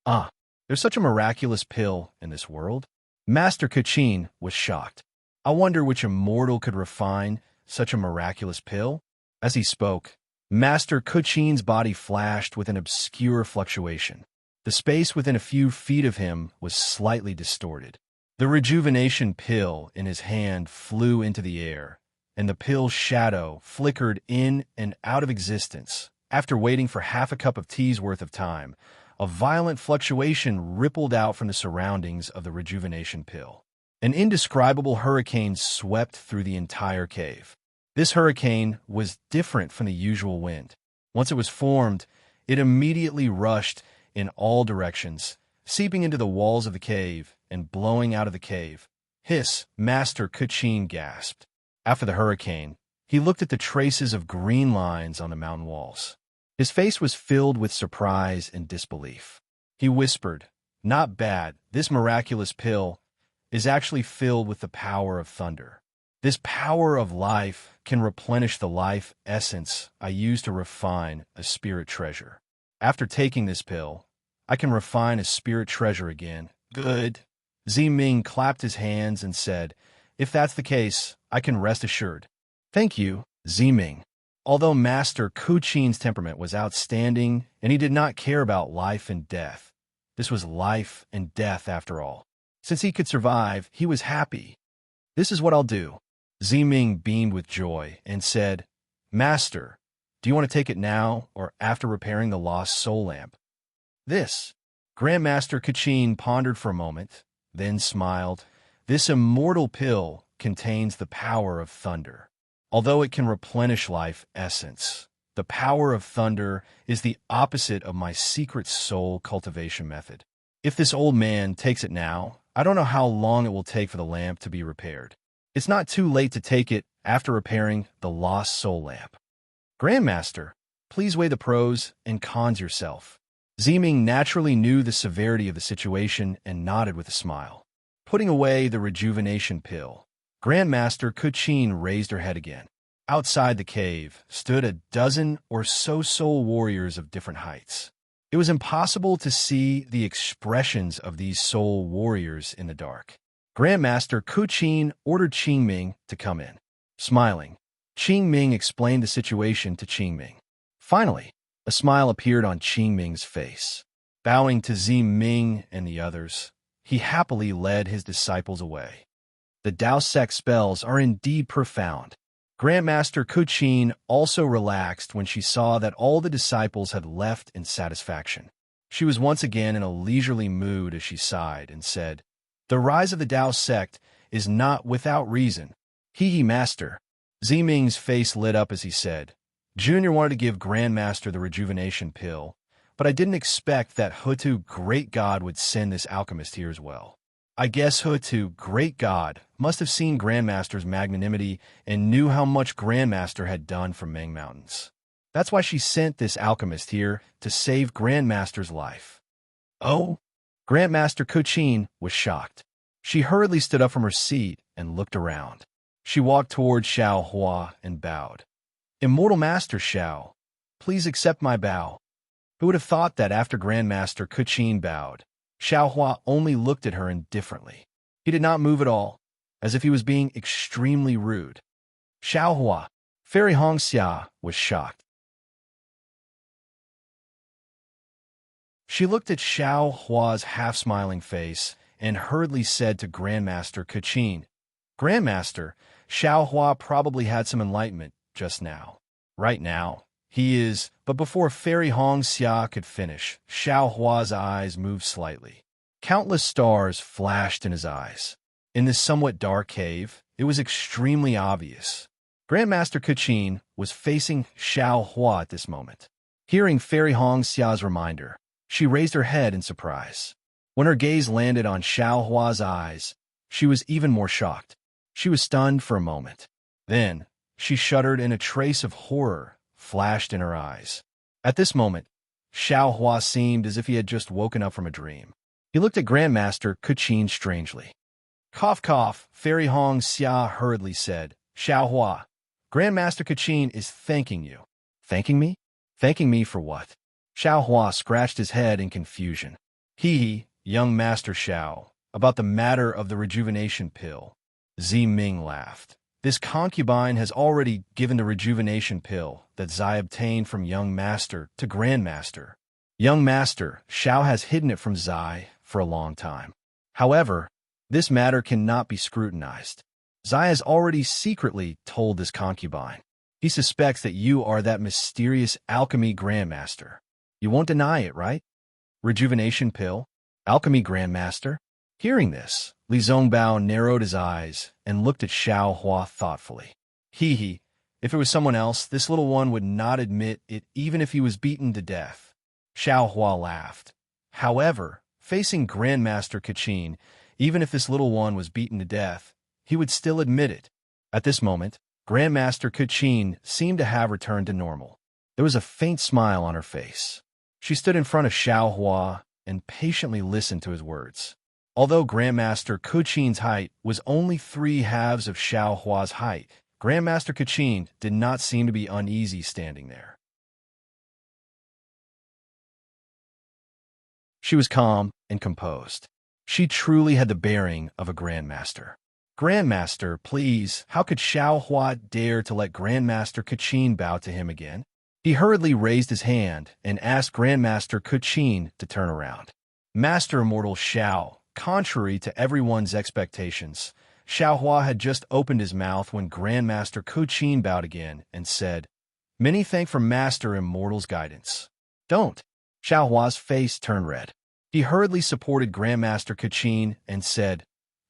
Ah, there's such a miraculous pill in this world? Master Kachin was shocked. I wonder which immortal could refine such a miraculous pill? As he spoke, Master Kachin's body flashed with an obscure fluctuation. The space within a few feet of him was slightly distorted. The rejuvenation pill in his hand flew into the air, and the pill's shadow flickered in and out of existence. After waiting for half a cup of tea's worth of time, a violent fluctuation rippled out from the surroundings of the rejuvenation pill. An indescribable hurricane swept through the entire cave. This hurricane was different from the usual wind. Once it was formed, it immediately rushed in all directions, seeping into the walls of the cave and blowing out of the cave. Hiss, Master Kachin gasped. After the hurricane, he looked at the traces of green lines on the mountain walls. His face was filled with surprise and disbelief. He whispered, "Not bad. This miraculous pill is actually filled with the power of thunder. This power of life can replenish the life essence I use to refine a spirit treasure. After taking this pill, I can refine a spirit treasure again." Good. Ziming clapped his hands and said, "If that's the case, I can rest assured." Thank you, Ziming. Although Master Kuchin's temperament was outstanding and he did not care about life and death, this was life and death after all. Since he could survive, he was happy. "This is what I'll do." Ziming beamed with joy and said, "Master, do you want to take it now or after repairing the lost soul lamp?" This. Grandmaster Kachin pondered for a moment, then smiled. This immortal pill contains the power of thunder. Although it can replenish life essence, the power of thunder is the opposite of my secret soul cultivation method. If this old man takes it now, I don't know how long it will take for the lamp to be repaired. It's not too late to take it after repairing the lost soul lamp. Grandmaster, please weigh the pros and cons yourself. Ziming naturally knew the severity of the situation and nodded with a smile. Putting away the rejuvenation pill, Grandmaster Kachin raised her head again. Outside the cave stood a dozen or so soul warriors of different heights. It was impossible to see the expressions of these soul warriors in the dark. Grandmaster Kachin ordered Qingming to come in. Smiling, Qingming explained the situation to Qingming. Finally, a smile appeared on Qingming's face. Bowing to Ziming and the others, he happily led his disciples away. The Dao sect spells are indeed profound. Grandmaster Kachin also relaxed when she saw that all the disciples had left in satisfaction. She was once again in a leisurely mood as she sighed and said, "The rise of the Dao sect is not without reason." Hee master. Ziming's face lit up as he said, "Junior wanted to give Grandmaster the rejuvenation pill, but I didn't expect that Hutu Great God would send this alchemist here as well. I guess Hutu Great God must have seen Grandmaster's magnanimity and knew how much Grandmaster had done for Ming Mountains. That's why she sent this alchemist here to save Grandmaster's life." Oh? Grandmaster Kachin was shocked. She hurriedly stood up from her seat and looked around. She walked toward Xiao Hua and bowed. "Immortal Master Xiao, please accept my bow." Who would have thought that after Grandmaster Kachin bowed, Xiao Hua only looked at her indifferently. He did not move at all, as if he was being extremely rude. Xiao Hua, Fairy Hongxia, was shocked. She looked at Xiao Hua's half-smiling face and hurriedly said to Grandmaster Kachin, "Grandmaster, Xiao Hua probably had some enlightenment just now. Right now, he is," but before Fairy Hongxia could finish, Xiao Hua's eyes moved slightly. Countless stars flashed in his eyes. In this somewhat dark cave, it was extremely obvious. Grandmaster Kachin was facing Xiao Hua at this moment. Hearing Fairy Hongxia's reminder, she raised her head in surprise. When her gaze landed on Xiao Hua's eyes, she was even more shocked. She was stunned for a moment. Then, she shuddered and a trace of horror flashed in her eyes. At this moment, Xiao Hua seemed as if he had just woken up from a dream. He looked at Grandmaster Kachin strangely. Cough, cough, Fairy Hong Xia hurriedly said. Xiao Hua, Grandmaster Kachin is thanking you. Thanking me? Thanking me for what? Xiao Hua scratched his head in confusion. Young Master Xiao, about the matter of the rejuvenation pill. Zi Ming laughed. This concubine has already given the rejuvenation pill that Zai obtained from young master to grandmaster. Young master, Xiao has hidden it from Zai for a long time. However, this matter cannot be scrutinized. Zai has already secretly told this concubine. He suspects that you are that mysterious alchemy grandmaster. You won't deny it, right? Rejuvenation pill? Alchemy grandmaster? Hearing this, Li Zongbao narrowed his eyes and looked at Xiao Hua thoughtfully. If it was someone else, this little one would not admit it even if he was beaten to death. Xiao Hua laughed. However, facing Grandmaster Kachin, even if this little one was beaten to death, he would still admit it. At this moment, Grandmaster Kachin seemed to have returned to normal. There was a faint smile on her face. She stood in front of Xiao Hua and patiently listened to his words. Although Grandmaster Kachin's height was only 3/2 of Xiao Hua's height, Grandmaster Kachin did not seem to be uneasy standing there. She was calm and composed. She truly had the bearing of a Grandmaster. Grandmaster, please, how could Xiao Hua dare to let Grandmaster Kachin bow to him again? He hurriedly raised his hand and asked Grandmaster Kachin to turn around. Master Immortal Xiao, contrary to everyone's expectations, Xiao Hua had just opened his mouth when Grandmaster Kachin bowed again and said, Many thank for Master Immortal's guidance. Don't. Xiao Hua's face turned red. He hurriedly supported Grandmaster Kachin and said,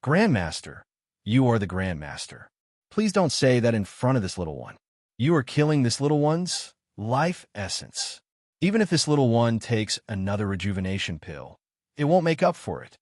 Grandmaster, you are the Grandmaster. Please don't say that in front of this little one. You are killing this little one's life essence. Even if this little one takes another rejuvenation pill, it won't make up for it.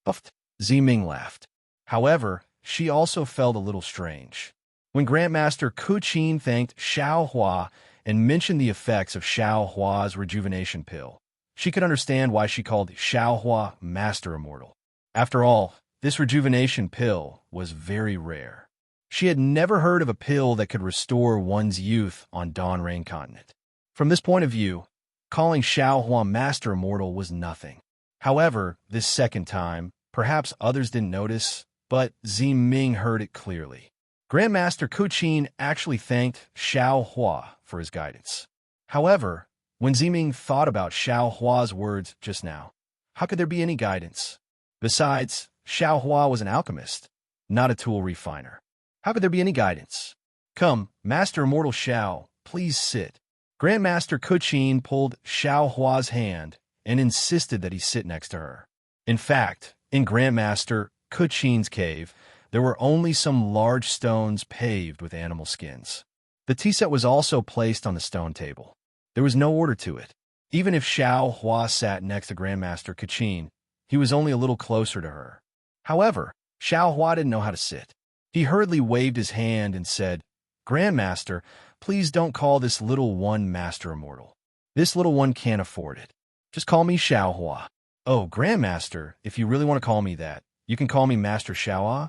Puffed. Ziming laughed. However, she also felt a little strange. When Grandmaster Kachin thanked Xiao Hua and mentioned the effects of Xiao Hua's rejuvenation pill, she could understand why she called Xiao Hua Master Immortal. After all, this rejuvenation pill was very rare. She had never heard of a pill that could restore one's youth on Dawn Rain Continent. From this point of view, calling Xiao Hua Master Immortal was nothing. However, this second time, perhaps others didn't notice, but Zi Ming heard it clearly. Grandmaster Kachin actually thanked Xiao Hua for his guidance. However, when Zi Ming thought about Xiao Hua's words just now, how could there be any guidance? Besides, Xiao Hua was an alchemist, not a tool refiner. How could there be any guidance? Come, Master Immortal Xiao, please sit. Grandmaster Kachin pulled Xiao Hua's hand and insisted that he sit next to her. In fact, in Grandmaster Kachin's cave, there were only some large stones paved with animal skins. The tea set was also placed on the stone table. There was no order to it. Even if Xiao Hua sat next to Grandmaster Kachin, he was only a little closer to her. However, Xiao Hua didn't know how to sit. He hurriedly waved his hand and said, Grandmaster, please don't call this little one Master Immortal. This little one can't afford it. Just call me Xiao Hua. Oh, Grandmaster, if you really want to call me that, you can call me Master Xiao.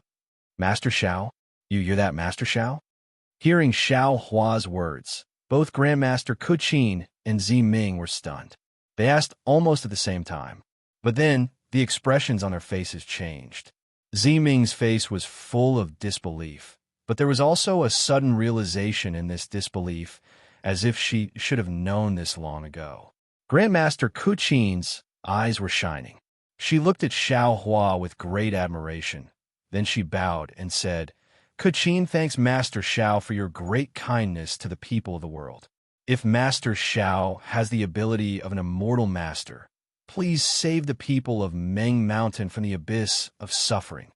Master Xiao? You're that Master Xiao? Hearing Xiao Hua's words, both Grandmaster Kachin and Zi Ming were stunned. They asked almost at the same time. But then, the expressions on their faces changed. Zi Ming's face was full of disbelief, but there was also a sudden realization in this disbelief, as if she should have known this long ago. Grandmaster Kachin's eyes were shining. She looked at Xiao Hua with great admiration. Then she bowed and said, Kachin thanks Master Xiao for your great kindness to the people of the world. If Master Xiao has the ability of an immortal master, please save the people of Meng Mountain from the abyss of suffering.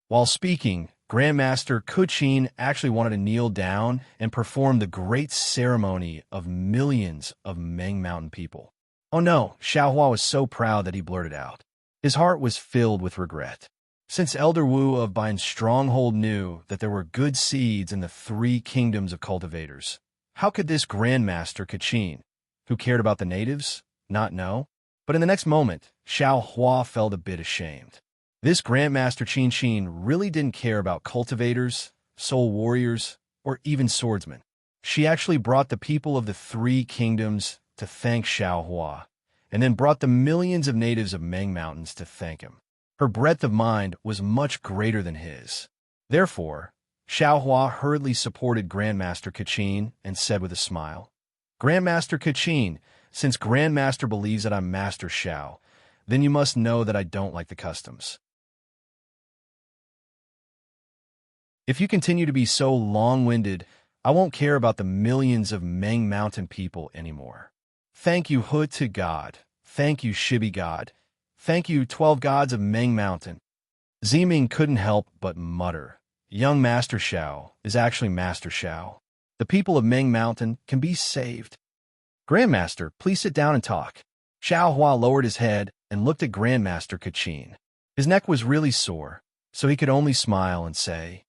While speaking, Grandmaster Kachin actually wanted to kneel down and perform the great ceremony of millions of Meng Mountain people. Oh no, Xiao Hua was so proud that he blurted out. His heart was filled with regret. Since Elder Wu of Bine's stronghold knew that there were good seeds in the 3 kingdoms of cultivators, how could this Grandmaster Kachin, who cared about the natives, not know? But in the next moment, Xiao Hua felt a bit ashamed. This Grandmaster Qin Qin really didn't care about cultivators, soul warriors, or even swordsmen. She actually brought the people of the three kingdoms to thank Xiaohua, and then brought the millions of natives of Meng Mountains to thank him. Her breadth of mind was much greater than his. Therefore, Xiaohua hurriedly supported Grandmaster Kachin and said with a smile, "Grandmaster Kachin, since Grandmaster believes that I'm Master Xiao, then you must know that I don't like the customs. If you continue to be so long-winded, I won't care about the millions of Meng Mountain people anymore. Thank you, Hu to God. Thank you, Shibi God. Thank you, 12 gods of Meng Mountain." Ziming couldn't help but mutter, "Young Master Xiao is actually Master Xiao. The people of Meng Mountain can be saved." "Grandmaster, please sit down and talk." Xiaohua lowered his head and looked at Grandmaster Kachin. His neck was really sore, so he could only smile and say,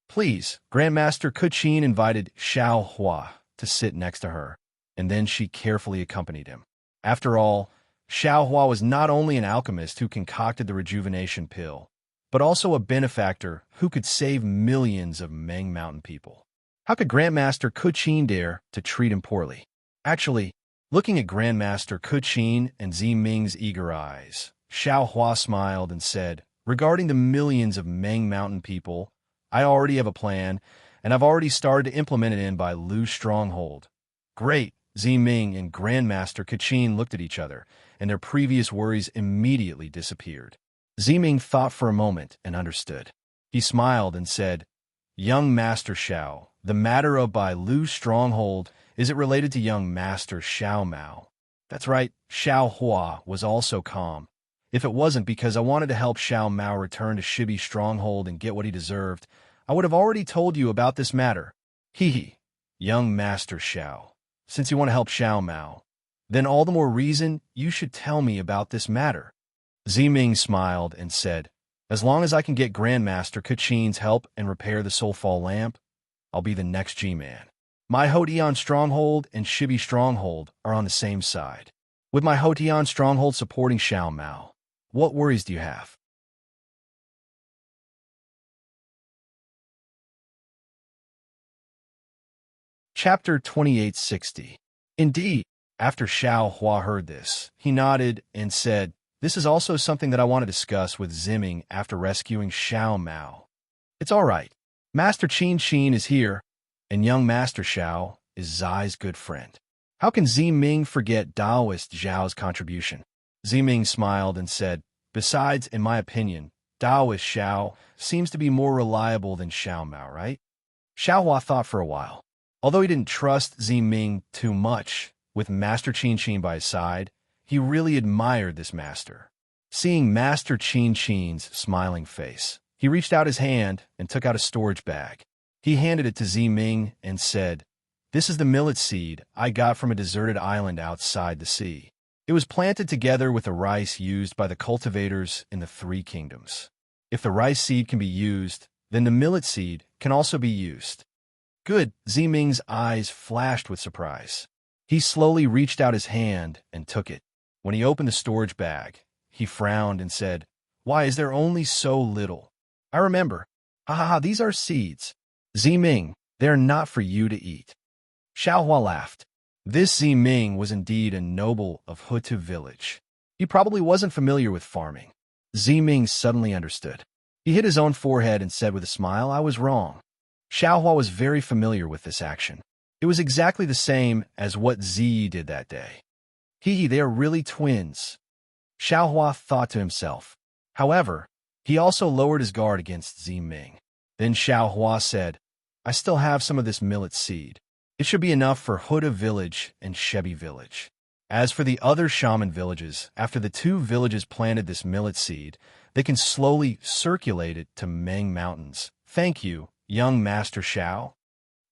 "Please." Grandmaster Kachin invited Xiaohua to sit next to her, and then she carefully accompanied him. After all, Xiaohua was not only an alchemist who concocted the rejuvenation pill, but also a benefactor who could save millions of Meng Mountain people. How could Grandmaster Kachin dare to treat him poorly? Actually, looking at Grandmaster Kachin and Ziming's eager eyes, Xiaohua smiled and said, "Regarding the millions of Meng Mountain people, I already have a plan, and I've already started to implement it in by Lu's stronghold." "Great!" Ziming and Grandmaster Kachin looked at each other, and their previous worries immediately disappeared. Ziming thought for a moment and understood. He smiled and said, "Young Master Xiao, the matter of Bai Lu's stronghold, is it related to young Master Xiao Mao?" "That's right." Xiaohua was also calm. "If it wasn't because I wanted to help Xiao Mao return to Shibi's stronghold and get what he deserved, I would have already told you about this matter." "Hee. Young Master Xiao, since you want to help Xiao Mao, then all the more reason you should tell me about this matter." Ziming smiled and said, "As long as I can get Grandmaster Kachin's help and repair the Soulfall lamp, I'll be the next G-Man. My Hotian stronghold and Shibi stronghold are on the same side. With my Hotian stronghold supporting Xiao Mao, what worries do you have?" Chapter 2860. Indeed, after Xiaohua heard this, he nodded and said, "This is also something that I want to discuss with Ziming after rescuing Xiao Mao. It's all right. Master Qin Qin is here, and young Master Xiao is Zai's good friend. How can Ziming forget Taoist Zhao's contribution?" Ziming smiled and said, "Besides, in my opinion, Taoist Xiao seems to be more reliable than Xiao Mao, right?" Xiaohua thought for a while. Although he didn't trust Ziming too much, with Master Qin Qin by his side, he really admired this master. Seeing Master Qin Qin's smiling face, he reached out his hand and took out a storage bag. He handed it to Ziming and said, "This is the millet seed I got from a deserted island outside the sea. It was planted together with the rice used by the cultivators in the three kingdoms. If the rice seed can be used, then the millet seed can also be used." "Good." Ziming's eyes flashed with surprise. He slowly reached out his hand and took it. When he opened the storage bag, he frowned and said, "Why is there only so little? I remember. These are seeds. Ziming, they're not for you to eat." Xiaohua laughed. This Ziming was indeed a noble of Hutu village. He probably wasn't familiar with farming. Ziming suddenly understood. He hit his own forehead and said with a smile, "I was wrong." Xiaohua was very familiar with this action. It was exactly the same as what Zi did that day. They are really twins. Xiaohua thought to himself. However, he also lowered his guard against Ziming. Then Xiaohua said, "I still have some of this millet seed. It should be enough for Huda village and Shebi village. As for the other shaman villages, after the two villages planted this millet seed, they can slowly circulate it to Meng Mountains. Thank you, young Master Xiao."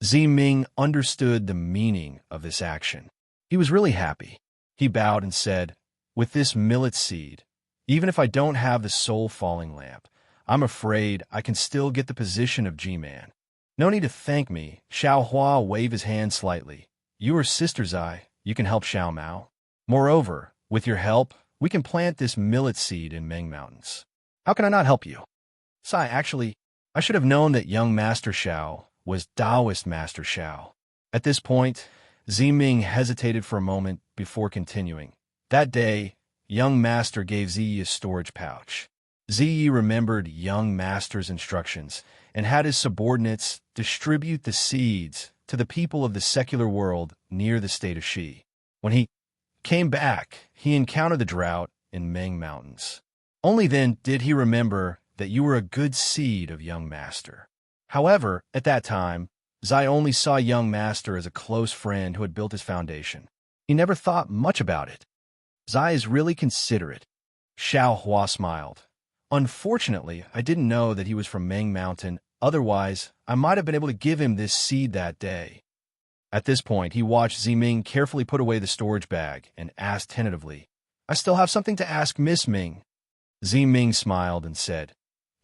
Ziming understood the meaning of this action. He was really happy. He bowed and said, "With this millet seed, even if I don't have the soul-falling lamp, I'm afraid I can still get the position of G-Man." "No need to thank me." Xiaohua waved his hand slightly. "You are Sister Zai. You can help Xiao Mao. Moreover, with your help, we can plant this millet seed in Meng Mountains. How can I not help you? Sai, actually, I should have known that young Master Xiao was Taoist Master Xiao. At this point, Ziming hesitated for a moment before continuing. That day, young Master gave Ziyi a storage pouch. Ziyi remembered young Master's instructions and had his subordinates distribute the seeds to the people of the secular world near the state of Shi. When he came back, he encountered the drought in Meng Mountains. Only then did he remember that you were a good seed of young Master. However, at that time, Zai only saw young Master as a close friend who had built his foundation. He never thought much about it. Zai is really considerate. Xiao Hua smiled. Unfortunately, I didn't know that he was from Meng Mountain. Otherwise, I might have been able to give him this seed that day. At this point, he watched Ziming carefully put away the storage bag and asked tentatively, I still have something to ask Miss Ming. Ziming smiled and said,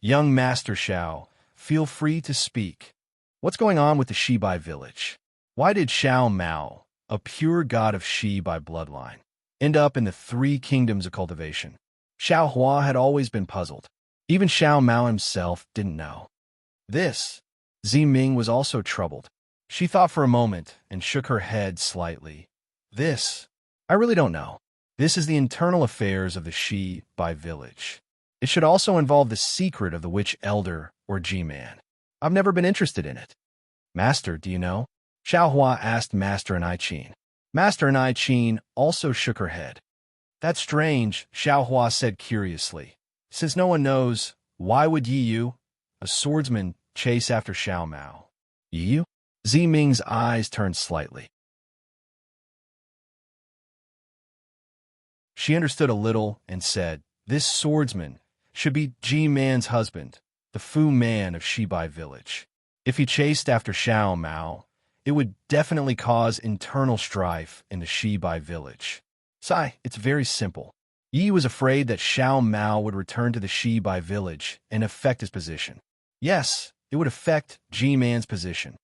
Young Master Xiao, feel free to speak. What's going on with the Shibai village? Why did Xiao Mao, a pure god of Shi by bloodline, end up in the three kingdoms of cultivation? Xiao Hua had always been puzzled. Even Xiao Mao himself didn't know. This, Ziming was also troubled. She thought for a moment and shook her head slightly. This, I really don't know. This is the internal affairs of the Shibai village. It should also involve the secret of the witch elder or G-man. I've never been interested in it. Master, do you know? Xiao Hua asked Master and I-Chin. Master and I-Chin also shook her head. That's strange, Xiao Hua said curiously. Since no one knows, why would Yi Yu, a swordsman, chase after Xiao Mao? Yi Yu? Ziming's eyes turned slightly. She understood a little and said, This swordsman should be G-man's husband, the Fu man of Shibai village. If he chased after Xiao Mao, it would definitely cause internal strife in the Shibai village. Sai, it's very simple. Yi was afraid that Xiao Mao would return to the Shibai village and affect his position. Yes, it would affect G-man's position.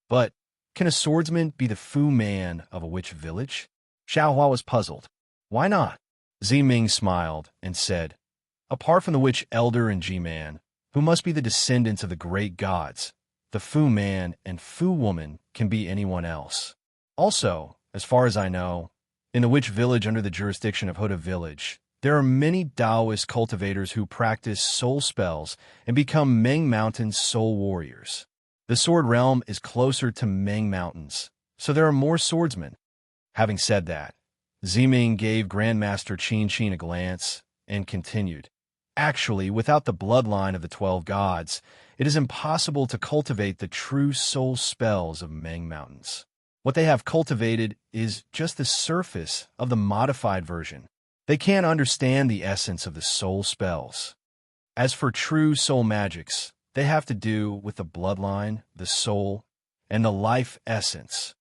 But can a swordsman be the Fu man of a witch village? Xiao Hua was puzzled. Why not? Ziming smiled and said, Apart from the witch elder and G-man, who must be the descendants of the great gods, the Fu man and Fu woman can be anyone else. Also, as far as I know, in the witch village under the jurisdiction of Huda village, there are many Taoist cultivators who practice soul spells and become Meng Mountain's soul warriors. The sword realm is closer to Meng Mountains, so there are more swordsmen. Having said that, Ziming gave Grandmaster Qin a glance and continued. Actually, without the bloodline of the 12 gods, it is impossible to cultivate the true soul spells of Meng Mountains. What they have cultivated is just the surface of the modified version. They can't understand the essence of the soul spells. As for true soul magics, they have to do with the bloodline, the soul, and the life essence.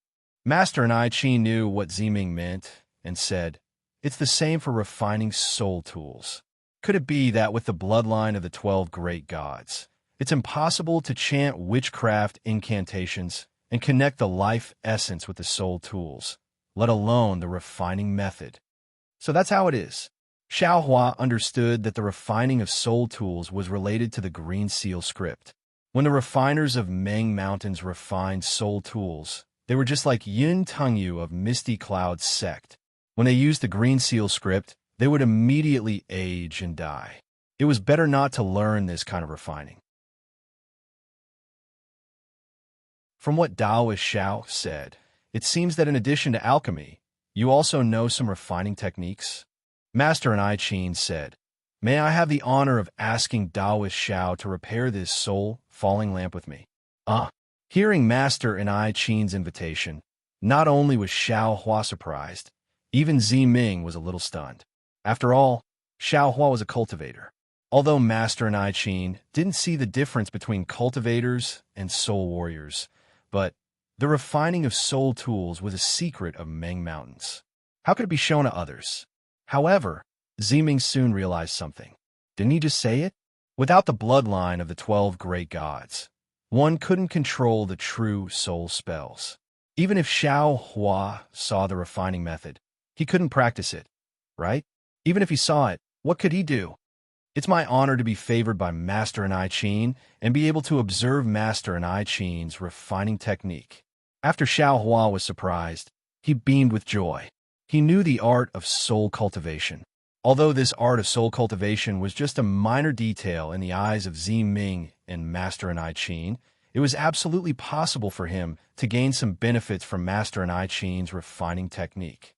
Master and I-Chin knew what Ziming meant and said, It's the same for refining soul tools. Could it be that with the bloodline of the 12 great gods, it's impossible to chant witchcraft incantations and connect the life essence with the soul tools, let alone the refining method? So that's how it is. Xiao Hua understood that the refining of soul tools was related to the Green Seal script. When the refiners of Meng Mountains refined soul tools, they were just like Yun Tengyu of Misty Cloud's sect. When they used the Green Seal script, they would immediately age and die. It was better not to learn this kind of refining. From what Taoist Xiao said, it seems that in addition to alchemy, you also know some refining techniques. Master and I-Chin said, May I have the honor of asking Taoist Xiao to repair this soul falling lamp with me? Hearing Master and I-Chin's invitation, not only was Xiao Hua surprised, even Ziming was a little stunned. After all, Xiao Hua was a cultivator. Although Master and I-Chin didn't see the difference between cultivators and soul warriors, but the refining of soul tools was a secret of Meng Mountains. How could it be shown to others? However, Ziming soon realized something. Didn't he just say it? Without the bloodline of the 12 great gods, one couldn't control the true soul spells. Even if Xiao Hua saw the refining method, he couldn't practice it, right? Even if he saw it, what could he do? It's my honor to be favored by Master and I Ching and be able to observe Master and I Ching's refining technique. After Xiao Hua was surprised, he beamed with joy. He knew the art of soul cultivation. Although this art of soul cultivation was just a minor detail in the eyes of Zi Ming and Master and I Ching, it was absolutely possible for him to gain some benefits from Master and I Ching's refining technique.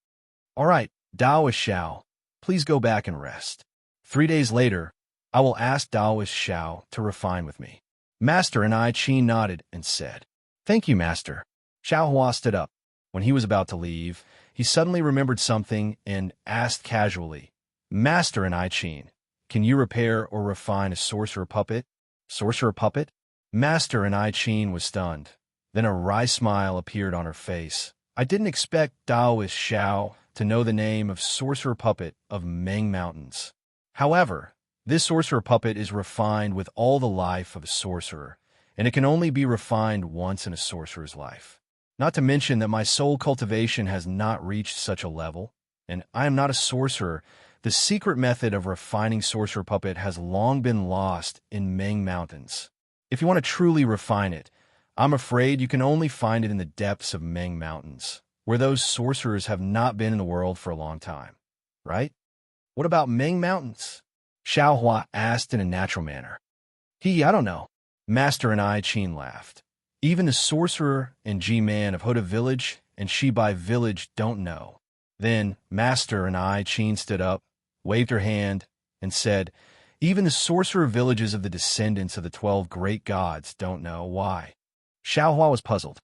All right, Daoist Xiao, please go back and rest. 3 days later, I will ask Daoist Xiao to refine with me. Master and I Ching nodded and said, "Thank you, Master." Xiao Hua stood up. When he was about to leave, he suddenly remembered something and asked casually, "Master and I Ching, can you repair or refine a sorcerer puppet?" Sorcerer puppet? Master and I Ching was stunned. Then a wry smile appeared on her face. I didn't expect Daoist Xiao to know the name of sorcerer puppet of Meng Mountains. However, this sorcerer puppet is refined with all the life of a sorcerer, and it can only be refined once in a sorcerer's life. Not to mention that my soul cultivation has not reached such a level, and I am not a sorcerer. The secret method of refining sorcerer puppet has long been lost in Meng Mountains. If you want to truly refine it, I'm afraid you can only find it in the depths of Meng Mountains, where those sorcerers have not been in the world for a long time. Right? What about Meng Mountains? Xiao Hua asked in a natural manner. I don't know. Master and I Ching laughed. Even the sorcerer and G-Man of Hoda Village and Shibai Village don't know. Then Master and I Ching stood up, waved her hand, and said, "Even the sorcerer villages of the descendants of the 12 great gods don't know why." Xiao Hua was puzzled.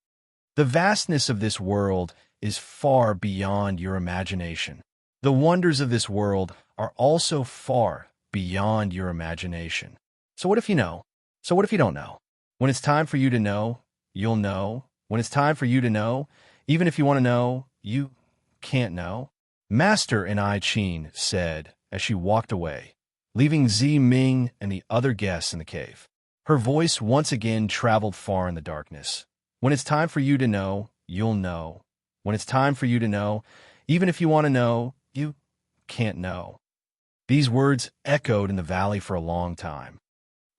The vastness of this world is far beyond your imagination. The wonders of this world are also far beyond your imagination. So what if you know? So what if you don't know? When it's time for you to know, you'll know. When it's time for you to know, even if you want to know, you can't know. Master and I Ching said as she walked away, leaving Zi Ming and the other guests in the cave. Her voice once again traveled far in the darkness. When it's time for you to know, you'll know. When it's time for you to know, even if you want to know, you can't know. These words echoed in the valley for a long time.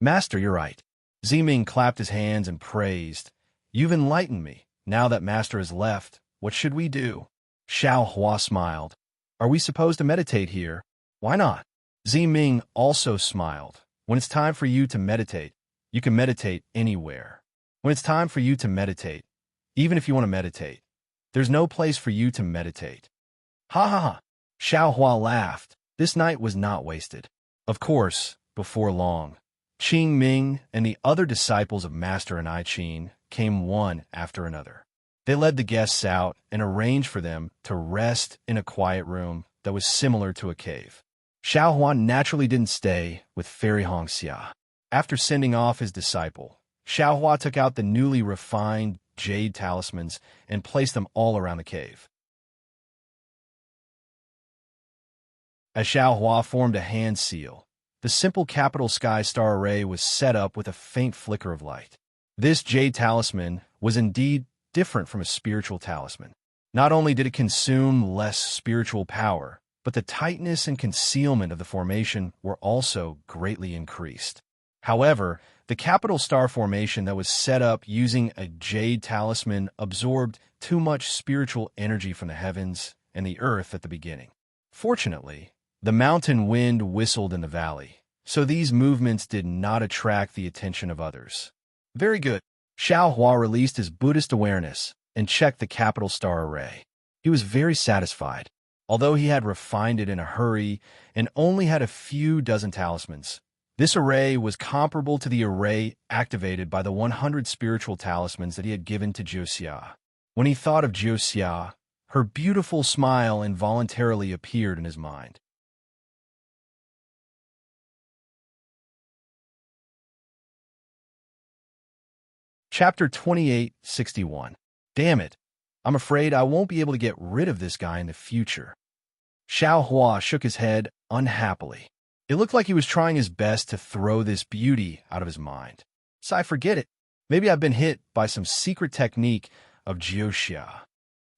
Master, you're right. Zi Ming clapped his hands and praised. You've enlightened me. Now that Master has left, what should we do? Xiao Hua smiled. Are we supposed to meditate here? Why not? Zi Ming also smiled. When it's time for you to meditate, you can meditate anywhere. When it's time for you to meditate, even if you want to meditate, there's no place for you to meditate. Ha ha ha. Xiao Hua laughed. This night was not wasted. Of course, before long, Qing Ming and the other disciples of Master and I Ching came one after another. They led the guests out and arranged for them to rest in a quiet room that was similar to a cave. Xiao Hua naturally didn't stay with Fairy Hongxia. After sending off his disciple, Xiao Hua took out the newly refined jade talismans and placed them all around the cave. As Xiao Hua formed a hand seal, the simple capital sky star array was set up with a faint flicker of light. This jade talisman was indeed different from a spiritual talisman. Not only did it consume less spiritual power, but the tightness and concealment of the formation were also greatly increased. However, the capital star formation that was set up using a jade talisman absorbed too much spiritual energy from the heavens and the earth at the beginning. Fortunately, the mountain wind whistled in the valley, so these movements did not attract the attention of others. Very good. Xiao Hua released his Buddhist awareness and checked the capital star array. He was very satisfied. Although he had refined it in a hurry and only had a few dozen talismans, this array was comparable to the array activated by the 100 spiritual talismans that he had given to Jiuxia. When he thought of Jiuxia, her beautiful smile involuntarily appeared in his mind. Chapter 2861. Damn it. I'm afraid I won't be able to get rid of this guy in the future. Xiao Hua shook his head unhappily. It looked like he was trying his best to throw this beauty out of his mind. So I forget it. Maybe I've been hit by some secret technique of Jiuxia.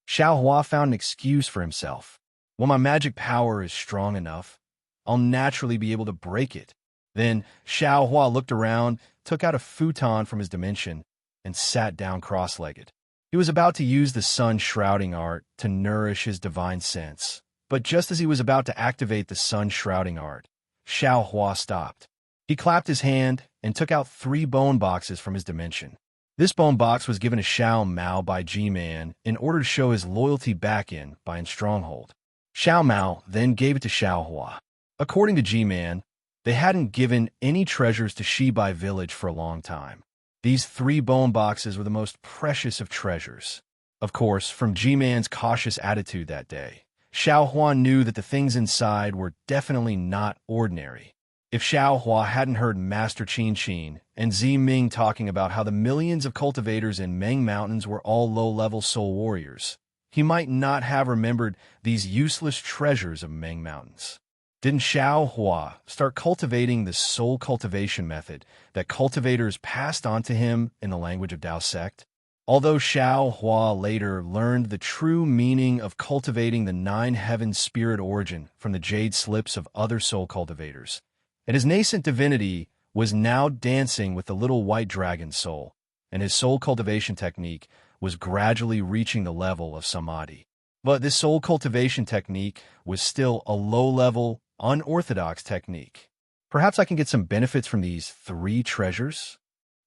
Xiao Hua found an excuse for himself. When my magic power is strong enough, I'll naturally be able to break it Then Xiao Hua looked around, took out a futon from his dimension, and sat down cross-legged. He was about to use the sun shrouding art to nourish his divine sense. But just as he was about to activate the sun shrouding art, Xiao Hua stopped. He clapped his hand and took out 3 bone boxes from his dimension. This bone box was given to Xiao Mao by G-Man in order to show his loyalty back in by Stronghold. Xiao Mao then gave it to Xiao Hua. According to G-Man, they hadn't given any treasures to Shibai village for a long time. These 3 bone boxes were the most precious of treasures. Of course, from G-Man's cautious attitude that day, Xiao Hua knew that the things inside were definitely not ordinary. If Xiao Hua hadn't heard Master Qin Qin and Zi Ming talking about how the millions of cultivators in Meng Mountains were all low-level soul warriors, he might not have remembered these useless treasures of Meng Mountains. Didn't Xiao Hua start cultivating the soul cultivation method that cultivators passed on to him in the language of Dao sect? Although Xiao Hua later learned the true meaning of cultivating the 9 heavens spirit origin from the jade slips of other soul cultivators, and his nascent divinity was now dancing with the little white dragon soul, and his soul cultivation technique was gradually reaching the level of samadhi. But this soul cultivation technique was still a low-level, unorthodox technique. Perhaps I can get some benefits from these 3 treasures?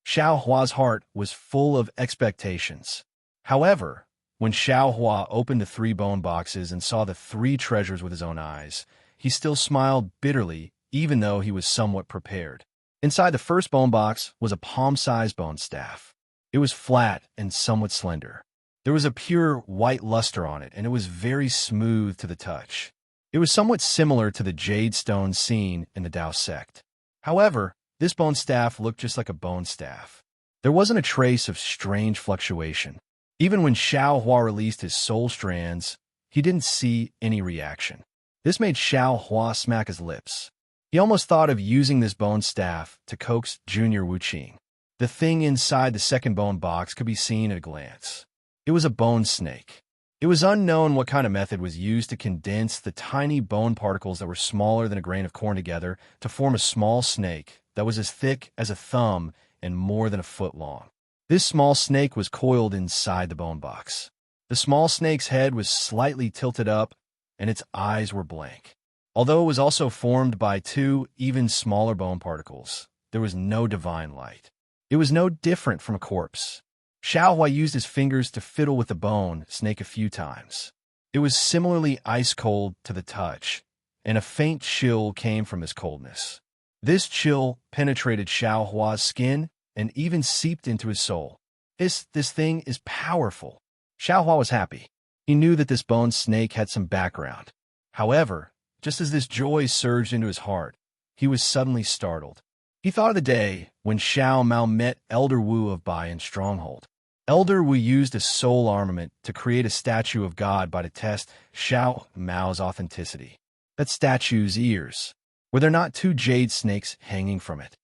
Xiao Hua's heart was full of expectations. However, when Xiao Hua opened the 3 bone boxes and saw the 3 treasures with his own eyes, he still smiled bitterly, even though he was somewhat prepared. Inside the first bone box was a palm-sized bone staff. It was flat and somewhat slender. There was a pure white luster on it, and it was very smooth to the touch. It was somewhat similar to the jade stone seen in the Dao sect. However, this bone staff looked just like a bone staff. There wasn't a trace of strange fluctuation. Even when Xiao Hua released his soul strands, he didn't see any reaction. This made Xiao Hua smack his lips. He almost thought of using this bone staff to coax Junior Wuqing. The thing inside the second bone box could be seen at a glance. It was a bone snake. It was unknown what kind of method was used to condense the tiny bone particles that were smaller than a grain of corn together to form a small snake that was as thick as a thumb and more than a foot long. This small snake was coiled inside the bone box. The small snake's head was slightly tilted up, and its eyes were blank. Although it was also formed by 2 even smaller bone particles, there was no divine light. It was no different from a corpse. Xiao Hua used his fingers to fiddle with the bone snake a few times. It was similarly ice-cold to the touch, and a faint chill came from this coldness. This chill penetrated Xiao Hua's skin and even seeped into his soul. This thing is powerful. Xiao Hua was happy. He knew that this bone snake had some background. However, just as this joy surged into his heart, he was suddenly startled. He thought of the day when Xiao Mao met Elder Wu of Bai in Stronghold. Elder Wu used a soul armament to create a statue of God to test Xiao Mao's authenticity. That statue's ears, were there not 2 jade snakes hanging from it?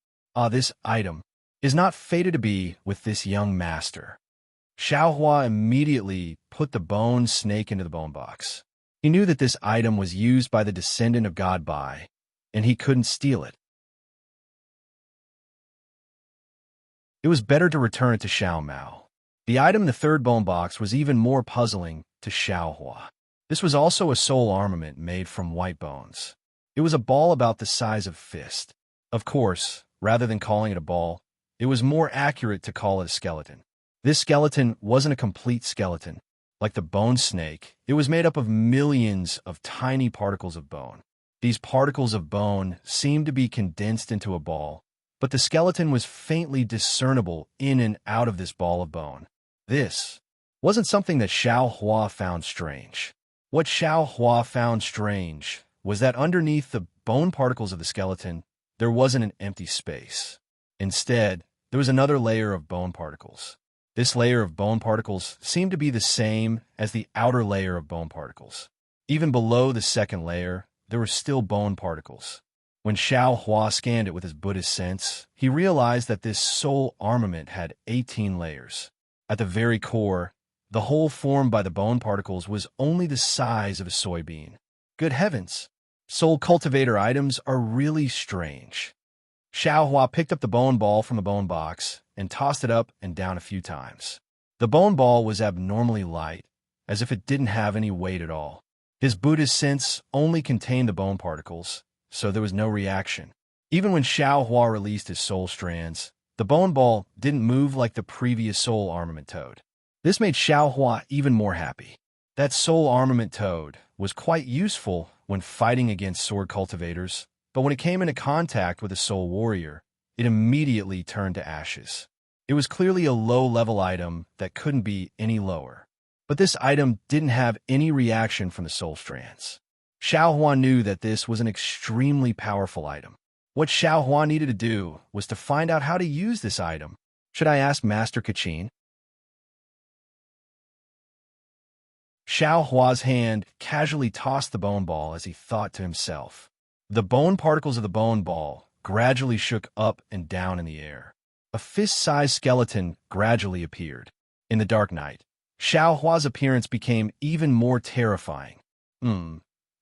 This item is not fated to be with this young master. Xiao Hua immediately put the bone snake into the bone box. He knew that this item was used by the descendant of God Bai, and he couldn't steal it. It was better to return it to Xiao Mao. The item in the 3rd bone box was even more puzzling to Xiao Hua. This was also a soul armament made from white bones. It was a ball about the size of a fist. Of course, rather than calling it a ball, it was more accurate to call it a skeleton. This skeleton wasn't a complete skeleton. Like the bone snake, it was made up of millions of tiny particles of bone. These particles of bone seemed to be condensed into a ball, but the skeleton was faintly discernible in and out of this ball of bone. This wasn't something that Xiao Hua found strange. What Xiao Hua found strange was that underneath the bone particles of the skeleton, there wasn't an empty space. Instead, there was another layer of bone particles. This layer of bone particles seemed to be the same as the outer layer of bone particles. Even below the second layer, there were still bone particles. When Xiao Hua scanned it with his Buddhist sense, he realized that this soul armament had 18 layers. At the very core, the hole formed by the bone particles was only the size of a soybean. Good heavens! Soul cultivator items are really strange. Xiaohua picked up the bone ball from the bone box and tossed it up and down a few times. The bone ball was abnormally light, as if it didn't have any weight at all. His Buddhist sense only contained the bone particles, so there was no reaction. Even when Xiaohua released his soul strands, the bone ball didn't move like the previous soul armament toad. This made Xiaohua even more happy. That soul armament toad was quite useful when fighting against sword cultivators, but when it came into contact with a soul warrior, it immediately turned to ashes. It was clearly a low-level item that couldn't be any lower. But this item didn't have any reaction from the soul strands. Xiaohua knew that this was an extremely powerful item. What Xiaohua needed to do was to find out how to use this item. Should I ask Master Kachin? Xiaohua's hand casually tossed the bone ball as he thought to himself. The bone particles of the bone ball gradually shook up and down in the air. A fist-sized skeleton gradually appeared. In the dark night, Xiaohua's appearance became even more terrifying.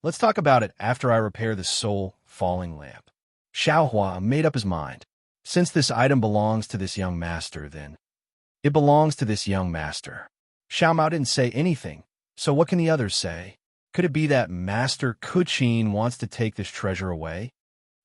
Let's talk about it after I repair the soul falling lamp. Xiaohua made up his mind. Since this item belongs to this young master, then it belongs to this young master. Xiao Mao didn't say anything, so what can the others say? Could it be that Master Kuchin wants to take this treasure away?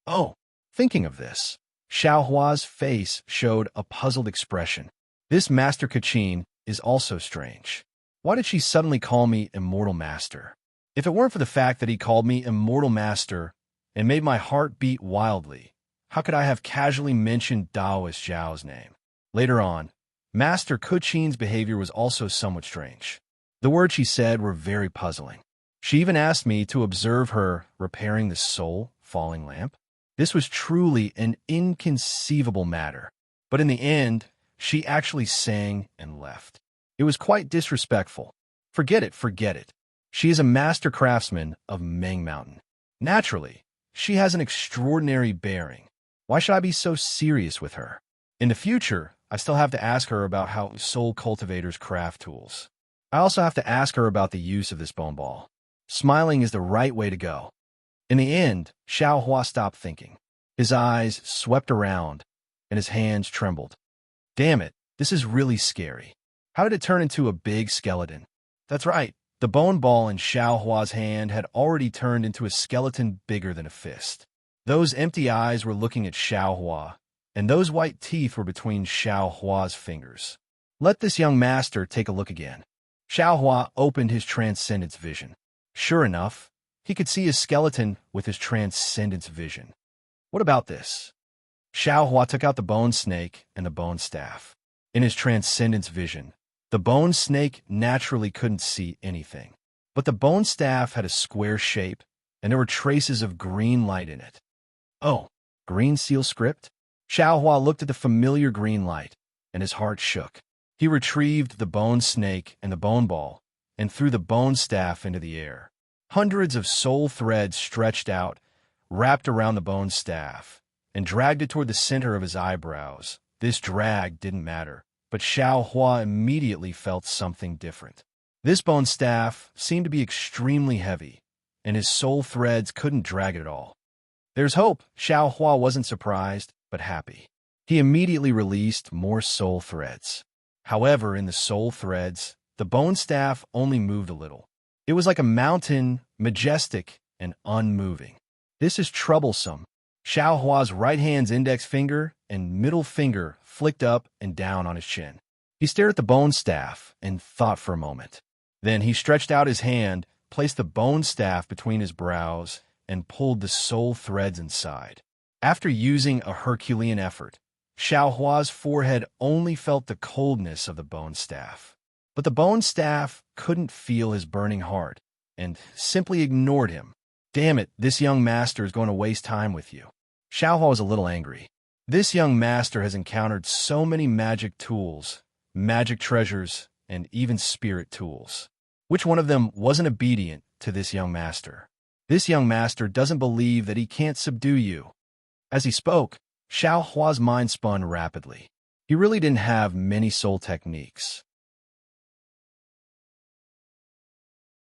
Oh, thinking of this, Xiaohua's face showed a puzzled expression. This Master Kachin is also strange. Why did she suddenly call me Immortal Master? If it weren't for the fact that he called me Immortal Master and made my heart beat wildly, how could I have casually mentioned Taoist Zhao's name? Later on, Master Kuchin's behavior was also somewhat strange. The words she said were very puzzling. She even asked me to observe her repairing the soul falling lamp. This was truly an inconceivable matter. But in the end, she actually sang and left. It was quite disrespectful. Forget it, forget it. She is a master craftsman of Meng Mountain. Naturally, she has an extraordinary bearing. Why should I be so serious with her? In the future, I still have to ask her about how soul cultivators craft tools. I also have to ask her about the use of this bone ball. Smiling is the right way to go. In the end, Xiaohua stopped thinking. His eyes swept around, and his hands trembled. Damn it, this is really scary. How did it turn into a big skeleton? That's right, the bone ball in Xiaohua's hand had already turned into a skeleton bigger than a fist. Those empty eyes were looking at Xiaohua, and those white teeth were between Xiaohua's fingers. Let this young master take a look again. Xiaohua opened his transcendence vision. Sure enough, he could see his skeleton with his transcendence vision. What about this? Xiaohua took out the bone snake and the bone staff. In his transcendence vision, the bone snake naturally couldn't see anything. But the bone staff had a square shape, and there were traces of green light in it. Oh, green seal script? Xiaohua looked at the familiar green light, and his heart shook. He retrieved the bone snake and the bone ball, and threw the bone staff into the air. Hundreds of soul threads stretched out, wrapped around the bone staff, and dragged it toward the center of his eyebrows. This drag didn't matter, but Xiaohua immediately felt something different. This bone staff seemed to be extremely heavy, and his soul threads couldn't drag it at all. There's hope. Xiaohua wasn't surprised, but happy. He immediately released more soul threads. However, in the soul threads, the bone staff only moved a little. It was like a mountain, majestic and unmoving. This is troublesome. Xiaohua's right hand's index finger and middle finger flicked up and down on his chin. He stared at the bone staff and thought for a moment. Then he stretched out his hand, placed the bone staff between his brows, and pulled the soul threads inside. After using a Herculean effort, Xiaohua's forehead only felt the coldness of the bone staff. But the bone staff couldn't feel his burning heart, and simply ignored him. Damn it, this young master is going to waste time with you. Xiaohua was a little angry. This young master has encountered so many magic tools, magic treasures, and even spirit tools. Which one of them wasn't obedient to this young master? This young master doesn't believe that he can't subdue you. As he spoke, Xiaohua's mind spun rapidly. He really didn't have many soul techniques.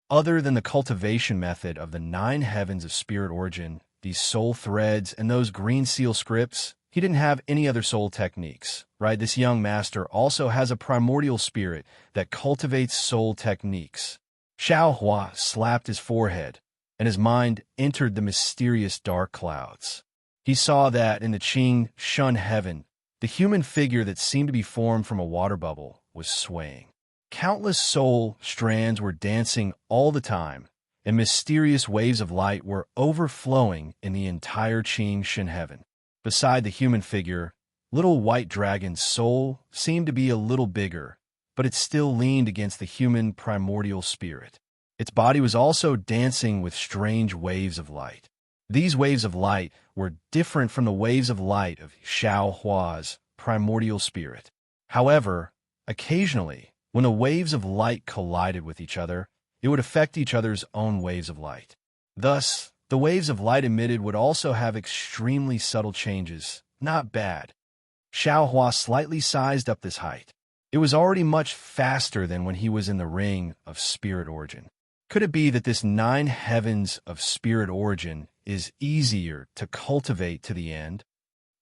Other than the cultivation method of the 9 heavens of spirit origin, these soul threads, and those green seal scripts, He didn't have any other soul techniques, right? This young master also has a primordial spirit that cultivates soul techniques. Xiao Hua slapped his forehead, and his mind entered the mysterious dark clouds. He saw that in the Qing Shun heaven, the human figure that seemed to be formed from a water bubble was swaying. Countless soul strands were dancing all the time, and mysterious waves of light were overflowing in the entire Qing Shin heaven. Beside the human figure, little white dragon's soul seemed to be a little bigger, but it still leaned against the human primordial spirit. Its body was also dancing with strange waves of light. These waves of light were different from the waves of light of Xiao Hua's primordial spirit. However, occasionally, when the waves of light collided with each other, it would affect each other's own waves of light. Thus, the waves of light emitted would also have extremely subtle changes. Not bad. Xiao Hua slightly sized up this height. It was already much faster than when he was in the ring of spirit origin. Could it be that this 9 heavens of spirit origin is easier to cultivate to the end?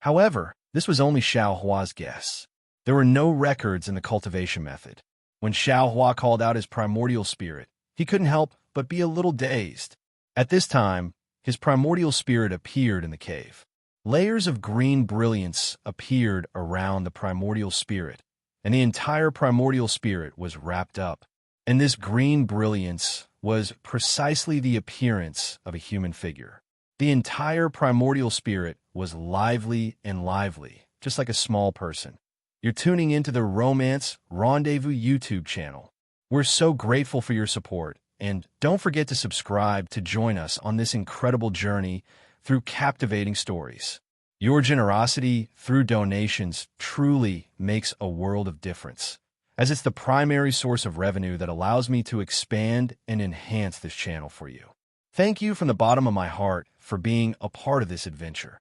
However, this was only Xiao Hua's guess. There were no records in the cultivation method. When Xiao Hua called out his primordial spirit, he couldn't help but be a little dazed. At this time, his primordial spirit appeared in the cave. Layers of green brilliance appeared around the primordial spirit, and the entire primordial spirit was wrapped up. And this green brilliance was precisely the appearance of a human figure. The entire primordial spirit was lively and lively, just like a small person. You're tuning into the Romance Rendezvous YouTube channel. We're so grateful for your support, and don't forget to subscribe to join us on this incredible journey through captivating stories. Your generosity through donations truly makes a world of difference, as it's the primary source of revenue that allows me to expand and enhance this channel for you. Thank you from the bottom of my heart for being a part of this adventure.